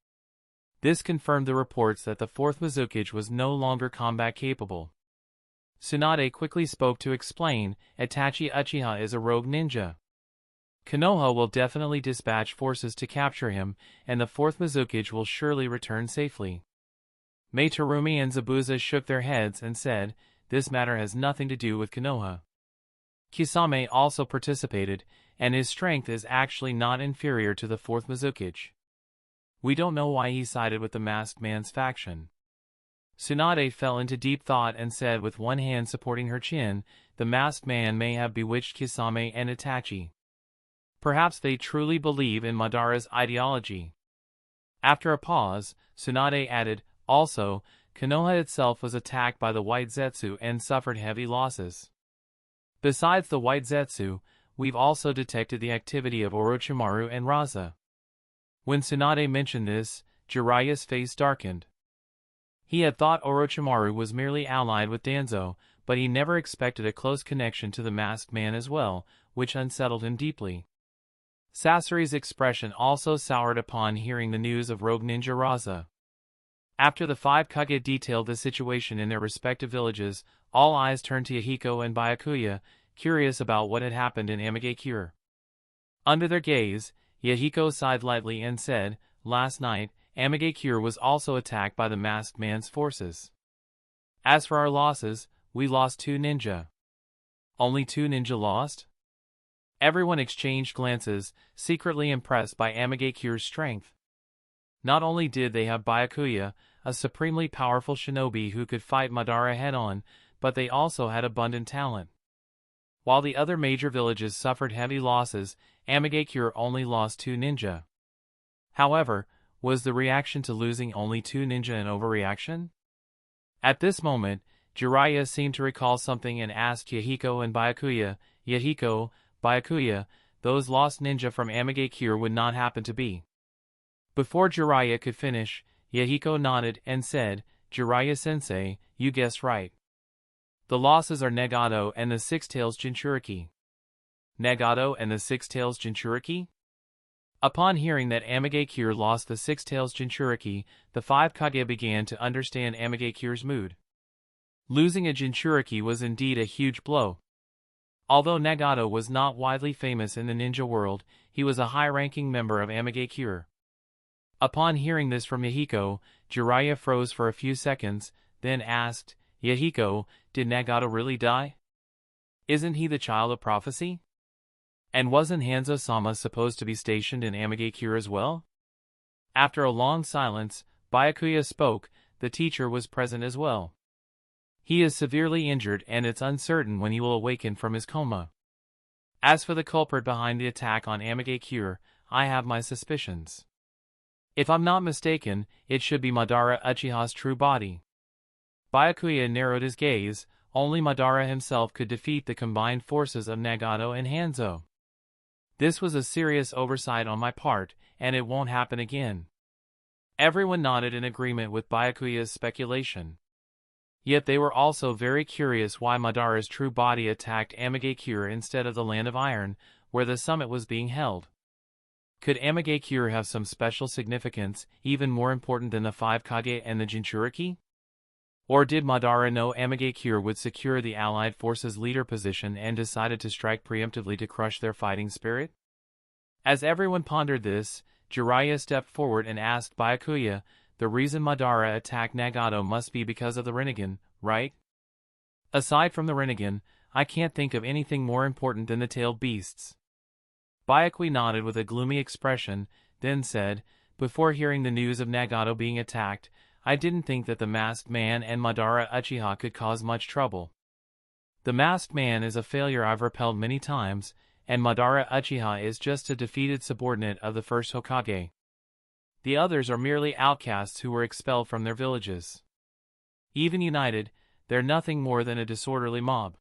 This confirmed the reports that the fourth Mizukage was no longer combat capable. Tsunade quickly spoke to explain, "Itachi Uchiha is a rogue ninja. Konoha will definitely dispatch forces to capture him, and the fourth Mizukage will surely return safely." Meitarumi and Zabuza shook their heads and said, "This matter has nothing to do with Konoha. Kisame also participated, and his strength is actually not inferior to the fourth Mizukage. We don't know why he sided with the Masked Man's faction." Tsunade fell into deep thought and said with one hand supporting her chin, "The Masked Man may have bewitched Kisame and Itachi. Perhaps they truly believe in Madara's ideology." After a pause, Tsunade added, "Also, Konoha itself was attacked by the White Zetsu and suffered heavy losses. Besides the White Zetsu, we've also detected the activity of Orochimaru and Raza." When Tsunade mentioned this, Jiraiya's face darkened. He had thought Orochimaru was merely allied with Danzo, but he never expected a close connection to the Masked Man as well, which unsettled him deeply. Sasori's expression also soured upon hearing the news of rogue ninja Raza. After the 5 Kage detailed the situation in their respective villages, all eyes turned to Yahiko and Byakuya, curious about what had happened in Amigakure. Under their gaze, Yahiko sighed lightly and said, "Last night, Amigakure was also attacked by the Masked Man's forces. As for our losses, we lost 2 ninja." "Only 2 ninja lost?" Everyone exchanged glances, secretly impressed by Amigakure's strength. Not only did they have Byakuya, a supremely powerful shinobi who could fight Madara head-on, but they also had abundant talent. While the other major villages suffered heavy losses, Amigakure only lost 2 ninja. However, was the reaction to losing only 2 ninja an overreaction? At this moment, Jiraiya seemed to recall something and asked Yahiko and Byakuya, "Yahiko, Byakuya, those lost ninja from Amigakure would not happen to be?" Before Jiraiya could finish, Yahiko nodded and said, "Jiraiya-sensei, you guessed right. The losses are Nagato and the Six-Tails Jinchuriki." Nagato and the Six-Tails Jinchuriki? Upon hearing that Amigakure lost the Six-Tails Jinchuriki, the 5 Kage began to understand Amigakure's mood. Losing a Jinchuriki was indeed a huge blow. Although Nagato was not widely famous in the ninja world, he was a high-ranking member of Amigakure. Upon hearing this from Yahiko, Jiraiya froze for a few seconds, then asked, "Yahiko, did Nagato really die? Isn't he the child of prophecy? And wasn't Hanzo-sama supposed to be stationed in Amigakure as well?" After a long silence, Byakuya spoke. The teacher was present as well. "He is severely injured and it's uncertain when he will awaken from his coma. As for the culprit behind the attack on Amigakure, I have my suspicions." If I'm not mistaken, it should be Madara Uchiha's true body. Byakuya narrowed his gaze. Only Madara himself could defeat the combined forces of Nagato and Hanzo. This was a serious oversight on my part, and it won't happen again. Everyone nodded in agreement with Byakuya's speculation. Yet they were also very curious why Madara's true body attacked Amegakure instead of the Land of Iron, where the summit was being held. Could Amegakure have some special significance, even more important than the 5 Kage and the Jinchuriki? Or did Madara know Amegakure would secure the Allied forces' leader position and decided to strike preemptively to crush their fighting spirit? As everyone pondered this, Jiraiya stepped forward and asked Byakuya, the reason Madara attacked Nagato must be because of the Rinnegan, right? Aside from the Rinnegan, I can't think of anything more important than the tailed beasts. Byakuya nodded with a gloomy expression, then said, before hearing the news of Nagato being attacked, I didn't think that the Masked Man and Madara Uchiha could cause much trouble. The Masked Man is a failure I've repelled many times, and Madara Uchiha is just a defeated subordinate of the first Hokage. The others are merely outcasts who were expelled from their villages. Even united, they're nothing more than a disorderly mob.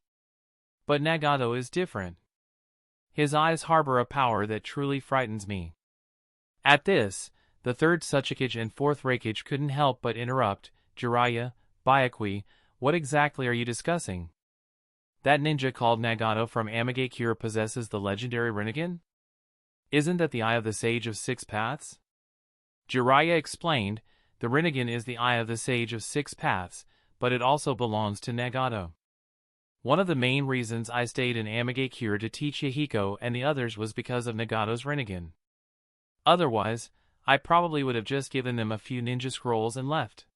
But Nagato is different. His eyes harbor a power that truly frightens me. At this, the third Tsuchikage and fourth Raikage couldn't help but interrupt. Jiraiya, Byakuya, what exactly are you discussing? That ninja called Nagato from Amegakure possesses the legendary Rinnegan? Isn't that the Eye of the Sage of Six Paths? Jiraiya explained, the Rinnegan is the Eye of the Sage of Six Paths, but it also belongs to Nagato. One of the main reasons I stayed in Amegakure to teach Yahiko and the others was because of Nagato's Rinnegan. Otherwise, I probably would have just given them a few ninja scrolls and left.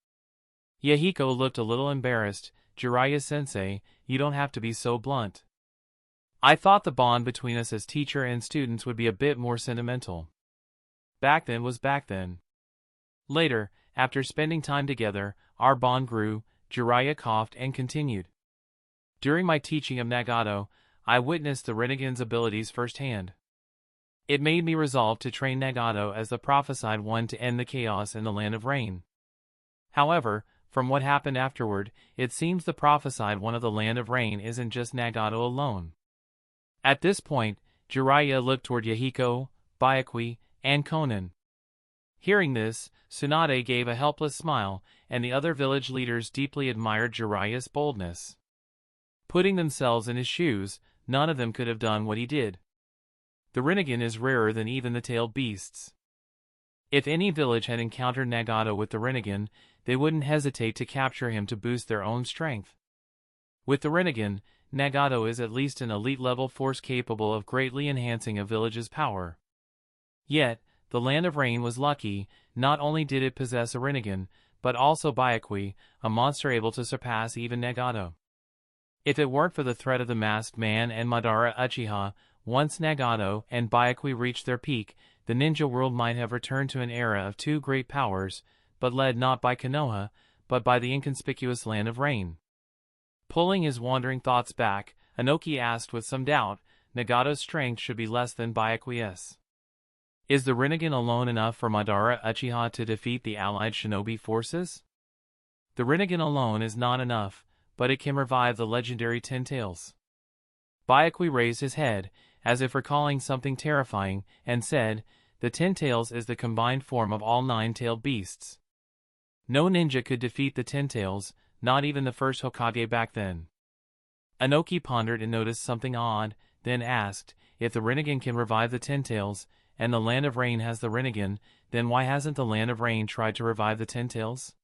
Yahiko looked a little embarrassed. Jiraiya-sensei, you don't have to be so blunt. I thought the bond between us as teacher and students would be a bit more sentimental. Back then was back then. Later, after spending time together, our bond grew. Jiraiya coughed and continued. During my teaching of Nagato, I witnessed the Rinnegan's abilities firsthand. It made me resolve to train Nagato as the prophesied one to end the chaos in the Land of Rain. However, from what happened afterward, it seems the prophesied one of the Land of Rain isn't just Nagato alone. At this point, Jiraiya looked toward Yahiko, Byakuya, and Konan. Hearing this, Tsunade gave a helpless smile, and the other village leaders deeply admired Jiraiya's boldness. Putting themselves in his shoes, none of them could have done what he did. The Rinnegan is rarer than even the tailed beasts. If any village had encountered Nagato with the Rinnegan, they wouldn't hesitate to capture him to boost their own strength. With the Rinnegan, Nagato is at least an elite-level force capable of greatly enhancing a village's power. Yet, the Land of Rain was lucky. Not only did it possess a Rinnegan, but also Byakuya, a monster able to surpass even Nagato. If it weren't for the threat of the Masked Man and Madara Uchiha, once Nagato and Byakuya reached their peak, the ninja world might have returned to an era of two great powers, but led not by Konoha, but by the inconspicuous Land of Rain. Pulling his wandering thoughts back, Inoki asked with some doubt, Nagato's strength should be less than Byakuya's. Is the Rinnegan alone enough for Madara Uchiha to defeat the allied shinobi forces? The Rinnegan alone is not enough, but it can revive the legendary Ten Tails. Byakuya raised his head, as if recalling something terrifying, and said, the Ten Tails is the combined form of all 9-tailed beasts. No ninja could defeat the Ten Tails, not even the first Hokage back then. Inoki pondered and noticed something odd, then asked, if the Rinnegan can revive the Ten Tails, and the Land of Rain has the Rinnegan, then why hasn't the Land of Rain tried to revive the Ten Tails?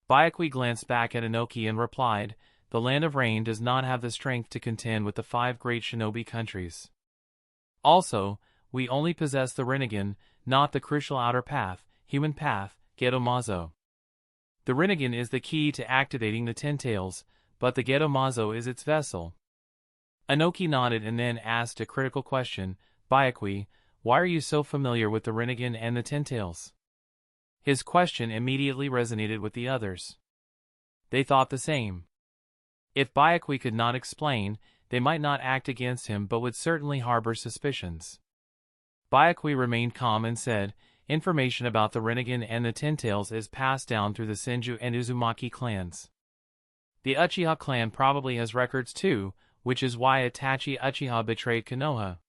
Byakuya glanced back at Inoki and replied, the Land of Rain does not have the strength to contend with the 5 great shinobi countries. Also, we only possess the Rinnegan, not the crucial outer path, human path, Geto-Mazo. The Rinnegan is the key to activating the Ten Tails, but the Geto-Mazo is its vessel. Inoki nodded and then asked a critical question, Byakuya, why are you so familiar with the Rinnegan and the Ten Tails? His question immediately resonated with the others. They thought the same. If Byakuya could not explain, they might not act against him but would certainly harbor suspicions. Byakuya remained calm and said, information about the Rinnegan and the Ten-Tails is passed down through the Senju and Uzumaki clans. The Uchiha clan probably has records too, which is why Itachi Uchiha betrayed Konoha.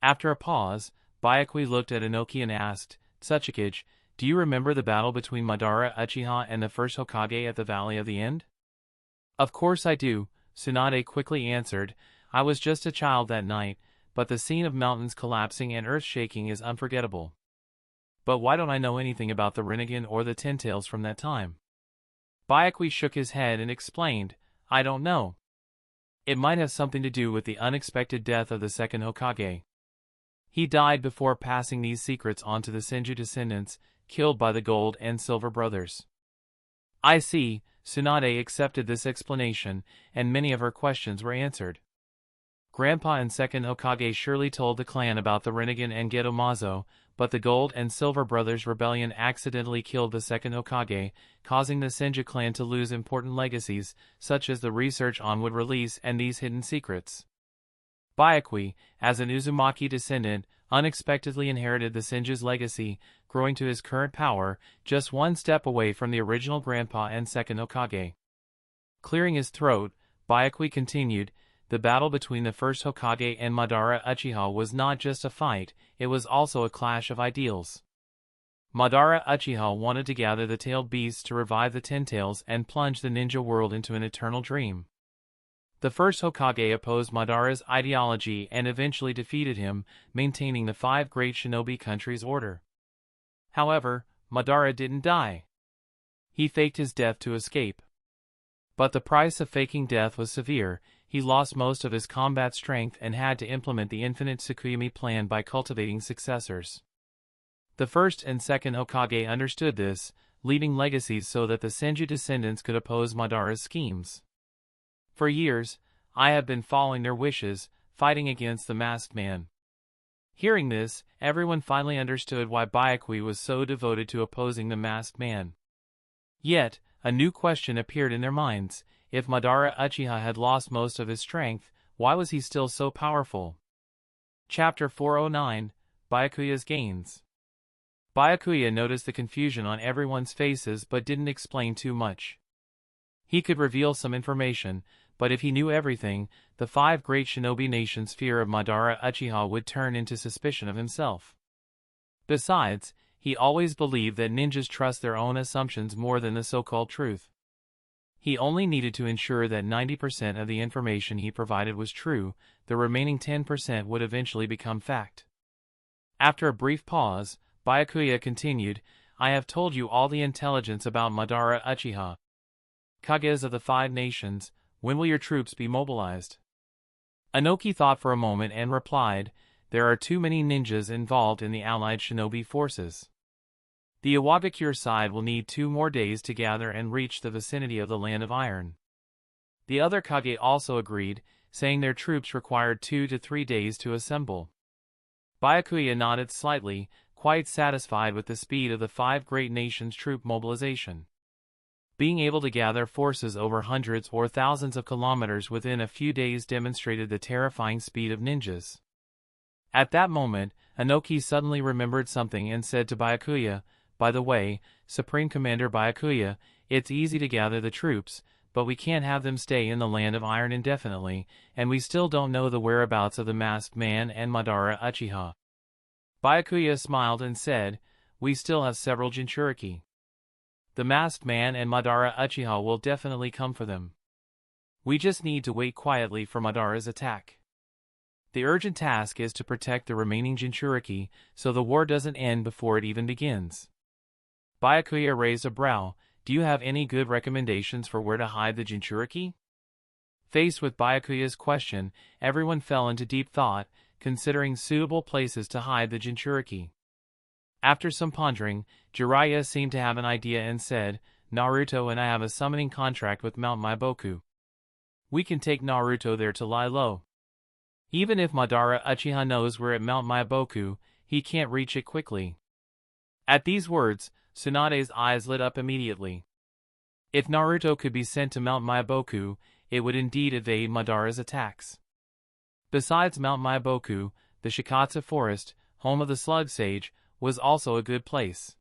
After a pause, Byakuya looked at Inoki and asked, "Tsuchikage, do you remember the battle between Madara Uchiha and the first Hokage at the Valley of the End?" "Of course I do," Tsunade quickly answered. "I was just a child that night, but the scene of mountains collapsing and earth shaking is unforgettable." "But why don't I know anything about the Rinnegan or the Ten-Tails from that time?" Byakuya shook his head and explained, "I don't know. It might have something to do with the unexpected death of the second Hokage. He died before passing these secrets on to the Senju descendants, killed by the Gold and Silver brothers." "I see." Tsunade accepted this explanation, and many of her questions were answered. Grandpa and second Hokage surely told the clan about the Rinnegan and Gedomazo, but the Gold and Silver brothers' rebellion accidentally killed the second Hokage, causing the Senju clan to lose important legacies, such as the research on wood release and these hidden secrets. Byakuya, as an Uzumaki descendant, unexpectedly inherited the Senju's legacy, growing to his current power, just one step away from the original grandpa and second Hokage. Clearing his throat, Byakuya continued, "The battle between the first Hokage and Madara Uchiha was not just a fight, it was also a clash of ideals. Madara Uchiha wanted to gather the tailed beasts to revive the Ten-Tails and plunge the ninja world into an eternal dream. The first Hokage opposed Madara's ideology and eventually defeated him, maintaining the 5 great shinobi countries' order. However, Madara didn't die. He faked his death to escape. But the price of faking death was severe. He lost most of his combat strength and had to implement the infinite Tsukuyomi plan by cultivating successors. The first and second Hokage understood this, leaving legacies so that the Senju descendants could oppose Madara's schemes. For years, I have been following their wishes, fighting against the masked man." Hearing this, everyone finally understood why Byakuya was so devoted to opposing the masked man. Yet, a new question appeared in their minds. If Madara Uchiha had lost most of his strength, why was he still so powerful? Chapter 409, Byakuya's Gains. Byakuya noticed the confusion on everyone's faces but didn't explain too much. He could reveal some information, but if he knew everything, the 5 great shinobi nations' fear of Madara Uchiha would turn into suspicion of himself. Besides, he always believed that ninjas trust their own assumptions more than the so-called truth. He only needed to ensure that 90% of the information he provided was true, the remaining 10% would eventually become fact. After a brief pause, Byakuya continued, "I have told you all the intelligence about Madara Uchiha. Kages of the 5 nations, when will your troops be mobilized?" Inoki thought for a moment and replied, "There are too many ninjas involved in the allied shinobi forces. The Iwagakure side will need 2 more days to gather and reach the vicinity of the Land of Iron." The other Kage also agreed, saying their troops required 2 to 3 days to assemble. Byakuya nodded slightly, quite satisfied with the speed of the 5 great nations' troop mobilization. Being able to gather forces over hundreds or thousands of kilometers within a few days demonstrated the terrifying speed of ninjas. At that moment, Inoki suddenly remembered something and said to Byakuya, "By the way, Supreme Commander Byakuya, it's easy to gather the troops, but we can't have them stay in the Land of Iron indefinitely, and we still don't know the whereabouts of the masked man and Madara Uchiha." Byakuya smiled and said, "We still have several Jinchuriki. The masked man and Madara Uchiha will definitely come for them. We just need to wait quietly for Madara's attack. The urgent task is to protect the remaining Jinchuriki, so the war doesn't end before it even begins." Byakuya raised a brow. "Do you have any good recommendations for where to hide the Jinchuriki?" Faced with Byakuya's question, everyone fell into deep thought, considering suitable places to hide the Jinchuriki. After some pondering, Jiraiya seemed to have an idea and said, "Naruto and I have a summoning contract with Mount Maiboku. We can take Naruto there to lie low. Even if Madara Uchiha knows we're at Mount Maiboku, he can't reach it quickly." At these words, Tsunade's eyes lit up immediately. If Naruto could be sent to Mount Maiboku, it would indeed evade Madara's attacks. Besides Mount Maiboku, the Shikatsu Forest, home of the Slug Sage, was also a good place.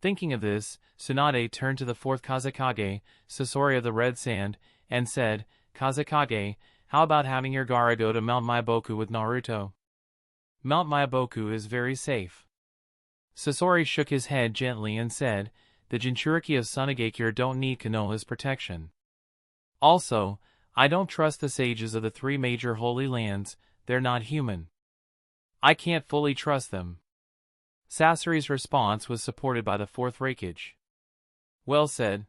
Thinking of this, Tsunade turned to the fourth Kazekage, Sasori of the Red Sand, and said, Kazekage, how about having your Gaara go to Mount Myaboku with Naruto? Mount Myaboku is very safe. Sasori shook his head gently and said, the Jinchuriki of Sunagakure don't need Konoha's protection. Also, I don't trust the sages of the three major holy lands, they're not human. I can't fully trust them. Sasori's response was supported by the fourth Raikage. Well said.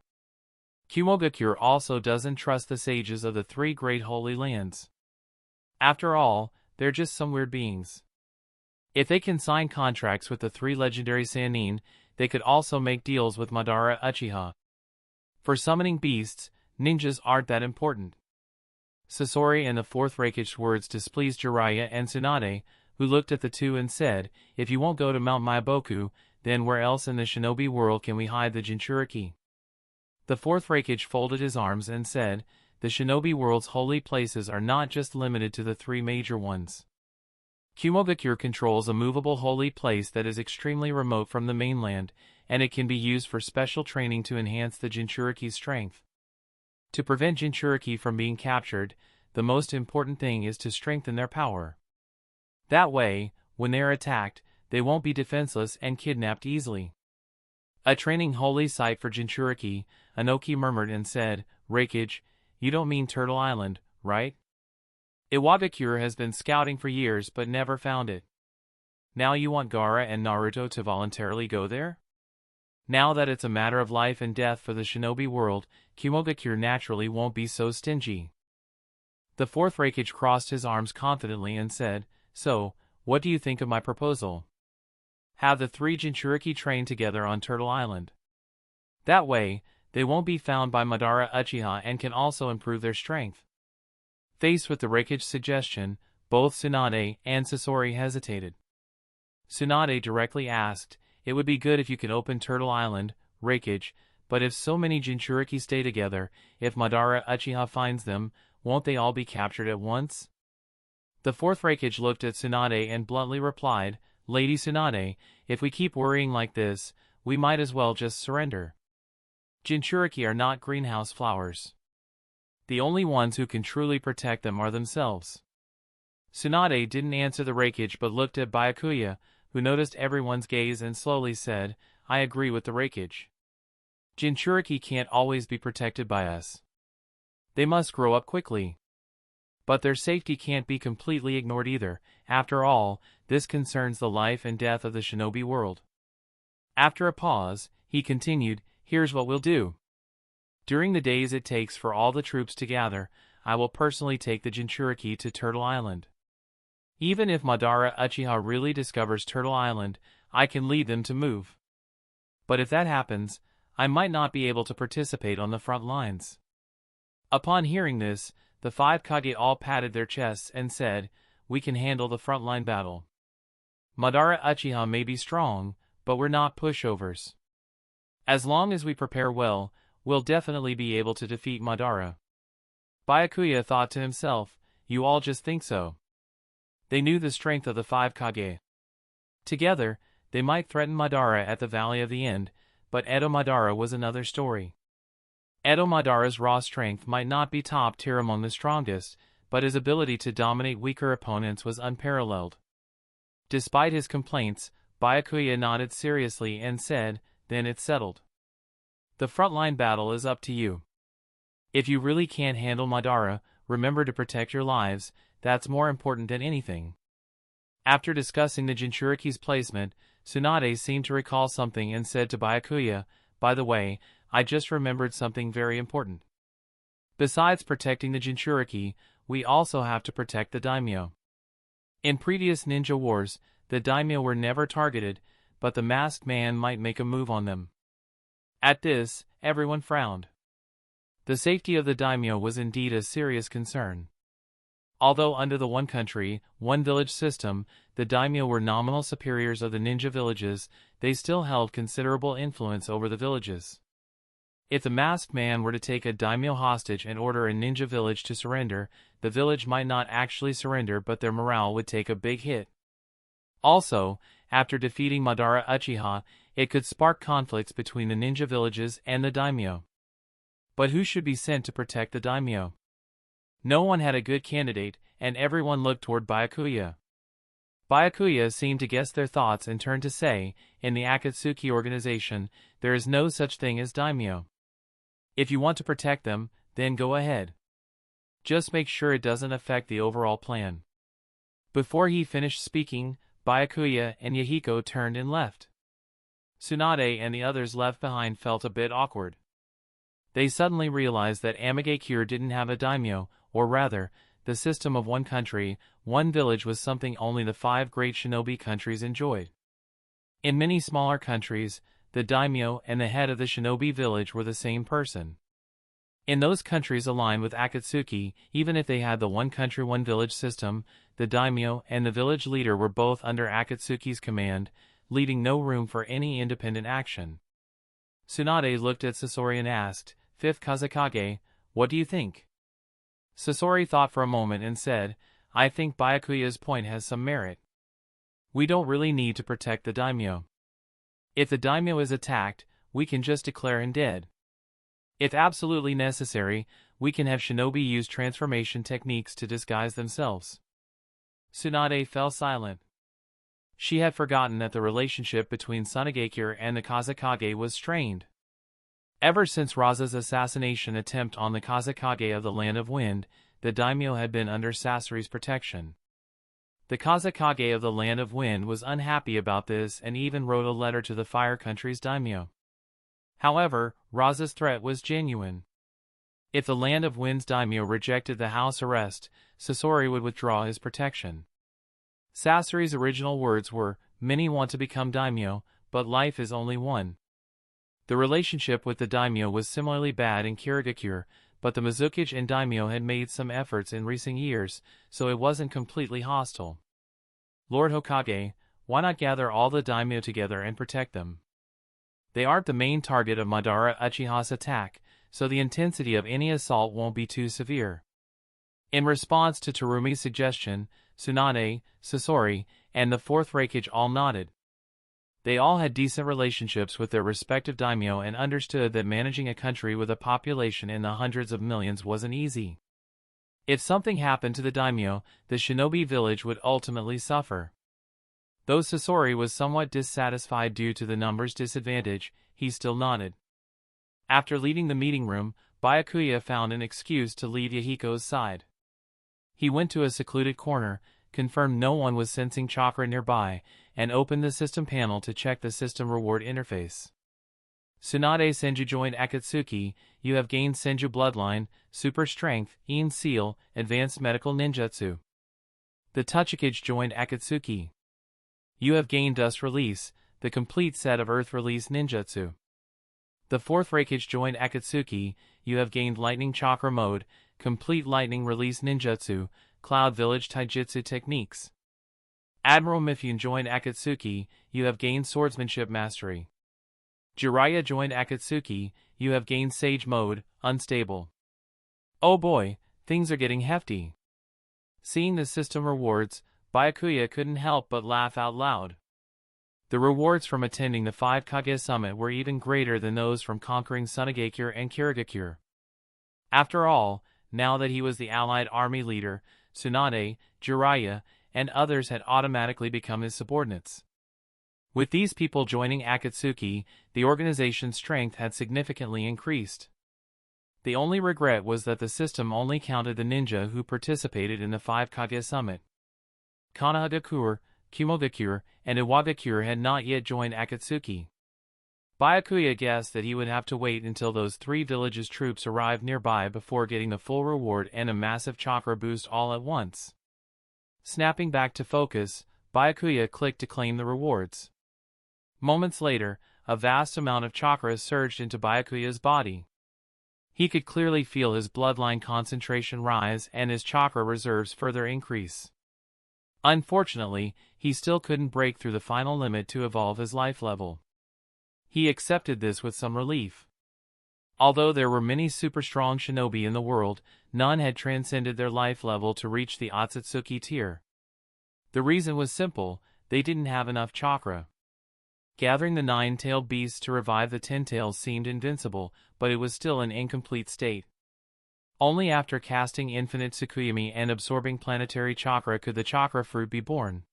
Kumogakure also doesn't trust the sages of the three great holy lands. After all, they're just some weird beings. If they can sign contracts with the three legendary Sannin, they could also make deals with Madara Uchiha. For summoning beasts, ninjas aren't that important. Sasori and the fourth Raikage's words displeased Jiraiya and Tsunade, who looked at the two and said, if you won't go to Mount Myaboku, then where else in the shinobi world can we hide the Jinchuriki? The fourth Raikage folded his arms and said, the shinobi world's holy places are not just limited to the three major ones. Kumogakure controls a movable holy place that is extremely remote from the mainland, and it can be used for special training to enhance the Jinchuriki's strength. To prevent Jinchuriki from being captured, the most important thing is to strengthen their power. That way, when they are attacked, they won't be defenseless and kidnapped easily. A training holy site for Jinchuriki, Anoki murmured and said, Raikage, you don't mean Turtle Island, right? Iwagakure has been scouting for years but never found it. Now you want Gaara and Naruto to voluntarily go there? Now that it's a matter of life and death for the shinobi world, Kumogakure naturally won't be so stingy. The fourth Raikage crossed his arms confidently and said, so, what do you think of my proposal? Have the three Jinchuriki train together on Turtle Island. That way, they won't be found by Madara Uchiha and can also improve their strength. Faced with the Raikage's suggestion, both Tsunade and Sasori hesitated. Tsunade directly asked, it would be good if you could open Turtle Island, Raikage, but if so many Jinchuriki stay together, if Madara Uchiha finds them, won't they all be captured at once? The fourth Raikage looked at Tsunade and bluntly replied, Lady Tsunade, if we keep worrying like this, we might as well just surrender. Jinchuriki are not greenhouse flowers. The only ones who can truly protect them are themselves. Tsunade didn't answer the Raikage but looked at Byakuya, who noticed everyone's gaze and slowly said, I agree with the Raikage. Jinchuriki can't always be protected by us. They must grow up quickly. But their safety can't be completely ignored either. After all, this concerns the life and death of the shinobi world. After a pause, he continued, here's what we'll do. During the days it takes for all the troops to gather, I will personally take the Jinchuriki to Turtle Island. Even if Madara Uchiha really discovers Turtle Island, I can lead them to move. But if that happens, I might not be able to participate on the front lines. Upon hearing this, the five Kage all patted their chests and said, we can handle the frontline battle. Madara Uchiha may be strong, but we're not pushovers. As long as we prepare well, we'll definitely be able to defeat Madara. Byakuya thought to himself, you all just think so. They knew the strength of the five Kage. Together, they might threaten Madara at the Valley of the End, but Edo Madara was another story. Edo Madara's raw strength might not be top tier among the strongest, but his ability to dominate weaker opponents was unparalleled. Despite his complaints, Byakuya nodded seriously and said, then it's settled. The frontline battle is up to you. If you really can't handle Madara, remember to protect your lives, that's more important than anything. After discussing the Jinchuriki's placement, Tsunade seemed to recall something and said to Byakuya, by the way, I just remembered something very important. Besides protecting the Jinchuriki, we also have to protect the daimyo. In previous ninja wars, the daimyo were never targeted, but the masked man might make a move on them. At this, everyone frowned. The safety of the daimyo was indeed a serious concern. Although under the one country, one village system, the daimyo were nominal superiors of the ninja villages, they still held considerable influence over the villages. If the masked man were to take a daimyo hostage and order a ninja village to surrender, the village might not actually surrender but their morale would take a big hit. Also, after defeating Madara Uchiha, it could spark conflicts between the ninja villages and the daimyo. But who should be sent to protect the daimyo? No one had a good candidate, and everyone looked toward Byakuya. Byakuya seemed to guess their thoughts and turned to say, in the Akatsuki organization, there is no such thing as daimyo. If you want to protect them, then go ahead. Just make sure it doesn't affect the overall plan. Before he finished speaking, Byakuya and Yahiko turned and left. Tsunade and the others left behind felt a bit awkward. They suddenly realized that Amigakure didn't have a daimyo, or rather, the system of one country, one village was something only the 5 great shinobi countries enjoyed. In many smaller countries, the daimyo and the head of the shinobi village were the same person. In those countries aligned with Akatsuki, even if they had the one country one village system, the daimyo and the village leader were both under Akatsuki's command, leaving no room for any independent action. Tsunade looked at Sasori and asked, "Fifth Kazekage, what do you think?" Sasori thought for a moment and said, "I think Byakuya's point has some merit. We don't really need to protect the daimyo. If the daimyo is attacked, we can just declare him dead. If absolutely necessary, we can have shinobi use transformation techniques to disguise themselves." Tsunade fell silent. She had forgotten that the relationship between Sunagakure and the Kazekage was strained. Ever since Raza's assassination attempt on the Kazekage of the Land of Wind, the daimyo had been under Sasori's protection. The Kazekage of the Land of Wind was unhappy about this and even wrote a letter to the Fire Country's daimyo. However, Raza's threat was genuine. If the Land of Wind's daimyo rejected the house arrest, Sasori would withdraw his protection. Sasori's original words were, "Many want to become daimyo, but life is only one." The relationship with the daimyo was similarly bad in Kirigakure, but the Mizukage and daimyo had made some efforts in recent years, so it wasn't completely hostile. "Lord Hokage, why not gather all the daimyo together and protect them? They aren't the main target of Madara Uchiha's attack, so the intensity of any assault won't be too severe." In response to Terumi's suggestion, Tsunade, Sasori, and the 4th Raikage all nodded. They all had decent relationships with their respective daimyo and understood that managing a country with a population in the hundreds of millions wasn't easy. If something happened to the daimyo, the shinobi village would ultimately suffer. Though Sasori was somewhat dissatisfied due to the numbers disadvantage, he still nodded. After leaving the meeting room, Byakuya found an excuse to leave Yahiko's side. He went to a secluded corner, confirmed no one was sensing chakra nearby, and opened the system panel to check the system reward interface. Tsunade Senju joined Akatsuki. You have gained Senju bloodline, super strength, Ian seal, advanced medical ninjutsu. The Tachikage joined Akatsuki. You have gained Dust Release, the complete set of Earth Release ninjutsu. The 4th Raikage joined Akatsuki. You have gained Lightning Chakra mode, complete Lightning Release ninjutsu, Cloud Village Taijutsu techniques. Admiral Mifune joined Akatsuki. You have gained Swordsmanship mastery. Jiraiya joined Akatsuki. You have gained Sage mode, unstable. Oh boy, things are getting hefty. Seeing the system rewards, Byakuya couldn't help but laugh out loud. The rewards from attending the 5 Kage Summit were even greater than those from conquering Sunagakure and Kirigakure. After all, now that he was the allied army leader, Tsunade, Jiraiya, and others had automatically become his subordinates. With these people joining Akatsuki, the organization's strength had significantly increased. The only regret was that the system only counted the ninja who participated in the 5 Kage Summit. Kanahagakure, Kumogakure, and Iwagakure had not yet joined Akatsuki. Byakuya guessed that he would have to wait until those 3 villages' troops arrived nearby before getting the full reward and a massive chakra boost all at once. Snapping back to focus, Byakuya clicked to claim the rewards. Moments later, a vast amount of chakra surged into Byakuya's body. He could clearly feel his bloodline concentration rise and his chakra reserves further increase. Unfortunately, he still couldn't break through the final limit to evolve his life level. He accepted this with some relief. Although there were many super strong shinobi in the world, none had transcended their life level to reach the Otsutsuki tier. The reason was simple: they didn't have enough chakra. Gathering the 9-tailed beasts to revive the 10 tails seemed invincible, but it was still an incomplete state. Only after casting infinite Tsukuyomi and absorbing planetary chakra could the chakra fruit be born.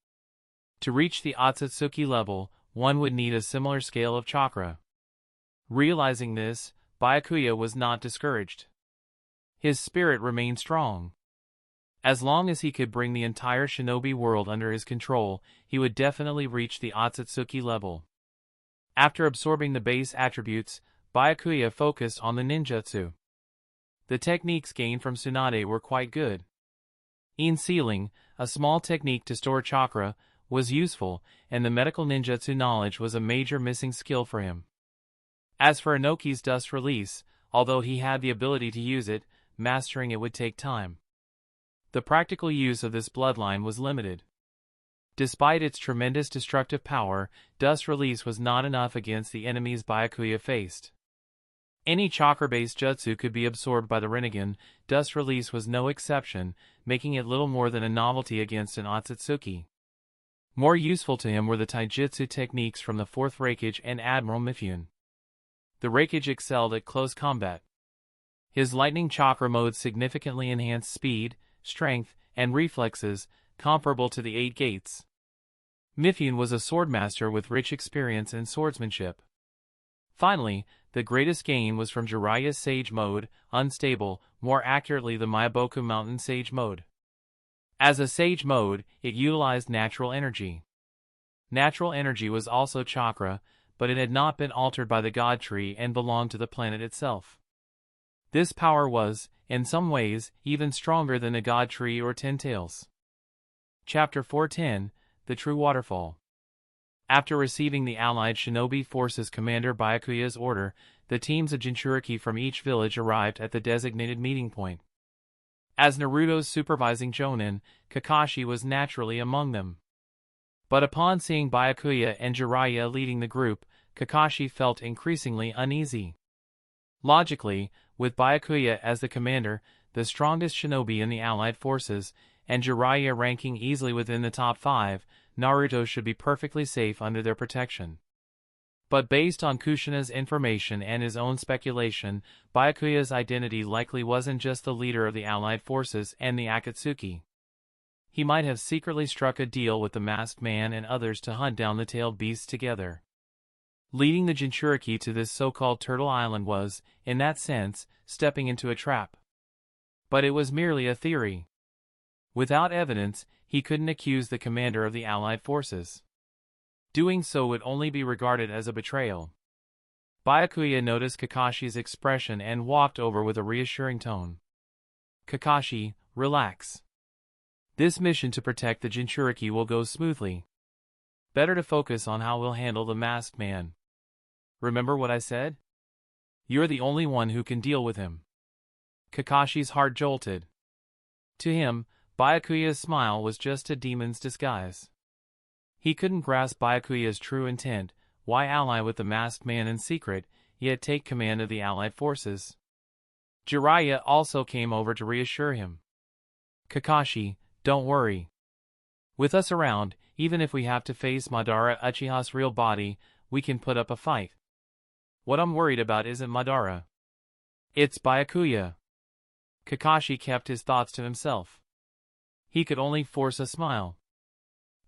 To reach the Akatsuki level, one would need a similar scale of chakra. Realizing this, Byakuya was not discouraged. His spirit remained strong. As long as he could bring the entire shinobi world under his control, he would definitely reach the Akatsuki level. After absorbing the base attributes, Byakuya focused on the ninjutsu. The techniques gained from Tsunade were quite good. In sealing, a small technique to store chakra, was useful, and the medical ninjutsu knowledge was a major missing skill for him. As for Inoki's dust release, although he had the ability to use it, mastering it would take time. The practical use of this bloodline was limited. Despite its tremendous destructive power, dust release was not enough against the enemies Byakuya faced. Any chakra-based jutsu could be absorbed by the Rinnegan, dust release was no exception, making it little more than a novelty against an Akatsuki. More useful to him were the taijutsu techniques from the 4th Raikage and Admiral Mifune. The Raikage excelled at close combat. His lightning chakra mode significantly enhanced speed, strength, and reflexes, comparable to the 8 gates. Mifune was a swordmaster with rich experience in swordsmanship. Finally, the greatest gain was from Jiraiya's Sage mode, unstable, more accurately the Miyaboku Mountain Sage mode. As a Sage mode, it utilized natural energy. Natural energy was also chakra, but it had not been altered by the God Tree and belonged to the planet itself. This power was, in some ways, even stronger than the God Tree or 10 Tails. Chapter 410, The True Waterfall. After receiving the Allied Shinobi Forces Commander Byakuya's order, the teams of Jinchuriki from each village arrived at the designated meeting point. As Naruto's supervising Jonin, Kakashi was naturally among them. But upon seeing Byakuya and Jiraiya leading the group, Kakashi felt increasingly uneasy. Logically, with Byakuya as the commander, the strongest shinobi in the Allied forces, and Jiraiya ranking easily within the top 5, Naruto should be perfectly safe under their protection. But based on Kushina's information and his own speculation, Byakuya's identity likely wasn't just the leader of the Allied forces and the Akatsuki. He might have secretly struck a deal with the masked man and others to hunt down the tailed beasts together. Leading the Jinchuriki to this so-called Turtle Island was, in that sense, stepping into a trap. But it was merely a theory. Without evidence, he couldn't accuse the commander of the Allied forces. Doing so would only be regarded as a betrayal. Byakuya noticed Kakashi's expression and walked over with a reassuring tone. Kakashi, relax. This mission to protect the Jinchuriki will go smoothly. Better to focus on how we'll handle the masked man. Remember what I said? You're the only one who can deal with him. Kakashi's heart jolted. To him, Byakuya's smile was just a demon's disguise. He couldn't grasp Byakuya's true intent, why ally with the masked man in secret, yet take command of the Allied forces. Jiraiya also came over to reassure him. Kakashi, don't worry. With us around, even if we have to face Madara Uchiha's real body, we can put up a fight. What I'm worried about isn't Madara. It's Byakuya. Kakashi kept his thoughts to himself. He could only force a smile.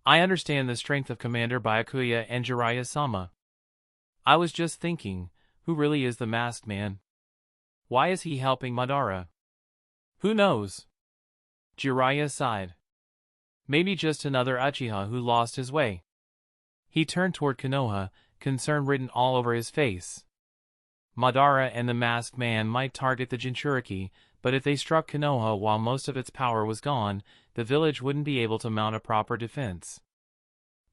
I understand the strength of Commander Byakuya and Jiraiya-sama. I was just thinking, who really is the masked man? Why is he helping Madara? Who knows? Jiraiya sighed. Maybe just another Uchiha who lost his way. He turned toward Konoha, concern written all over his face. Madara and the masked man might target the Jinchuriki, but if they struck Konoha while most of its power was gone, the village wouldn't be able to mount a proper defense.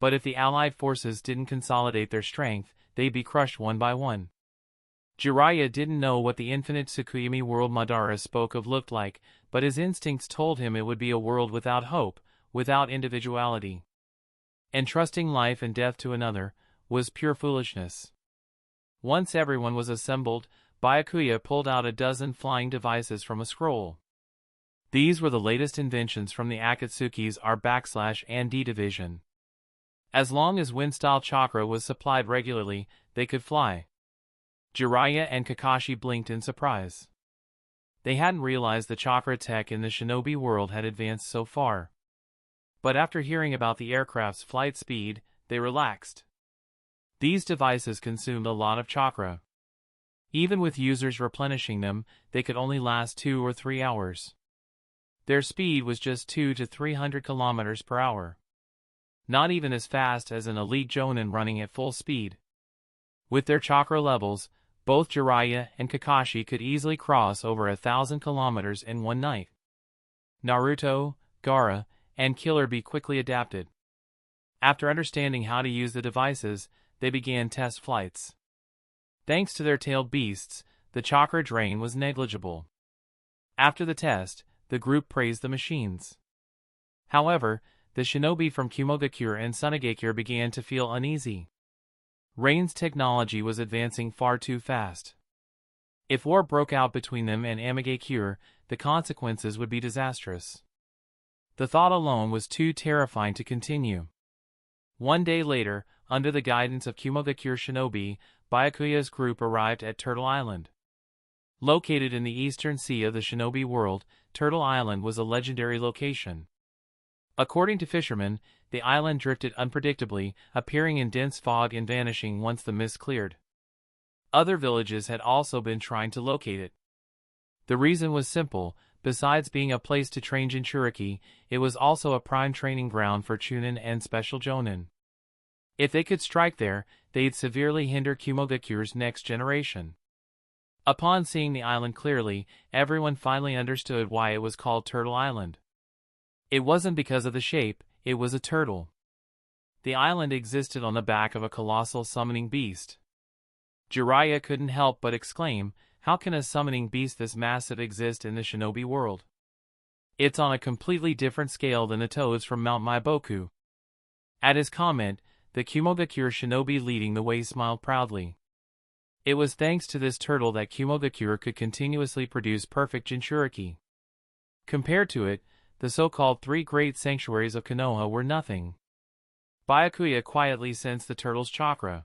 But if the Allied forces didn't consolidate their strength, they'd be crushed one by one. Jiraiya didn't know what the infinite Tsukuyomi world Madara spoke of looked like, but his instincts told him it would be a world without hope, without individuality. Entrusting life and death to another was pure foolishness. Once everyone was assembled, Byakuya pulled out a dozen flying devices from a scroll. These were the latest inventions from the Akatsuki's R/&D division. As long as wind-style chakra was supplied regularly, they could fly. Jiraiya and Kakashi blinked in surprise. They hadn't realized the chakra tech in the Shinobi world had advanced so far. But after hearing about the aircraft's flight speed, they relaxed. These devices consumed a lot of chakra. Even with users replenishing them, they could only last 2 or 3 hours. Their speed was just 200 to 300 kilometers per hour. Not even as fast as an elite Jonin running at full speed. With their chakra levels, both Jiraiya and Kakashi could easily cross over 1,000 kilometers in one night. Naruto, Gaara, and Killer Bee quickly adapted. After understanding how to use the devices, they began test flights. Thanks to their tailed beasts, the chakra drain was negligible. After the test, the group praised the machines. However, the shinobi from Kumogakure and Sunagakure began to feel uneasy. Rain's technology was advancing far too fast. If war broke out between them and Amigakure, the consequences would be disastrous. The thought alone was too terrifying to continue. One day later, under the guidance of Kumogakure shinobi, Byakuya's group arrived at Turtle Island. Located in the eastern sea of the shinobi world, Turtle Island was a legendary location. According to fishermen, the island drifted unpredictably, appearing in dense fog and vanishing once the mist cleared. Other villages had also been trying to locate it. The reason was simple: besides being a place to train Jinchuriki, it was also a prime training ground for Chunin and Special Jonin. If they could strike there, they'd severely hinder Kumogakure's next generation. Upon seeing the island clearly, everyone finally understood why it was called Turtle Island. It wasn't because of the shape, it was a turtle. The island existed on the back of a colossal summoning beast. Jiraiya couldn't help but exclaim, "How can a summoning beast this massive exist in the shinobi world? It's on a completely different scale than the toads from Mount Maiboku." At his comment, the Kumogakure shinobi leading the way smiled proudly. It was thanks to this turtle that Kumogakure could continuously produce perfect Jinchuriki. Compared to it, the so-called 3 great sanctuaries of Konoha were nothing. Byakuya quietly sensed the turtle's chakra.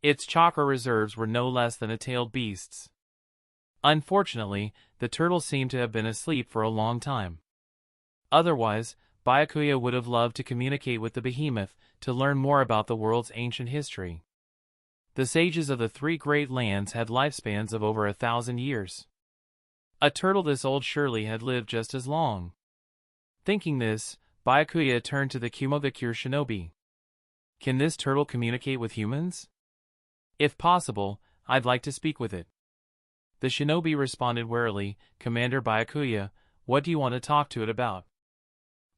Its chakra reserves were no less than a tailed beast's. Unfortunately, the turtle seemed to have been asleep for a long time. Otherwise, Byakuya would have loved to communicate with the behemoth to learn more about the world's ancient history. The sages of the 3 great lands had lifespans of over 1,000 years. A turtle this old surely had lived just as long. Thinking this, Byakuya turned to the Kumogakure shinobi. "Can this turtle communicate with humans? If possible, I'd like to speak with it." The shinobi responded warily, "Commander Byakuya, what do you want to talk to it about?"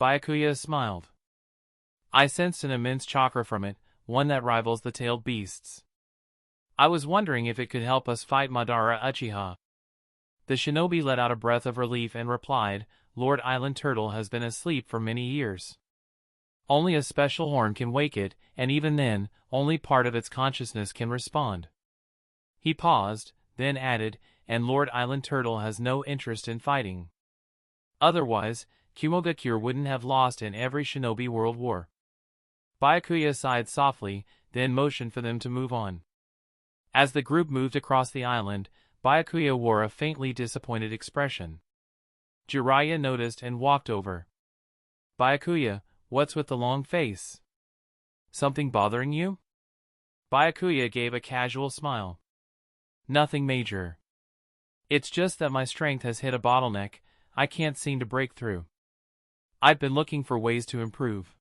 Byakuya smiled. "I sensed an immense chakra from it, one that rivals the tailed beasts. I was wondering if it could help us fight Madara Uchiha." The shinobi let out a breath of relief and replied, "Lord Island Turtle has been asleep for many years. Only a special horn can wake it, and even then, only part of its consciousness can respond." He paused, then added, "And Lord Island Turtle has no interest in fighting. Otherwise, Kumogakure wouldn't have lost in every shinobi world war." Byakuya sighed softly, then motioned for them to move on. As the group moved across the island, Byakuya wore a faintly disappointed expression. Jiraiya noticed and walked over. "Byakuya, what's with the long face? Something bothering you?" Byakuya gave a casual smile. "Nothing major. It's just that my strength has hit a bottleneck. I can't seem to break through. I've been looking for ways to improve.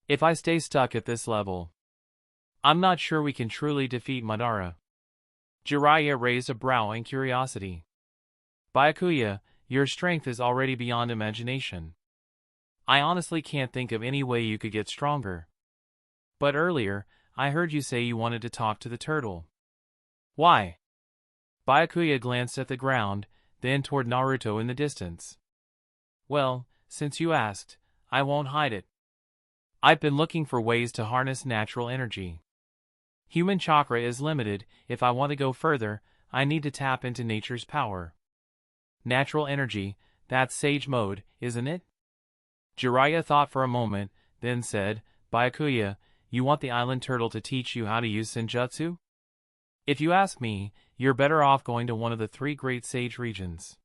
If I stay stuck at this level, I'm not sure we can truly defeat Madara." Jiraiya raised a brow in curiosity. "Byakuya, your strength is already beyond imagination. I honestly can't think of any way you could get stronger. But earlier, I heard you say you wanted to talk to the turtle. Why?" Byakuya glanced at the ground, then toward Naruto in the distance. "Well, since you asked, I won't hide it. I've been looking for ways to harness natural energy. Human chakra is limited. If I want to go further, I need to tap into nature's power. Natural energy, that's sage mode, isn't it?" Jiraiya thought for a moment, then said, Byakuya, you want the island turtle to teach you how to use Senjutsu? If you ask me, you're better off going to one of the 3 great sage regions.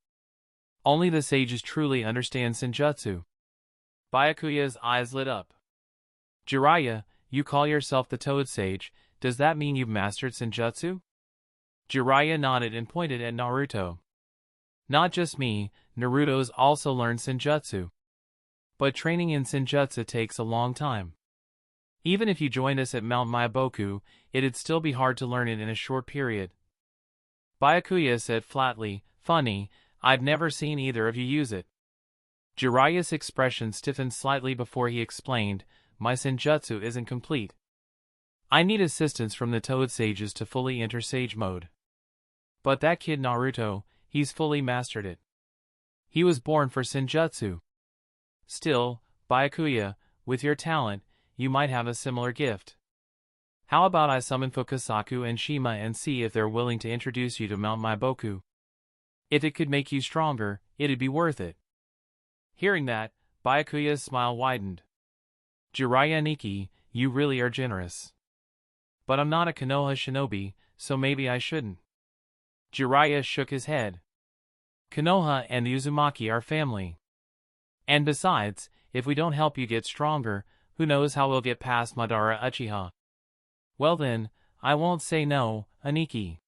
Only the sages truly understand Senjutsu. Byakuya's eyes lit up. Jiraiya, you call yourself the Toad Sage, does that mean you've mastered Senjutsu? Jiraiya nodded and pointed at Naruto. Not just me, Naruto's also learned Senjutsu. But training in Senjutsu takes a long time. Even if you joined us at Mount Myaboku, it'd still be hard to learn it in a short period. Byakuya said flatly, funny, I've never seen either of you use it. Jiraiya's expression stiffened slightly before he explained, my Senjutsu isn't complete. I need assistance from the Toad Sages to fully enter Sage mode. But that kid Naruto, he's fully mastered it. He was born for Senjutsu. Still, Byakuya, with your talent, you might have a similar gift. How about I summon Fukasaku and Shima and see if they're willing to introduce you to Mount Maiboku? If it could make you stronger, it'd be worth it. Hearing that, Byakuya's smile widened. Jiraiya Nikki, you really are generous. But I'm not a Konoha shinobi, so maybe I shouldn't. Jiraiya shook his head. Konoha and the Uzumaki are family. And besides, if we don't help you get stronger, who knows how we'll get past Madara Uchiha. Well then, I won't say no, Aniki.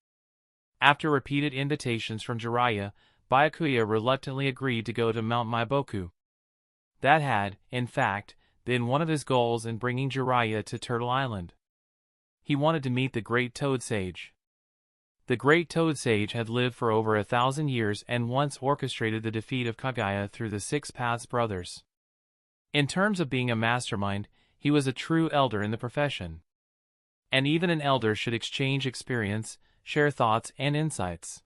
After repeated invitations from Jiraiya, Byakuya reluctantly agreed to go to Mount Maiboku. That had, in fact, been one of his goals in bringing Jiraiya to Turtle Island. He wanted to meet the Great Toad Sage. The Great Toad Sage had lived for over 1,000 years and once orchestrated the defeat of Kaguya through the Six Paths Brothers. In terms of being a mastermind, he was a true elder in the profession. And even an elder should exchange experience, share thoughts and insights.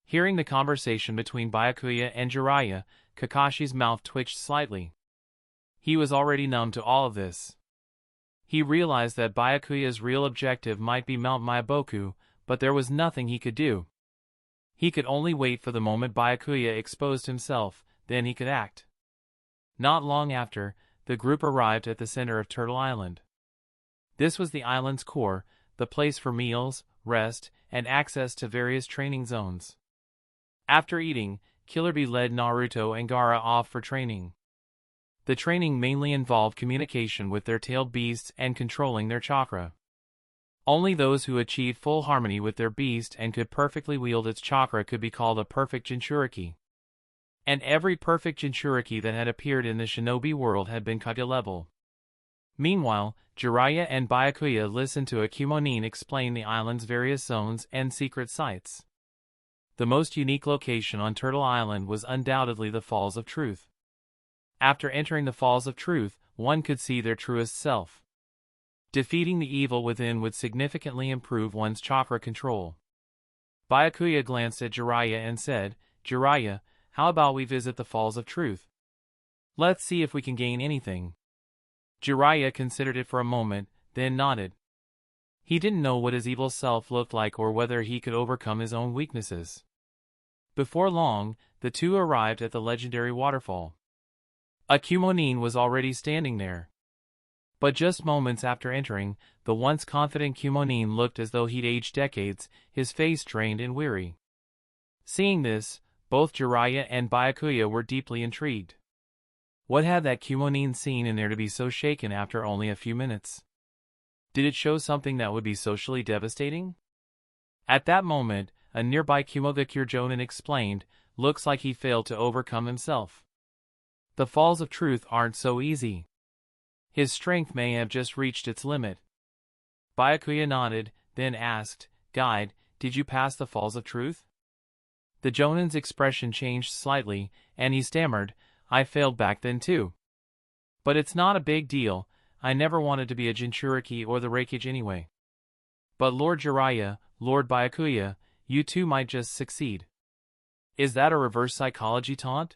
Hearing the conversation between Byakuya and Jiraiya, Kakashi's mouth twitched slightly. He was already numb to all of this. He realized that Byakuya's real objective might be Mount Maiboku, but there was nothing he could do. He could only wait for the moment Byakuya exposed himself, then he could act. Not long after, the group arrived at the center of Turtle Island. This was the island's core, the place for meals, rest, and access to various training zones. After eating, Killer Bee led Naruto and Gaara off for training. The training mainly involved communication with their tailed beasts and controlling their chakra. Only those who achieved full harmony with their beast and could perfectly wield its chakra could be called a perfect Jinchuriki. And every perfect Jinchuriki that had appeared in the shinobi world had been Kaguya level. Meanwhile, Jiraiya and Byakuya listened to a Kumonin explain the island's various zones and secret sites. The most unique location on Turtle Island was undoubtedly the Falls of Truth. After entering the Falls of Truth, one could see their truest self. Defeating the evil within would significantly improve one's chakra control. Byakuya glanced at Jiraiya and said, Jiraiya, how about we visit the Falls of Truth? Let's see if we can gain anything. Jiraiya considered it for a moment, then nodded. He didn't know what his evil self looked like or whether he could overcome his own weaknesses. Before long, the two arrived at the legendary waterfall. A Kumonin was already standing there. But just moments after entering, the once confident Kumonin looked as though he'd aged decades, his face drained and weary. Seeing this, both Jiraiya and Byakuya were deeply intrigued. What had that Kumonin seen in there to be so shaken after only a few minutes? Did it show something that would be socially devastating? At that moment, a nearby Kumogakure Jonin explained, looks like he failed to overcome himself. The Falls of Truth aren't so easy. His strength may have just reached its limit. Byakuya nodded, then asked, Guide, did you pass the Falls of Truth? The Jonin's expression changed slightly, and he stammered, I failed back then too. But it's not a big deal, I never wanted to be a Jinchuriki or the Reikage anyway. But Lord Jiraiya, Lord Byakuya, you two might just succeed. Is that a reverse psychology taunt?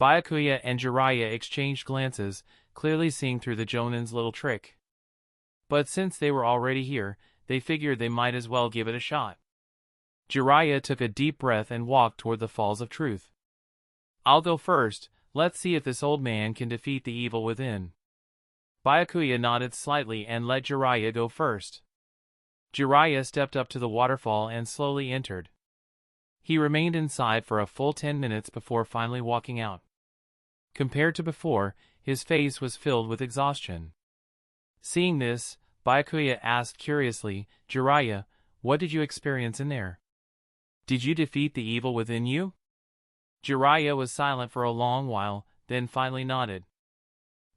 Byakuya and Jiraiya exchanged glances, clearly seeing through the Jonin's little trick. But since they were already here, they figured they might as well give it a shot. Jiraiya took a deep breath and walked toward the Falls of Truth. I'll go first, let's see if this old man can defeat the evil within. Byakuya nodded slightly and let Jiraiya go first. Jiraiya stepped up to the waterfall and slowly entered. He remained inside for a full 10 minutes before finally walking out. Compared to before, his face was filled with exhaustion. Seeing this, Byakuya asked curiously, "Jiraiya, what did you experience in there? Did you defeat the evil within you?" Jiraiya was silent for a long while, then finally nodded.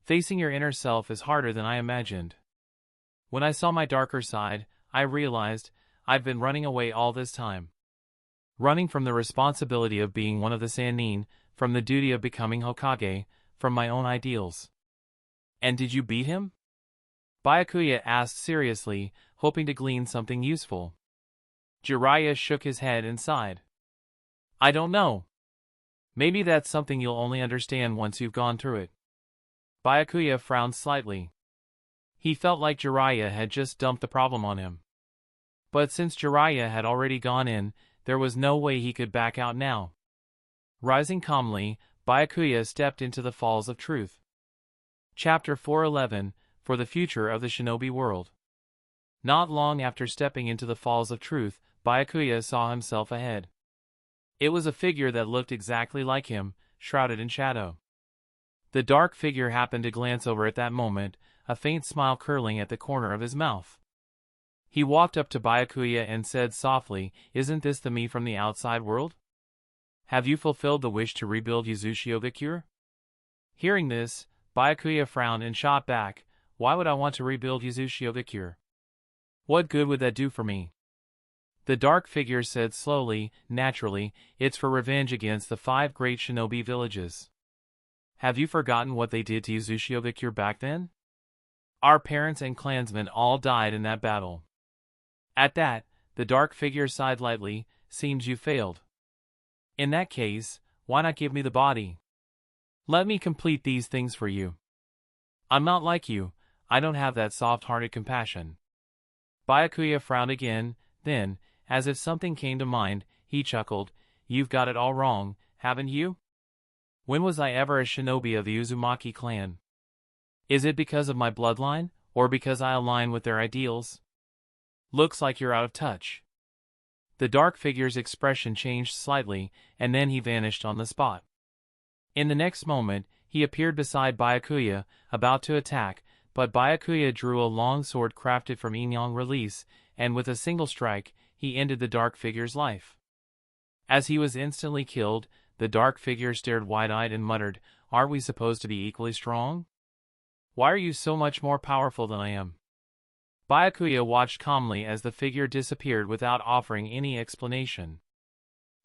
"Facing your inner self is harder than I imagined. When I saw my darker side, I realized I've been running away all this time. Running from the responsibility of being one of the Sannin, from the duty of becoming Hokage, from my own ideals." "And did you beat him?" Byakuya asked seriously, hoping to glean something useful. Jiraiya shook his head and sighed. "I don't know. Maybe that's something you'll only understand once you've gone through it." Byakuya frowned slightly. He felt like Jiraiya had just dumped the problem on him. But since Jiraiya had already gone in, there was no way he could back out now. Rising calmly, Byakuya stepped into the Falls of Truth. Chapter 411, For the Future of the Shinobi World. Not long after stepping into the Falls of Truth, Byakuya saw himself ahead. It was a figure that looked exactly like him, shrouded in shadow. The dark figure happened to glance over at that moment, a faint smile curling at the corner of his mouth. He walked up to Byakuya and said softly, "Isn't this the me from the outside world? Have you fulfilled the wish to rebuild Uzumaki?" Hearing this, Byakuya frowned and shot back, "Why would I want to rebuild Uzumaki? What good would that do for me?" The dark figure said slowly, "Naturally, it's for revenge against the 5 great shinobi villages. Have you forgotten what they did to Uzumaki back then? Our parents and clansmen all died in that battle." At that, the dark figure sighed lightly, "Seems you failed. In that case, why not give me the body? Let me complete these things for you. I'm not like you, I don't have that soft-hearted compassion." Byakuya frowned again, then, as if something came to mind, he chuckled, "You've got it all wrong, haven't you? When was I ever a shinobi of the Uzumaki clan? Is it because of my bloodline, or because I align with their ideals? Looks like you're out of touch." The dark figure's expression changed slightly, and then he vanished on the spot. In the next moment, he appeared beside Byakuya, about to attack, but Byakuya drew a long sword crafted from Inyang release, and with a single strike, he ended the dark figure's life. As he was instantly killed, the dark figure stared wide-eyed and muttered, "Aren't we supposed to be equally strong? Why are you so much more powerful than I am?" Byakuya watched calmly as the figure disappeared without offering any explanation.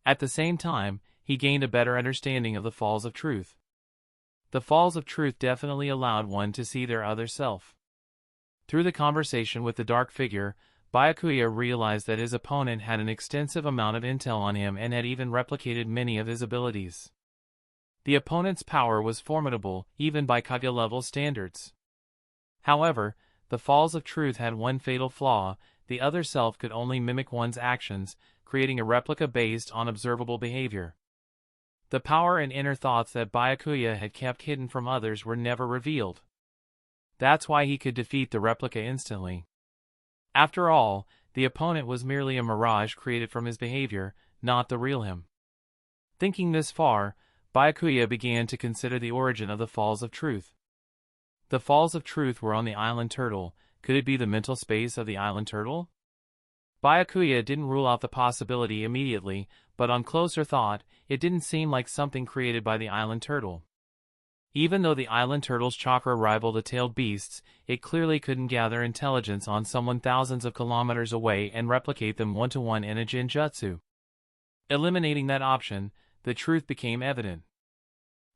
At the same time, he gained a better understanding of the Falls of Truth. The Falls of Truth definitely allowed one to see their other self. Through the conversation with the dark figure, Byakuya realized that his opponent had an extensive amount of intel on him and had even replicated many of his abilities. The opponent's power was formidable, even by Kage-level standards. However, the Falls of Truth had one fatal flaw: the other self could only mimic one's actions, creating a replica based on observable behavior. The power and inner thoughts that Byakuya had kept hidden from others were never revealed. That's why he could defeat the replica instantly. After all, the opponent was merely a mirage created from his behavior, not the real him. Thinking this far, Byakuya began to consider the origin of the Falls of Truth. The Falls of Truth were on the island Turtle. Could it be the mental space of the island Turtle? Byakuya didn't rule out the possibility immediately, but on closer thought, it didn't seem like something created by the island Turtle. Even though the island Turtle's chakra rivaled the tailed beasts, it clearly couldn't gather intelligence on someone thousands of kilometers away and replicate them one-to-one in a Jinjutsu. Eliminating that option, the truth became evident.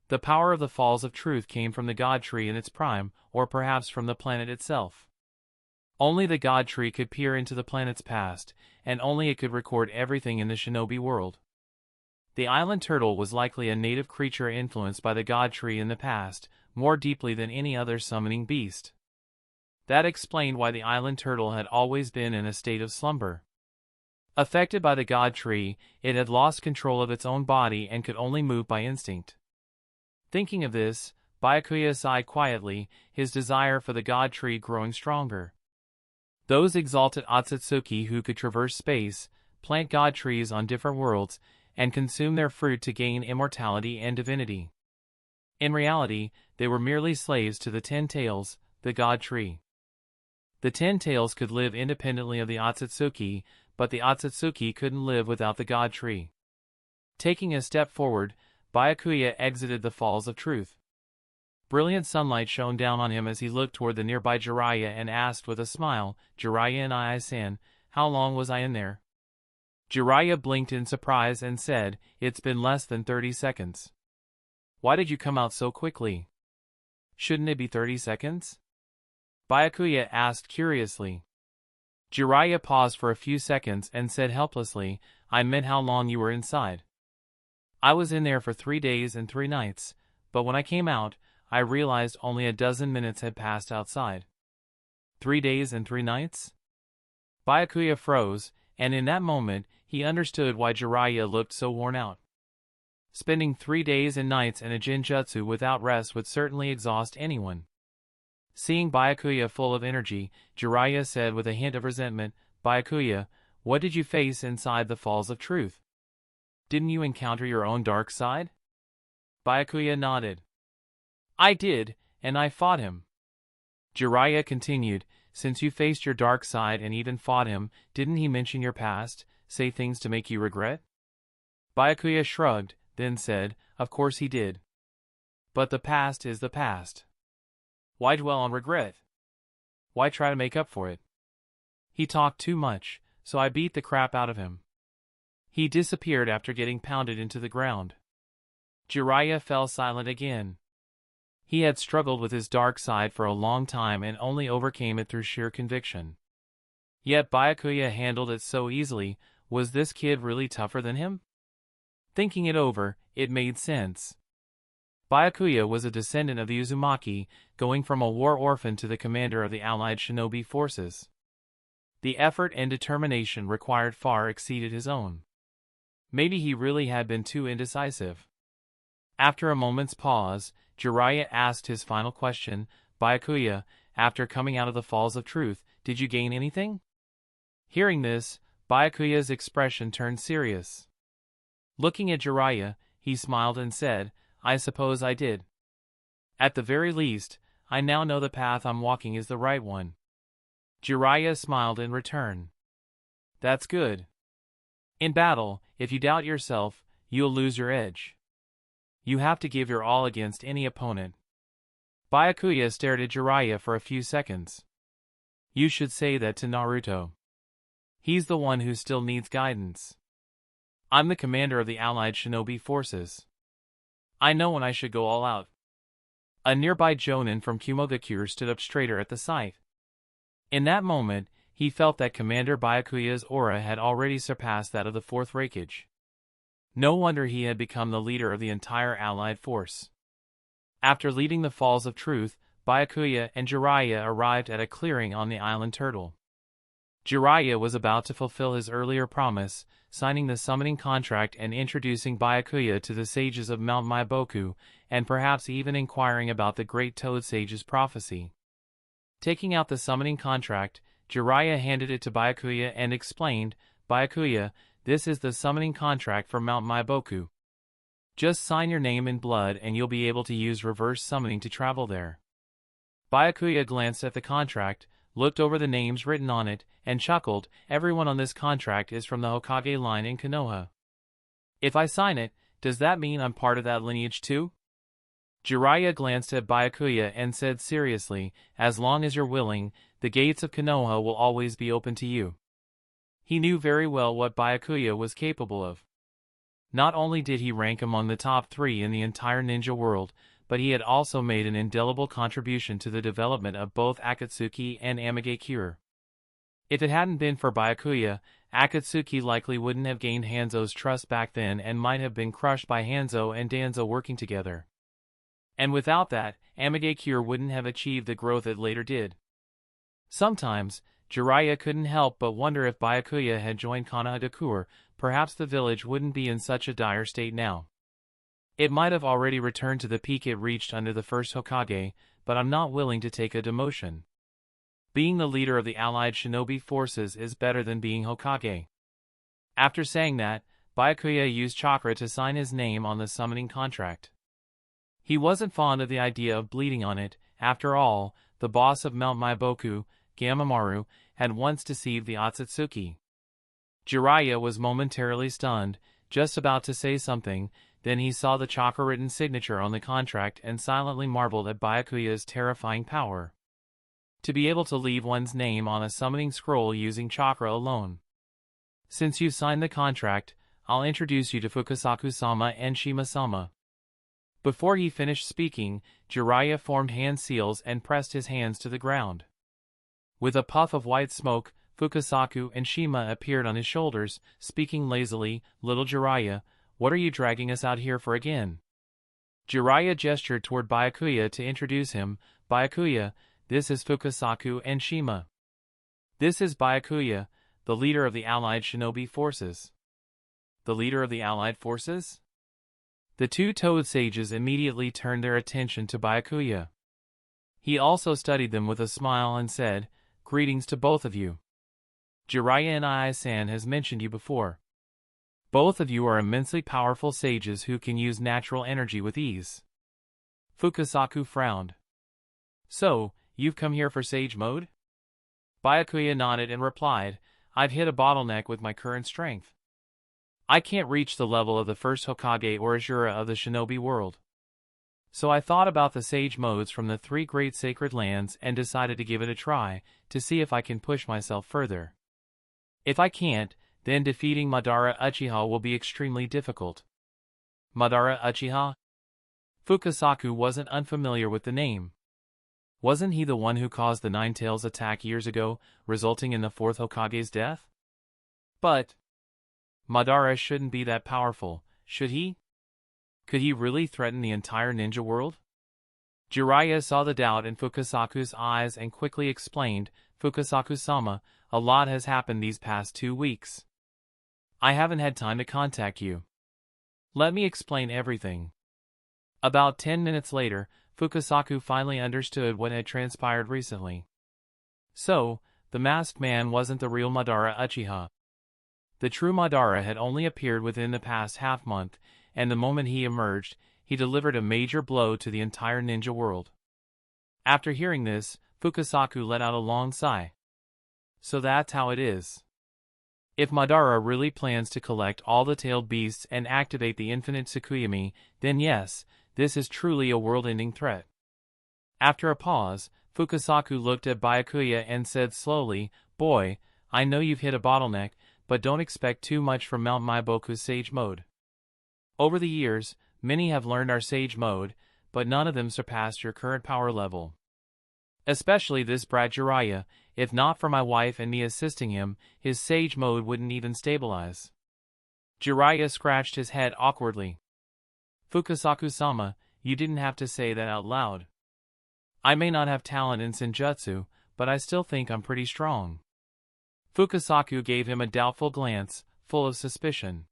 The power of the Falls of Truth came from the God Tree in its prime, or perhaps from the planet itself. Only the God Tree could peer into the planet's past, and only it could record everything in the shinobi world. The island turtle was likely a native creature influenced by the God Tree in the past, more deeply than any other summoning beast. That explained why the island turtle had always been in a state of slumber. Affected by the God Tree, it had lost control of its own body and could only move by instinct. Thinking of this, Byakuya sighed quietly, his desire for the god tree growing stronger. Those exalted Akatsuki who could traverse space, plant god trees on different worlds, and consume their fruit to gain immortality and divinity. In reality, they were merely slaves to the 10 Tails, the god tree. The 10 Tails could live independently of the Akatsuki, but the Akatsuki couldn't live without the god tree. Taking a step forward, Byakuya exited the Falls of Truth. Brilliant sunlight shone down on him as he looked toward the nearby Jiraiya and asked with a smile, "Jiraiya and I-san, how long was I in there?" Jiraiya blinked in surprise and said, "It's been less than 30 seconds. Why did you come out so quickly? Shouldn't it be 30 seconds? Byakuya asked curiously. Jiraiya paused for a few seconds and said helplessly, "I meant how long you were inside. I was in there for 3 days and 3 nights, but when I came out, I realized only a dozen minutes had passed outside." 3 days and 3 nights? Byakuya froze, and in that moment, he understood why Jiraiya looked so worn out. Spending 3 days and nights in a genjutsu without rest would certainly exhaust anyone. Seeing Byakuya full of energy, Jiraiya said with a hint of resentment, "Byakuya, what did you face inside the Falls of Truth? Didn't you encounter your own dark side?" Byakuya nodded. "I did, and I fought him." Jiraiya continued, "Since you faced your dark side and even fought him, didn't he mention your past, say things to make you regret?" Byakuya shrugged, then said, "Of course he did. But the past is the past. Why dwell on regret? Why try to make up for it? He talked too much, so I beat the crap out of him. He disappeared after getting pounded into the ground." Jiraiya fell silent again. He had struggled with his dark side for a long time and only overcame it through sheer conviction. Yet Byakuya handled it so easily. Was this kid really tougher than him? Thinking it over, it made sense. Byakuya was a descendant of the Uzumaki, going from a war orphan to the commander of the allied shinobi forces. The effort and determination required far exceeded his own. Maybe he really had been too indecisive. After a moment's pause, Jiraiya asked his final question, "Byakuya, after coming out of the Falls of Truth, did you gain anything?" Hearing this, Byakuya's expression turned serious. Looking at Jiraiya, he smiled and said, "I suppose I did. At the very least, I now know the path I'm walking is the right one." Jiraiya smiled in return. "That's good. In battle, if you doubt yourself, you'll lose your edge. You have to give your all against any opponent." Byakuya stared at Jiraiya for a few seconds. "You should say that to Naruto. He's the one who still needs guidance. I'm the commander of the allied shinobi forces. I know when I should go all out." A nearby jonin from Kumogakure stood up straighter at the sight. In that moment, he felt that Commander Byakuya's aura had already surpassed that of the fourth Raikage. No wonder he had become the leader of the entire allied force. After leaving the Falls of Truth, Byakuya and Jiraiya arrived at a clearing on the island Turtle. Jiraiya was about to fulfill his earlier promise, signing the summoning contract and introducing Byakuya to the sages of Mount Maiboku, and perhaps even inquiring about the Great Toad Sage's prophecy. Taking out the summoning contract, Jiraiya handed it to Byakuya and explained, "Byakuya, this is the summoning contract for Mount Maiboku. Just sign your name in blood and you'll be able to use reverse summoning to travel there." Byakuya glanced at the contract, looked over the names written on it, and chuckled, "Everyone on this contract is from the Hokage line in Konoha. If I sign it, does that mean I'm part of that lineage too?" Jiraiya glanced at Byakuya and said seriously, "As long as you're willing, the gates of Konoha will always be open to you." He knew very well what Byakuya was capable of. Not only did he rank among the top 3 in the entire ninja world, but he had also made an indelible contribution to the development of both Akatsuki and Amigakure. If it hadn't been for Byakuya, Akatsuki likely wouldn't have gained Hanzo's trust back then and might have been crushed by Hanzo and Danzo working together. And without that, Amigakure wouldn't have achieved the growth it later did. Sometimes, Jiraiya couldn't help but wonder if Byakuya had joined Konohadakure, perhaps the village wouldn't be in such a dire state now. It might have already returned to the peak it reached under the first Hokage, but I'm not willing to take a demotion. Being the leader of the allied shinobi forces is better than being Hokage. After saying that, Byakuya used chakra to sign his name on the summoning contract. He wasn't fond of the idea of bleeding on it. After all, the boss of Mount Maiboku, Gamamaru, had once deceived the Akatsuki. Jiraiya was momentarily stunned, just about to say something, then he saw the chakra-written signature on the contract and silently marveled at Byakuya's terrifying power. To be able to leave one's name on a summoning scroll using chakra alone. Since you've signed the contract, I'll introduce you to Fukasaku-sama and Shima-sama. Before he finished speaking, Jiraiya formed hand seals and pressed his hands to the ground. With a puff of white smoke, Fukasaku and Shima appeared on his shoulders, speaking lazily, "Little Jiraiya, what are you dragging us out here for again?" Jiraiya gestured toward Byakuya to introduce him. "Byakuya, this is Fukasaku and Shima. This is Byakuya, the leader of the allied shinobi forces." The leader of the allied forces? The two Toad sages immediately turned their attention to Byakuya. He also studied them with a smile and said, "Greetings to both of you. Jiraiya and Ai-san has mentioned you before. Both of you are immensely powerful sages who can use natural energy with ease." Fukasaku frowned. "So, you've come here for sage mode?" Byakuya nodded and replied, "I've hit a bottleneck with my current strength. I can't reach the level of the first Hokage or Ashura of the shinobi world. So I thought about the sage modes from the three great sacred lands and decided to give it a try, to see if I can push myself further. If I can't, then defeating Madara Uchiha will be extremely difficult." Madara Uchiha? Fukasaku wasn't unfamiliar with the name. Wasn't he the one who caused the Nine-Tails attack years ago, resulting in the fourth Hokage's death? But Madara shouldn't be that powerful, should he? Could he really threaten the entire ninja world? Jiraiya saw the doubt in Fukasaku's eyes and quickly explained, "Fukasaku-sama, a lot has happened these past 2 weeks. I haven't had time to contact you. Let me explain everything." About 10 minutes later, Fukasaku finally understood what had transpired recently. So, the masked man wasn't the real Madara Uchiha. The true Madara had only appeared within the past half-month, and the moment he emerged, he delivered a major blow to the entire ninja world. After hearing this, Fukasaku let out a long sigh. So that's how it is. If Madara really plans to collect all the tailed beasts and activate the infinite Tsukuyomi, then yes, this is truly a world-ending threat. After a pause, Fukasaku looked at Byakuya and said slowly, "Boy, I know you've hit a bottleneck, but don't expect too much from Mount Maiboku's Sage Mode. Over the years, many have learned our Sage Mode, but none of them surpassed your current power level. Especially this brat Jiraiya. If not for my wife and me assisting him, his Sage Mode wouldn't even stabilize." Jiraiya scratched his head awkwardly. "Fukasaku-sama, you didn't have to say that out loud. I may not have talent in Senjutsu, but I still think I'm pretty strong." Fukasaku gave him a doubtful glance, full of suspicion.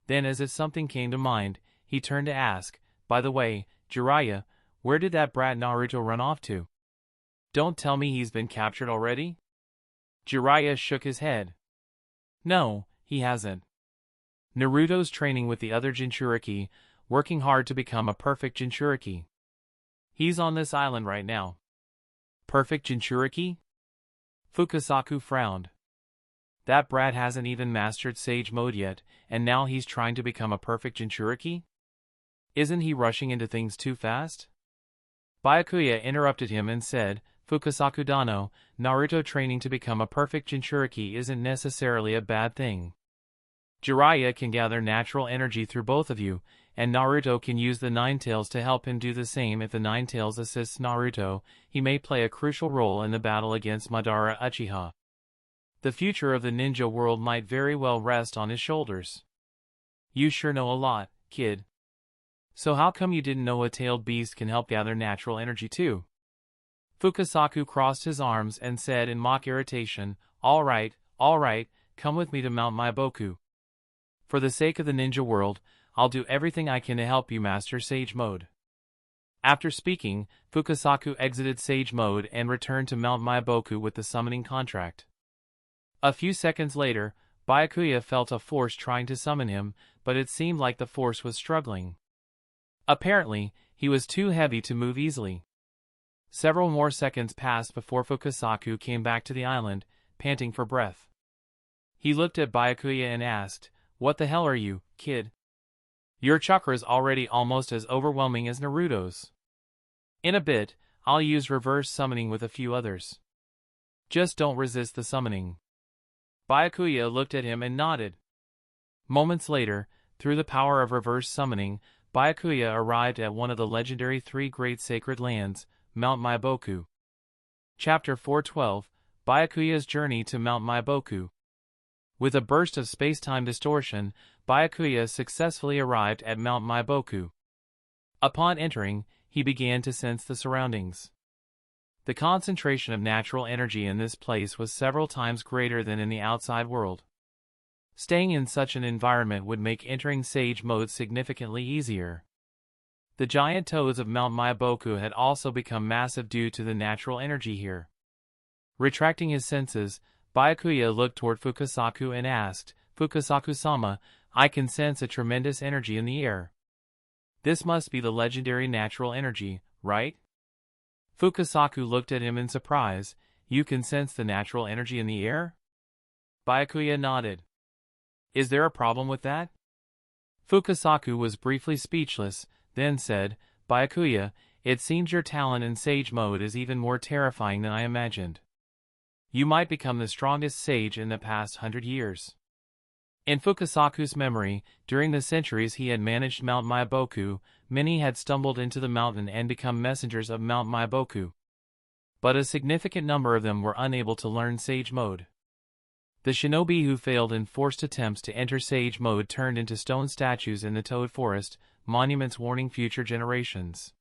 Then, as if something came to mind, he turned to ask, "By the way, Jiraiya, where did that brat Naruto run off to? Don't tell me he's been captured already?" Jiraiya shook his head. "No, he hasn't. Naruto's training with the other Jinchuriki, working hard to become a perfect Jinchuriki. He's on this island right now." "Perfect Jinchuriki?" Fukasaku frowned. "That brat hasn't even mastered Sage Mode yet, and now he's trying to become a perfect Jinchuriki? Isn't he rushing into things too fast?" Byakuya interrupted him and said, "Fukasaku Dano, Naruto training to become a perfect Jinchuriki isn't necessarily a bad thing. Jiraiya can gather natural energy through both of you, and Naruto can use the Nine-Tails to help him do the same. If the Nine-Tails assists Naruto, he may play a crucial role in the battle against Madara Uchiha. The future of the ninja world might very well rest on his shoulders. You sure know a lot, kid. So how come you didn't know a tailed beast can help gather natural energy too?" Fukasaku crossed his arms and said in mock irritation, all right, come with me to Mount Maiboku." For the sake of the ninja world, I'll do everything I can to help you master Sage Mode. After speaking, Fukasaku exited Sage Mode and returned to Mount Myaboku with the summoning contract. A few seconds later, Byakuya felt a force trying to summon him, but it seemed like the force was struggling. Apparently, he was too heavy to move easily. Several more seconds passed before Fukasaku came back to the island, panting for breath. He looked at Byakuya and asked, "What the hell are you, kid? Your chakra's already almost as overwhelming as Naruto's. In a bit, I'll use reverse summoning with a few others. Just don't resist the summoning." Byakuya looked at him and nodded. Moments later, through the power of reverse summoning, Byakuya arrived at one of the legendary three great sacred lands, Mount Myaboku. Chapter 412, Byakuya's Journey to Mount Myaboku. With a burst of space-time distortion, Byakuya successfully arrived at Mount Myaboku. Upon entering, he began to sense the surroundings. The concentration of natural energy in this place was several times greater than in the outside world. Staying in such an environment would make entering Sage Mode significantly easier. The giant toads of Mount Myaboku had also become massive due to the natural energy here. Retracting his senses, Byakuya looked toward Fukasaku and asked, "Fukasaku-sama, I can sense a tremendous energy in the air. This must be the legendary natural energy, right?" Fukasaku looked at him in surprise. "You can sense the natural energy in the air?" Byakuya nodded. "Is there a problem with that?" Fukasaku was briefly speechless, then said, "Byakuya, it seems your talent in Sage Mode is even more terrifying than I imagined. You might become the strongest sage in the past 100 years." In Fukasaku's memory, during the centuries he had managed Mount Myaboku, many had stumbled into the mountain and become messengers of Mount Myaboku. But a significant number of them were unable to learn Sage Mode. The shinobi who failed in forced attempts to enter Sage Mode turned into stone statues in the Toad Forest, monuments warning future generations.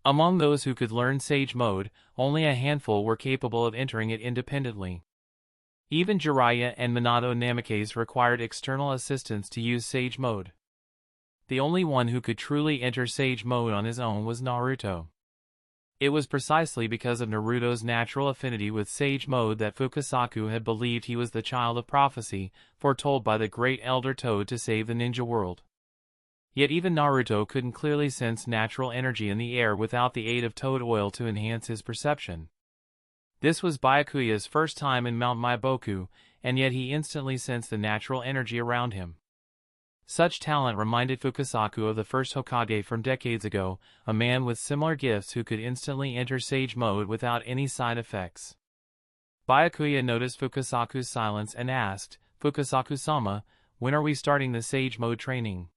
Among those who could learn Sage Mode, only a handful were capable of entering it independently. Even Jiraiya and Minato Namikaze required external assistance to use Sage Mode. The only one who could truly enter Sage Mode on his own was Naruto. It was precisely because of Naruto's natural affinity with Sage Mode that Fukasaku had believed he was the child of prophecy, foretold by the great Elder Toad to save the ninja world. Yet even Naruto couldn't clearly sense natural energy in the air without the aid of toad oil to enhance his perception. This was Byakuya's first time in Mount Myaboku, and yet he instantly sensed the natural energy around him. Such talent reminded Fukasaku of the first Hokage from decades ago, a man with similar gifts who could instantly enter Sage Mode without any side effects. Byakuya noticed Fukasaku's silence and asked, "Fukasaku-sama, when are we starting the Sage Mode training?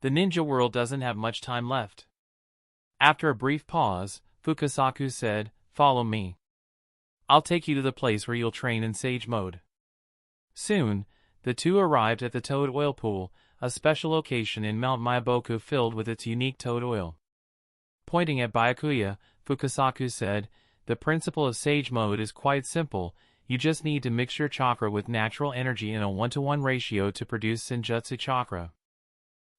The ninja world doesn't have much time left." After a brief pause, Fukasaku said, "Follow me. I'll take you to the place where you'll train in Sage Mode." Soon, the two arrived at the Toad Oil Pool, a special location in Mount Myaboku filled with its unique toad oil. Pointing at Byakuya, Fukasaku said, "The principle of Sage Mode is quite simple. You just need to mix your chakra with natural energy in a 1-to-1 ratio to produce Senjutsu chakra.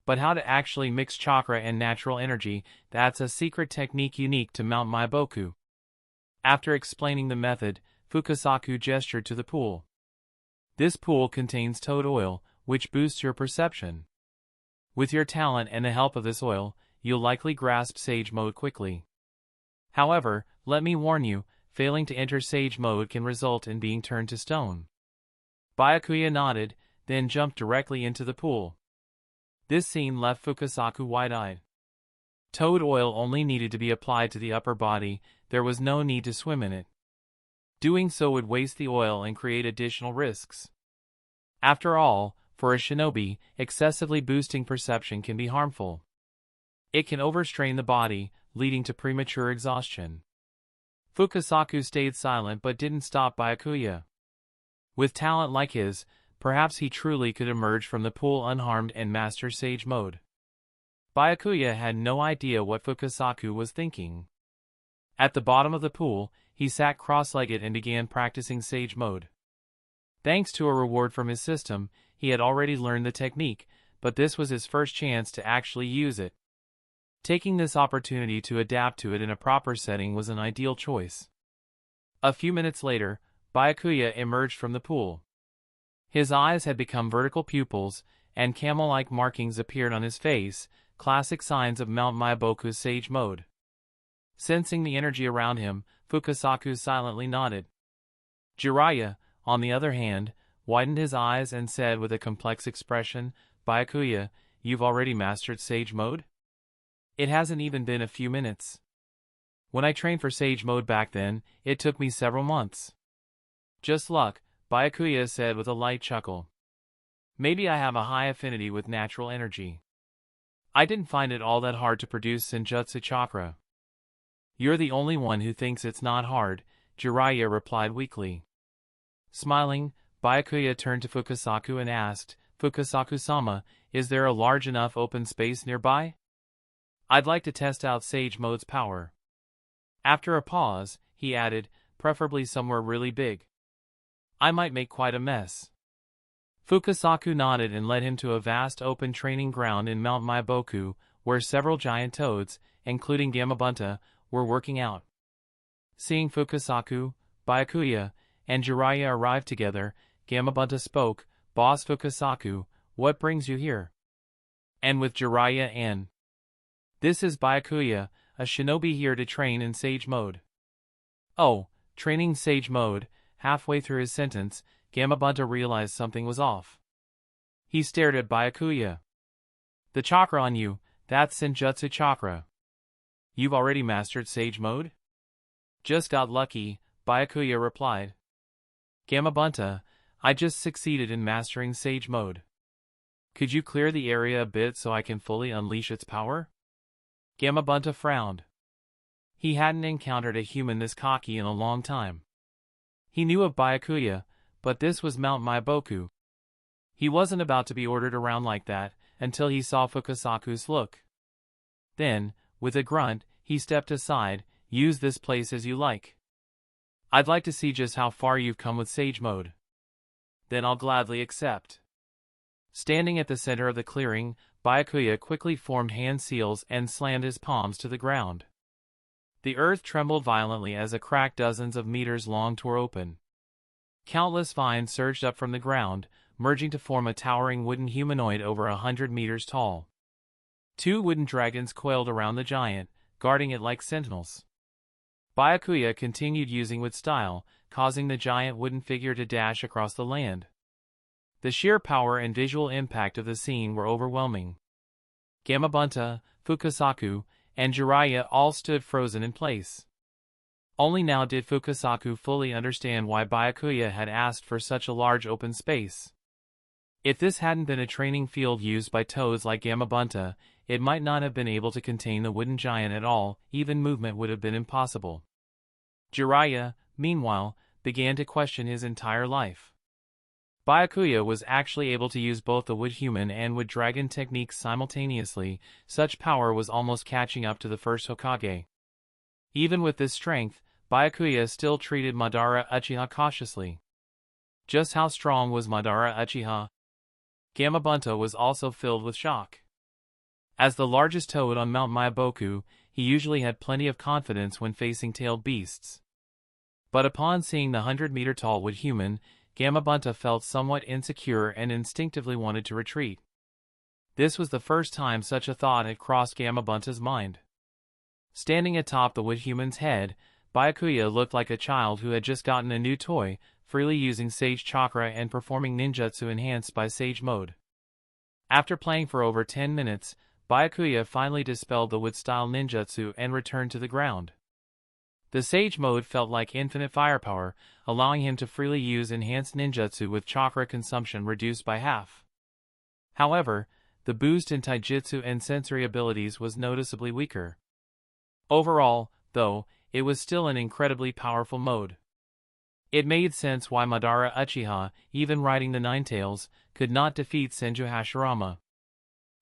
But how to actually mix chakra and natural energy, that's a secret technique unique to Mount Myaboku." After explaining the method, Fukasaku gestured to the pool. "This pool contains toad oil, which boosts your perception. With your talent and the help of this oil, you'll likely grasp Sage Mode quickly. However, let me warn you, failing to enter Sage Mode can result in being turned to stone." Byakuya nodded, then jumped directly into the pool. This scene left Fukasaku wide-eyed. Toad oil only needed to be applied to the upper body, there was no need to swim in it. Doing so would waste the oil and create additional risks. After all, for a shinobi, excessively boosting perception can be harmful. It can overstrain the body, leading to premature exhaustion. Fukasaku stayed silent but didn't stop Byakuya. With talent like his, perhaps he truly could emerge from the pool unharmed and master Sage Mode. Byakuya had no idea what Fukasaku was thinking. At the bottom of the pool, he sat cross-legged and began practicing Sage Mode. Thanks to a reward from his system, he had already learned the technique, but this was his first chance to actually use it. Taking this opportunity to adapt to it in a proper setting was an ideal choice. A few minutes later, Byakuya emerged from the pool. His eyes had become vertical pupils, and camel-like markings appeared on his face, classic signs of Mount Myaboku's Sage Mode. Sensing the energy around him, Fukasaku silently nodded. Jiraiya, on the other hand, widened his eyes and said with a complex expression, "Byakuya, you've already mastered Sage Mode? It hasn't even been a few minutes. When I trained for Sage Mode back then, it took me several months." "Just luck," Byakuya said with a light chuckle. "Maybe I have a high affinity with natural energy. I didn't find it all that hard to produce Senjutsu chakra." "You're the only one who thinks it's not hard," Jiraiya replied weakly. Smiling, Byakuya turned to Fukasaku and asked, "Fukasaku-sama, is there a large enough open space nearby? I'd like to test out Sage Mode's power." After a pause, he added, "Preferably somewhere really big. I might make quite a mess." Fukasaku nodded and led him to a vast open training ground in Mount Myaboku, where several giant toads, including Gamabunta, were working out. Seeing Fukasaku, Byakuya, and Jiraiya arrive together, Gamabunta spoke, "Boss Fukasaku, what brings you here?" "And with Jiraiya and..." "This is Byakuya, a shinobi here to train in Sage Mode." "Oh, training Sage Mode." Halfway through his sentence, Gamabunta realized something was off. He stared at Byakuya. "The chakra on you, that's Senjutsu chakra. You've already mastered Sage Mode?" "Just got lucky," Byakuya replied. "Gamabunta, I just succeeded in mastering Sage Mode. Could you clear the area a bit so I can fully unleash its power?" Gamabunta frowned. He hadn't encountered a human this cocky in a long time. He knew of Byakuya, but this was Mount Myaboku. He wasn't about to be ordered around like that until he saw Fukasaku's look. Then, with a grunt, he stepped aside. "Use this place as you like. I'd like to see just how far you've come with Sage Mode. Then I'll gladly accept." Standing at the center of the clearing, Byakuya quickly formed hand seals and slammed his palms to the ground. The earth trembled violently as a crack dozens of meters long tore open. Countless vines surged up from the ground, merging to form a towering wooden humanoid over 100 meters tall. Two wooden dragons coiled around the giant, guarding it like sentinels. Byakuya continued using with style, causing the giant wooden figure to dash across the land. The sheer power and visual impact of the scene were overwhelming. Gamabunta, Fukasaku, and Jiraiya all stood frozen in place. Only now did Fukasaku fully understand why Byakuya had asked for such a large open space. If this hadn't been a training field used by toads like Gamabunta, it might not have been able to contain the wooden giant at all, even movement would have been impossible. Jiraiya, meanwhile, began to question his entire life. Byakuya was actually able to use both the wood human and wood dragon techniques simultaneously. Such power was almost catching up to the first Hokage. Even with this strength, Byakuya still treated Madara Uchiha cautiously. Just how strong was Madara Uchiha? Gamabunta was also filled with shock. As the largest toad on Mount Myaboku, he usually had plenty of confidence when facing tailed beasts. But upon seeing the 100-meter-tall wood human, Gamabunta felt somewhat insecure and instinctively wanted to retreat. This was the first time such a thought had crossed Gamabunta's mind. Standing atop the wood human's head, Byakuya looked like a child who had just gotten a new toy, freely using Sage Chakra and performing ninjutsu enhanced by Sage Mode. After playing for over 10 minutes, Byakuya finally dispelled the wood-style ninjutsu and returned to the ground. The Sage Mode felt like infinite firepower, allowing him to freely use enhanced ninjutsu with chakra consumption reduced by half. However, the boost in taijutsu and sensory abilities was noticeably weaker. Overall, though, it was still an incredibly powerful mode. It made sense why Madara Uchiha, even riding the Ninetales, could not defeat Senju Hashirama.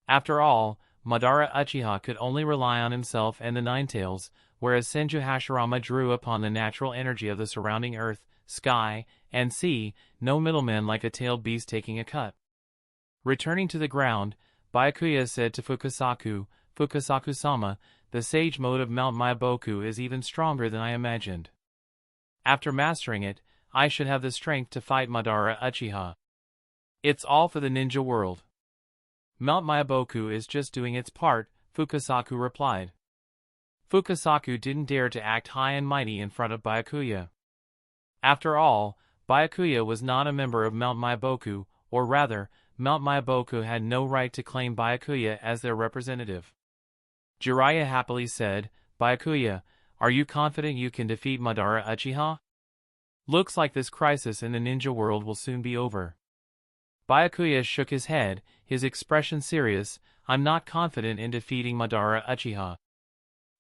After all, Madara Uchiha could only rely on himself and the Ninetales, whereas Senju Hashirama drew upon the natural energy of the surrounding earth, sky, and sea, no middlemen like a tailed beast taking a cut. Returning to the ground, Byakuya said to Fukasaku, Fukasaku-sama, the sage mode of Mount Myaboku is even stronger than I imagined. After mastering it, I should have the strength to fight Madara Uchiha. It's all for the ninja world. Mount Myaboku is just doing its part, Fukasaku replied. Fukasaku didn't dare to act high and mighty in front of Byakuya. After all, Byakuya was not a member of Mount Myaboku, or rather, Mount Myaboku had no right to claim Byakuya as their representative. Jiraiya happily said, Byakuya, are you confident you can defeat Madara Uchiha? Looks like this crisis in the ninja world will soon be over. Byakuya shook his head, his expression serious. I'm not confident in defeating Madara Uchiha.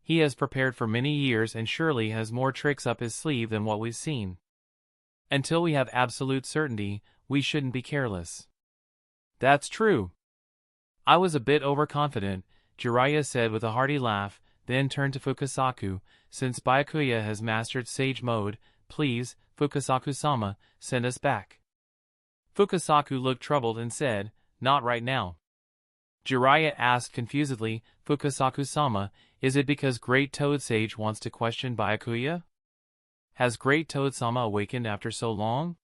He has prepared for many years and surely has more tricks up his sleeve than what we've seen. Until we have absolute certainty, we shouldn't be careless. That's true. I was a bit overconfident, Jiraiya said with a hearty laugh, then turned to Fukasaku. Since Byakuya has mastered Sage Mode, please, Fukasaku-sama, send us back. Fukasaku looked troubled and said, not right now. Jiraiya asked confusedly, Fukasaku-sama, is it because Great Toad Sage wants to question Byakuya? Has Great Toad-sama awakened after so long?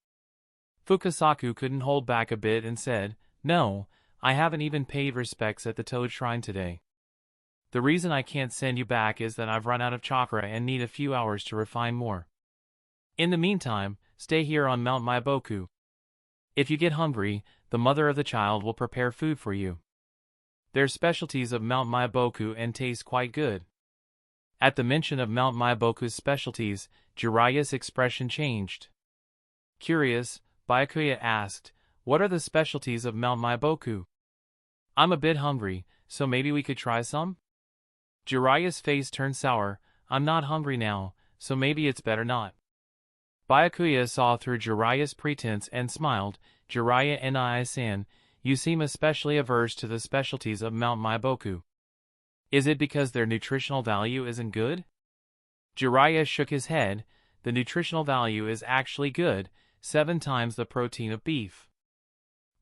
Fukasaku couldn't hold back a bit and said, no, I haven't even paid respects at the Toad Shrine today. The reason I can't send you back is that I've run out of chakra and need a few hours to refine more. In the meantime, stay here on Mount Myaboku. If you get hungry, the mother of the child will prepare food for you. They're specialties of Mount Myaboku and taste quite good. At the mention of Mount Myaboku's specialties, Jiraiya's expression changed. Curious, Byakuya asked, what are the specialties of Mount Myaboku? I'm a bit hungry, so maybe we could try some? Jiraiya's face turned sour. I'm not hungry now, so maybe it's better not. Byakuya saw through Jiraiya's pretense and smiled. Jiraiya Nii-san, you seem especially averse to the specialties of Mount Myaboku. Is it because their nutritional value isn't good? Jiraiya shook his head. The nutritional value is actually good, 7 times the protein of beef.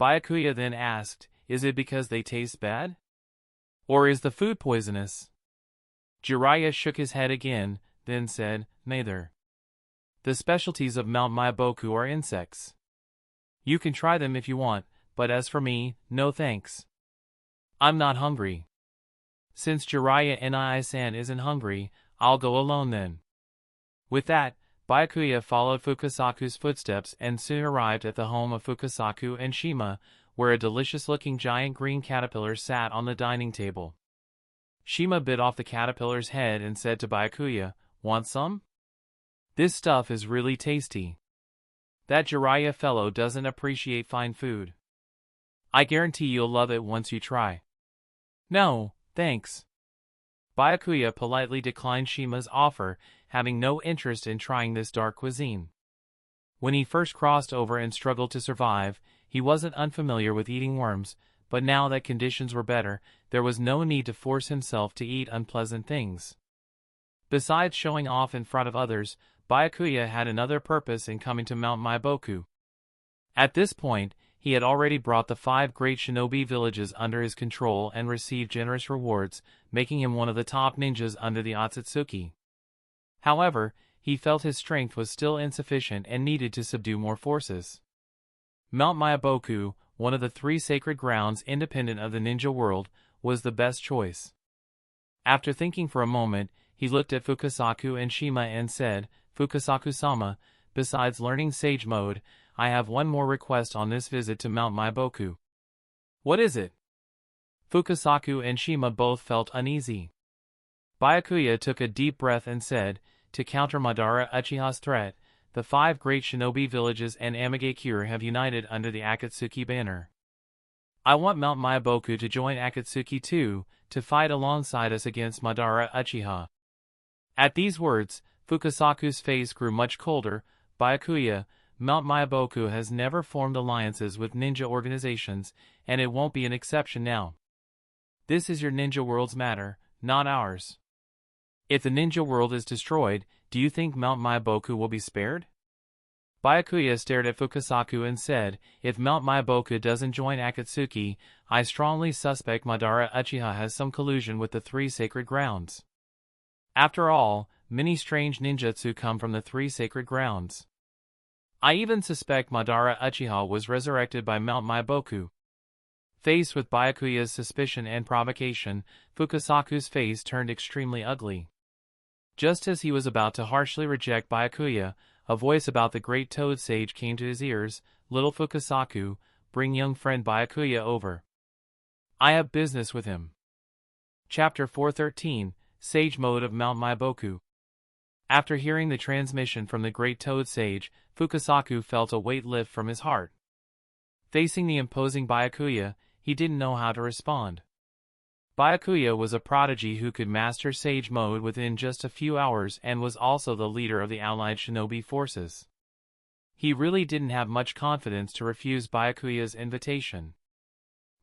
Byakuya then asked, is it because they taste bad? Or is the food poisonous? Jiraiya shook his head again, then said, neither. The specialties of Mount Myaboku are insects. You can try them if you want, but as for me, no thanks. I'm not hungry. Since Jiraiya Nii-san isn't hungry, I'll go alone then. With that, Byakuya followed Fukasaku's footsteps and soon arrived at the home of Fukasaku and Shima, where a delicious-looking giant green caterpillar sat on the dining table. Shima bit off the caterpillar's head and said to Byakuya, want some? This stuff is really tasty. That Jiraiya fellow doesn't appreciate fine food. I guarantee you'll love it once you try. No, thanks. Byakuya politely declined Shima's offer, having no interest in trying this dark cuisine. When he first crossed over and struggled to survive, he wasn't unfamiliar with eating worms, but now that conditions were better, there was no need to force himself to eat unpleasant things. Besides showing off in front of others, Byakuya had another purpose in coming to Mount Myaboku. At this point, he had already brought the 5 great shinobi villages under his control and received generous rewards, making him one of the top ninjas under the Akatsuki. However, he felt his strength was still insufficient and needed to subdue more forces. Mount Myaboku, one of the 3 sacred grounds independent of the ninja world, was the best choice. After thinking for a moment, he looked at Fukasaku and Shima and said, Fukasaku-sama, besides learning Sage Mode, I have one more request on this visit to Mount Myaboku. What is it? Fukasaku and Shima both felt uneasy. Byakuya took a deep breath and said, to counter Madara Uchiha's threat, the 5 great shinobi villages and Amigakure have united under the Akatsuki banner. I want Mount Myaboku to join Akatsuki too, to fight alongside us against Madara Uchiha. At these words, Fukasaku's face grew much colder. Byakuya, Mount Myaboku has never formed alliances with ninja organizations, and it won't be an exception now. This is your ninja world's matter, not ours. If the ninja world is destroyed, do you think Mount Myaboku will be spared? Byakuya stared at Fukasaku and said, "If Mount Myaboku doesn't join Akatsuki, I strongly suspect Madara Uchiha has some collusion with the three sacred grounds. After all, many strange ninjutsu come from the three sacred grounds. I even suspect Madara Uchiha was resurrected by Mount Myaboku." Faced with Byakuya's suspicion and provocation, Fukasaku's face turned extremely ugly. Just as he was about to harshly reject Byakuya, a voice about the great Toad Sage came to his ears. "Little Fukasaku, bring young friend Byakuya over. I have business with him." Chapter 413, Sage Mode of Mount Myaboku. After hearing the transmission from the great Toad Sage, Fukasaku felt a weight lift from his heart. Facing the imposing Byakuya, he didn't know how to respond. Byakuya was a prodigy who could master Sage Mode within just a few hours and was also the leader of the allied shinobi forces. He really didn't have much confidence to refuse Byakuya's invitation.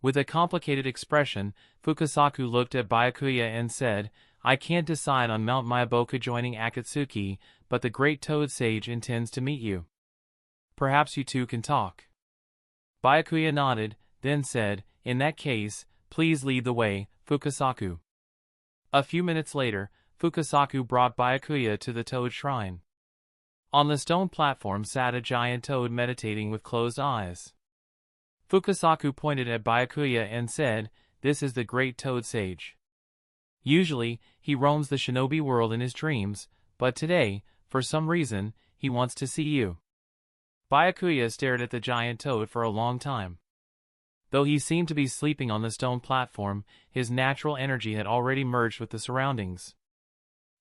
With a complicated expression, Fukasaku looked at Byakuya and said, "I can't decide on Mount Myaboku joining Akatsuki, but the great Toad Sage intends to meet you. Perhaps you two can talk." Byakuya nodded, then said, "In that case, please lead the way, Fukasaku." A few minutes later, Fukasaku brought Byakuya to the Toad Shrine. On the stone platform sat a giant toad meditating with closed eyes. Fukasaku pointed at Byakuya and said, "This is the great Toad Sage. Usually, he roams the shinobi world in his dreams, but today, for some reason, he wants to see you." Byakuya stared at the giant toad for a long time. Though he seemed to be sleeping on the stone platform, his natural energy had already merged with the surroundings.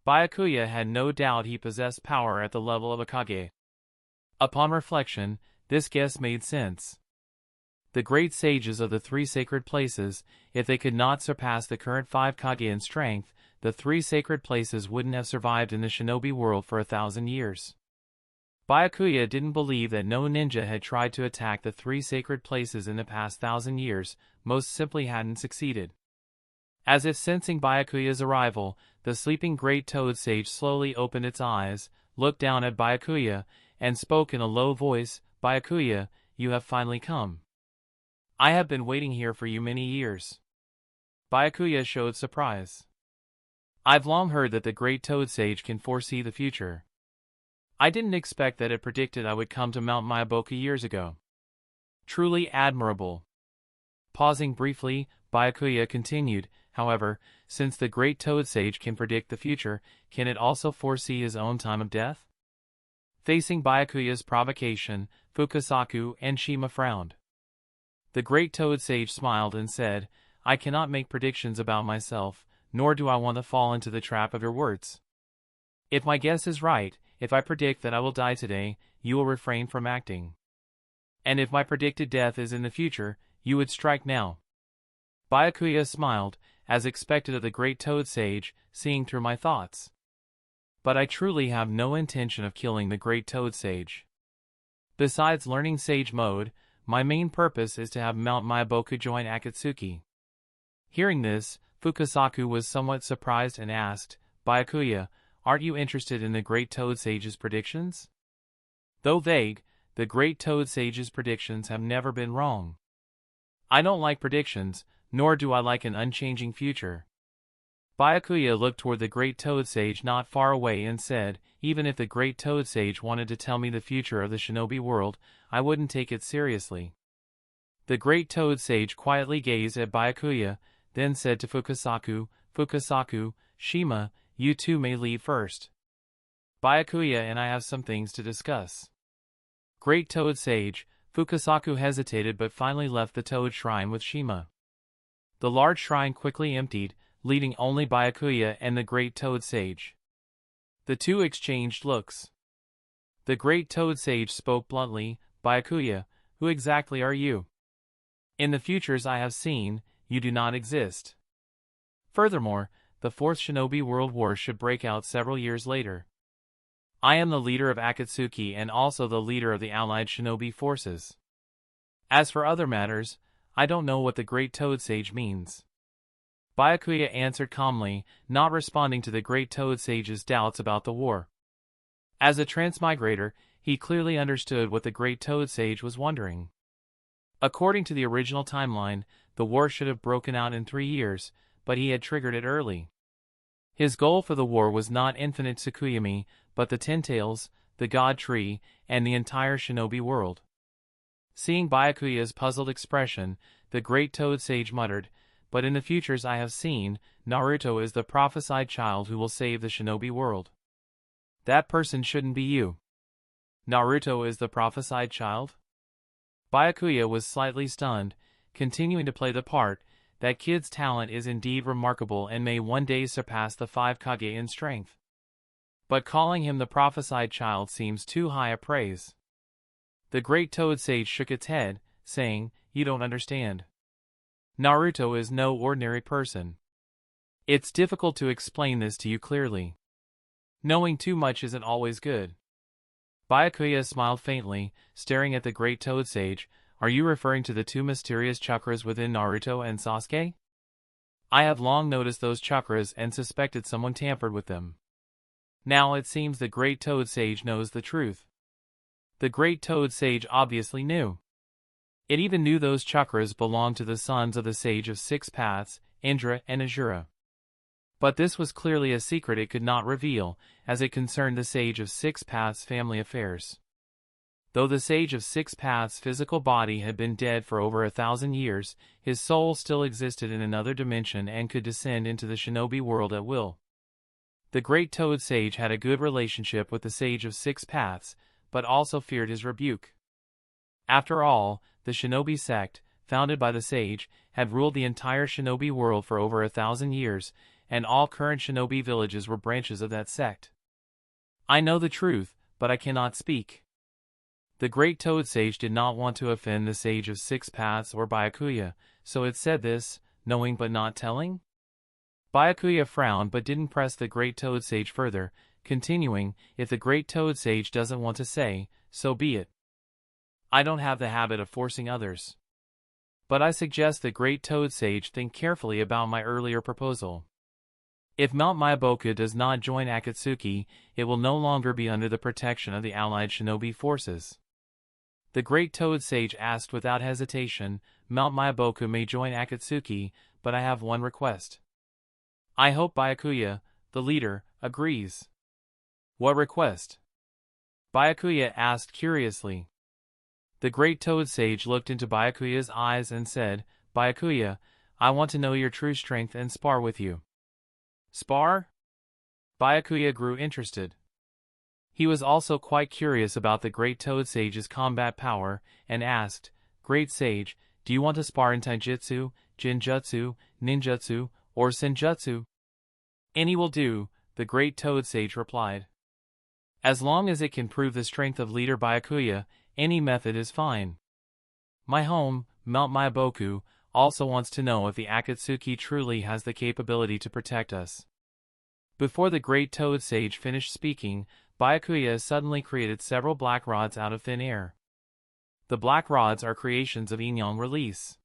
Byakuya had no doubt he possessed power at the level of a Kage. Upon reflection, this guess made sense. The great sages of the three sacred places, if they could not surpass the current 5 Kage in strength, the three sacred places wouldn't have survived in the shinobi world for 1,000 years. Byakuya didn't believe that no ninja had tried to attack the three sacred places in the past 1,000 years, most simply hadn't succeeded. As if sensing Byakuya's arrival, the sleeping great Toad Sage slowly opened its eyes, looked down at Byakuya, and spoke in a low voice, "Byakuya, you have finally come. I have been waiting here for you many years." Byakuya showed surprise. "I've long heard that the great Toad Sage can foresee the future. I didn't expect that it predicted I would come to Mount Myaboku years ago. Truly admirable." Pausing briefly, Byakuya continued, "However, since the great Toad Sage can predict the future, can it also foresee his own time of death?" Facing Byakuya's provocation, Fukasaku and Shima frowned. The great Toad Sage smiled and said, "I cannot make predictions about myself, nor do I want to fall into the trap of your words. If my guess is right, if I predict that I will die today, you will refrain from acting. And if my predicted death is in the future, you would strike now." Byakuya smiled, as expected of the great Toad Sage, seeing through my thoughts. "But I truly have no intention of killing the great Toad Sage. Besides learning Sage Mode, my main purpose is to have Mount Myaboku join Akatsuki." Hearing this, Fukasaku was somewhat surprised and asked, "Byakuya, aren't you interested in the great Toad Sage's predictions?" Though vague, the great Toad Sage's predictions have never been wrong. I don't like predictions, nor do I like an unchanging future. Byakuya looked toward the great Toad Sage not far away and said, "Even if the great Toad Sage wanted to tell me the future of the shinobi world, I wouldn't take it seriously." The great Toad Sage quietly gazed at Byakuya, then said to Fukasaku, "Fukasaku, Shima, you two may leave first. Byakuya and I have some things to discuss." Great Toad Sage, Fukasaku hesitated but finally left the Toad Shrine with Shima. The large shrine quickly emptied, leaving only Byakuya and the great Toad Sage. The two exchanged looks. The great Toad Sage spoke bluntly, "Byakuya, who exactly are you? In the futures I have seen, you do not exist. Furthermore, the Fourth Shinobi World War should break out several years later. I am the leader of Akatsuki and also the leader of the allied shinobi forces. As for other matters, I don't know what the great Toad Sage means." Byakuya answered calmly, not responding to the great Toad Sage's doubts about the war. As a transmigrator, He clearly understood what the Great Toad Sage was wondering. According to the original timeline, the war should have broken out in 3 years, but he had triggered it early. His goal for the war was not infinite Tsukuyomi, but the Ten Tails, the God Tree, and the entire Shinobi world. Seeing Byakuya's puzzled expression, the Great Toad Sage muttered, "But in the futures I have seen, Naruto is the prophesied child who will save the Shinobi world. That person shouldn't be you." Naruto is the prophesied child? Byakuya was slightly stunned, continuing to play the part. That kid's talent is indeed remarkable and may one day surpass the 5 Kage in strength. But calling him the prophesied child seems too high a praise. The Great Toad Sage shook its head, saying, "You don't understand. Naruto is no ordinary person. It's difficult to explain this to you clearly. Knowing too much isn't always good." Byakuya smiled faintly, staring at the Great Toad Sage. "Are you referring to the 2 mysterious chakras within Naruto and Sasuke? I have long noticed those chakras and suspected someone tampered with them. Now it seems the Great Toad Sage knows the truth." The Great Toad Sage obviously knew. It even knew those chakras belonged to the sons of the Sage of 6 Paths, Indra and Azura. But this was clearly a secret it could not reveal, as it concerned the Sage of 6 Paths' family affairs. Though the Sage of 6 Paths' physical body had been dead for over 1,000 years, his soul still existed in another dimension and could descend into the Shinobi world at will. The Great Toad Sage had a good relationship with the Sage of 6 Paths, but also feared his rebuke. After all, the Shinobi sect, founded by the Sage, had ruled the entire Shinobi world for over 1,000 years, and all current Shinobi villages were branches of that sect. "I know the truth, but I cannot speak." The Great Toad Sage did not want to offend the Sage of 6 Paths or Byakuya, so it said this, knowing but not telling? Byakuya frowned but didn't press the Great Toad Sage further, continuing, "If the Great Toad Sage doesn't want to say, so be it. I don't have the habit of forcing others. But I suggest the Great Toad Sage think carefully about my earlier proposal. If Mount Myaboku does not join Akatsuki, it will no longer be under the protection of the allied Shinobi forces." The Great Toad Sage asked without hesitation, "Mount Myaboku may join Akatsuki, but I have one request. I hope Byakuya, the leader, agrees." "What request?" Byakuya asked curiously. The Great Toad Sage looked into Byakuya's eyes and said, "Byakuya, I want to know your true strength and spar with you." "Spar?" Byakuya grew interested. He was also quite curious about the Great Toad Sage's combat power, and asked, "Great Sage, do you want to spar in taijutsu, jinjutsu, ninjutsu, or senjutsu?" "Any will do," the Great Toad Sage replied. "As long as it can prove the strength of leader Byakuya, any method is fine. My home, Mount Myaboku, also wants to know if the Akatsuki truly has the capability to protect us." Before the Great Toad Sage finished speaking, Byakuya suddenly created several black rods out of thin air. The black rods are creations of Yin-Yang release.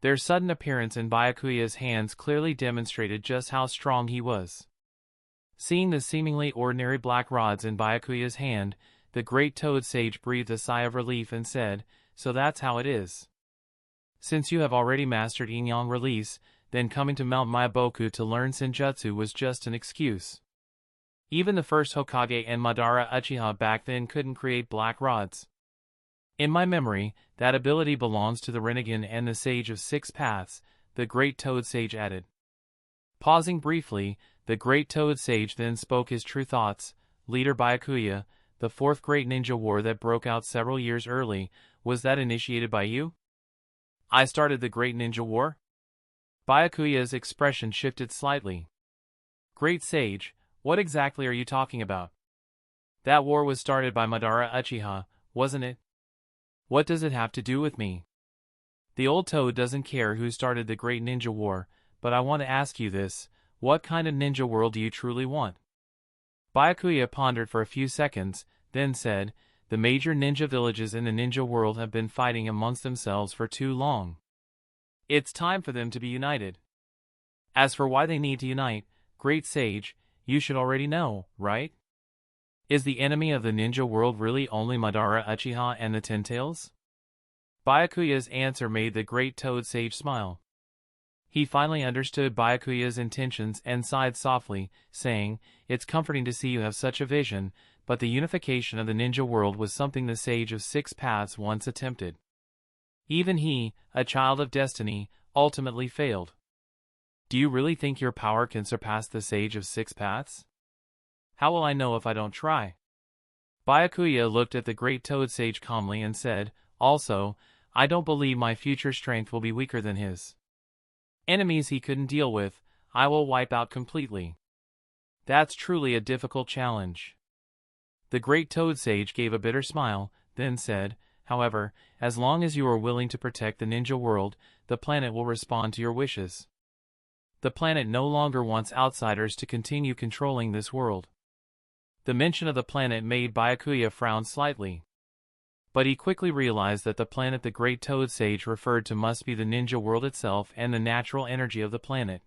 Their sudden appearance in Byakuya's hands clearly demonstrated just how strong he was. Seeing the seemingly ordinary black rods in Byakuya's hand, the Great Toad Sage breathed a sigh of relief and said, "So that's how it is. Since you have already mastered Yin-Yang release, then coming to Mount Myaboku to learn Senjutsu was just an excuse. Even the first Hokage and Madara Uchiha back then couldn't create black rods. In my memory, that ability belongs to the Rinnegan and the Sage of 6 Paths," the Great Toad Sage added. Pausing briefly, the Great Toad Sage then spoke his true thoughts. "Leader Byakuya, the 4th Great Ninja War that broke out several years early, was that initiated by you?" "I started the Great Ninja War?" Byakuya's expression shifted slightly. "Great Sage, what exactly are you talking about? That war was started by Madara Uchiha, wasn't it? What does it have to do with me? The old toad doesn't care who started the Great Ninja War, but I want to ask you this, what kind of ninja world do you truly want?" Byakuya pondered for a few seconds, then said, "The major ninja villages in the ninja world have been fighting amongst themselves for too long. It's time for them to be united. As for why they need to unite, Great Sage, you should already know, right? Is the enemy of the ninja world really only Madara Uchiha and the Ten Tails? Byakuya's answer made the great Toad Sage smile. He finally understood Byakuya's intentions and sighed softly, saying, "It's comforting to see you have such a vision, but the unification of the ninja world was something the Sage of Six Paths once attempted. Even he, a child of destiny, ultimately failed. Do you really think your power can surpass the Sage of Six Paths? How will I know if I don't try?" Byakuya looked at the great Toad Sage calmly and said, "Also, I don't believe my future strength will be weaker than his. Enemies he couldn't deal with, I will wipe out completely. That's truly a difficult challenge." The great Toad Sage gave a bitter smile, then said, "However, as long as you are willing to protect the ninja world, the planet will respond to your wishes. The planet no longer wants outsiders to continue controlling this world." The mention of the planet made Byakuya frown slightly. But he quickly realized that the planet the great Toad Sage referred to must be the ninja world itself and the natural energy of the planet.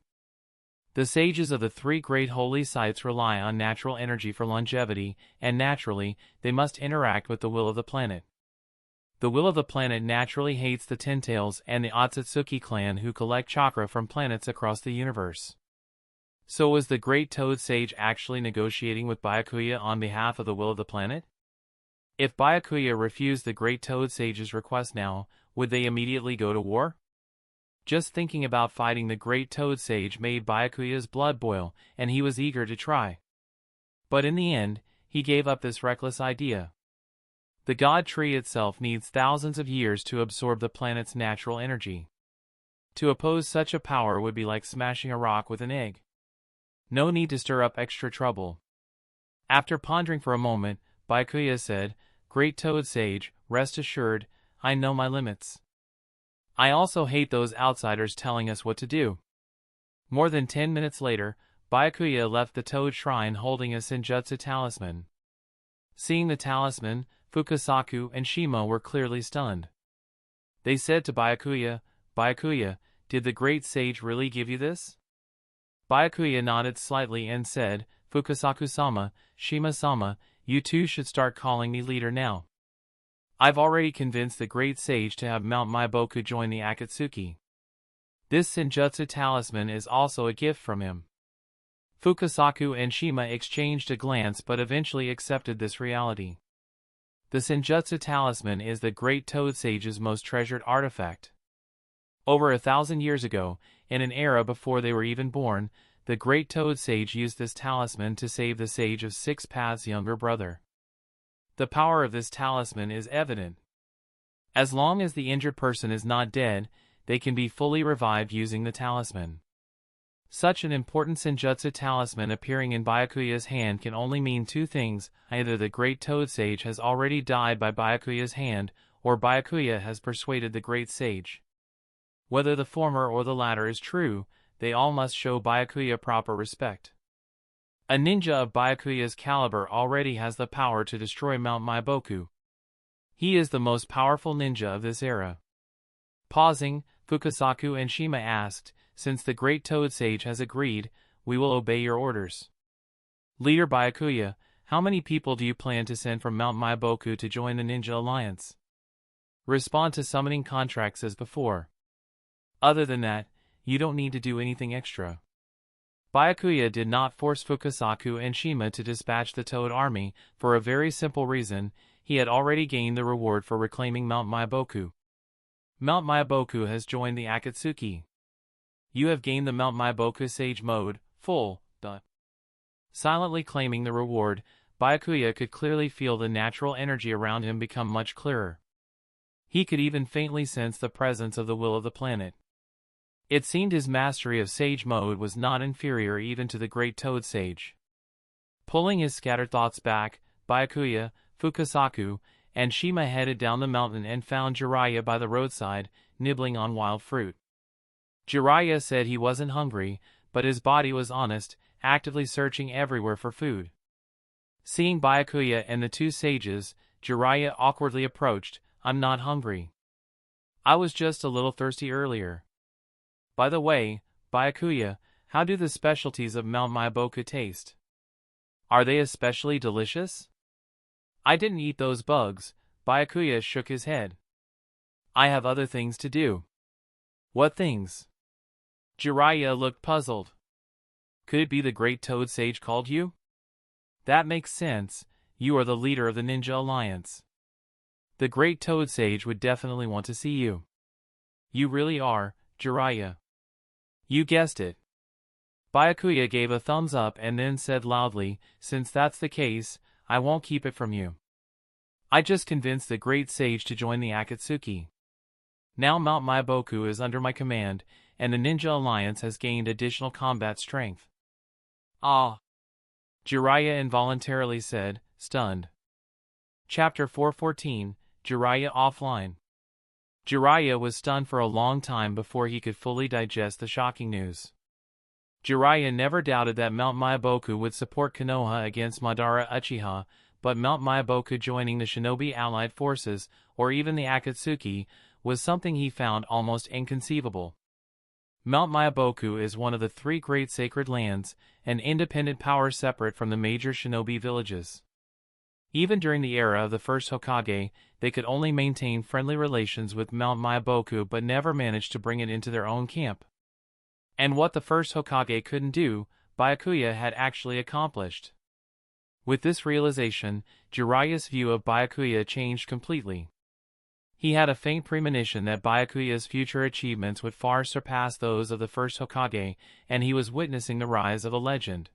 The sages of the three great holy sites rely on natural energy for longevity, and naturally, they must interact with the will of the planet. The will of the planet naturally hates the Ten Tails and the Akatsuki clan who collect chakra from planets across the universe. So was the great Toad Sage actually negotiating with Byakuya on behalf of the will of the planet? If Byakuya refused the great Toad Sage's request now, would they immediately go to war? Just thinking about fighting the great Toad Sage made Byakuya's blood boil, and he was eager to try. But in the end, he gave up this reckless idea. The God Tree itself needs thousands of years to absorb the planet's natural energy. To oppose such a power would be like smashing a rock with an egg. No need to stir up extra trouble. After pondering for a moment, Byakuya said, "Great Toad Sage, rest assured, I know my limits. I also hate those outsiders telling us what to do." More than 10 minutes later, Byakuya left the Toad Shrine holding a Senjutsu talisman. Seeing the talisman, Fukasaku and Shima were clearly stunned. They said to Byakuya, "Byakuya, did the great sage really give you this?" Byakuya nodded slightly and said, "Fukasaku-sama, Shima-sama, you two should start calling me leader now. I've already convinced the great sage to have Mount Maiboku join the Akatsuki. This Senjutsu talisman is also a gift from him." Fukasaku and Shima exchanged a glance but eventually accepted this reality. The Senjutsu talisman is the great Toad Sage's most treasured artifact. Over 1,000 years ago, in an era before they were even born, the great Toad Sage used this talisman to save the Sage of Six Paths' younger brother. The power of this talisman is evident. As long as the injured person is not dead, they can be fully revived using the talisman. Such an important Senjutsu talisman appearing in Byakuya's hand can only mean two things: either the great Toad Sage has already died by Byakuya's hand, or Byakuya has persuaded the great sage. Whether the former or the latter is true, they all must show Byakuya proper respect. A ninja of Byakuya's caliber already has the power to destroy Mount Maiboku. He is the most powerful ninja of this era. Pausing, Fukasaku and Shima asked, "Since the great Toad Sage has agreed, we will obey your orders. Leader Byakuya, how many people do you plan to send from Mount Maiboku to join the Ninja Alliance? Respond to summoning contracts as before. Other than that, you don't need to do anything extra." Byakuya did not force Fukasaku and Shima to dispatch the Toad army, for a very simple reason: he had already gained the reward for reclaiming Mount Maiboku. Mount Maiboku has joined the Akatsuki. You have gained the Mount Maiboku Sage Mode, full. Silently claiming the reward, Byakuya could clearly feel the natural energy around him become much clearer. He could even faintly sense the presence of the will of the planet. It seemed his mastery of Sage Mode was not inferior even to the great Toad Sage. Pulling his scattered thoughts back, Byakuya, Fukasaku, and Shima headed down the mountain and found Jiraiya by the roadside, nibbling on wild fruit. Jiraiya said he wasn't hungry, but his body was honest, actively searching everywhere for food. Seeing Byakuya and the two sages, Jiraiya awkwardly approached. "I'm not hungry. I was just a little thirsty earlier. By the way, Byakuya, how do the specialties of Mount Maiboku taste? Are they especially delicious?" I didn't eat those bugs. Byakuya shook his head. I have other things to do. What things? Jiraiya looked puzzled. Could it be the great Toad Sage called you? That makes sense. You are the leader of the Ninja Alliance. The great Toad Sage would definitely want to see you. You really are, Jiraiya. You guessed it. Byakuya gave a thumbs up and then said loudly, since that's the case, I won't keep it from you. I just convinced the great sage to join the Akatsuki. Now Mount Myaboku is under my command, and the Ninja Alliance has gained additional combat strength. Ah! Jiraiya involuntarily said, stunned. Chapter 414, Jiraiya Offline. Jiraiya was stunned for a long time before he could fully digest the shocking news. Jiraiya never doubted that Mount Myaboku would support Konoha against Madara Uchiha, but Mount Myaboku joining the Shinobi allied forces, or even the Akatsuki, was something he found almost inconceivable. Mount Myaboku is one of the three great sacred lands, an independent power separate from the major shinobi villages. Even during the era of the first Hokage, they could only maintain friendly relations with Mount Myaboku but never managed to bring it into their own camp. And what the first Hokage couldn't do, Byakuya had actually accomplished. With this realization, Jiraiya's view of Byakuya changed completely. He had a faint premonition that Byakuya's future achievements would far surpass those of the first Hokage, and he was witnessing the rise of a legend.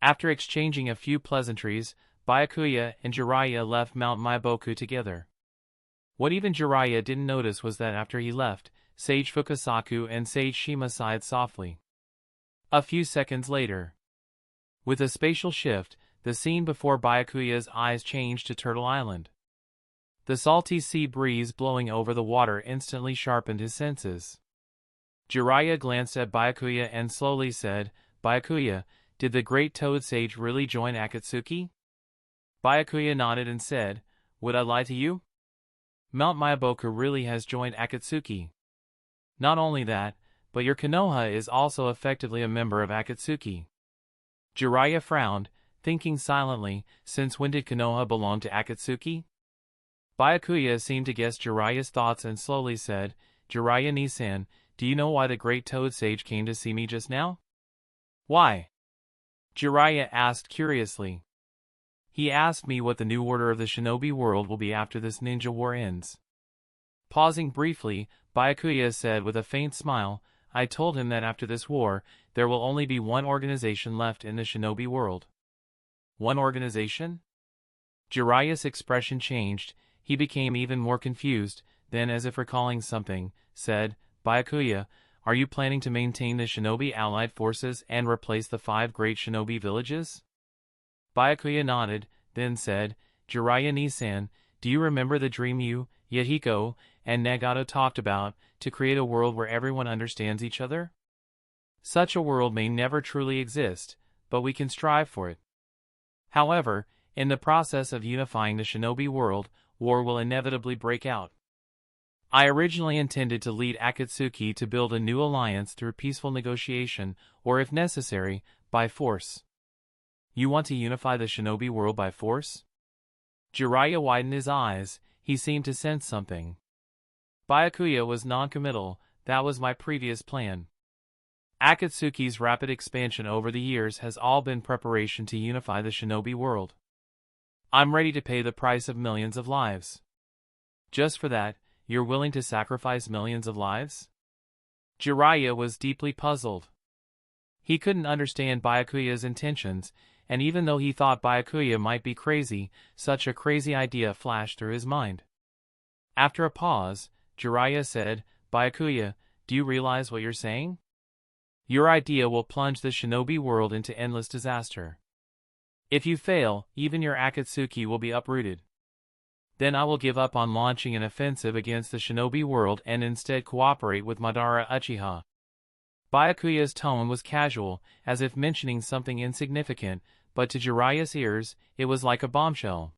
After exchanging a few pleasantries, Byakuya and Jiraiya left Mount Myaboku together. What even Jiraiya didn't notice was that after he left, Sage Fukasaku and Sage Shima sighed softly. A few seconds later, with a spatial shift, the scene before Byakuya's eyes changed to Turtle Island. The salty sea breeze blowing over the water instantly sharpened his senses. Jiraiya glanced at Byakuya and slowly said, Byakuya, did the great Toad Sage really join Akatsuki? Byakuya nodded and said, would I lie to you? Mount Myaboku really has joined Akatsuki. Not only that, but your Konoha is also effectively a member of Akatsuki. Jiraiya frowned, thinking silently, since when did Konoha belong to Akatsuki? Byakuya seemed to guess Jiraiya's thoughts and slowly said, Jiraiya Nisan, do you know why the great Toad Sage came to see me just now? Why? Jiraiya asked curiously. He asked me what the new order of the shinobi world will be after this ninja war ends. Pausing briefly, Byakuya said with a faint smile, I told him that after this war, there will only be one organization left in the shinobi world. One organization? Jiraiya's expression changed. He became even more confused, then as if recalling something, said, Byakuya, are you planning to maintain the shinobi allied forces and replace the 5 great shinobi villages? Byakuya nodded, then said, Jiraiya Nisan, do you remember the dream you, Yahiko, and Nagato talked about, to create a world where everyone understands each other? Such a world may never truly exist, but we can strive for it. However, in the process of unifying the shinobi world, war will inevitably break out. I originally intended to lead Akatsuki to build a new alliance through peaceful negotiation, or if necessary, by force. You want to unify the shinobi world by force? Jiraiya widened his eyes. He seemed to sense something. Byakuya was non-committal. That was my previous plan. Akatsuki's rapid expansion over the years has all been preparation to unify the shinobi world. I'm ready to pay the price of millions of lives. Just for that, you're willing to sacrifice millions of lives? Jiraiya was deeply puzzled. He couldn't understand Byakuya's intentions, and even though he thought Byakuya might be crazy, such a crazy idea flashed through his mind. After a pause, Jiraiya said, Byakuya, do you realize what you're saying? Your idea will plunge the shinobi world into endless disaster. If you fail, even your Akatsuki will be uprooted. Then I will give up on launching an offensive against the shinobi world and instead cooperate with Madara Uchiha. Byakuya's tone was casual, as if mentioning something insignificant, but to Jiraiya's ears, it was like a bombshell.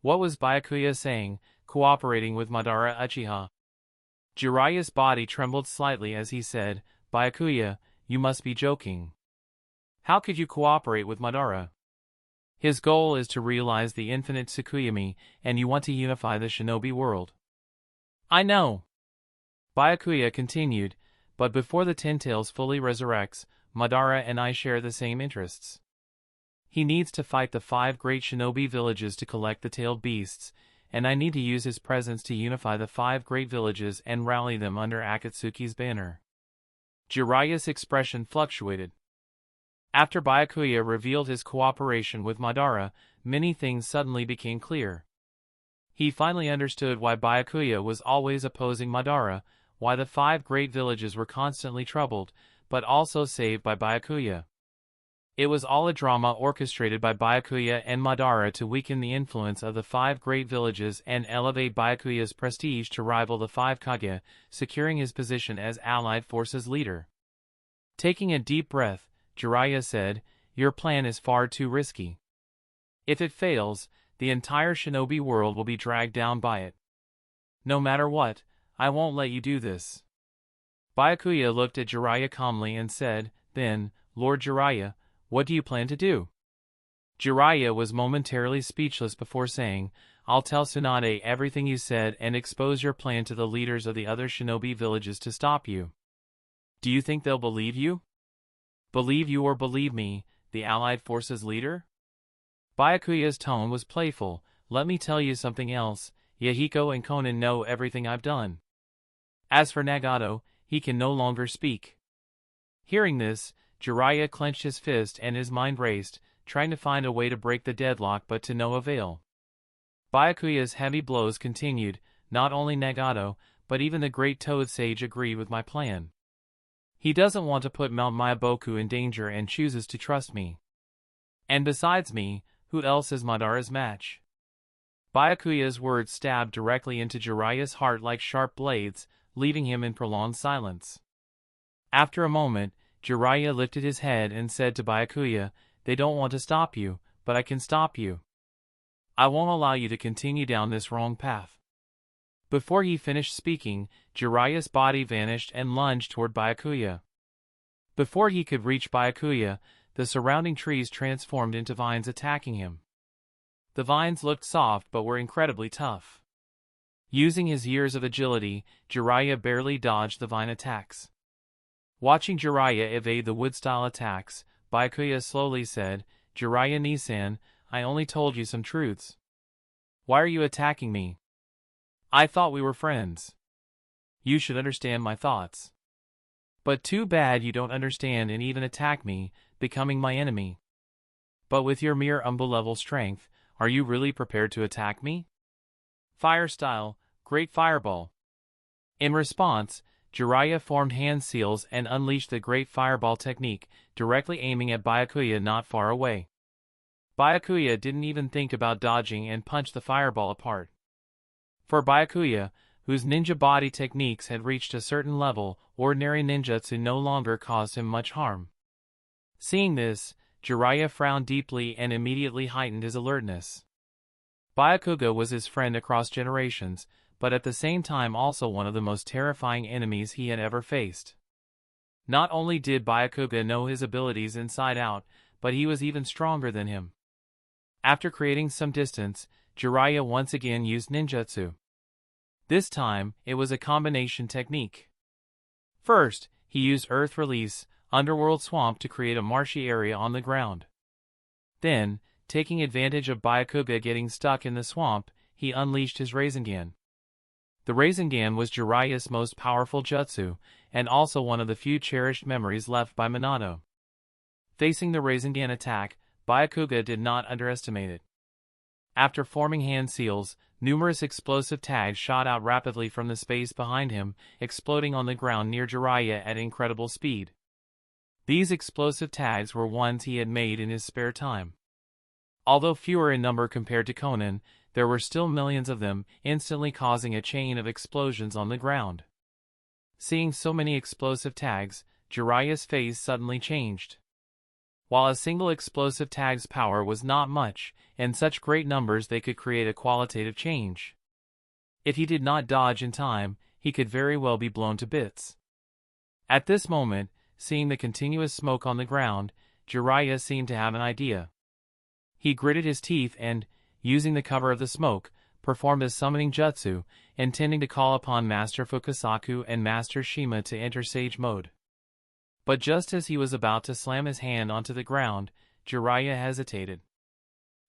What was Byakuya saying, cooperating with Madara Uchiha? Jiraiya's body trembled slightly as he said, Byakuya, you must be joking. How could you cooperate with Madara? His goal is to realize the infinite Tsukuyomi, and you want to unify the shinobi world. I know. Byakuya continued, but before the Ten Tails fully resurrects, Madara and I share the same interests. He needs to fight the 5 great shinobi villages to collect the tailed beasts, and I need to use his presence to unify the 5 great villages and rally them under Akatsuki's banner. Jiraiya's expression fluctuated. After Byakuya revealed his cooperation with Madara, many things suddenly became clear. He finally understood why Byakuya was always opposing Madara, why the 5 great villages were constantly troubled, but also saved by Byakuya. It was all a drama orchestrated by Byakuya and Madara to weaken the influence of the 5 great villages and elevate Byakuya's prestige to rival the 5 Kage, securing his position as Allied Forces leader. Taking a deep breath, Jiraiya said, "Your plan is far too risky. If it fails, the entire shinobi world will be dragged down by it. No matter what, I won't let you do this." Byakuya looked at Jiraiya calmly and said, "Then, Lord Jiraiya, what do you plan to do?" Jiraiya was momentarily speechless before saying, "I'll tell Tsunade everything you said and expose your plan to the leaders of the other shinobi villages to stop you. Do you think they'll believe you? Believe you or believe me, the Allied Forces leader?" Byakuya's tone was playful. "Let me tell you something else. Yahiko and Konan know everything I've done. As for Nagato, he can no longer speak." Hearing this, Jiraiya clenched his fist and his mind raced, trying to find a way to break the deadlock but to no avail. Byakuya's heavy blows continued. "Not only Nagato, but even the great Toad Sage agree with my plan. He doesn't want to put Mount Myaboku in danger and chooses to trust me. And besides me, who else is Madara's match?" Byakuya's words stabbed directly into Jiraiya's heart like sharp blades, leaving him in prolonged silence. After a moment, Jiraiya lifted his head and said to Byakuya, "They don't want to stop you, but I can stop you. I won't allow you to continue down this wrong path." Before he finished speaking, Jiraiya's body vanished and lunged toward Byakuya. Before he could reach Byakuya, the surrounding trees transformed into vines attacking him. The vines looked soft but were incredibly tough. Using his years of agility, Jiraiya barely dodged the vine attacks. Watching Jiraiya evade the wood-style attacks, Byakuya slowly said, "Jiraiya Nisan, I only told you some truths. Why are you attacking me? I thought we were friends. You should understand my thoughts. But too bad you don't understand and even attack me, becoming my enemy. But with your mere Umbu-level strength, are you really prepared to attack me? Fire style, Great Fireball." In response, Jiraiya formed hand seals and unleashed the Great Fireball technique, directly aiming at Byakuya not far away. Byakuya didn't even think about dodging and punched the fireball apart. For Byakuya, whose ninja body techniques had reached a certain level, ordinary ninjutsu no longer caused him much harm. Seeing this, Jiraiya frowned deeply and immediately heightened his alertness. Byakuya was his friend across generations, but at the same time also one of the most terrifying enemies he had ever faced. Not only did Byakuya know his abilities inside out, but he was even stronger than him. After creating some distance, Jiraiya once again used ninjutsu. This time, it was a combination technique. First, he used Earth Release, Underworld Swamp to create a marshy area on the ground. Then, taking advantage of Byakuya getting stuck in the swamp, he unleashed his Rasengan. The Rasengan was Jiraiya's most powerful jutsu, and also one of the few cherished memories left by Minato. Facing the Rasengan attack, Byakuya did not underestimate it. After forming hand seals, numerous explosive tags shot out rapidly from the space behind him, exploding on the ground near Jiraiya at incredible speed. These explosive tags were ones he had made in his spare time. Although fewer in number compared to Konan, there were still millions of them, instantly causing a chain of explosions on the ground. Seeing so many explosive tags, Jiraiya's face suddenly changed. While a single explosive tag's power was not much, in such great numbers they could create a qualitative change. If he did not dodge in time, he could very well be blown to bits. At this moment, seeing the continuous smoke on the ground, Jiraiya seemed to have an idea. He gritted his teeth and, using the cover of the smoke, performed a summoning jutsu, intending to call upon Master Fukasaku and Master Shima to enter Sage Mode. But just as he was about to slam his hand onto the ground, Jiraiya hesitated.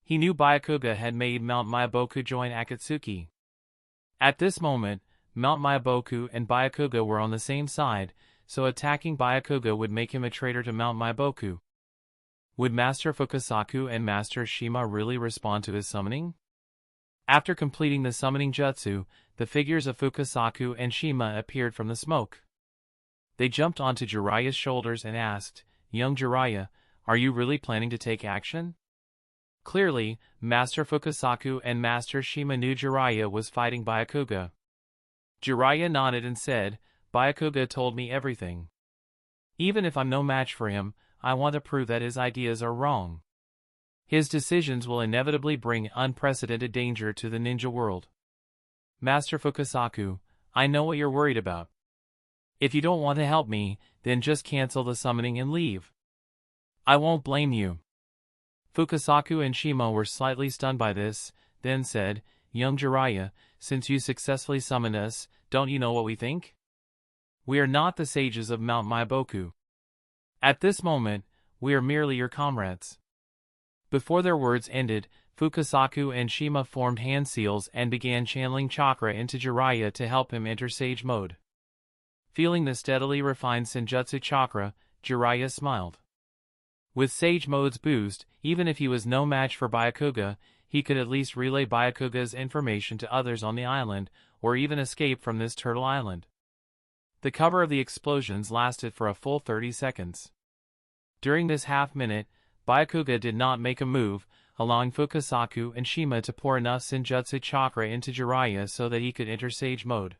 He knew Byakuya had made Mount Myaboku join Akatsuki. At this moment, Mount Myaboku and Byakuya were on the same side, so attacking Byakuya would make him a traitor to Mount Myaboku. Would Master Fukasaku and Master Shima really respond to his summoning? After completing the summoning jutsu, the figures of Fukasaku and Shima appeared from the smoke. They jumped onto Jiraiya's shoulders and asked, "Young Jiraiya, are you really planning to take action?" Clearly, Master Fukasaku and Master Shima knew Jiraiya was fighting Byakuya. Jiraiya nodded and said, "Byakuya told me everything. Even if I'm no match for him, I want to prove that his ideas are wrong. His decisions will inevitably bring unprecedented danger to the ninja world. Master Fukasaku, I know what you're worried about. If you don't want to help me, then just cancel the summoning and leave. I won't blame you." Fukasaku and Shima were slightly stunned by this, then said, "Young Jiraiya, since you successfully summoned us, don't you know what we think? We are not the sages of Mount Myaboku. At this moment, we are merely your comrades." Before their words ended, Fukasaku and Shima formed hand seals and began channeling chakra into Jiraiya to help him enter Sage Mode. Feeling the steadily refined Senjutsu chakra, Jiraiya smiled. With Sage Mode's boost, even if he was no match for Byakuya, he could at least relay Byakuya's information to others on the island, or even escape from this turtle island. The cover of the explosions lasted for a full 30 seconds. During this half-minute, Byakuya did not make a move, allowing Fukasaku and Shima to pour enough Senjutsu chakra into Jiraiya so that he could enter Sage Mode.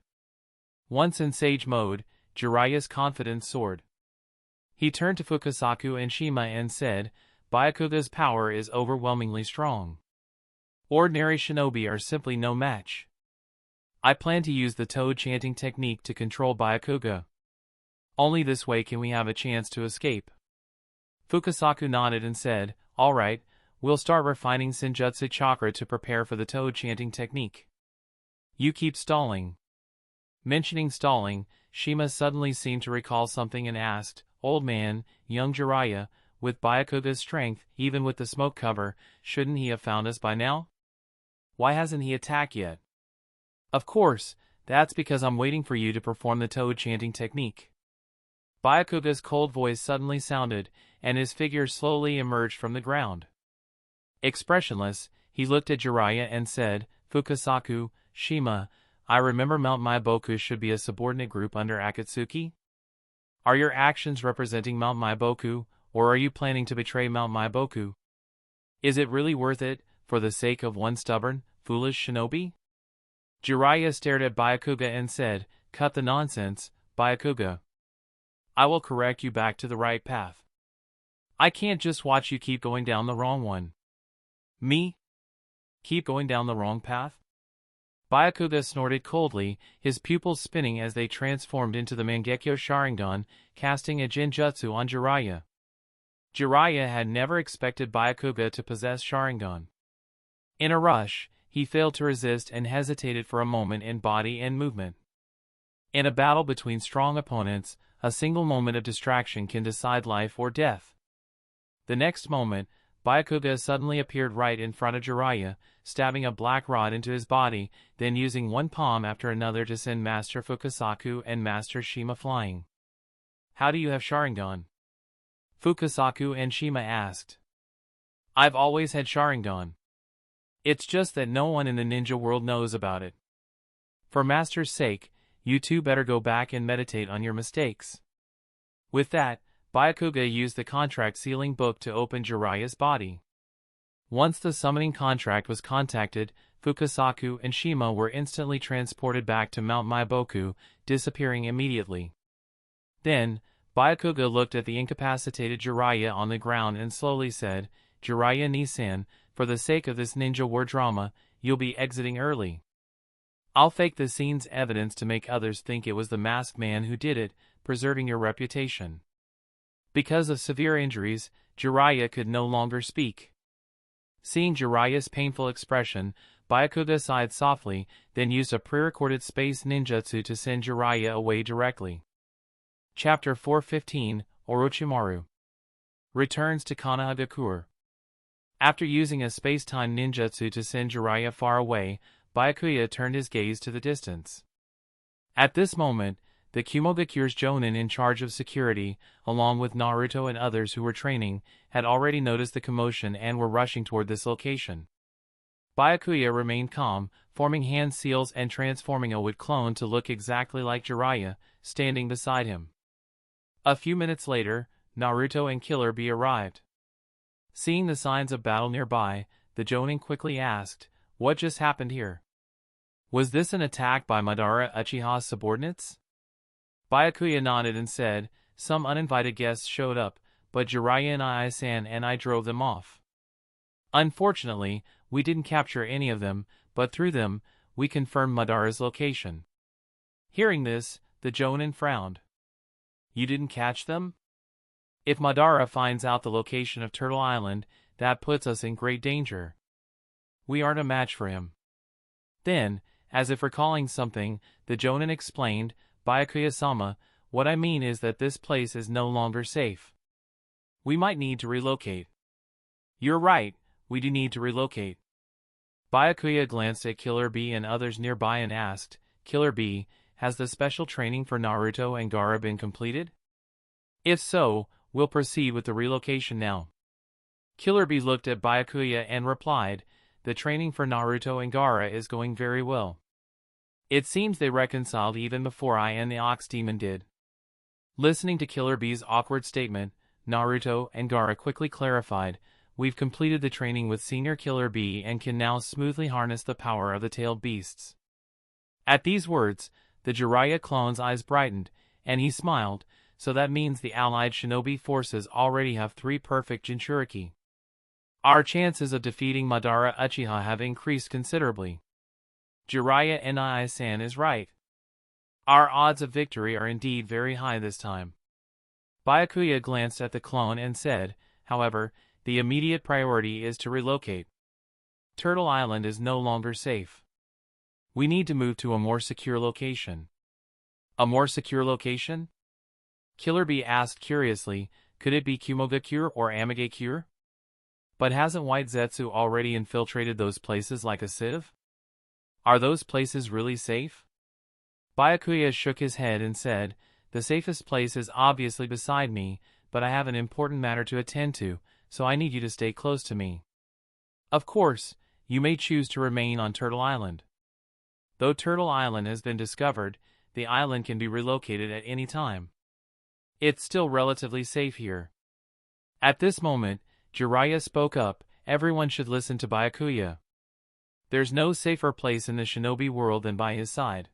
Once in Sage Mode, Jiraiya's confidence soared. He turned to Fukasaku and Shima and said, "Byakuya's power is overwhelmingly strong. Ordinary shinobi are simply no match. I plan to use the toad chanting technique to control Byakuya. Only this way can we have a chance to escape." Fukasaku nodded and said, "All right, we'll start refining Senjutsu chakra to prepare for the toad chanting technique. You keep stalling." Mentioning stalling, Shima suddenly seemed to recall something and asked, "Old man, young Jiraiya, with Byakuya's strength, even with the smoke cover, shouldn't he have found us by now? Why hasn't he attacked yet?" "Of course, that's because I'm waiting for you to perform the toad chanting technique." Byakuya's cold voice suddenly sounded, and his figure slowly emerged from the ground. Expressionless, he looked at Jiraiya and said, "Fukasaku, Shima, I remember Mount Myaboku should be a subordinate group under Akatsuki? Are your actions representing Mount Myaboku, or are you planning to betray Mount Myaboku? Is it really worth it, for the sake of one stubborn, foolish shinobi?" Jiraiya stared at Byakuya and said, "Cut the nonsense, Byakuya. I will correct you back to the right path. I can't just watch you keep going down the wrong one." "Me? Keep going down the wrong path?" Byakuya snorted coldly, his pupils spinning as they transformed into the Mangekyo Sharingan, casting a Genjutsu on Jiraiya. Jiraiya had never expected Byakuya to possess Sharingan. In a rush, he failed to resist and hesitated for a moment in body and movement. In a battle between strong opponents, a single moment of distraction can decide life or death. The next moment, Byakuya suddenly appeared right in front of Jiraiya, stabbing a black rod into his body, then using one palm after another to send Master Fukasaku and Master Shima flying. "How do you have Sharingan?" Fukasaku and Shima asked. "I've always had Sharingan. It's just that no one in the ninja world knows about it. For Master's sake, you two better go back and meditate on your mistakes." With that, Byakuya used the contract sealing book to open Jiraiya's body. Once the summoning contract was contacted, Fukasaku and Shima were instantly transported back to Mount Myaboku, disappearing immediately. Then, Byakuya looked at the incapacitated Jiraiya on the ground and slowly said, "Jiraiya Nisan, for the sake of this ninja war drama, you'll be exiting early. I'll fake the scene's evidence to make others think it was the masked man who did it, preserving your reputation." Because of severe injuries, Jiraiya could no longer speak. Seeing Jiraiya's painful expression, Byakuya sighed softly, then used a pre-recorded space ninjutsu to send Jiraiya away directly. Chapter 415, Orochimaru returns to Konohagakure. After using a space-time ninjutsu to send Jiraiya far away, Byakuya turned his gaze to the distance. At this moment, the Kumogakure's Jonin in charge of security, along with Naruto and others who were training, had already noticed the commotion and were rushing toward this location. Byakuya remained calm, forming hand seals and transforming a wood clone to look exactly like Jiraiya, standing beside him. A few minutes later, Naruto and Killer Bee arrived. Seeing the signs of battle nearby, the Jonin quickly asked, "What just happened here? Was this an attack by Madara Uchiha's subordinates?" Byakuya nodded and said, "Some uninvited guests showed up, but Jiraiya and Ai-san and I drove them off. Unfortunately, we didn't capture any of them, but through them, we confirmed Madara's location." Hearing this, the Jonin frowned. "You didn't catch them? If Madara finds out the location of Turtle Island, that puts us in great danger. We aren't a match for him." Then, as if recalling something, the Jonin explained, "Byakuya-sama, what I mean is that this place is no longer safe. We might need to relocate." "You're right, we do need to relocate." Byakuya glanced at Killer Bee and others nearby and asked, "Killer Bee, has the special training for Naruto and Gaara been completed? If so, we'll proceed with the relocation now." Killer Bee looked at Byakuya and replied, "The training for Naruto and Gaara is going very well. It seems they reconciled even before I and the Ox Demon did." Listening to Killer Bee's awkward statement, Naruto and Gaara quickly clarified, "We've completed the training with Senior Killer Bee and can now smoothly harness the power of the tailed beasts." At these words, the Jiraiya clone's eyes brightened, and he smiled, "So that means the allied shinobi forces already have 3 perfect Jinchuriki. Our chances of defeating Madara Uchiha have increased considerably. Jiraiya and Ai-san is right. Our odds of victory are indeed very high this time." Byakuya glanced at the clone and said, "However, the immediate priority is to relocate. Turtle Island is no longer safe. We need to move to a more secure location." "A more secure location?" Killer Bee asked curiously, "Could it be Kumogakure or Amigakure? But hasn't White Zetsu already infiltrated those places like a sieve? Are those places really safe?" Byakuya shook his head and said, "The safest place is obviously beside me, but I have an important matter to attend to, so I need you to stay close to me. Of course, you may choose to remain on Turtle Island. Though Turtle Island has been discovered, the island can be relocated at any time. It's still relatively safe here." At this moment, Jiraiya spoke up, "Everyone should listen to Byakuya. There's no safer place in the shinobi world than by his side.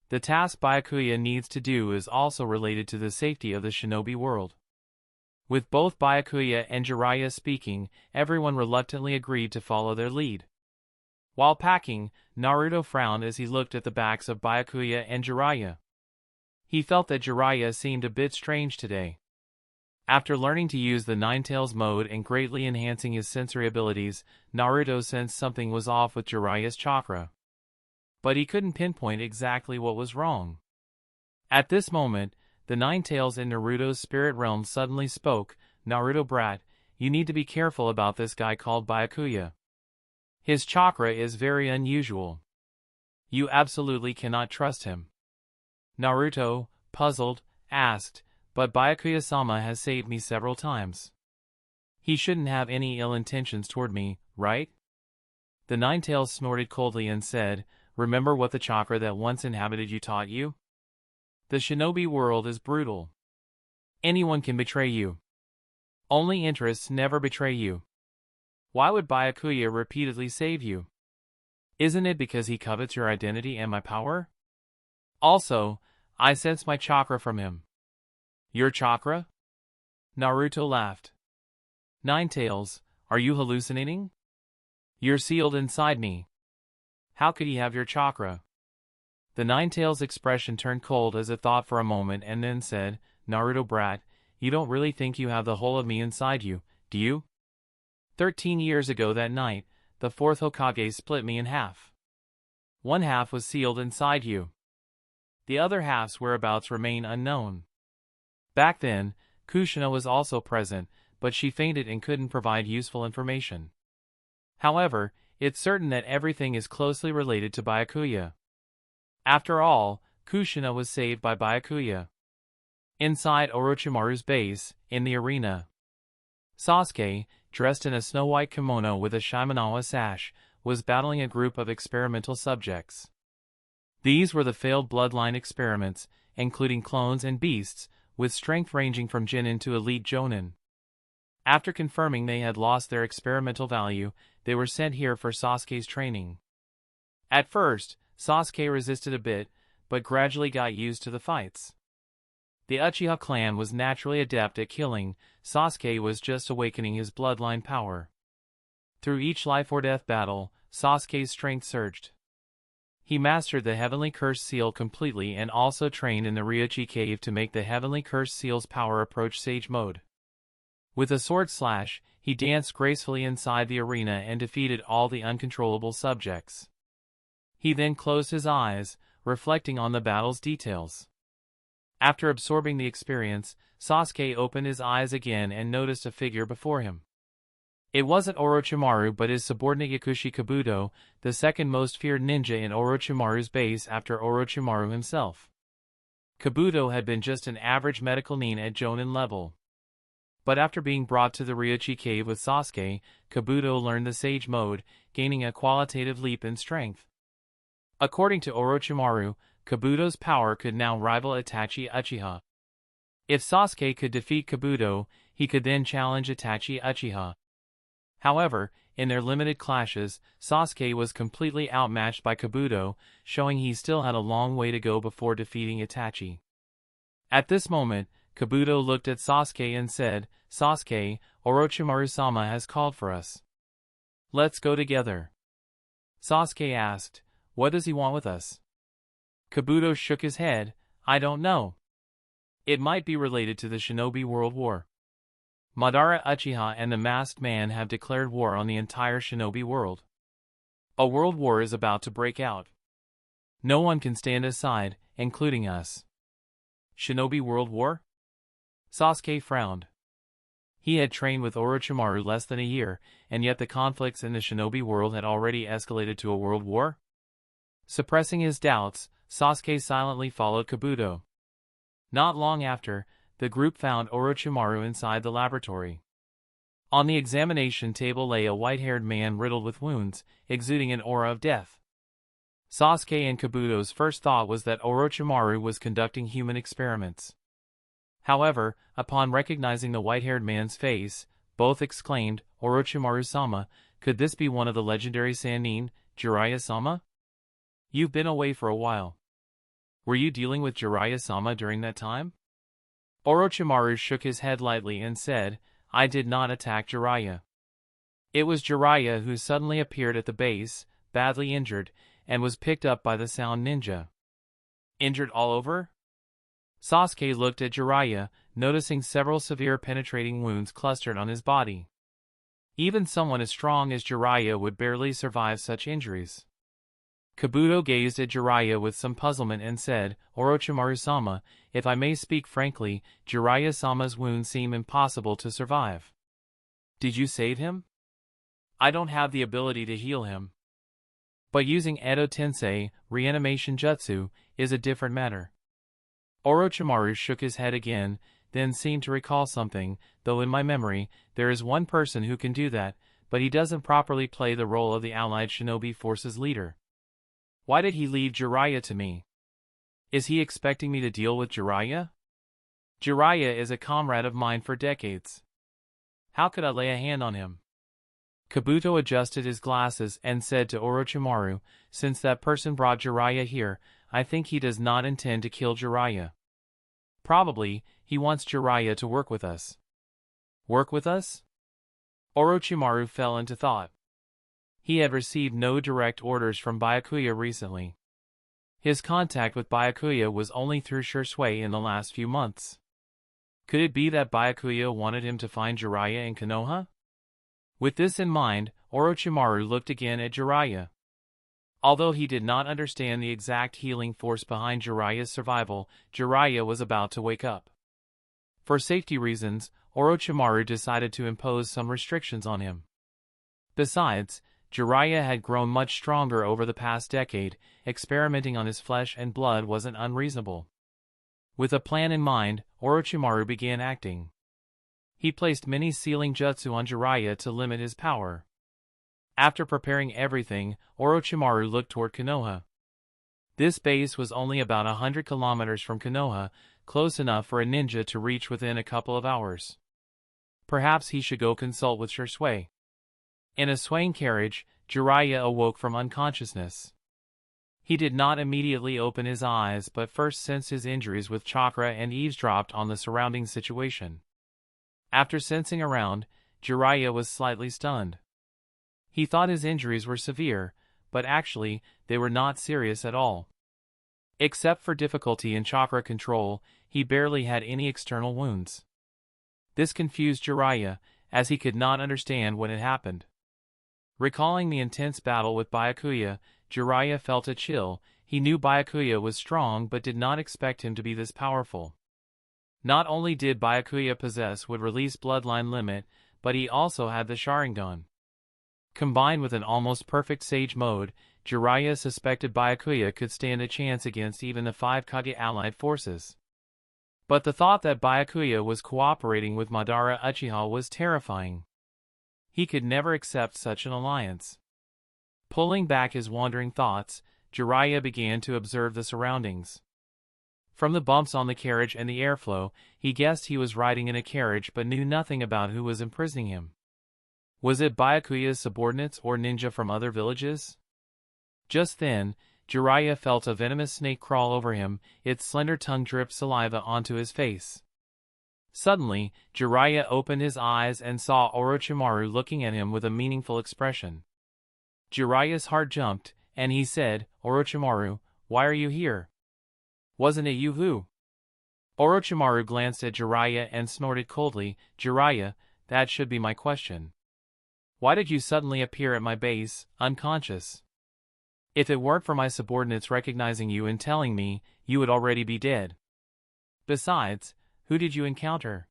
The task Byakuya needs to do is also related to the safety of the shinobi world." With both Byakuya and Jiraiya speaking, everyone reluctantly agreed to follow their lead. While packing, Naruto frowned as he looked at the backs of Byakuya and Jiraiya. He felt that Jiraiya seemed a bit strange today. After learning to use the Ninetales mode and greatly enhancing his sensory abilities, Naruto sensed something was off with Jiraiya's chakra. But he couldn't pinpoint exactly what was wrong. At this moment, the Ninetales in Naruto's spirit realm suddenly spoke, "Naruto brat, you need to be careful about this guy called Byakuya. His chakra is very unusual. You absolutely cannot trust him." Naruto, puzzled, asked, "But Byakuya-sama has saved me several times. He shouldn't have any ill intentions toward me, right?" The Ninetales snorted coldly and said, "Remember what the chakra that once inhabited you taught you? The shinobi world is brutal. Anyone can betray you. Only interests never betray you. Why would Byakuya repeatedly save you? Isn't it because he covets your identity and my power? Also, I sense my chakra from him." "Your chakra?" Naruto laughed. "Ninetales, are you hallucinating? You're sealed inside me. How could he have your chakra?" The Ninetales' expression turned cold as it thought for a moment and then said, "Naruto brat, you don't really think you have the whole of me inside you, do you?" 13 years ago that night, the fourth Hokage split me in half. One half was sealed inside you. The other half's whereabouts remain unknown. Back then, Kushina was also present, but she fainted and couldn't provide useful information. However, it's certain that everything is closely related to Byakuya. After all, Kushina was saved by Byakuya. Inside Orochimaru's base, in the arena, Sasuke, dressed in a snow-white kimono with a Shimenawa sash, was battling a group of experimental subjects. These were the failed bloodline experiments, including clones and beasts, with strength ranging from Jinin to elite Jonin. After confirming they had lost their experimental value, they were sent here for Sasuke's training. At first, Sasuke resisted a bit, but gradually got used to the fights. The Uchiha clan was naturally adept at killing. Sasuke was just awakening his bloodline power. Through each life-or-death battle, Sasuke's strength surged. He mastered the Heavenly Curse Seal completely and also trained in the Ryuchi Cave to make the Heavenly Curse Seal's power approach Sage Mode. With a sword slash, he danced gracefully inside the arena and defeated all the uncontrollable subjects. He then closed his eyes, reflecting on the battle's details. After absorbing the experience, Sasuke opened his eyes again and noticed a figure before him. It wasn't Orochimaru but his subordinate Yakushi Kabuto, the second most feared ninja in Orochimaru's base after Orochimaru himself. Kabuto had been just an average medical nin at Jonin level. But after being brought to the Ryuchi Cave with Sasuke, Kabuto learned the Sage Mode, gaining a qualitative leap in strength. According to Orochimaru, Kabuto's power could now rival Itachi Uchiha. If Sasuke could defeat Kabuto, he could then challenge Itachi Uchiha. However, in their limited clashes, Sasuke was completely outmatched by Kabuto, showing he still had a long way to go before defeating Itachi. At this moment, Kabuto looked at Sasuke and said, "Sasuke, Orochimaru-sama has called for us. Let's go together." Sasuke asked, "What does he want with us?" Kabuto shook his head, "I don't know. It might be related to the Shinobi World War. Madara Uchiha and the Masked Man have declared war on the entire Shinobi world. A world war is about to break out. No one can stand aside, including us." Shinobi World War? Sasuke frowned. He had trained with Orochimaru less than a year, and yet the conflicts in the Shinobi world had already escalated to a world war? Suppressing his doubts, Sasuke silently followed Kabuto. Not long after, the group found Orochimaru inside the laboratory. On the examination table lay a white-haired man riddled with wounds, exuding an aura of death. Sasuke and Kabuto's first thought was that Orochimaru was conducting human experiments. However, upon recognizing the white-haired man's face, both exclaimed, "Orochimaru-sama, could this be one of the legendary Sannin, Jiraiya-sama? You've been away for a while. Were you dealing with Jiraiya-sama during that time?" Orochimaru shook his head lightly and said, "I did not attack Jiraiya. It was Jiraiya who suddenly appeared at the base, badly injured, and was picked up by the Sound Ninja." "Injured all over?" Sasuke looked at Jiraiya, noticing several severe penetrating wounds clustered on his body. Even someone as strong as Jiraiya would barely survive such injuries. Kabuto gazed at Jiraiya with some puzzlement and said, "Orochimaru-sama, if I may speak frankly, Jiraiya-sama's wounds seem impossible to survive. Did you save him?" "I don't have the ability to heal him. But using Edo Tensei, reanimation jutsu, is a different matter." Orochimaru shook his head again, then seemed to recall something, "Though in my memory, there is one person who can do that, but he doesn't properly play the role of the allied shinobi forces leader. Why did he leave Jiraiya to me? Is he expecting me to deal with Jiraiya? Jiraiya is a comrade of mine for decades. How could I lay a hand on him?" Kabuto adjusted his glasses and said to Orochimaru, "Since that person brought Jiraiya here, I think he does not intend to kill Jiraiya. Probably, he wants Jiraiya to work with us." "Work with us?" Orochimaru fell into thought. He had received no direct orders from Byakuya recently. His contact with Byakuya was only through Shursui in the last few months. Could it be that Byakuya wanted him to find Jiraiya in Konoha? With this in mind, Orochimaru looked again at Jiraiya. Although he did not understand the exact healing force behind Jiraiya's survival, Jiraiya was about to wake up. For safety reasons, Orochimaru decided to impose some restrictions on him. Besides, Jiraiya had grown much stronger over the past decade. Experimenting on his flesh and blood wasn't unreasonable. With a plan in mind, Orochimaru began acting. He placed many sealing jutsu on Jiraiya to limit his power. After preparing everything, Orochimaru looked toward Konoha. This base was only about 100 kilometers from Konoha, close enough for a ninja to reach within a couple of hours. Perhaps he should go consult with Shisui. In a swaying carriage, Jiraiya awoke from unconsciousness. He did not immediately open his eyes but first sensed his injuries with chakra and eavesdropped on the surrounding situation. After sensing around, Jiraiya was slightly stunned. He thought his injuries were severe, but actually, they were not serious at all. Except for difficulty in chakra control, he barely had any external wounds. This confused Jiraiya, as he could not understand what had happened. Recalling the intense battle with Byakuya, Jiraiya felt a chill. He knew Byakuya was strong but did not expect him to be this powerful. Not only did Byakuya possess would release bloodline limit, but he also had the Sharingan. Combined with an almost perfect Sage mode, Jiraiya suspected Byakuya could stand a chance against even the 5 Kage allied forces. But the thought that Byakuya was cooperating with Madara Uchiha was terrifying. He could never accept such an alliance. Pulling back his wandering thoughts, Jiraiya began to observe the surroundings. From the bumps on the carriage and the airflow, he guessed he was riding in a carriage but knew nothing about who was imprisoning him. Was it Byakuya's subordinates or ninja from other villages? Just then, Jiraiya felt a venomous snake crawl over him. Its slender tongue dripped saliva onto his face. Suddenly, Jiraiya opened his eyes and saw Orochimaru looking at him with a meaningful expression. Jiraiya's heart jumped, and he said, "Orochimaru, why are you here? Wasn't it you who?" Orochimaru glanced at Jiraiya and snorted coldly, "Jiraiya, that should be my question. Why did you suddenly appear at my base, unconscious? If it weren't for my subordinates recognizing you and telling me, you would already be dead. Besides, who did you encounter?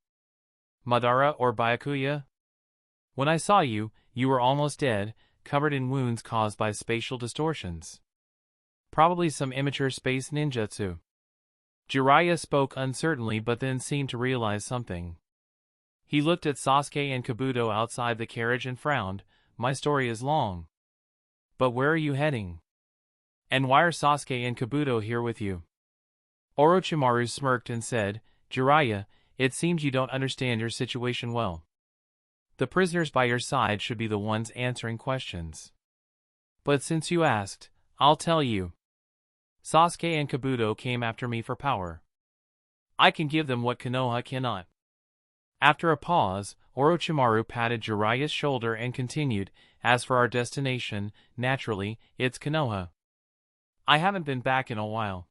Madara or Byakuya? When I saw you, you were almost dead, covered in wounds caused by spatial distortions. Probably some immature space ninjutsu." Jiraiya spoke uncertainly but then seemed to realize something. He looked at Sasuke and Kabuto outside the carriage and frowned. "My story is long. But where are you heading? And why are Sasuke and Kabuto here with you?" Orochimaru smirked and said, "Jiraiya, it seems you don't understand your situation well. The prisoners by your side should be the ones answering questions. But since you asked, I'll tell you. Sasuke and Kabuto came after me for power. I can give them what Konoha cannot." After a pause, Orochimaru patted Jiraiya's shoulder and continued, "As for our destination, naturally, it's Konoha. I haven't been back in a while."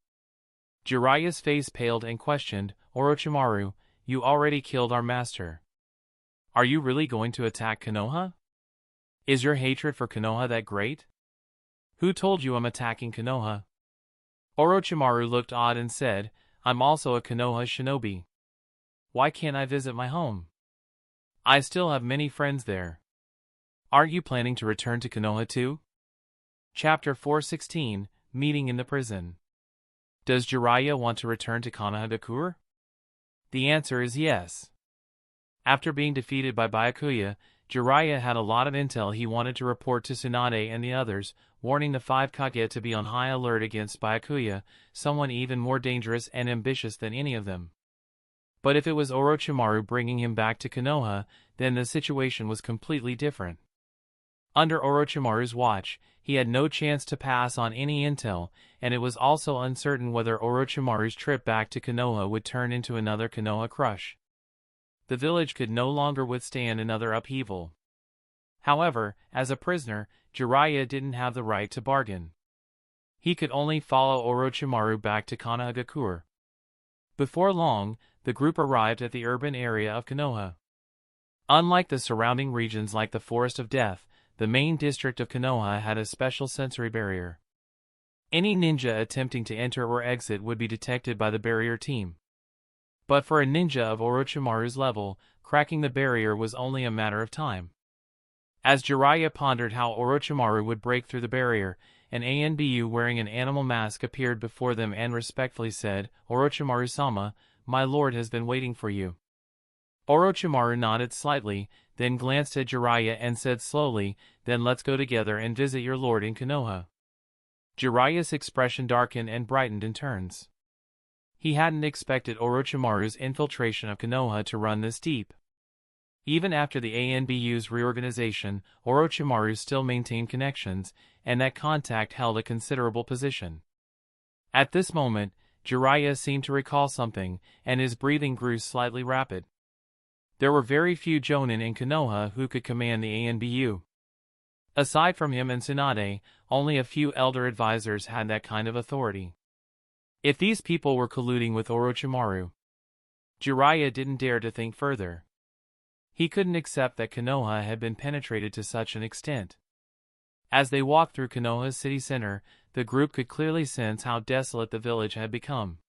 Jiraiya's face paled and questioned, "Orochimaru, you already killed our master. Are you really going to attack Konoha? Is your hatred for Konoha that great? Who told you I'm attacking Konoha?" Orochimaru looked odd and said, "I'm also a Konoha shinobi. Why can't I visit my home? I still have many friends there. Aren't you planning to return to Konoha too?" Chapter 416, Meeting in the Prison. Does Jiraiya want to return to Konohagakure? The answer is yes. After being defeated by Byakuya, Jiraiya had a lot of intel he wanted to report to Tsunade and the others, warning the 5 Kage to be on high alert against Byakuya, someone even more dangerous and ambitious than any of them. But if it was Orochimaru bringing him back to Konoha, then the situation was completely different. Under Orochimaru's watch, he had no chance to pass on any intel, and it was also uncertain whether Orochimaru's trip back to Konoha would turn into another Konoha crush. The village could no longer withstand another upheaval. However, as a prisoner, Jiraiya didn't have the right to bargain. He could only follow Orochimaru back to Konohagakure. Before long, the group arrived at the urban area of Konoha. Unlike the surrounding regions like the Forest of Death, the main district of Konoha had a special sensory barrier. Any ninja attempting to enter or exit would be detected by the barrier team. But for a ninja of Orochimaru's level, cracking the barrier was only a matter of time. As Jiraiya pondered how Orochimaru would break through the barrier, an ANBU wearing an animal mask appeared before them and respectfully said, "Orochimaru-sama, my lord has been waiting for you." Orochimaru nodded slightly, then glanced at Jiraiya and said slowly, "Then let's go together and visit your lord in Konoha." Jiraiya's expression darkened and brightened in turns. He hadn't expected Orochimaru's infiltration of Konoha to run this deep. Even after the ANBU's reorganization, Orochimaru still maintained connections, and that contact held a considerable position. At this moment, Jiraiya seemed to recall something, and his breathing grew slightly rapid. There were very few Jonin in Konoha who could command the ANBU. Aside from him and Tsunade, only a few elder advisors had that kind of authority. If these people were colluding with Orochimaru, Jiraiya didn't dare to think further. He couldn't accept that Konoha had been penetrated to such an extent. As they walked through Konoha's city center, the group could clearly sense how desolate the village had become.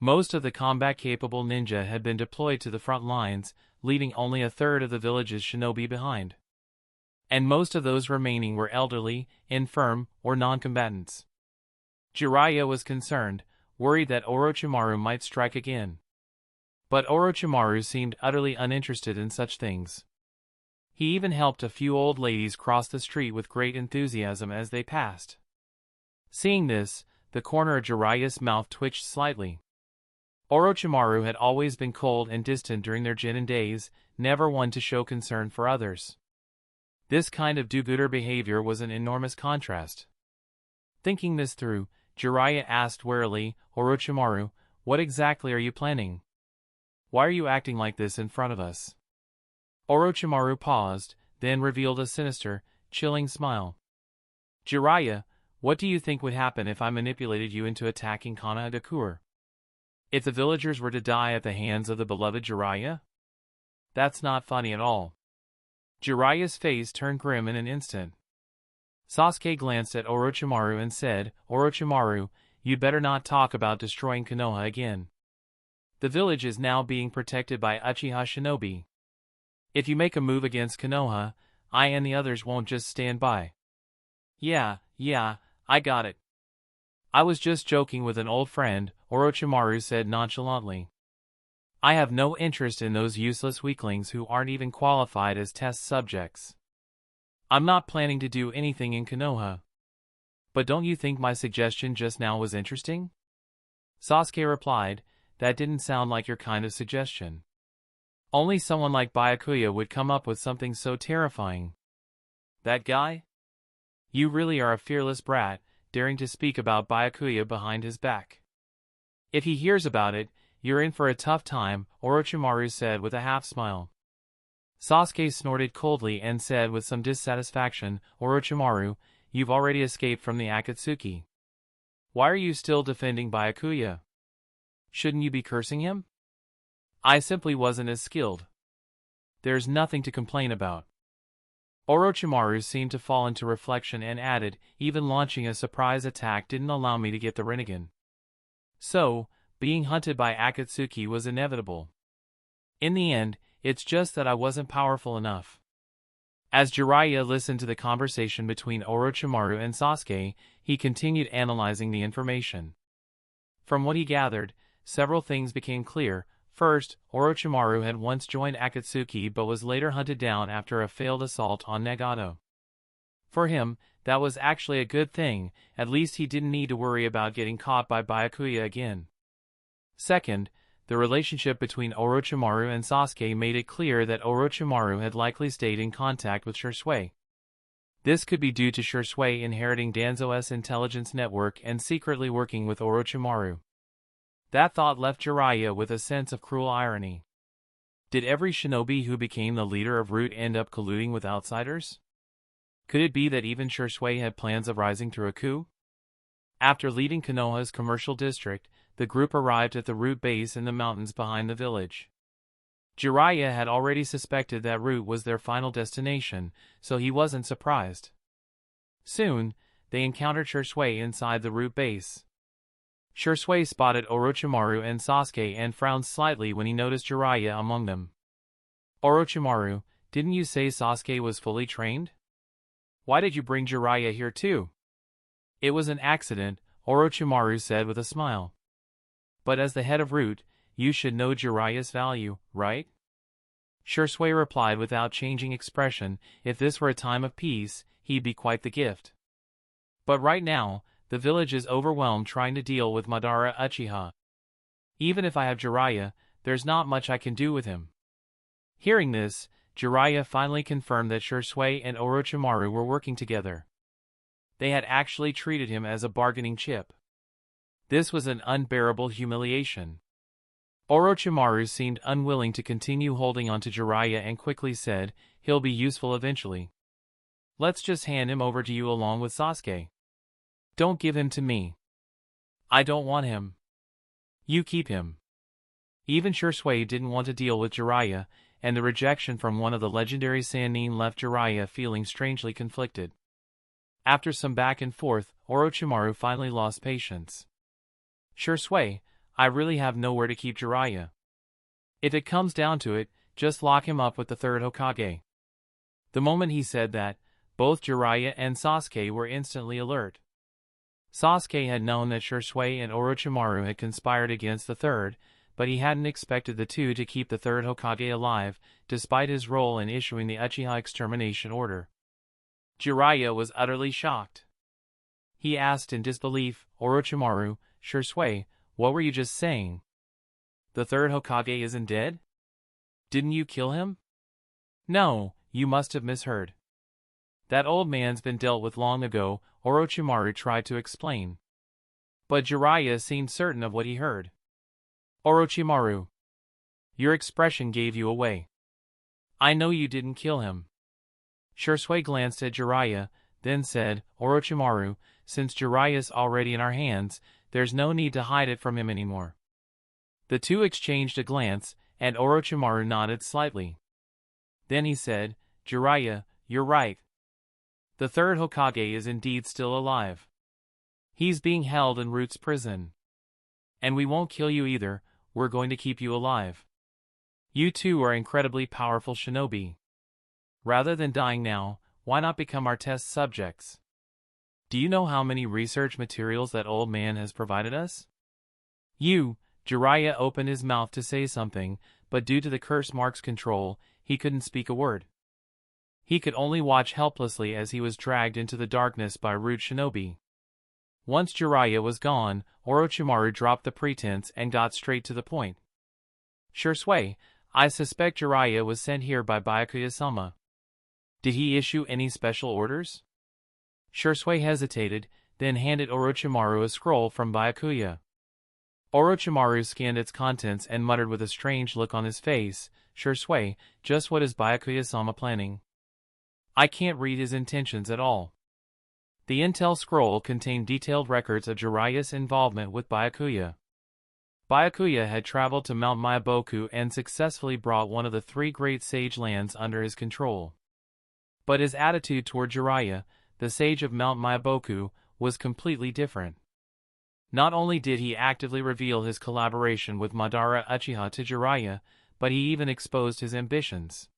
Most of the combat-capable ninja had been deployed to the front lines, leaving only a third of the village's shinobi behind. And most of those remaining were elderly, infirm, or non-combatants. Jiraiya was concerned, worried that Orochimaru might strike again. But Orochimaru seemed utterly uninterested in such things. He even helped a few old ladies cross the street with great enthusiasm as they passed. Seeing this, the corner of Jiraiya's mouth twitched slightly. Orochimaru had always been cold and distant during their Genin days, never one to show concern for others. This kind of do-gooder behavior was an enormous contrast. Thinking this through, Jiraiya asked warily, "Orochimaru, what exactly are you planning? Why are you acting like this in front of us?" Orochimaru paused, then revealed a sinister, chilling smile. "Jiraiya, what do you think would happen if I manipulated you into attacking Kanagakur? If the villagers were to die at the hands of the beloved Jiraiya? That's not funny at all." Jiraiya's face turned grim in an instant. Sasuke glanced at Orochimaru and said, "Orochimaru, you'd better not talk about destroying Konoha again. The village is now being protected by Uchiha Shinobi. If you make a move against Konoha, I and the others won't just stand by." Yeah, I got it. I was just joking with an old friend," Orochimaru said nonchalantly. "I have no interest in those useless weaklings who aren't even qualified as test subjects. I'm not planning to do anything in Konoha. But don't you think my suggestion just now was interesting?" Sasuke replied, "That didn't sound like your kind of suggestion. Only someone like Byakuya would come up with something so terrifying." "That guy? You really are a fearless brat, daring to speak about Byakuya behind his back. If he hears about it, you're in for a tough time," Orochimaru said with a half-smile. Sasuke snorted coldly and said with some dissatisfaction, "Orochimaru, you've already escaped from the Akatsuki. Why are you still defending Byakuya? Shouldn't you be cursing him?" "I simply wasn't as skilled. There's nothing to complain about." Orochimaru seemed to fall into reflection and added, "Even launching a surprise attack didn't allow me to get the Rinnegan. So, being hunted by Akatsuki was inevitable. In the end, it's just that I wasn't powerful enough." As Jiraiya listened to the conversation between Orochimaru and Sasuke, he continued analyzing the information. From what he gathered, several things became clear. First, Orochimaru had once joined Akatsuki but was later hunted down after a failed assault on Nagato. For him, that was actually a good thing, at least he didn't need to worry about getting caught by Byakuya again. Second, the relationship between Orochimaru and Sasuke made it clear that Orochimaru had likely stayed in contact with Shisui. This could be due to Shisui inheriting Danzo's intelligence network and secretly working with Orochimaru. That thought left Jiraiya with a sense of cruel irony. Did every shinobi who became the leader of Root end up colluding with outsiders? Could it be that even Shisui had plans of rising through a coup? After leaving Konoha's commercial district, the group arrived at the Root base in the mountains behind the village. Jiraiya had already suspected that route was their final destination, so he wasn't surprised. Soon, they encountered Shisui inside the root base. Shisui spotted Orochimaru and Sasuke and frowned slightly when he noticed Jiraiya among them. Orochimaru, didn't you say Sasuke was fully trained? Why did you bring Jiraiya here too? It was an accident, Orochimaru said with a smile. But as the head of Root, you should know Jiraiya's value, right? Shisui replied without changing expression. If this were a time of peace, he'd be quite the gift. But right now, the village is overwhelmed trying to deal with Madara Uchiha. Even if I have Jiraiya, there's not much I can do with him. Hearing this, Jiraiya finally confirmed that Shisui and Orochimaru were working together. They had actually treated him as a bargaining chip. This was an unbearable humiliation. Orochimaru seemed unwilling to continue holding on to Jiraiya and quickly said, he'll be useful eventually. Let's just hand him over to you along with Sasuke. Don't give him to me. I don't want him. You keep him. Even Shisui didn't want to deal with Jiraiya, and the rejection from one of the legendary Sannin left Jiraiya feeling strangely conflicted. After some back and forth, Orochimaru finally lost patience. Shisui, I really have nowhere to keep Jiraiya. If it comes down to it, just lock him up with the third Hokage. The moment he said that, both Jiraiya and Sasuke were instantly alert. Sasuke had known that Shisui and Orochimaru had conspired against the third, but he hadn't expected the two to keep the third Hokage alive, despite his role in issuing the Uchiha extermination order. Jiraiya was utterly shocked. He asked in disbelief, Orochimaru, Shisui, what were you just saying? The third Hokage isn't dead? Didn't you kill him? No, you must have misheard. That old man's been dealt with long ago, Orochimaru tried to explain. But Jiraiya seemed certain of what he heard. Orochimaru, your expression gave you away. I know you didn't kill him. Shisui glanced at Jiraiya, then said, Orochimaru, since Jiraiya's already in our hands, there's no need to hide it from him anymore. The two exchanged a glance, and Orochimaru nodded slightly. Then he said, Jiraiya, you're right. The third Hokage is indeed still alive. He's being held in Root's prison. And we won't kill you either, we're going to keep you alive. You two are incredibly powerful shinobi. Rather than dying now, why not become our test subjects? Do you know how many research materials that old man has provided us? Jiraiya opened his mouth to say something, but due to the curse mark's control, he couldn't speak a word. He could only watch helplessly as he was dragged into the darkness by Root shinobi. Once Jiraiya was gone, Orochimaru dropped the pretense and got straight to the point. Shisui, I suspect Jiraiya was sent here by Byakuya-sama. Did he issue any special orders? Shisui hesitated, then handed Orochimaru a scroll from Byakuya. Orochimaru scanned its contents and muttered with a strange look on his face, Shisui, just what is Byakuya-sama planning? I can't read his intentions at all. The intel scroll contained detailed records of Jiraiya's involvement with Byakuya. Byakuya had traveled to Mount Myaboku and successfully brought one of the three great sage lands under his control. But his attitude toward Jiraiya, the sage of Mount Myaboku, was completely different. Not only did he actively reveal his collaboration with Madara Uchiha to Jiraiya, but he even exposed his ambitions.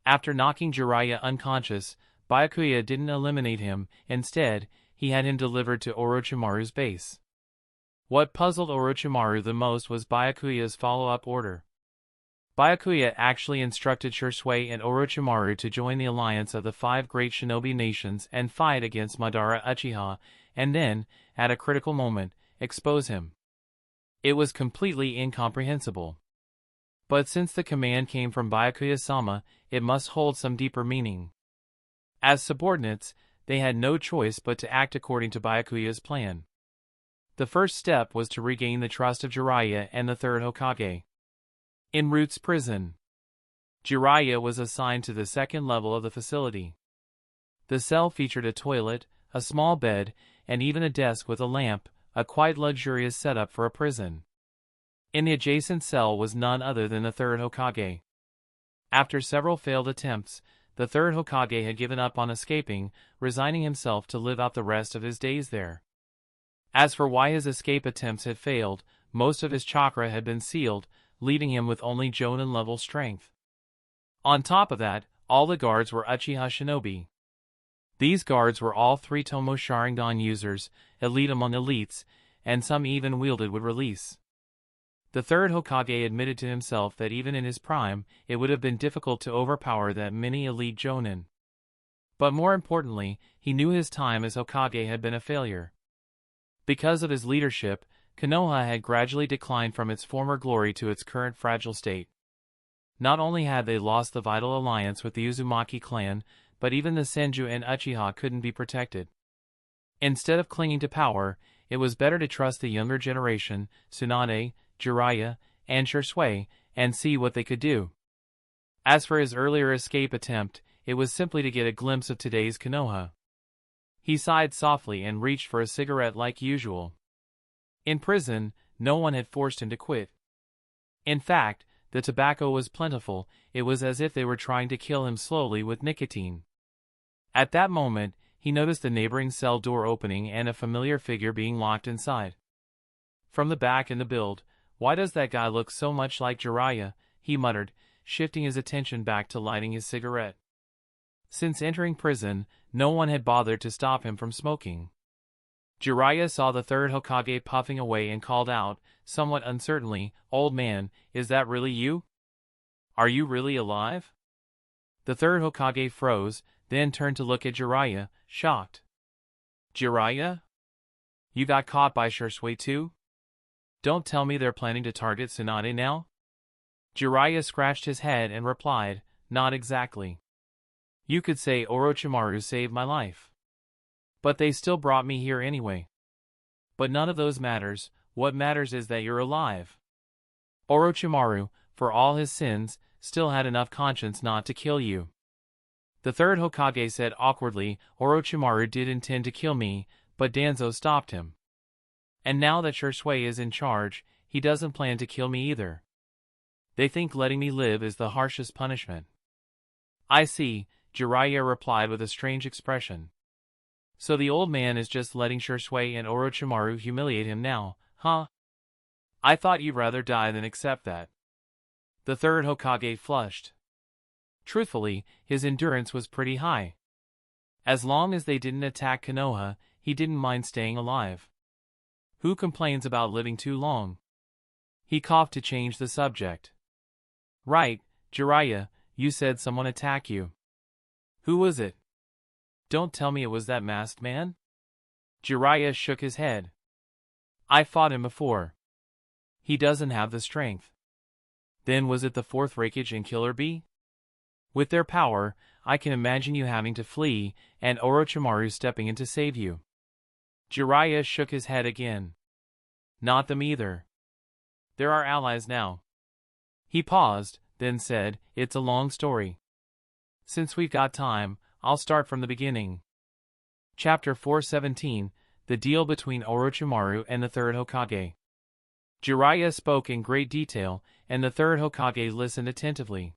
After knocking Jiraiya unconscious, Byakuya didn't eliminate him, instead, he had him delivered to Orochimaru's base. What puzzled Orochimaru the most was Byakuya's follow-up order. Byakuya actually instructed Shisui and Orochimaru to join the alliance of the 5 great shinobi nations and fight against Madara Uchiha, and then, at a critical moment, expose him. It was completely incomprehensible. But since the command came from Byakuya-sama, it must hold some deeper meaning. As subordinates, they had no choice but to act according to Byakuya's plan. The first step was to regain the trust of Jiraiya and the third Hokage. In Root's prison, Jiraiya was assigned to the second level of the facility. The cell featured a toilet, a small bed, and even a desk with a lamp, a quite luxurious setup for a prison. In the adjacent cell was none other than the third Hokage. After several failed attempts, the third Hokage had given up on escaping, resigning himself to live out the rest of his days there. As for why his escape attempts had failed, most of his chakra had been sealed, leaving him with only Jonin-level strength. On top of that, all the guards were Uchiha Shinobi. These guards were all 3 Tomo Sharingan users, elite among elites, and some even wielded with release. The third Hokage admitted to himself that even in his prime, it would have been difficult to overpower that many elite Jonin. But more importantly, he knew his time as Hokage had been a failure. Because of his leadership, Konoha had gradually declined from its former glory to its current fragile state. Not only had they lost the vital alliance with the Uzumaki clan, but even the Senju and Uchiha couldn't be protected. Instead of clinging to power, it was better to trust the younger generation, Tsunade, Jiraiya, and Shisui, and see what they could do. As for his earlier escape attempt, it was simply to get a glimpse of today's Konoha. He sighed softly and reached for a cigarette like usual. In prison, no one had forced him to quit. In fact, the tobacco was plentiful. It was as if they were trying to kill him slowly with nicotine. At that moment, he noticed the neighboring cell door opening and a familiar figure being locked inside. From the back in the build, "Why does that guy look so much like Jiraiya?" he muttered, shifting his attention back to lighting his cigarette. Since entering prison, no one had bothered to stop him from smoking. Jiraiya saw the third Hokage puffing away and called out, somewhat uncertainly, "Old man, is that really you? Are you really alive?" The third Hokage froze, then turned to look at Jiraiya, shocked. "Jiraiya? You got caught by Shisui too? Don't tell me they're planning to target Tsunade now?" Jiraiya scratched his head and replied, "Not exactly. You could say Orochimaru saved my life. But they still brought me here anyway. But none of those matters. What matters is that you're alive. Orochimaru, for all his sins, still had enough conscience not to kill you." The third Hokage said awkwardly, "Orochimaru did intend to kill me, but Danzo stopped him. And now that Shisui is in charge, he doesn't plan to kill me either. They think letting me live is the harshest punishment." "I see," Jiraiya replied with a strange expression. "So the old man is just letting Shisui and Orochimaru humiliate him now, huh? I thought you'd rather die than accept that." The third Hokage flushed. Truthfully, his endurance was pretty high. As long as they didn't attack Konoha, he didn't mind staying alive. Who complains about living too long? He coughed to change the subject. "Right, Jiraiya, you said someone attacked you. Who was it? Don't tell me it was that masked man?" Jiraiya shook his head. "I fought him before. He doesn't have the strength." "Then was it the fourth Raikage and Killer Bee? With their power, I can imagine you having to flee, and Orochimaru stepping in to save you." Jiraiya shook his head again. "Not them either. They're our allies now." He paused, then said, "It's a long story. Since we've got time, I'll start from the beginning." Chapter 417, The Deal Between Orochimaru and the Third Hokage. Jiraiya spoke in great detail, and the Third Hokage listened attentively.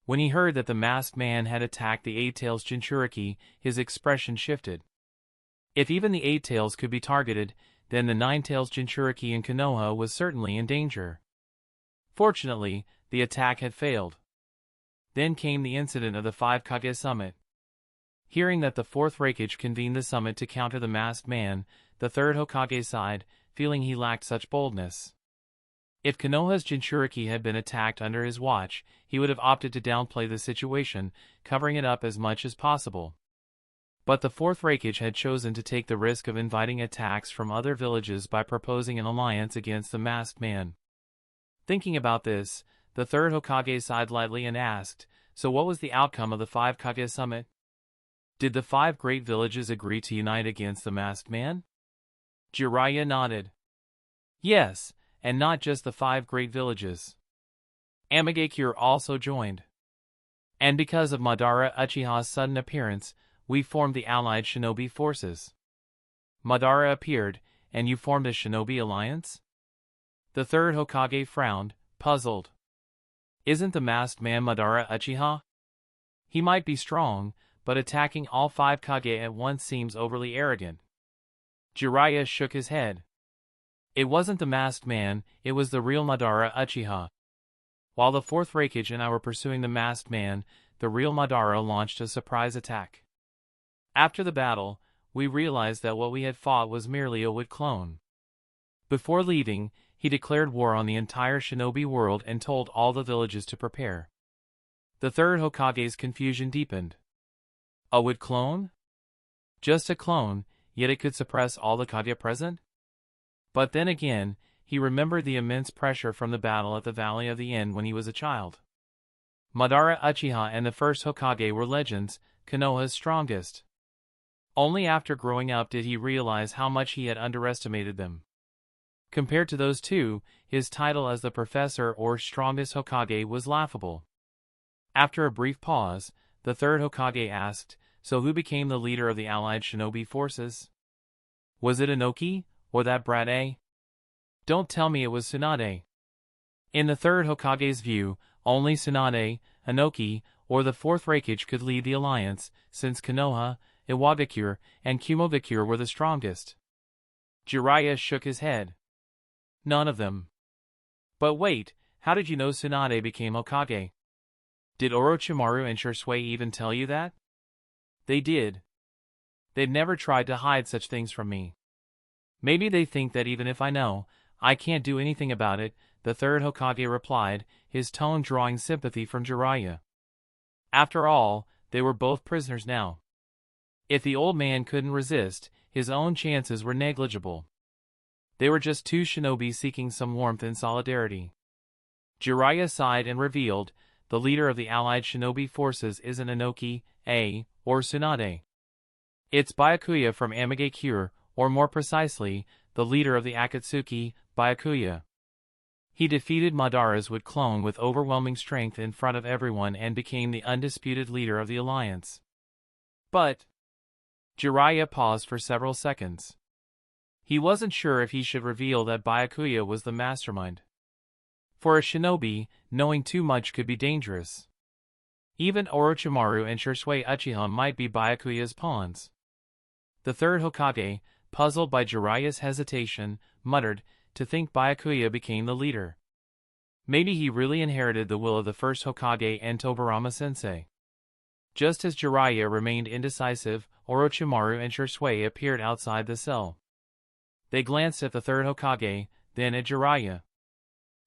When he heard that the masked man had attacked the Eight Tails Jinchuriki, his expression shifted. If even the Eight Tails could be targeted, then the Nine Tails Jinchuriki in Konoha was certainly in danger. Fortunately, the attack had failed. Then came the incident of the Five Kage Summit. Hearing that the fourth Raikage convened the summit to counter the masked man, the third Hokage sighed, feeling he lacked such boldness. If Konoha's Jinchuriki had been attacked under his watch, he would have opted to downplay the situation, covering it up as much as possible. But the fourth Raikage had chosen to take the risk of inviting attacks from other villages by proposing an alliance against the masked man. Thinking about this, the third Hokage sighed lightly and asked, "So what was the outcome of the Five Kage Summit? Did the 5 great villages agree to unite against the masked man?" Jiraiya nodded. "Yes, and not just the 5 great villages. Amagakure also joined. And because of Madara Uchiha's sudden appearance, we formed the allied Shinobi forces." "Madara appeared, and you formed a Shinobi alliance?" The third Hokage frowned, puzzled. Isn't the masked man Madara Uchiha? He might be strong, but attacking all 5 Kage at once seems overly arrogant. Jiraiya shook his head. It wasn't the masked man, it was the real Madara Uchiha. While the 4th Raikage and I were pursuing the masked man, the real Madara launched a surprise attack. After the battle, we realized that what we had fought was merely a wood clone. Before leaving, he declared war on the entire Shinobi world and told all the villages to prepare. The third Hokage's confusion deepened. A wood clone? Just a clone, yet it could suppress all the Kage present? But then again, he remembered the immense pressure from the battle at the Valley of the End when he was a child. Madara Uchiha and the first Hokage were legends, Konoha's strongest. Only after growing up did he realize how much he had underestimated them. Compared to those two, his title as the Professor or strongest Hokage was laughable. After a brief pause, the third Hokage asked, "So who became the leader of the allied shinobi forces? Was it Inoki, or that brat A? Don't tell me it was Tsunade." In the third Hokage's view, only Tsunade, Inoki, or the 4th Raikage could lead the alliance, since Konoha, Iwagakure, and Kumogakure were the strongest. Jiraiya shook his head. None of them. But wait, how did you know Tsunade became Hokage? Did Orochimaru and Shisui even tell you that? They did. They've never tried to hide such things from me. Maybe they think that even if I know, I can't do anything about it, the third Hokage replied, his tone drawing sympathy from Jiraiya. After all, they were both prisoners now. If the old man couldn't resist, his own chances were negligible. They were just 2 shinobi seeking some warmth and solidarity. Jiraiya sighed and revealed, the leader of the allied shinobi forces isn't Inoki, A, or Tsunade. It's Byakuya from Amigakure, or more precisely, the leader of the Akatsuki, Byakuya. He defeated Madara's wood clone with overwhelming strength in front of everyone and became the undisputed leader of the alliance. But Jiraiya paused for several seconds. He wasn't sure if he should reveal that Byakuya was the mastermind. For a shinobi, knowing too much could be dangerous. Even Orochimaru and Shisui Uchiha might be Byakuya's pawns. The third Hokage, puzzled by Jiraiya's hesitation, muttered, to think Byakuya became the leader. Maybe he really inherited the will of the first Hokage and Tobirama-sensei. Just as Jiraiya remained indecisive, Orochimaru and Shisui appeared outside the cell. They glanced at the third Hokage, then at Jiraiya.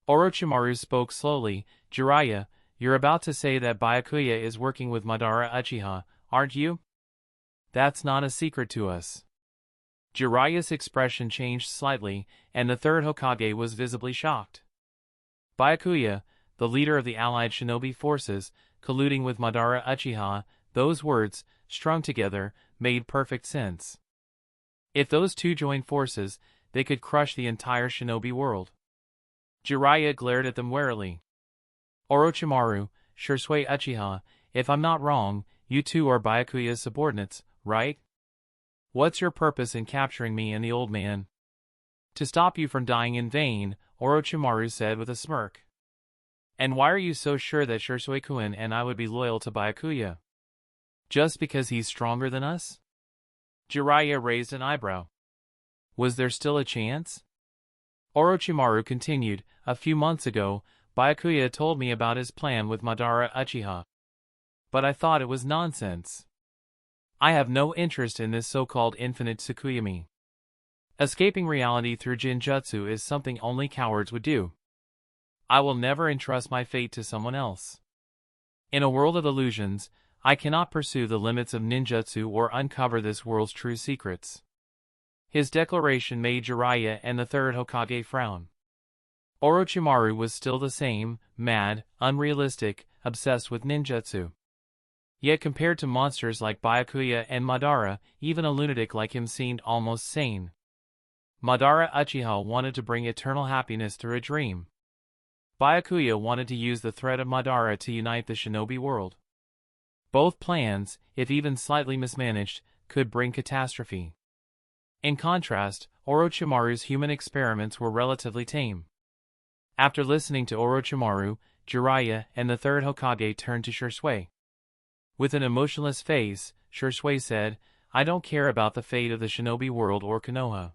Orochimaru spoke slowly, "Jiraiya, you're about to say that Byakuya is working with Madara Uchiha, aren't you? That's not a secret to us." Jiraiya's expression changed slightly, and the third Hokage was visibly shocked. Byakuya, the leader of the allied shinobi forces, colluding with Madara Uchiha, those words, strung together, made perfect sense. If those two joined forces, they could crush the entire shinobi world. Jiraiya glared at them warily. "Orochimaru, Shisui Uchiha, if I'm not wrong, you two are Byakuya's subordinates, right? What's your purpose in capturing me and the old man?" "To stop you from dying in vain," Orochimaru said with a smirk. "And why are you so sure that Shisui-kun and I would be loyal to Byakuya? Just because he's stronger than us?" Jiraiya raised an eyebrow. Was there still a chance? Orochimaru continued, "A few months ago, Byakuya told me about his plan with Madara Uchiha. But I thought it was nonsense. I have no interest in this so-called infinite Tsukuyomi. Escaping reality through Jinjutsu is something only cowards would do. I will never entrust my fate to someone else. In a world of illusions, I cannot pursue the limits of ninjutsu or uncover this world's true secrets." His declaration made Jiraiya and the third Hokage frown. Orochimaru was still the same, mad, unrealistic, obsessed with ninjutsu. Yet compared to monsters like Byakuya and Madara, even a lunatic like him seemed almost sane. Madara Uchiha wanted to bring eternal happiness through a dream. Byakuya wanted to use the threat of Madara to unite the shinobi world. Both plans, if even slightly mismanaged, could bring catastrophe. In contrast, Orochimaru's human experiments were relatively tame. After listening to Orochimaru, Jiraiya and the third Hokage turned to Shisui. With an emotionless face, Shisui said, I don't care about the fate of the Shinobi world or Konoha.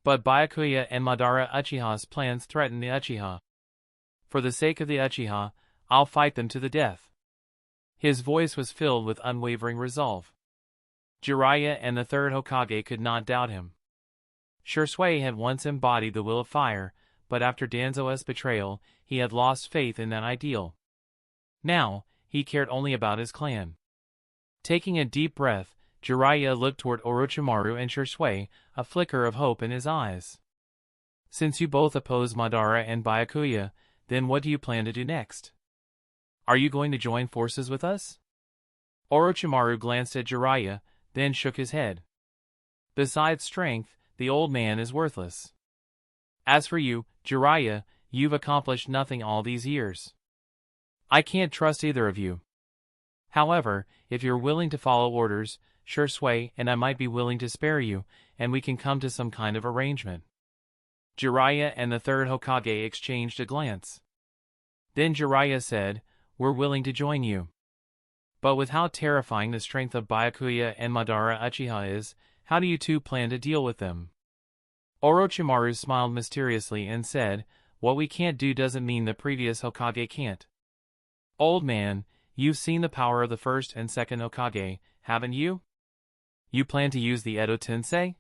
But Byakuya and Madara Uchiha's plans threaten the Uchiha. For the sake of the Uchiha, I'll fight them to the death. His voice was filled with unwavering resolve. Jiraiya and the third Hokage could not doubt him. Shisui had once embodied the will of fire, but after Danzo's betrayal, he had lost faith in that ideal. Now, he cared only about his clan. Taking a deep breath, Jiraiya looked toward Orochimaru and Shisui, a flicker of hope in his eyes. Since you both oppose Madara and Byakuya, then what do you plan to do next? Are you going to join forces with us? Orochimaru glanced at Jiraiya, then shook his head. Besides strength, the old man is worthless. As for you, Jiraiya, you've accomplished nothing all these years. I can't trust either of you. However, if you're willing to follow orders, Shisui and I might be willing to spare you, and we can come to some kind of arrangement. Jiraiya and the third Hokage exchanged a glance. Then Jiraiya said, We're willing to join you. But with how terrifying the strength of Byakuya and Madara Uchiha is, how do you two plan to deal with them? Orochimaru smiled mysteriously and said, What we can't do doesn't mean the previous Hokage can't. Old man, you've seen the power of the first and second Hokage, haven't you? You plan to use the Edo Tensei?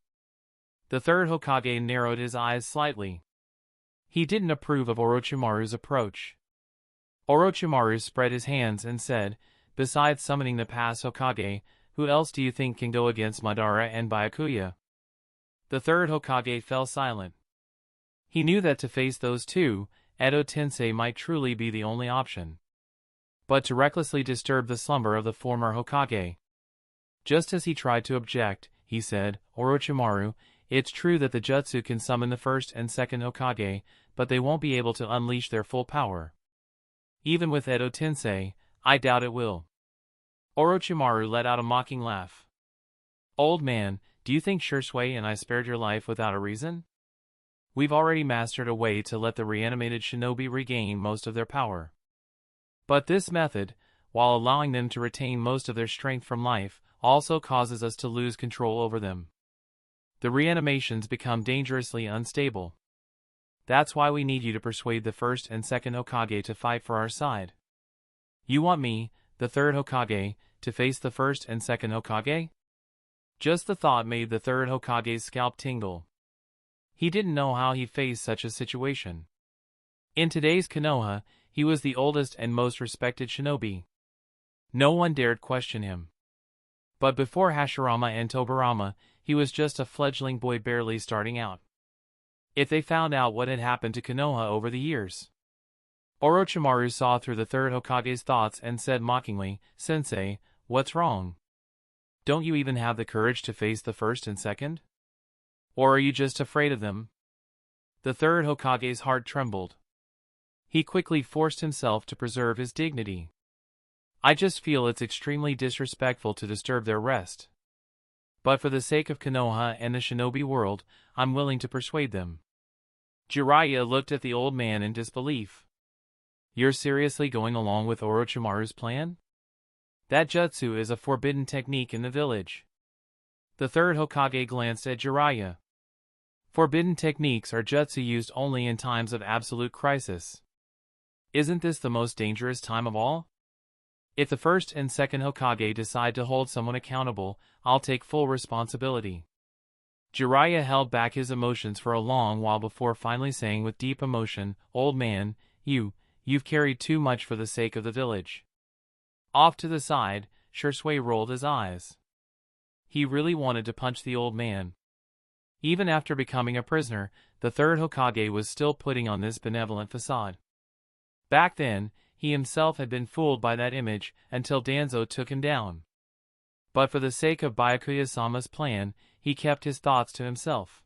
The third Hokage narrowed his eyes slightly. He didn't approve of Orochimaru's approach. Orochimaru spread his hands and said, Besides summoning the past Hokage, who else do you think can go against Madara and Byakuya? The third Hokage fell silent. He knew that to face those two, Edo Tensei might truly be the only option. But to recklessly disturb the slumber of the former Hokage. Just as he tried to object, he said, Orochimaru, it's true that the Jutsu can summon the first and second Hokage, but they won't be able to unleash their full power. Even with Edo Tensei, I doubt it will. Orochimaru let out a mocking laugh. Old man, do you think Shisui and I spared your life without a reason? We've already mastered a way to let the reanimated shinobi regain most of their power. But this method, while allowing them to retain most of their strength from life, also causes us to lose control over them. The reanimations become dangerously unstable. That's why we need you to persuade the first and second Hokage to fight for our side. You want me, the third Hokage, to face the first and second Hokage? Just the thought made the third Hokage's scalp tingle. He didn't know how he'd face such a situation. In today's Konoha, he was the oldest and most respected shinobi. No one dared question him. But before Hashirama and Tobirama, he was just a fledgling boy barely starting out. If they found out what had happened to Konoha over the years. Orochimaru saw through the third Hokage's thoughts and said mockingly, Sensei, what's wrong? Don't you even have the courage to face the first and second? Or are you just afraid of them? The third Hokage's heart trembled. He quickly forced himself to preserve his dignity. I just feel it's extremely disrespectful to disturb their rest. But for the sake of Konoha and the shinobi world, I'm willing to persuade them. Jiraiya looked at the old man in disbelief. You're seriously going along with Orochimaru's plan? That jutsu is a forbidden technique in the village. The third Hokage glanced at Jiraiya. Forbidden techniques are jutsu used only in times of absolute crisis. Isn't this the most dangerous time of all? If the first and second Hokage decide to hold someone accountable, I'll take full responsibility. Jiraiya held back his emotions for a long while before finally saying with deep emotion, Old man, you've carried too much for the sake of the village. Off to the side, Shisui rolled his eyes. He really wanted to punch the old man. Even after becoming a prisoner, the third Hokage was still putting on this benevolent facade. Back then, he himself had been fooled by that image until Danzo took him down. But for the sake of Byakuya-sama's plan, he kept his thoughts to himself.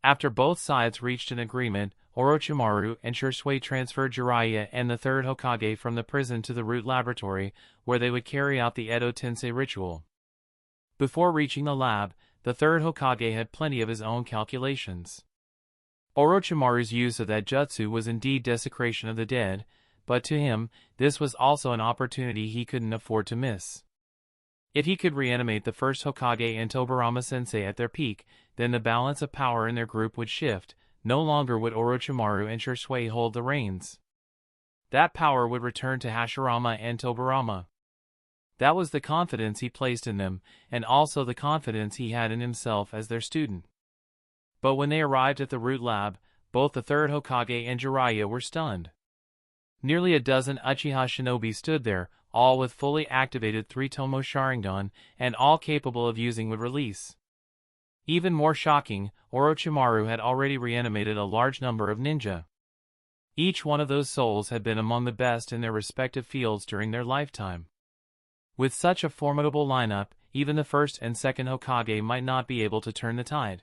After both sides reached an agreement, Orochimaru and Shisui transferred Jiraiya and the third Hokage from the prison to the root laboratory, where they would carry out the Edo Tensei ritual. Before reaching the lab, the third Hokage had plenty of his own calculations. Orochimaru's use of that jutsu was indeed desecration of the dead, but to him, this was also an opportunity he couldn't afford to miss. If he could reanimate the first Hokage and Tobirama-sensei at their peak, then the balance of power in their group would shift. No longer would Orochimaru and Shisui hold the reins. That power would return to Hashirama and Tobirama. That was the confidence he placed in them, and also the confidence he had in himself as their student. But when they arrived at the root lab, both the third Hokage and Jiraiya were stunned. Nearly a dozen Uchiha shinobi stood there, all with fully activated 3-tomo Sharingan, and all capable of using with release. Even more shocking, Orochimaru had already reanimated a large number of ninja. Each one of those souls had been among the best in their respective fields during their lifetime. With such a formidable lineup, even the first and second Hokage might not be able to turn the tide.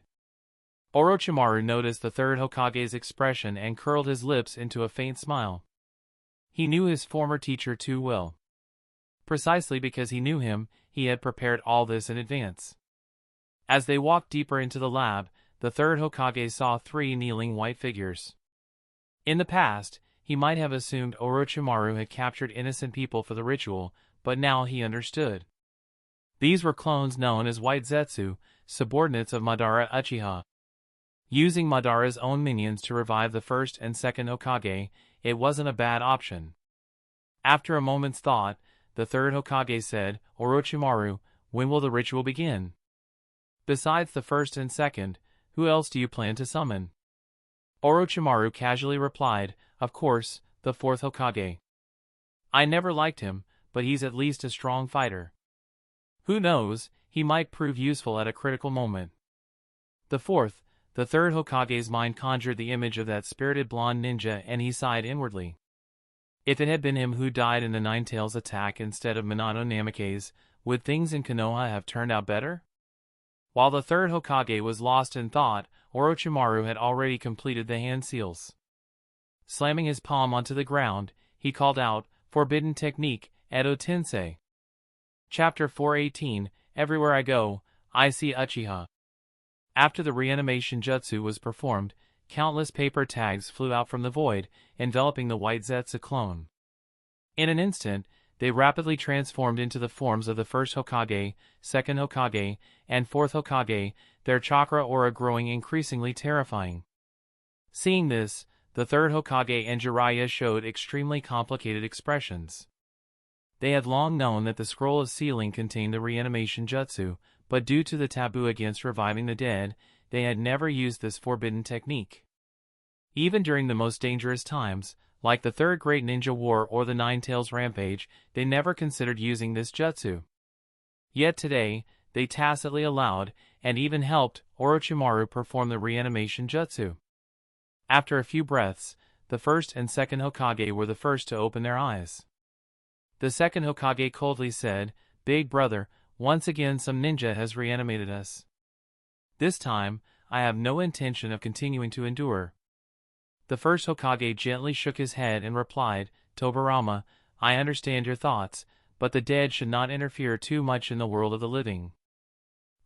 Orochimaru noticed the third Hokage's expression and curled his lips into a faint smile. He knew his former teacher too well. Precisely because he knew him, he had prepared all this in advance. As they walked deeper into the lab, the third Hokage saw 3 kneeling white figures. In the past, he might have assumed Orochimaru had captured innocent people for the ritual, but now he understood. These were clones known as White Zetsu, subordinates of Madara Uchiha. Using Madara's own minions to revive the first and second Hokage, it wasn't a bad option. After a moment's thought, the third Hokage said, "Orochimaru, when will the ritual begin? Besides the first and second, who else do you plan to summon?" Orochimaru casually replied, "Of course, the fourth Hokage. I never liked him, but he's at least a strong fighter. Who knows, he might prove useful at a critical moment." The third Hokage's mind conjured the image of that spirited blonde ninja, and he sighed inwardly. If it had been him who died in the Nine-Tails attack instead of Minato Namikaze, would things in Konoha have turned out better? While the third Hokage was lost in thought, Orochimaru had already completed the hand seals. Slamming his palm onto the ground, he called out, "Forbidden technique, Edo Tensei." Chapter 418, Everywhere I Go, I See Uchiha. After the reanimation jutsu was performed, countless paper tags flew out from the void, enveloping the White Zetsu clone. In an instant, they rapidly transformed into the forms of the first Hokage, second Hokage, and fourth Hokage, their chakra aura growing increasingly terrifying. Seeing this, the third Hokage and Jiraiya showed extremely complicated expressions. They had long known that the scroll of sealing contained the reanimation jutsu, but due to the taboo against reviving the dead, they had never used this forbidden technique. Even during the most dangerous times, like the Third Great Ninja War or the Nine-Tails Rampage, they never considered using this jutsu. Yet today, they tacitly allowed, and even helped, Orochimaru perform the reanimation jutsu. After a few breaths, the first and second Hokage were the first to open their eyes. The second Hokage coldly said, "Big brother, once again some ninja has reanimated us. This time, I have no intention of continuing to endure." The first Hokage gently shook his head and replied, "Tobirama, I understand your thoughts, but the dead should not interfere too much in the world of the living.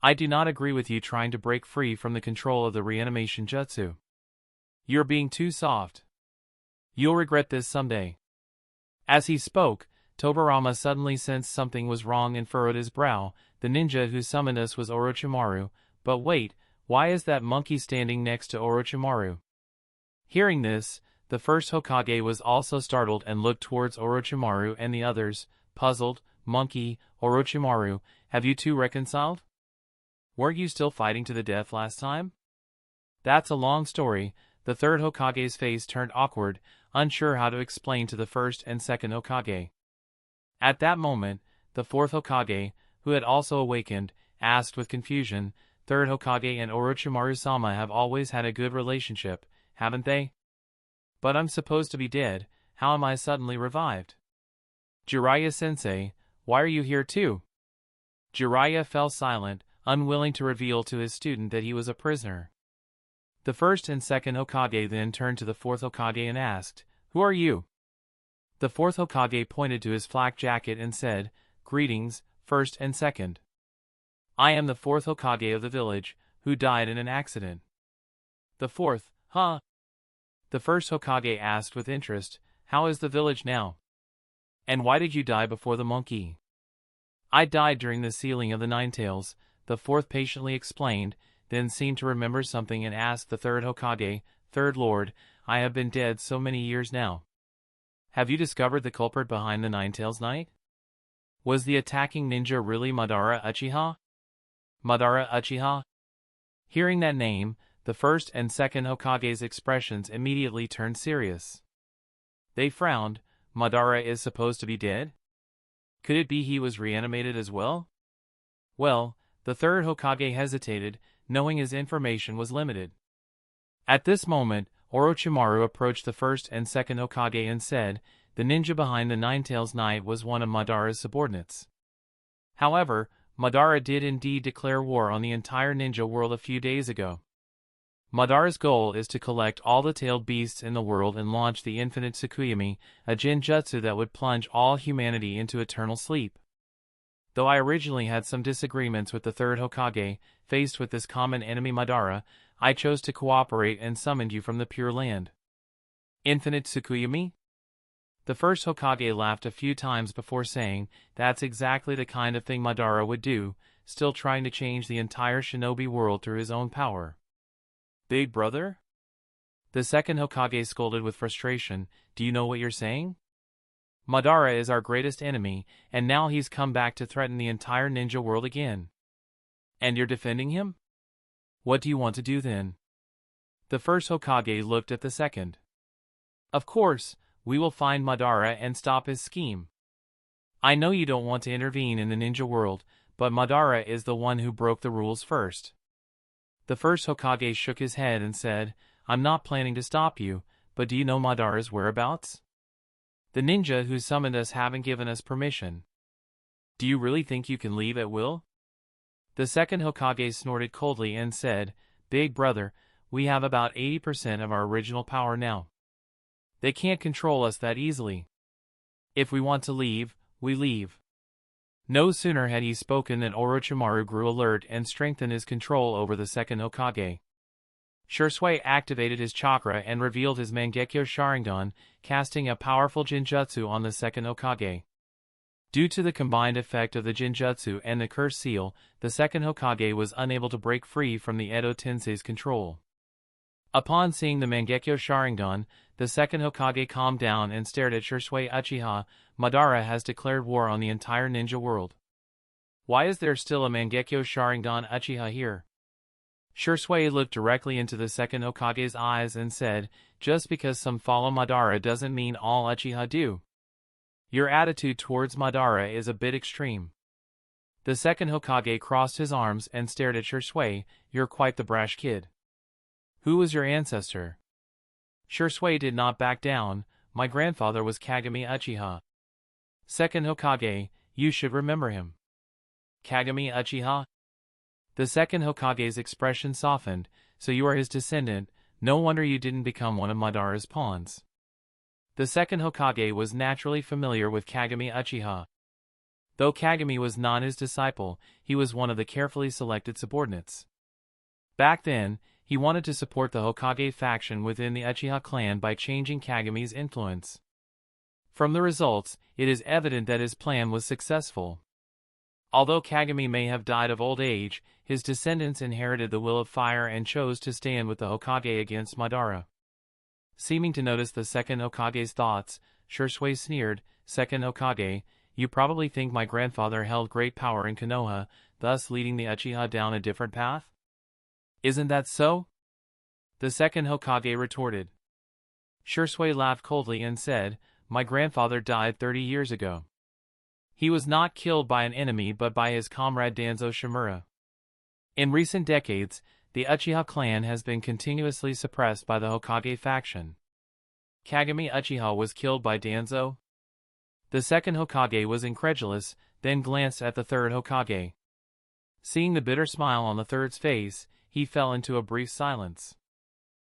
I do not agree with you trying to break free from the control of the reanimation jutsu. You're being too soft. You'll regret this someday." As he spoke, Tobirama suddenly sensed something was wrong and furrowed his brow. "The ninja who summoned us was Orochimaru, but wait, why is that monkey standing next to Orochimaru?" Hearing this, the first Hokage was also startled and looked towards Orochimaru and the others, puzzled. "Monkey, Orochimaru, have you two reconciled? Weren't you still fighting to the death last time?" "That's a long story." The third Hokage's face turned awkward, unsure how to explain to the first and second Hokage. At that moment, the fourth Hokage, who had also awakened, asked with confusion, "Third Hokage and Orochimaru-sama have always had a good relationship, haven't they? But I'm supposed to be dead, how am I suddenly revived?" "Jiraiya-sensei, why are you here too?" Jiraiya fell silent, unwilling to reveal to his student that he was a prisoner. The first and second Hokage then turned to the fourth Hokage and asked, "Who are you?" The fourth Hokage pointed to his flak jacket and said, "Greetings, first and second. I am the fourth Hokage of the village, who died in an accident." The fourth, Huh? The first Hokage asked with interest, how is the village now? And why did you die before the monkey? I died during the sealing of the Nine Tails, the fourth patiently explained, then seemed to remember something and asked the third Hokage, Third Lord, I have been dead so many years now. Have you discovered the culprit behind the Nine Tails Night? Was the attacking ninja really Madara Uchiha? Madara Uchiha? Hearing that name, the first and second Hokage's expressions immediately turned serious. They frowned. Madara is supposed to be dead? Could it be he was reanimated as well? Well, the third Hokage hesitated, knowing his information was limited. At this moment, Orochimaru approached the first and second Hokage and said, the ninja behind the Nine Tails Night was one of Madara's subordinates. However, Madara did indeed declare war on the entire ninja world a few days ago. Madara's goal is to collect all the tailed beasts in the world and launch the infinite Tsukuyomi, a genjutsu that would plunge all humanity into eternal sleep. Though I originally had some disagreements with the third Hokage, faced with this common enemy Madara, I chose to cooperate and summoned you from the Pure Land. Infinite Tsukuyomi? The first Hokage laughed a few times before saying, that's exactly the kind of thing Madara would do, still trying to change the entire shinobi world through his own power. Big brother? The second Hokage scolded with frustration, do you know what you're saying? Madara is our greatest enemy, and now he's come back to threaten the entire ninja world again. And you're defending him? What do you want to do then? The first Hokage looked at the second. Of course, we will find Madara and stop his scheme. I know you don't want to intervene in the ninja world, but Madara is the one who broke the rules first. The first Hokage shook his head and said, I'm not planning to stop you, but do you know Madara's whereabouts? The ninja who summoned us haven't given us permission. Do you really think you can leave at will? The second Hokage snorted coldly and said, Big brother, we have about 80% of our original power now. They can't control us that easily. If we want to leave, we leave. No sooner had he spoken than Orochimaru grew alert and strengthened his control over the second Hokage. Shursui activated his chakra and revealed his Mangekyo Sharingan, casting a powerful genjutsu on the second Hokage. Due to the combined effect of the genjutsu and the curse seal, the second Hokage was unable to break free from the Edo Tensei's control. Upon seeing the Mangekyo Sharingan, the second Hokage calmed down and stared at Shursui Uchiha. Madara has declared war on the entire ninja world. Why is there still a Mangekyo Sharingan Uchiha here? Shursui looked directly into the second Hokage's eyes and said, just because some follow Madara doesn't mean all Uchiha do. Your attitude towards Madara is a bit extreme. The second Hokage crossed his arms and stared at Shursui, you're quite the brash kid. Who was your ancestor? Shursui did not back down, my grandfather was Kagami Uchiha. Second Hokage, you should remember him. Kagami Uchiha? The second Hokage's expression softened, so you are his descendant, no wonder you didn't become one of Madara's pawns. The second Hokage was naturally familiar with Kagami Uchiha. Though Kagami was not his disciple, he was one of the carefully selected subordinates. Back then, he wanted to support the Hokage faction within the Uchiha clan by changing Kagami's influence. From the results, it is evident that his plan was successful. Although Kagami may have died of old age, his descendants inherited the will of fire and chose to stand with the Hokage against Madara. Seeming to notice the second Hokage's thoughts, Shursui sneered, Second Hokage, you probably think my grandfather held great power in Konoha, thus leading the Uchiha down a different path? Isn't that so? The second Hokage retorted. Shursui laughed coldly and said, my grandfather died 30 years ago. He was not killed by an enemy but by his comrade Danzo Shimura. In recent decades, the Uchiha clan has been continuously suppressed by the Hokage faction. Kagami Uchiha was killed by Danzo? The second Hokage was incredulous, then glanced at the third Hokage. Seeing the bitter smile on the third's face, he fell into a brief silence.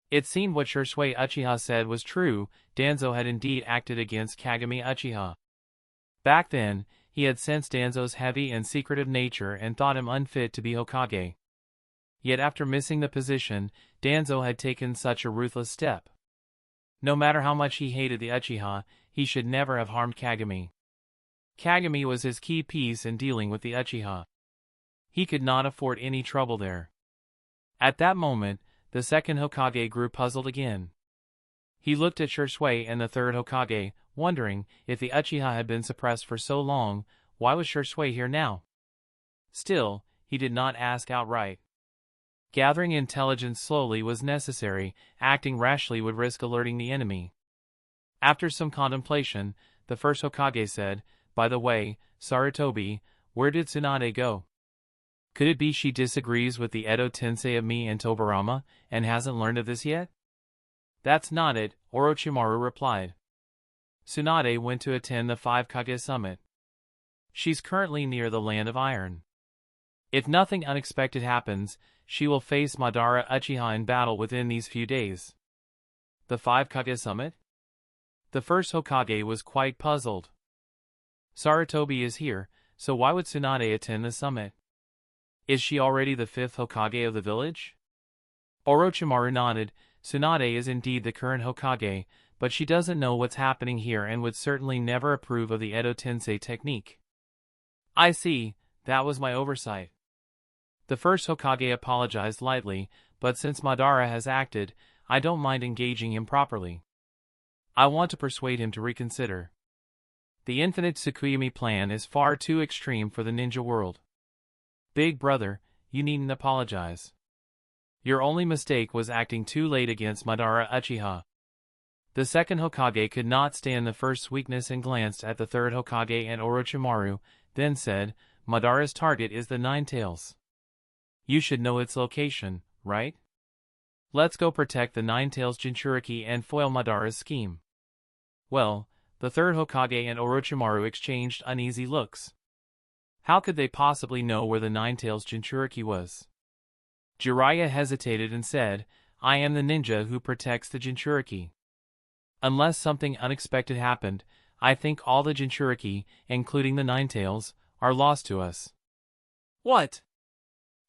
It seemed what Shursui Uchiha said was true, Danzo had indeed acted against Kagami Uchiha. Back then, he had sensed Danzo's heavy and secretive nature and thought him unfit to be Hokage. Yet after missing the position, Danzo had taken such a ruthless step. No matter how much he hated the Uchiha, he should never have harmed Kagami. Kagami was his key piece in dealing with the Uchiha. He could not afford any trouble there. At that moment, the second Hokage grew puzzled again. He looked at Shisui and the third Hokage, wondering, if the Uchiha had been suppressed for so long, why was Shisui here now? Still, he did not ask outright. Gathering intelligence slowly was necessary, acting rashly would risk alerting the enemy. After some contemplation, the first Hokage said, "By the way, Sarutobi, where did Tsunade go? Could it be she disagrees with the Edo Tensei of me and Tobirama, and hasn't learned of this yet?" "That's not it," Orochimaru replied. "Tsunade went to attend the Five Kage Summit. She's currently near the Land of Iron. If nothing unexpected happens, she will face Madara Uchiha in battle within these few days." "The Five Kage Summit?" The first Hokage was quite puzzled. Sarutobi is here, so why would Tsunade attend the summit? Is she already the fifth Hokage of the village? Orochimaru nodded. Tsunade is indeed the current Hokage, but she doesn't know what's happening here and would certainly never approve of the Edo Tensei technique. "I see, that was my oversight." The first Hokage apologized lightly, but since Madara has acted, I don't mind engaging him properly. I want to persuade him to reconsider. The infinite Tsukuyomi plan is far too extreme for the ninja world. Big brother, you needn't apologize. Your only mistake was acting too late against Madara Uchiha. The second Hokage could not stand the first's weakness and glanced at the third Hokage and Orochimaru, then said, "Madara's target is the Nine Tails. You should know its location, right? Let's go protect the Nine Tails Jinchuriki and foil Madara's scheme." Well, the third Hokage and Orochimaru exchanged uneasy looks. How could they possibly know where the Nine Tails Jinchuriki was? Jiraiya hesitated and said, "I am the ninja who protects the Jinchuriki. Unless something unexpected happened, I think all the Jinchuriki, including the Nine Tails, are lost to us." "What?"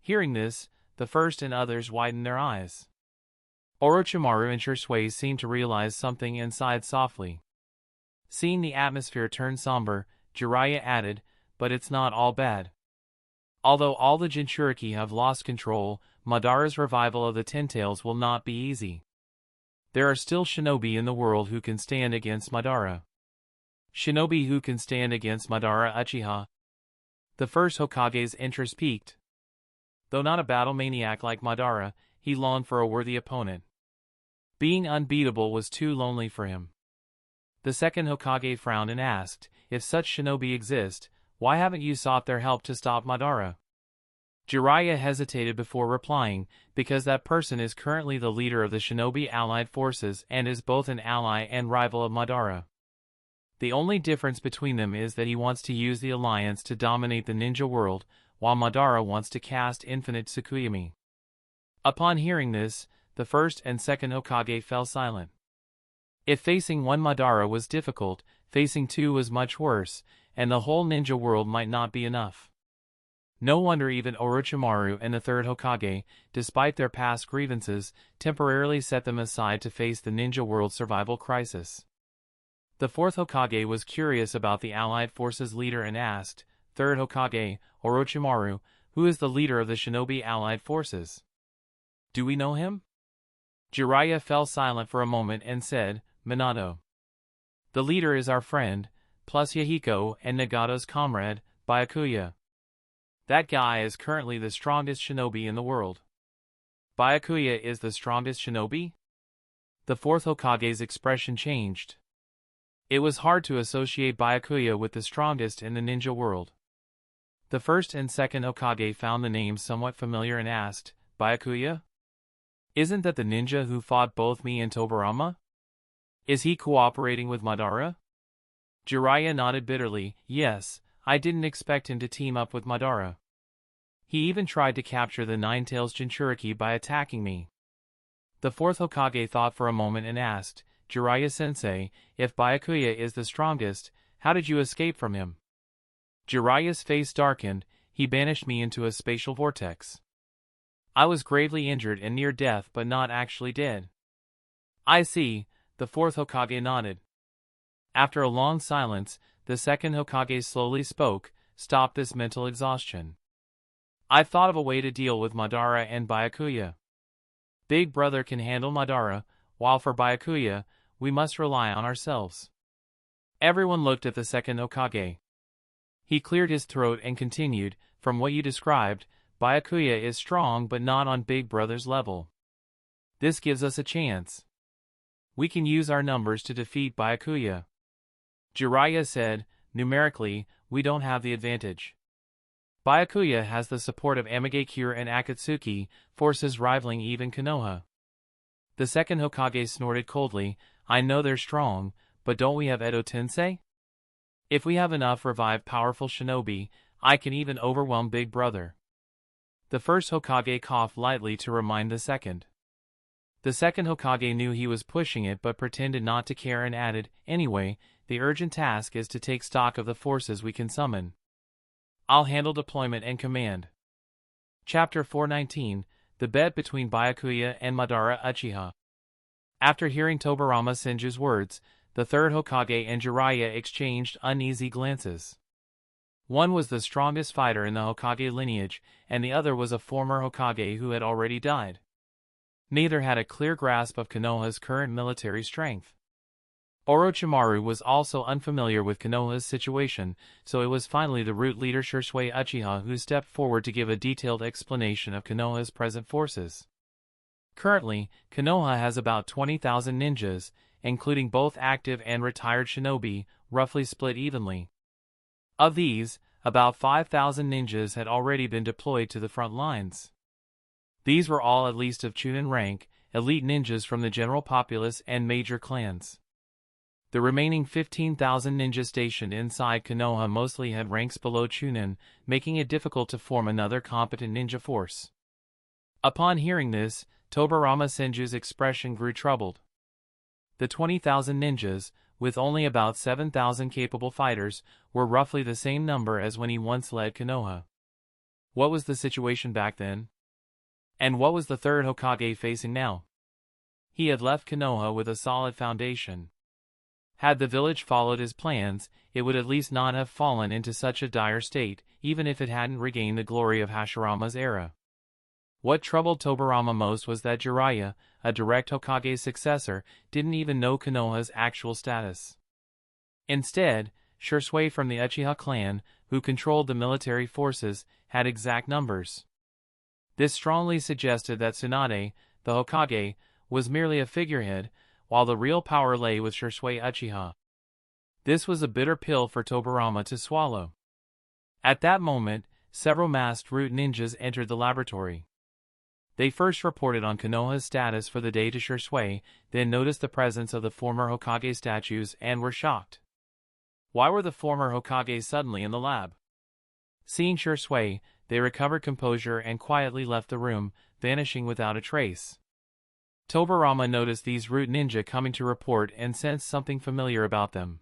Hearing this, the first and others widened their eyes. Orochimaru and Shisui seemed to realize something and sighed softly. Seeing the atmosphere turn somber, Jiraiya added, "But it's not all bad. Although all the Jinchuriki have lost control, Madara's revival of the Ten Tails will not be easy. There are still shinobi in the world who can stand against Madara. Shinobi who can stand against Madara Uchiha." The first Hokage's interest piqued. Though not a battle maniac like Madara, he longed for a worthy opponent. Being unbeatable was too lonely for him. The second Hokage frowned and asked, "If such shinobi exist, why haven't you sought their help to stop Madara?" Jiraiya hesitated before replying, "Because that person is currently the leader of the shinobi allied forces and is both an ally and rival of Madara. The only difference between them is that he wants to use the alliance to dominate the ninja world, while Madara wants to cast infinite Tsukuyomi." Upon hearing this, the first and second Hokage fell silent. If facing one Madara was difficult, facing two was much worse, and the whole ninja world might not be enough. No wonder even Orochimaru and the third Hokage, despite their past grievances, temporarily set them aside to face the ninja world survival crisis. The fourth Hokage was curious about the allied forces leader and asked, "Third Hokage, Orochimaru, who is the leader of the shinobi allied forces? Do we know him?" Jiraiya fell silent for a moment and said, "Minato. The leader is our friend, plus Yahiko and Nagato's comrade, Byakuya. That guy is currently the strongest shinobi in the world." "Byakuya is the strongest shinobi?" The fourth Hokage's expression changed. It was hard to associate Byakuya with the strongest in the ninja world. The first and second Hokage found the name somewhat familiar and asked, "Byakuya? Isn't that the ninja who fought both me and Tobirama? Is he cooperating with Madara?" Jiraiya nodded bitterly, "Yes, I didn't expect him to team up with Madara. He even tried to capture the Nine Tails Jinchuriki by attacking me." The fourth Hokage thought for a moment and asked, "Jiraiya-sensei, if Byakuya is the strongest, how did you escape from him?" Jiraiya's face darkened. "He banished me into a spatial vortex." I was gravely injured and near death but not actually dead. I see, the fourth Hokage nodded. After a long silence, the second Hokage slowly spoke, "Stop this mental exhaustion. I've thought of a way to deal with Madara and Byakuya. Big Brother can handle Madara, while for Byakuya, we must rely on ourselves." Everyone looked at the second Hokage. He cleared his throat and continued, "From what you described, Byakuya is strong but not on Big Brother's level. This gives us a chance. We can use our numbers to defeat Byakuya." Jiraiya said, "Numerically, we don't have the advantage. Byakuya has the support of Amigakure and Akatsuki, forces rivaling even Konoha." The second Hokage snorted coldly, "I know they're strong, but don't we have Edo Tensei? If we have enough revived powerful shinobi, I can even overwhelm Big Brother." The first Hokage coughed lightly to remind the second. The second Hokage knew he was pushing it but pretended not to care and added, "Anyway, the urgent task is to take stock of the forces we can summon. I'll handle deployment and command." Chapter 419, The Bet Between Byakuya and Madara Uchiha. After hearing Tobirama Senju's words, the third Hokage and Jiraiya exchanged uneasy glances. One was the strongest fighter in the Hokage lineage, and the other was a former Hokage who had already died. Neither had a clear grasp of Konoha's current military strength. Orochimaru was also unfamiliar with Konoha's situation, so it was finally the root leader Shisui Uchiha who stepped forward to give a detailed explanation of Konoha's present forces. Currently, Konoha has about 20,000 ninjas, including both active and retired shinobi, roughly split evenly. Of these, about 5,000 ninjas had already been deployed to the front lines. These were all at least of Chunin rank, elite ninjas from the general populace and major clans. The remaining 15,000 ninjas stationed inside Konoha mostly had ranks below Chunin, making it difficult to form another competent ninja force. Upon hearing this, Tobirama Senju's expression grew troubled. The 20,000 ninjas, with only about 7,000 capable fighters, were roughly the same number as when he once led Konoha. What was the situation back then? And what was the third Hokage facing now? He had left Konoha with a solid foundation. Had the village followed his plans, it would at least not have fallen into such a dire state, even if it hadn't regained the glory of Hashirama's era. What troubled Tobirama most was that Jiraiya, a direct Hokage's successor, didn't even know Konoha's actual status. Instead, Shisui from the Uchiha clan, who controlled the military forces, had exact numbers. This strongly suggested that Tsunade, the Hokage, was merely a figurehead, while the real power lay with Shisui Uchiha. This was a bitter pill for Tobirama to swallow. At that moment, several masked root ninjas entered the laboratory. They first reported on Konoha's status for the day to Shisui, then noticed the presence of the former Hokage statues and were shocked. Why were the former Hokage suddenly in the lab? Seeing Shisui, they recovered composure and quietly left the room, vanishing without a trace. Tobirama noticed these root ninja coming to report and sensed something familiar about them.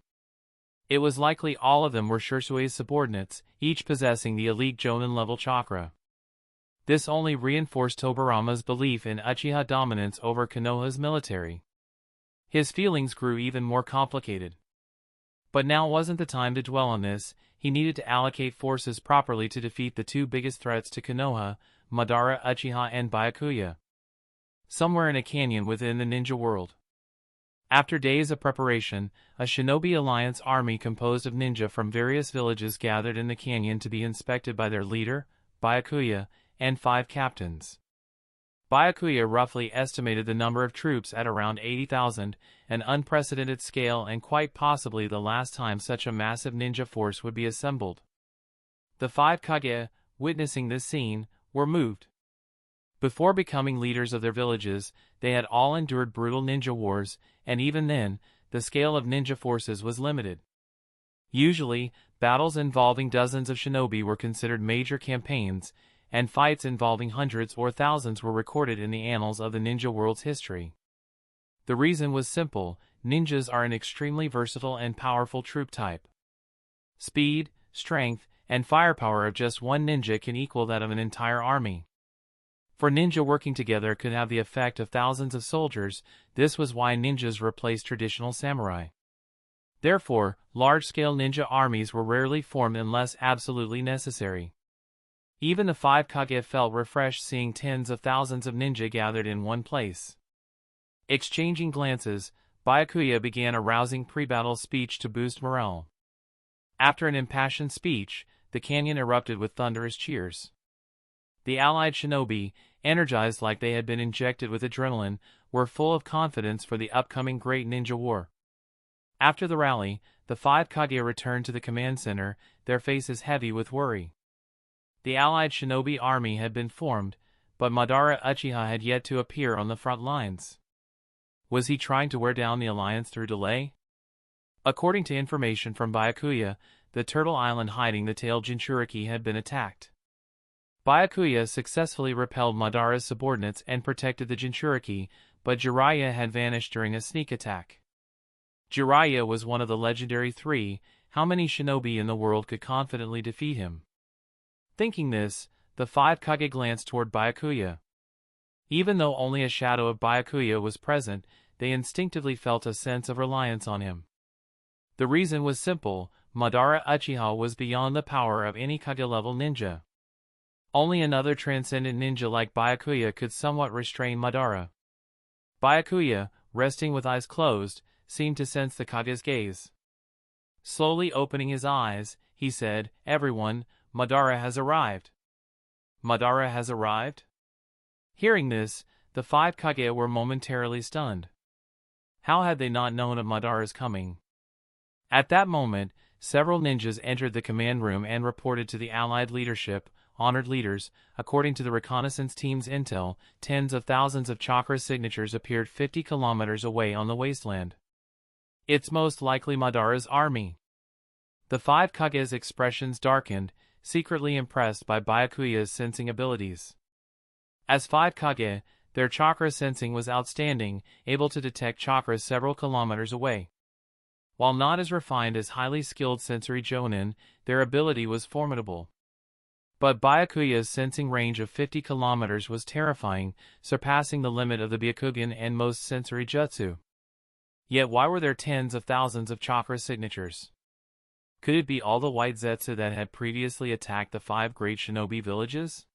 It was likely all of them were Shisui's subordinates, each possessing the elite Jonin-level chakra. This only reinforced Tobirama's belief in Uchiha dominance over Konoha's military. His feelings grew even more complicated. But now wasn't the time to dwell on this. He needed to allocate forces properly to defeat the two biggest threats to Konoha, Madara Uchiha and Byakuya. Somewhere in a canyon within the ninja world. After days of preparation, a Shinobi Alliance army composed of ninja from various villages gathered in the canyon to be inspected by their leader, Byakuya, and 5 captains. Byakuya roughly estimated the number of troops at around 80,000, an unprecedented scale and quite possibly the last time such a massive ninja force would be assembled. The 5 Kage, witnessing this scene, were moved. Before becoming leaders of their villages, they had all endured brutal ninja wars, and even then, the scale of ninja forces was limited. Usually, battles involving dozens of shinobi were considered major campaigns, and fights involving hundreds or thousands were recorded in the annals of the ninja world's history. The reason was simple: ninjas are an extremely versatile and powerful troop type. Speed, strength, and firepower of just one ninja can equal that of an entire army. For ninja working together could have the effect of thousands of soldiers. This was why ninjas replaced traditional samurai. Therefore, large-scale ninja armies were rarely formed unless absolutely necessary. Even the five Kage felt refreshed seeing tens of thousands of ninja gathered in one place. Exchanging glances, Byakuya began a rousing pre-battle speech to boost morale. After an impassioned speech, the canyon erupted with thunderous cheers. The allied shinobi, energized like they had been injected with adrenaline, were full of confidence for the upcoming great ninja war. After the rally, the five Kage returned to the command center, their faces heavy with worry. The allied shinobi army had been formed, but Madara Uchiha had yet to appear on the front lines. Was he trying to wear down the alliance through delay? According to information from Byakuya, the Turtle Island hiding the tailed Jinchuriki had been attacked. Byakuya successfully repelled Madara's subordinates and protected the Jinchuriki, but Jiraiya had vanished during a sneak attack. Jiraiya was one of the legendary three. How many shinobi in the world could confidently defeat him? Thinking this, the five Kage glanced toward Byakuya. Even though only a shadow of Byakuya was present, they instinctively felt a sense of reliance on him. The reason was simple: Madara Uchiha was beyond the power of any Kage-level ninja. Only another transcendent ninja like Byakuya could somewhat restrain Madara. Byakuya, resting with eyes closed, seemed to sense the Kage's gaze. Slowly opening his eyes, he said, "Everyone, Madara has arrived." Madara has arrived? Hearing this, the five Kage were momentarily stunned. How had they not known of Madara's coming? At that moment, several ninjas entered the command room and reported to the allied leadership. Honored leaders, according to the reconnaissance team's intel, tens of thousands of chakra signatures appeared 50 kilometers away on the wasteland. It's most likely Madara's army. The five Kage's expressions darkened, secretly impressed by Byakuya's sensing abilities. As five Kage, their chakra sensing was outstanding, able to detect chakras several kilometers away. While not as refined as highly skilled sensory jonin, their ability was formidable. But Byakuya's sensing range of 50 kilometers was terrifying, surpassing the limit of the Byakugan and most sensory jutsu. Yet why were there tens of thousands of chakra signatures? Could it be all the white Zetsu that had previously attacked the five great shinobi villages?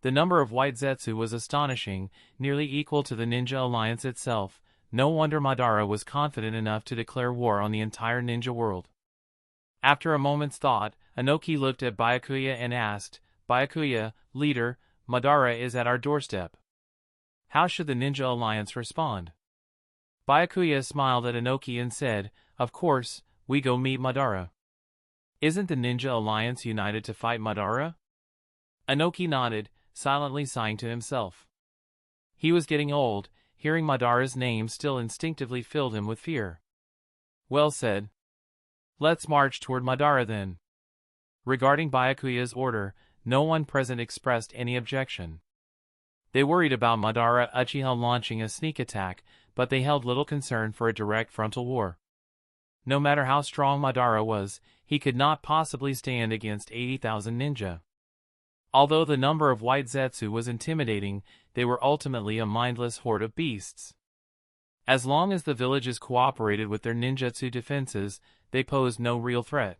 The number of white Zetsu was astonishing, nearly equal to the Ninja Alliance itself. No wonder Madara was confident enough to declare war on the entire ninja world. After a moment's thought, Inoki looked at Byakuya and asked, "Byakuya, leader, Madara is at our doorstep. How should the Ninja Alliance respond?" Byakuya smiled at Inoki and said, "Of course, we go meet Madara. Isn't the Ninja Alliance united to fight Madara?" Inoki nodded, silently sighing to himself. He was getting old. Hearing Madara's name still instinctively filled him with fear. Well said. Let's march toward Madara then. Regarding Byakuya's order, no one present expressed any objection. They worried about Madara Uchiha launching a sneak attack, but they held little concern for a direct frontal war. No matter how strong Madara was, he could not possibly stand against 80,000 ninja. Although the number of white Zetsu was intimidating, they were ultimately a mindless horde of beasts. As long as the villages cooperated with their ninjutsu defenses, they posed no real threat.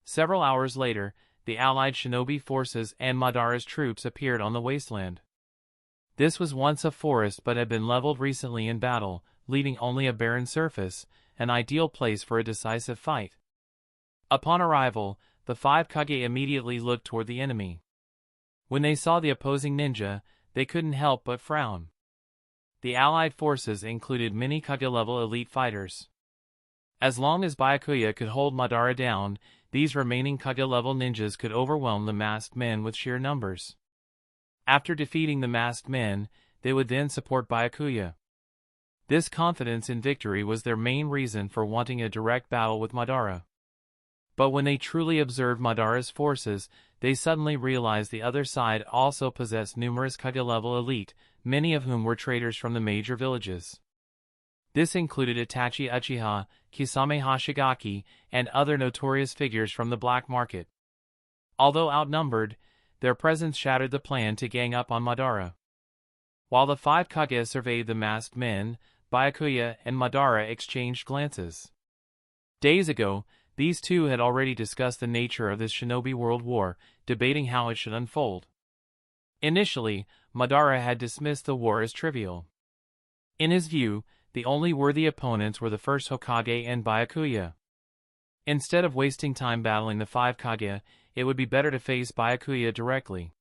Several hours later, the allied shinobi forces and Madara's troops appeared on the wasteland. This was once a forest but had been leveled recently in battle, leaving only a barren surface, an ideal place for a decisive fight. Upon arrival, the five Kage immediately looked toward the enemy. When they saw the opposing ninja, they couldn't help but frown. The allied forces included many Kage-level elite fighters. As long as Byakuya could hold Madara down, these remaining Kage-level ninjas could overwhelm the masked men with sheer numbers. After defeating the masked men, they would then support Byakuya. This confidence in victory was their main reason for wanting a direct battle with Madara. But when they truly observed Madara's forces, they suddenly realized the other side also possessed numerous Kage-level elite, many of whom were traders from the major villages. This included Itachi Uchiha, Kisame Hashigaki, and other notorious figures from the black market. Although outnumbered, their presence shattered the plan to gang up on Madara. While the 5 Kage surveyed the masked men, Byakuya and Madara exchanged glances. Days ago, these two had already discussed the nature of this Shinobi World War, debating how it should unfold. Initially, Madara had dismissed the war as trivial. In his view, the only worthy opponents were the first Hokage and Byakuya. Instead of wasting time battling the 5 Kage, it would be better to face Byakuya directly.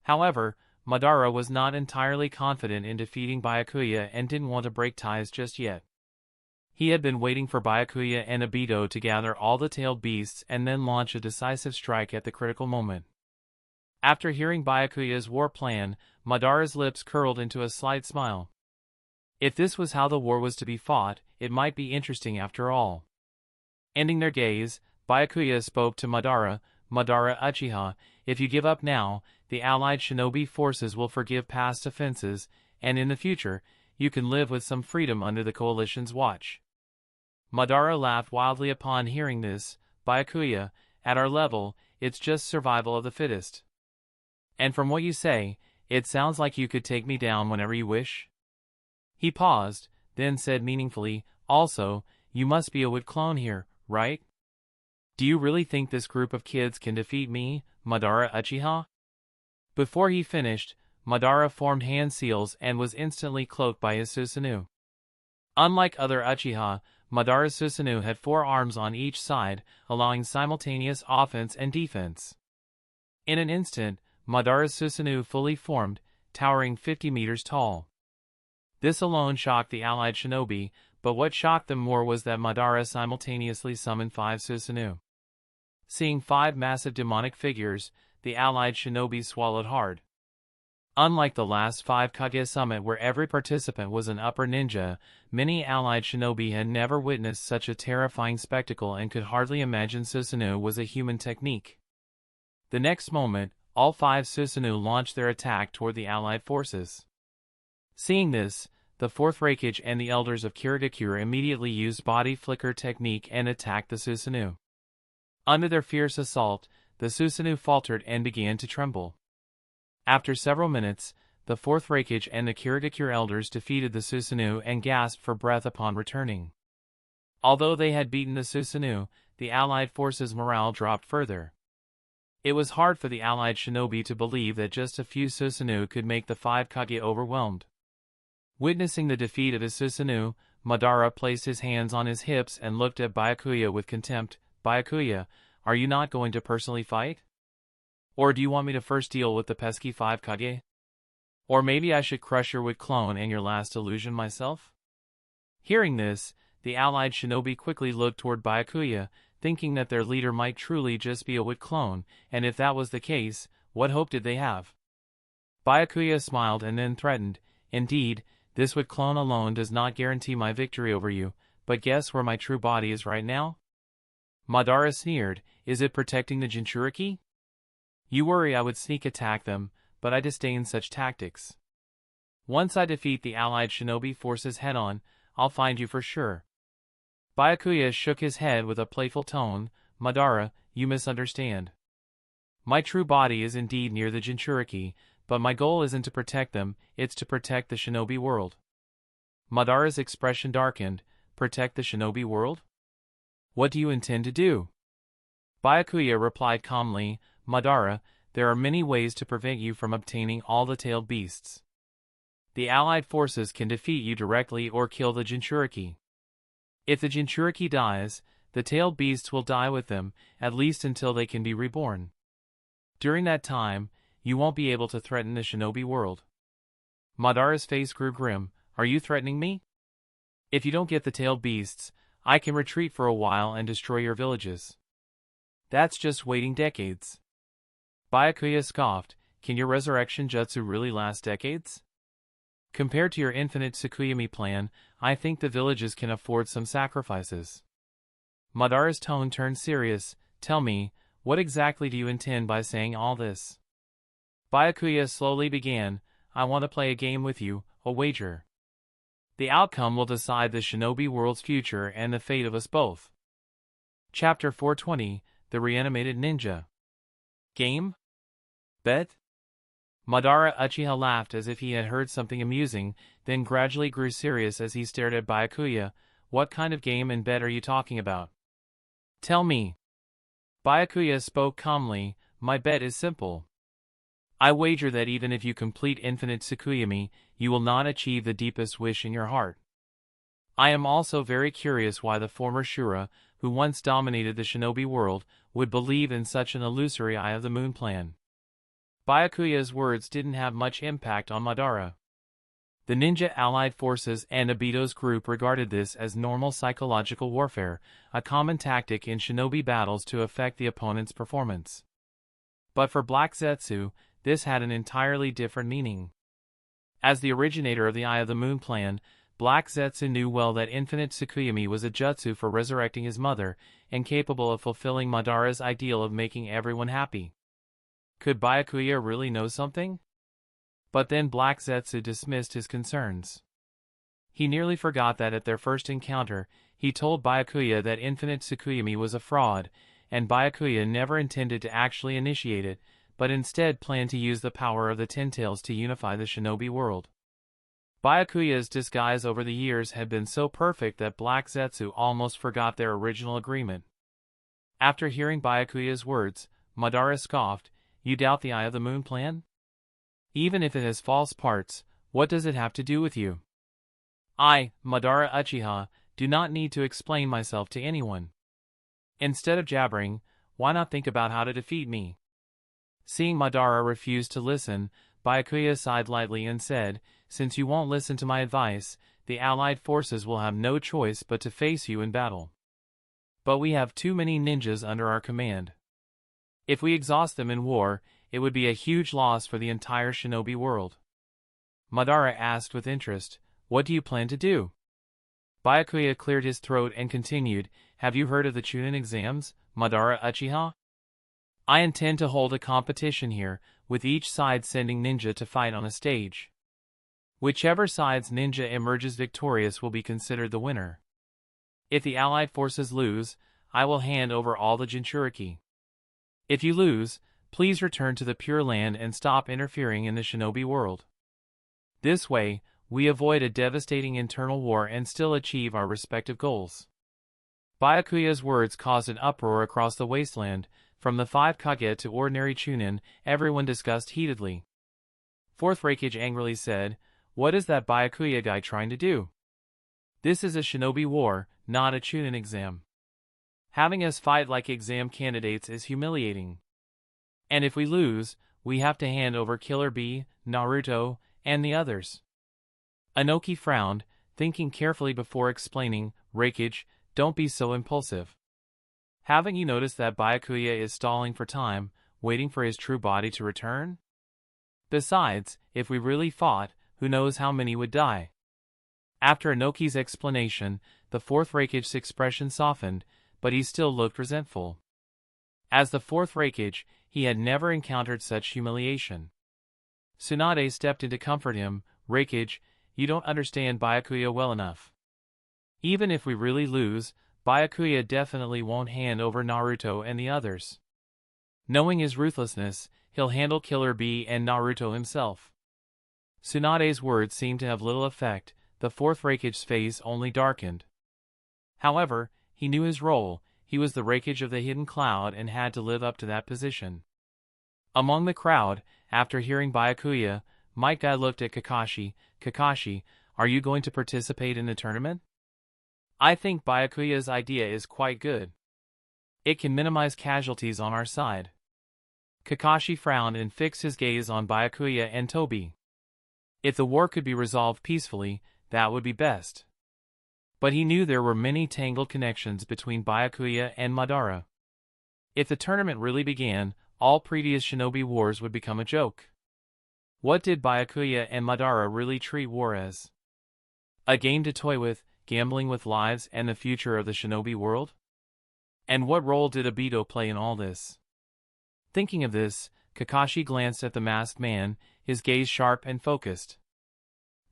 However, Madara was not entirely confident in defeating Byakuya and didn't want to break ties just yet. He had been waiting for Byakuya and Obito to gather all the tailed beasts and then launch a decisive strike at the critical moment. After hearing Byakuya's war plan, Madara's lips curled into a slight smile. If this was how the war was to be fought, it might be interesting after all. Ending their gaze, Byakuya spoke to Madara, "Madara Uchiha, if you give up now, the allied shinobi forces will forgive past offenses, and in the future, you can live with some freedom under the coalition's watch." Madara laughed wildly upon hearing this. "Byakuya, at our level, it's just survival of the fittest. And from what you say, it sounds like you could take me down whenever you wish." He paused, then said meaningfully, "Also, you must be a wood clone here, right? Do you really think this group of kids can defeat me, Madara Uchiha?" Before he finished, Madara formed hand seals and was instantly cloaked by his Susanoo. Unlike other Uchiha, Madara's Susanoo had 4 arms on each side, allowing simultaneous offense and defense. In an instant, Madara's Susanoo fully formed, towering 50 meters tall. This alone shocked the allied shinobi, but what shocked them more was that Madara simultaneously summoned 5 Susanoo. Seeing 5 massive demonic figures, the allied shinobi swallowed hard. Unlike the last 5 Kage summit where every participant was an upper ninja, many allied shinobi had never witnessed such a terrifying spectacle and could hardly imagine Susanoo was a human technique. The next moment, all 5 Susanoo launched their attack toward the allied forces. Seeing this, the 4th Raikage and the elders of Kirigakure immediately used body flicker technique and attacked the Susanoo. Under their fierce assault, the Susanoo faltered and began to tremble. After several minutes, the 4th Raikage and the Kirigakure elders defeated the Susanoo and gasped for breath upon returning. Although they had beaten the Susanoo, the allied forces' morale dropped further. It was hard for the allied shinobi to believe that just a few Susanoo could make the 5 Kage overwhelmed. Witnessing the defeat of his Susanoo, Madara placed his hands on his hips and looked at Byakuya with contempt. "Byakuya, are you not going to personally fight? Or do you want me to first deal with the pesky 5 Kage? Or maybe I should crush your wood clone and your last illusion myself?" Hearing this, the allied shinobi quickly looked toward Byakuya, thinking that their leader might truly just be a wood clone, and if that was the case, what hope did they have? Byakuya smiled and then threatened, "Indeed, this wood clone alone does not guarantee my victory over you, but guess where my true body is right now?" Madara sneered, "Is it protecting the Jinchuriki? You worry I would sneak attack them, but I disdain such tactics. Once I defeat the allied shinobi forces head-on, I'll find you for sure." Byakuya shook his head with a playful tone. "Madara, you misunderstand. My true body is indeed near the Jinchuriki, but my goal isn't to protect them, it's to protect the shinobi world." Madara's expression darkened. "Protect the shinobi world? What do you intend to do?" Byakuya replied calmly, "Madara, there are many ways to prevent you from obtaining all the tailed beasts. The allied forces can defeat you directly or kill the Jinchuriki. If the Jinchuriki dies, the tailed beasts will die with them, at least until they can be reborn. During that time, you won't be able to threaten the shinobi world." Madara's face grew grim. "Are you threatening me? If you don't get the tailed beasts, I can retreat for a while and destroy your villages. That's just waiting decades." Byakuya scoffed. "Can your resurrection jutsu really last decades? Compared to your infinite Tsukuyami plan, I think the villages can afford some sacrifices." Madara's tone turned serious. "Tell me, what exactly do you intend by saying all this?" Byakuya slowly began. "I want to play a game with you, a wager. The outcome will decide the shinobi world's future and the fate of us both." Chapter 420, The Reanimated Ninja. Game? Bet? Madara Uchiha laughed as if he had heard something amusing, then gradually grew serious as he stared at Byakuya. What kind of game and bet are you talking about? Tell me. Byakuya spoke calmly. My bet is simple. I wager that even if you complete infinite Tsukuyomi, you will not achieve the deepest wish in your heart. I am also very curious why the former Shura, who once dominated the shinobi world, would believe in such an illusory Eye of the Moon plan. Byakuya's words didn't have much impact on Madara. The ninja allied forces and Obito's group regarded this as normal psychological warfare, a common tactic in shinobi battles to affect the opponent's performance. But for Black Zetsu, this had an entirely different meaning. As the originator of the Eye of the Moon plan, Black Zetsu knew well that infinite Tsukuyomi was a jutsu for resurrecting his mother, and capable of fulfilling Madara's ideal of making everyone happy. Could Byakuya really know something? But then Black Zetsu dismissed his concerns. He nearly forgot that at their first encounter, he told Byakuya that infinite Tsukuyomi was a fraud, and Byakuya never intended to actually initiate it, but instead planned to use the power of the Ten Tails to unify the shinobi world. Byakuya's disguise over the years had been so perfect that Black Zetsu almost forgot their original agreement. After hearing Byakuya's words, Madara scoffed, "You doubt the Eye of the Moon plan? Even if it has false parts, what does it have to do with you? I, Madara Uchiha, do not need to explain myself to anyone. Instead of jabbering, why not think about how to defeat me?" Seeing Madara refuse to listen, Byakuya sighed lightly and said, "Since you won't listen to my advice, the allied forces will have no choice but to face you in battle. But we have too many ninjas under our command. If we exhaust them in war, it would be a huge loss for the entire shinobi world." Madara asked with interest, "What do you plan to do?" Byakuya cleared his throat and continued, "Have you heard of the Chunin exams, Madara Uchiha? I intend to hold a competition here, with each side sending ninja to fight on a stage. Whichever side's ninja emerges victorious will be considered the winner. If the allied forces lose, I will hand over all the Jinchuriki. If you lose, please return to the Pure Land and stop interfering in the shinobi world. This way, we avoid a devastating internal war and still achieve our respective goals." Byakuya's words caused an uproar across the wasteland. From the 5 Kage to ordinary Chunin, everyone discussed heatedly. Fourth Raikage angrily said, "What is that Byakuya guy trying to do? This is a shinobi war, not a Chunin exam. Having us fight like exam candidates is humiliating. And if we lose, we have to hand over Killer Bee, Naruto, and the others." Inoki frowned, thinking carefully before explaining, "Raikage, don't be so impulsive. Haven't you noticed that Byakuya is stalling for time, waiting for his true body to return? Besides, if we really fought, who knows how many would die?" After Inoki's explanation, the fourth Raikage's expression softened, but he still looked resentful. As the fourth Raikage, he had never encountered such humiliation. Tsunade stepped in to comfort him, "Raikage, you don't understand Byakuya well enough. Even if we really lose, Byakuya definitely won't hand over Naruto and the others. Knowing his ruthlessness, he'll handle Killer Bee and Naruto himself." Tsunade's words seemed to have little effect. The fourth Raikage's face only darkened. However, he knew his role. He was the Raikage of the Hidden Cloud and had to live up to that position. Among the crowd, after hearing Byakuya, Might Guy looked at Kakashi. "Kakashi, are you going to participate in the tournament? I think Byakuya's idea is quite good. It can minimize casualties on our side." Kakashi frowned and fixed his gaze on Byakuya and Tobi. If the war could be resolved peacefully, that would be best. But he knew there were many tangled connections between Byakuya and Madara. If the tournament really began, all previous shinobi wars would become a joke. What did Byakuya and Madara really treat war as? A game to toy with, gambling with lives and the future of the shinobi world? And what role did Obito play in all this? Thinking of this, Kakashi glanced at the masked man, his gaze sharp and focused.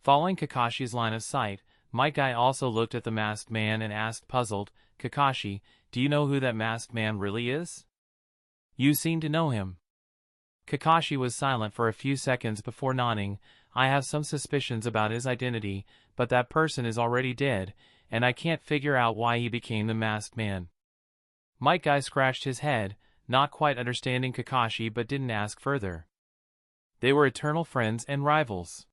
Following Kakashi's line of sight, Might Guy also looked at the masked man and asked puzzled, "Kakashi, do you know who that masked man really is? You seem to know him." Kakashi was silent for a few seconds before nodding. I have some suspicions about his identity, but that person is already dead, and I can't figure out why he became the masked man. Might Guy scratched his head, not quite understanding Kakashi, but didn't ask further. They were eternal friends and rivals.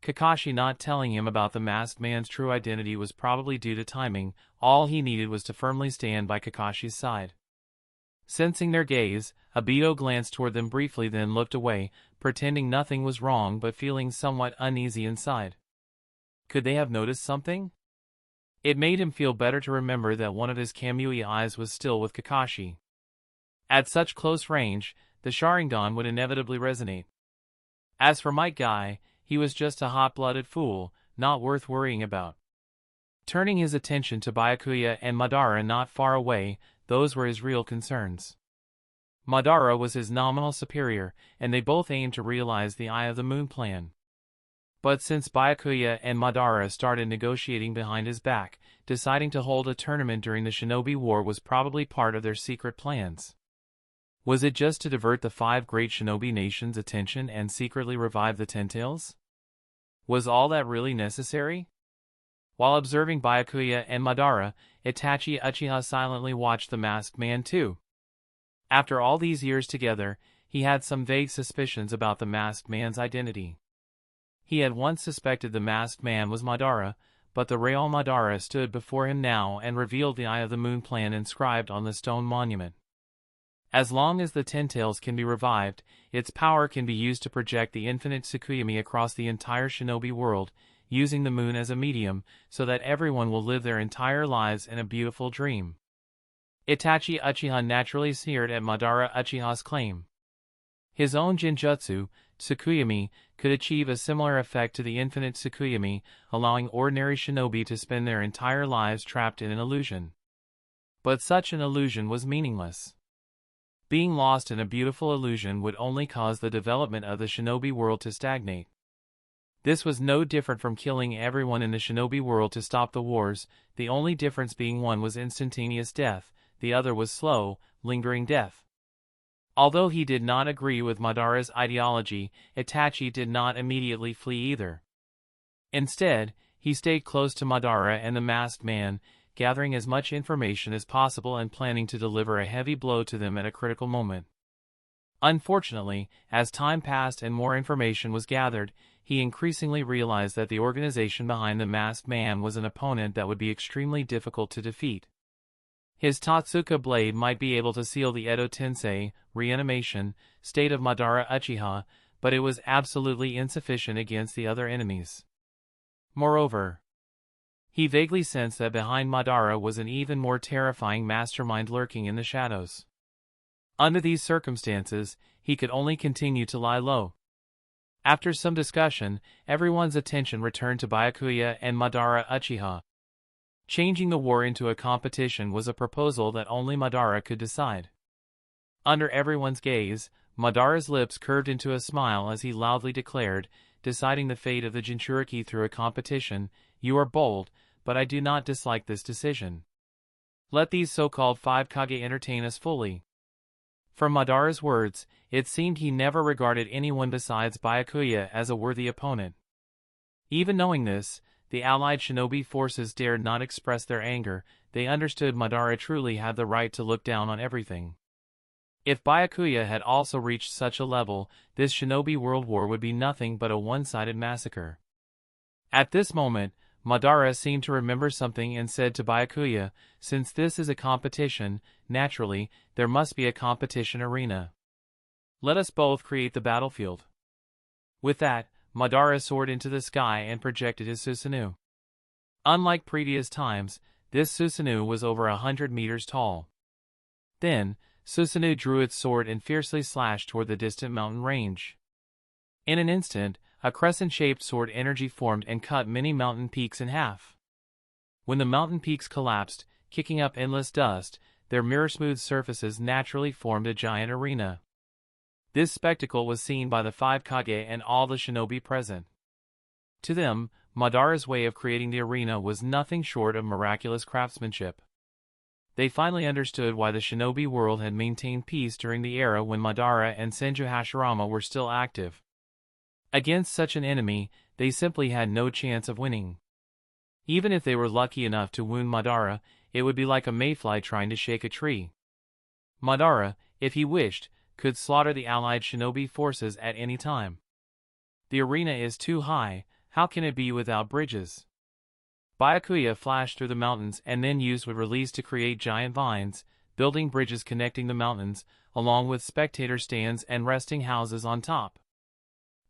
Kakashi not telling him about the masked man's true identity was probably due to timing. All he needed was to firmly stand by Kakashi's side. Sensing their gaze, Obito glanced toward them briefly, then looked away, pretending nothing was wrong but feeling somewhat uneasy inside. Could they have noticed something? It made him feel better to remember that one of his Kamui eyes was still with Kakashi. At such close range, the Sharingan would inevitably resonate. As for Might Guy, he was just a hot-blooded fool, not worth worrying about. Turning his attention to Byakuya and Madara not far away, those were his real concerns. Madara was his nominal superior, and they both aimed to realize the Eye of the Moon plan. But since Byakuya and Madara started negotiating behind his back, deciding to hold a tournament during the Shinobi War was probably part of their secret plans. Was it just to divert the 5 great Shinobi nations' attention and secretly revive the Ten Tails? Was all that really necessary? While observing Byakuya and Madara, Itachi Uchiha silently watched the masked man too. After all these years together, he had some vague suspicions about the masked man's identity. He had once suspected the masked man was Madara, but the real Madara stood before him now and revealed the Eye of the Moon plan inscribed on the stone monument. As long as the Ten Tails can be revived, its power can be used to project the infinite Tsukuyomi across the entire Shinobi world, using the moon as a medium, so that everyone will live their entire lives in a beautiful dream. Itachi Uchiha naturally sneered at Madara Uchiha's claim. His own Genjutsu, Tsukuyomi, could achieve a similar effect to the infinite Tsukuyomi, allowing ordinary shinobi to spend their entire lives trapped in an illusion. But such an illusion was meaningless. Being lost in a beautiful illusion would only cause the development of the shinobi world to stagnate. This was no different from killing everyone in the shinobi world to stop the wars, the only difference being one was instantaneous death, the other was slow, lingering death. Although he did not agree with Madara's ideology, Itachi did not immediately flee either. Instead, he stayed close to Madara and the masked man, gathering as much information as possible and planning to deliver a heavy blow to them at a critical moment. Unfortunately, as time passed and more information was gathered, he increasingly realized that the organization behind the masked man was an opponent that would be extremely difficult to defeat. His Totsuka blade might be able to seal the Edo Tensei, reanimation, state of Madara Uchiha, but it was absolutely insufficient against the other enemies. Moreover, he vaguely sensed that behind Madara was an even more terrifying mastermind lurking in the shadows. Under these circumstances, he could only continue to lie low. After some discussion, everyone's attention returned to Byakuya and Madara Uchiha. Changing the war into a competition was a proposal that only Madara could decide. Under everyone's gaze, Madara's lips curved into a smile as he loudly declared, deciding the fate of the Jinchuriki through a competition, "You are bold, but I do not dislike this decision. Let these so-called 5 Kage entertain us fully." From Madara's words, it seemed he never regarded anyone besides Byakuya as a worthy opponent. Even knowing this, the allied shinobi forces dared not express their anger. They understood Madara truly had the right to look down on everything. If Byakuya had also reached such a level, this shinobi world war would be nothing but a one-sided massacre. At this moment, Madara seemed to remember something and said to Byakuya, "Since this is a competition, naturally, there must be a competition arena. Let us both create the battlefield." With that, Madara soared into the sky and projected his Susanoo. Unlike previous times, this Susanoo was over 100 meters tall. Then, Susanoo drew its sword and fiercely slashed toward the distant mountain range. In an instant, a crescent-shaped sword energy formed and cut many mountain peaks in half. When the mountain peaks collapsed, kicking up endless dust, their mirror-smooth surfaces naturally formed a giant arena. This spectacle was seen by the 5 Kage and all the shinobi present. To them, Madara's way of creating the arena was nothing short of miraculous craftsmanship. They finally understood why the shinobi world had maintained peace during the era when Madara and Senju Hashirama were still active. Against such an enemy, they simply had no chance of winning. Even if they were lucky enough to wound Madara, it would be like a mayfly trying to shake a tree. Madara, if he wished, could slaughter the allied shinobi forces at any time. The arena is too high, how can it be without bridges? Byakuya flashed through the mountains and then used what released to create giant vines, building bridges connecting the mountains, along with spectator stands and resting houses on top.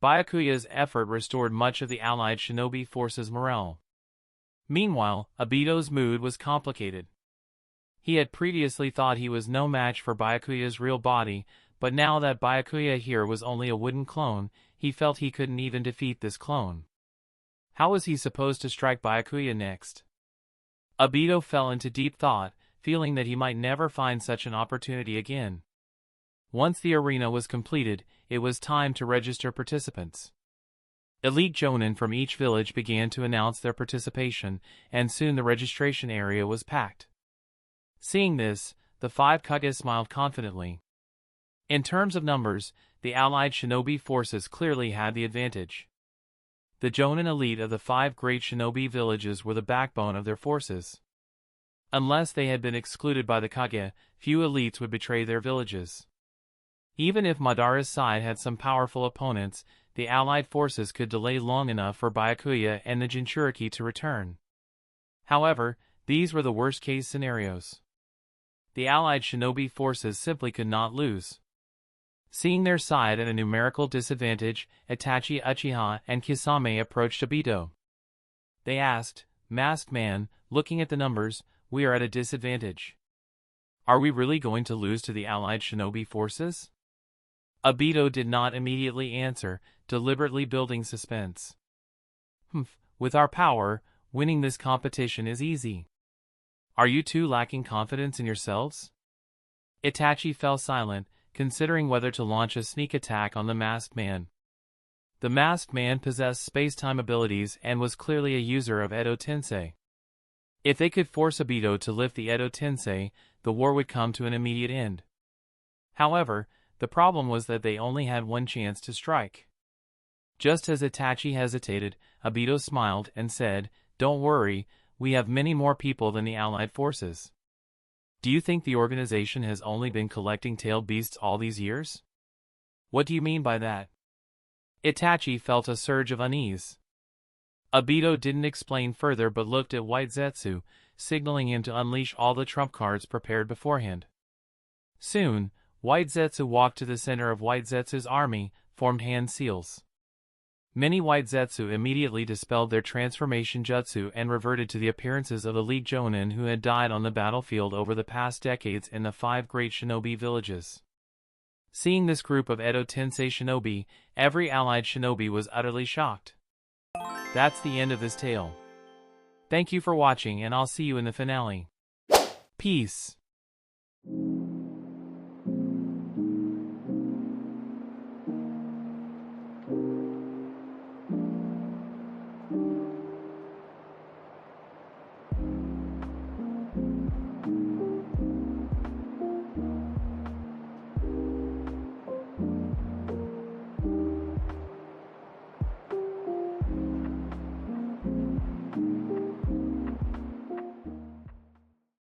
Byakuya's effort restored much of the allied shinobi forces' morale. Meanwhile, Obito's mood was complicated. He had previously thought he was no match for Byakuya's real body, but now that Byakuya here was only a wooden clone, he felt he couldn't even defeat this clone. How was he supposed to strike Byakuya next? Obito fell into deep thought, feeling that he might never find such an opportunity again. Once the arena was completed, it was time to register participants. Elite Jonin from each village began to announce their participation, and soon the registration area was packed. Seeing this, the 5 Kage smiled confidently. In terms of numbers, the allied shinobi forces clearly had the advantage. The Jonin elite of the 5 great shinobi villages were the backbone of their forces. Unless they had been excluded by the Kage, few elites would betray their villages. Even if Madara's side had some powerful opponents, the allied forces could delay long enough for Byakuya and the Jinchuriki to return. However, these were the worst-case scenarios. The allied shinobi forces simply could not lose. Seeing their side at a numerical disadvantage, Itachi Uchiha and Kisame approached Obito. They asked, "Masked Man, looking at the numbers, we are at a disadvantage. Are we really going to lose to the allied shinobi forces?" Obito did not immediately answer, deliberately building suspense. With our power, winning this competition is easy. Are you two lacking confidence in yourselves?" Itachi fell silent, considering whether to launch a sneak attack on the masked man. The masked man possessed space-time abilities and was clearly a user of Edo Tensei. If they could force Obito to lift the Edo Tensei, the war would come to an immediate end. However, the problem was that they only had one chance to strike. Just as Itachi hesitated, Obito smiled and said, "Don't worry, we have many more people than the allied forces." "Do you think the organization has only been collecting tailed beasts all these years?" "What do you mean by that?" Itachi felt a surge of unease. Obito didn't explain further but looked at White Zetsu, signaling him to unleash all the trump cards prepared beforehand. Soon, White Zetsu walked to the center of White Zetsu's army, formed hand seals. Many White Zetsu immediately dispelled their transformation jutsu and reverted to the appearances of elite Jonin who had died on the battlefield over the past decades in the 5 great shinobi villages. Seeing this group of Edo Tensei shinobi, every allied shinobi was utterly shocked. That's the end of this tale. Thank you for watching and I'll see you in the finale. Peace.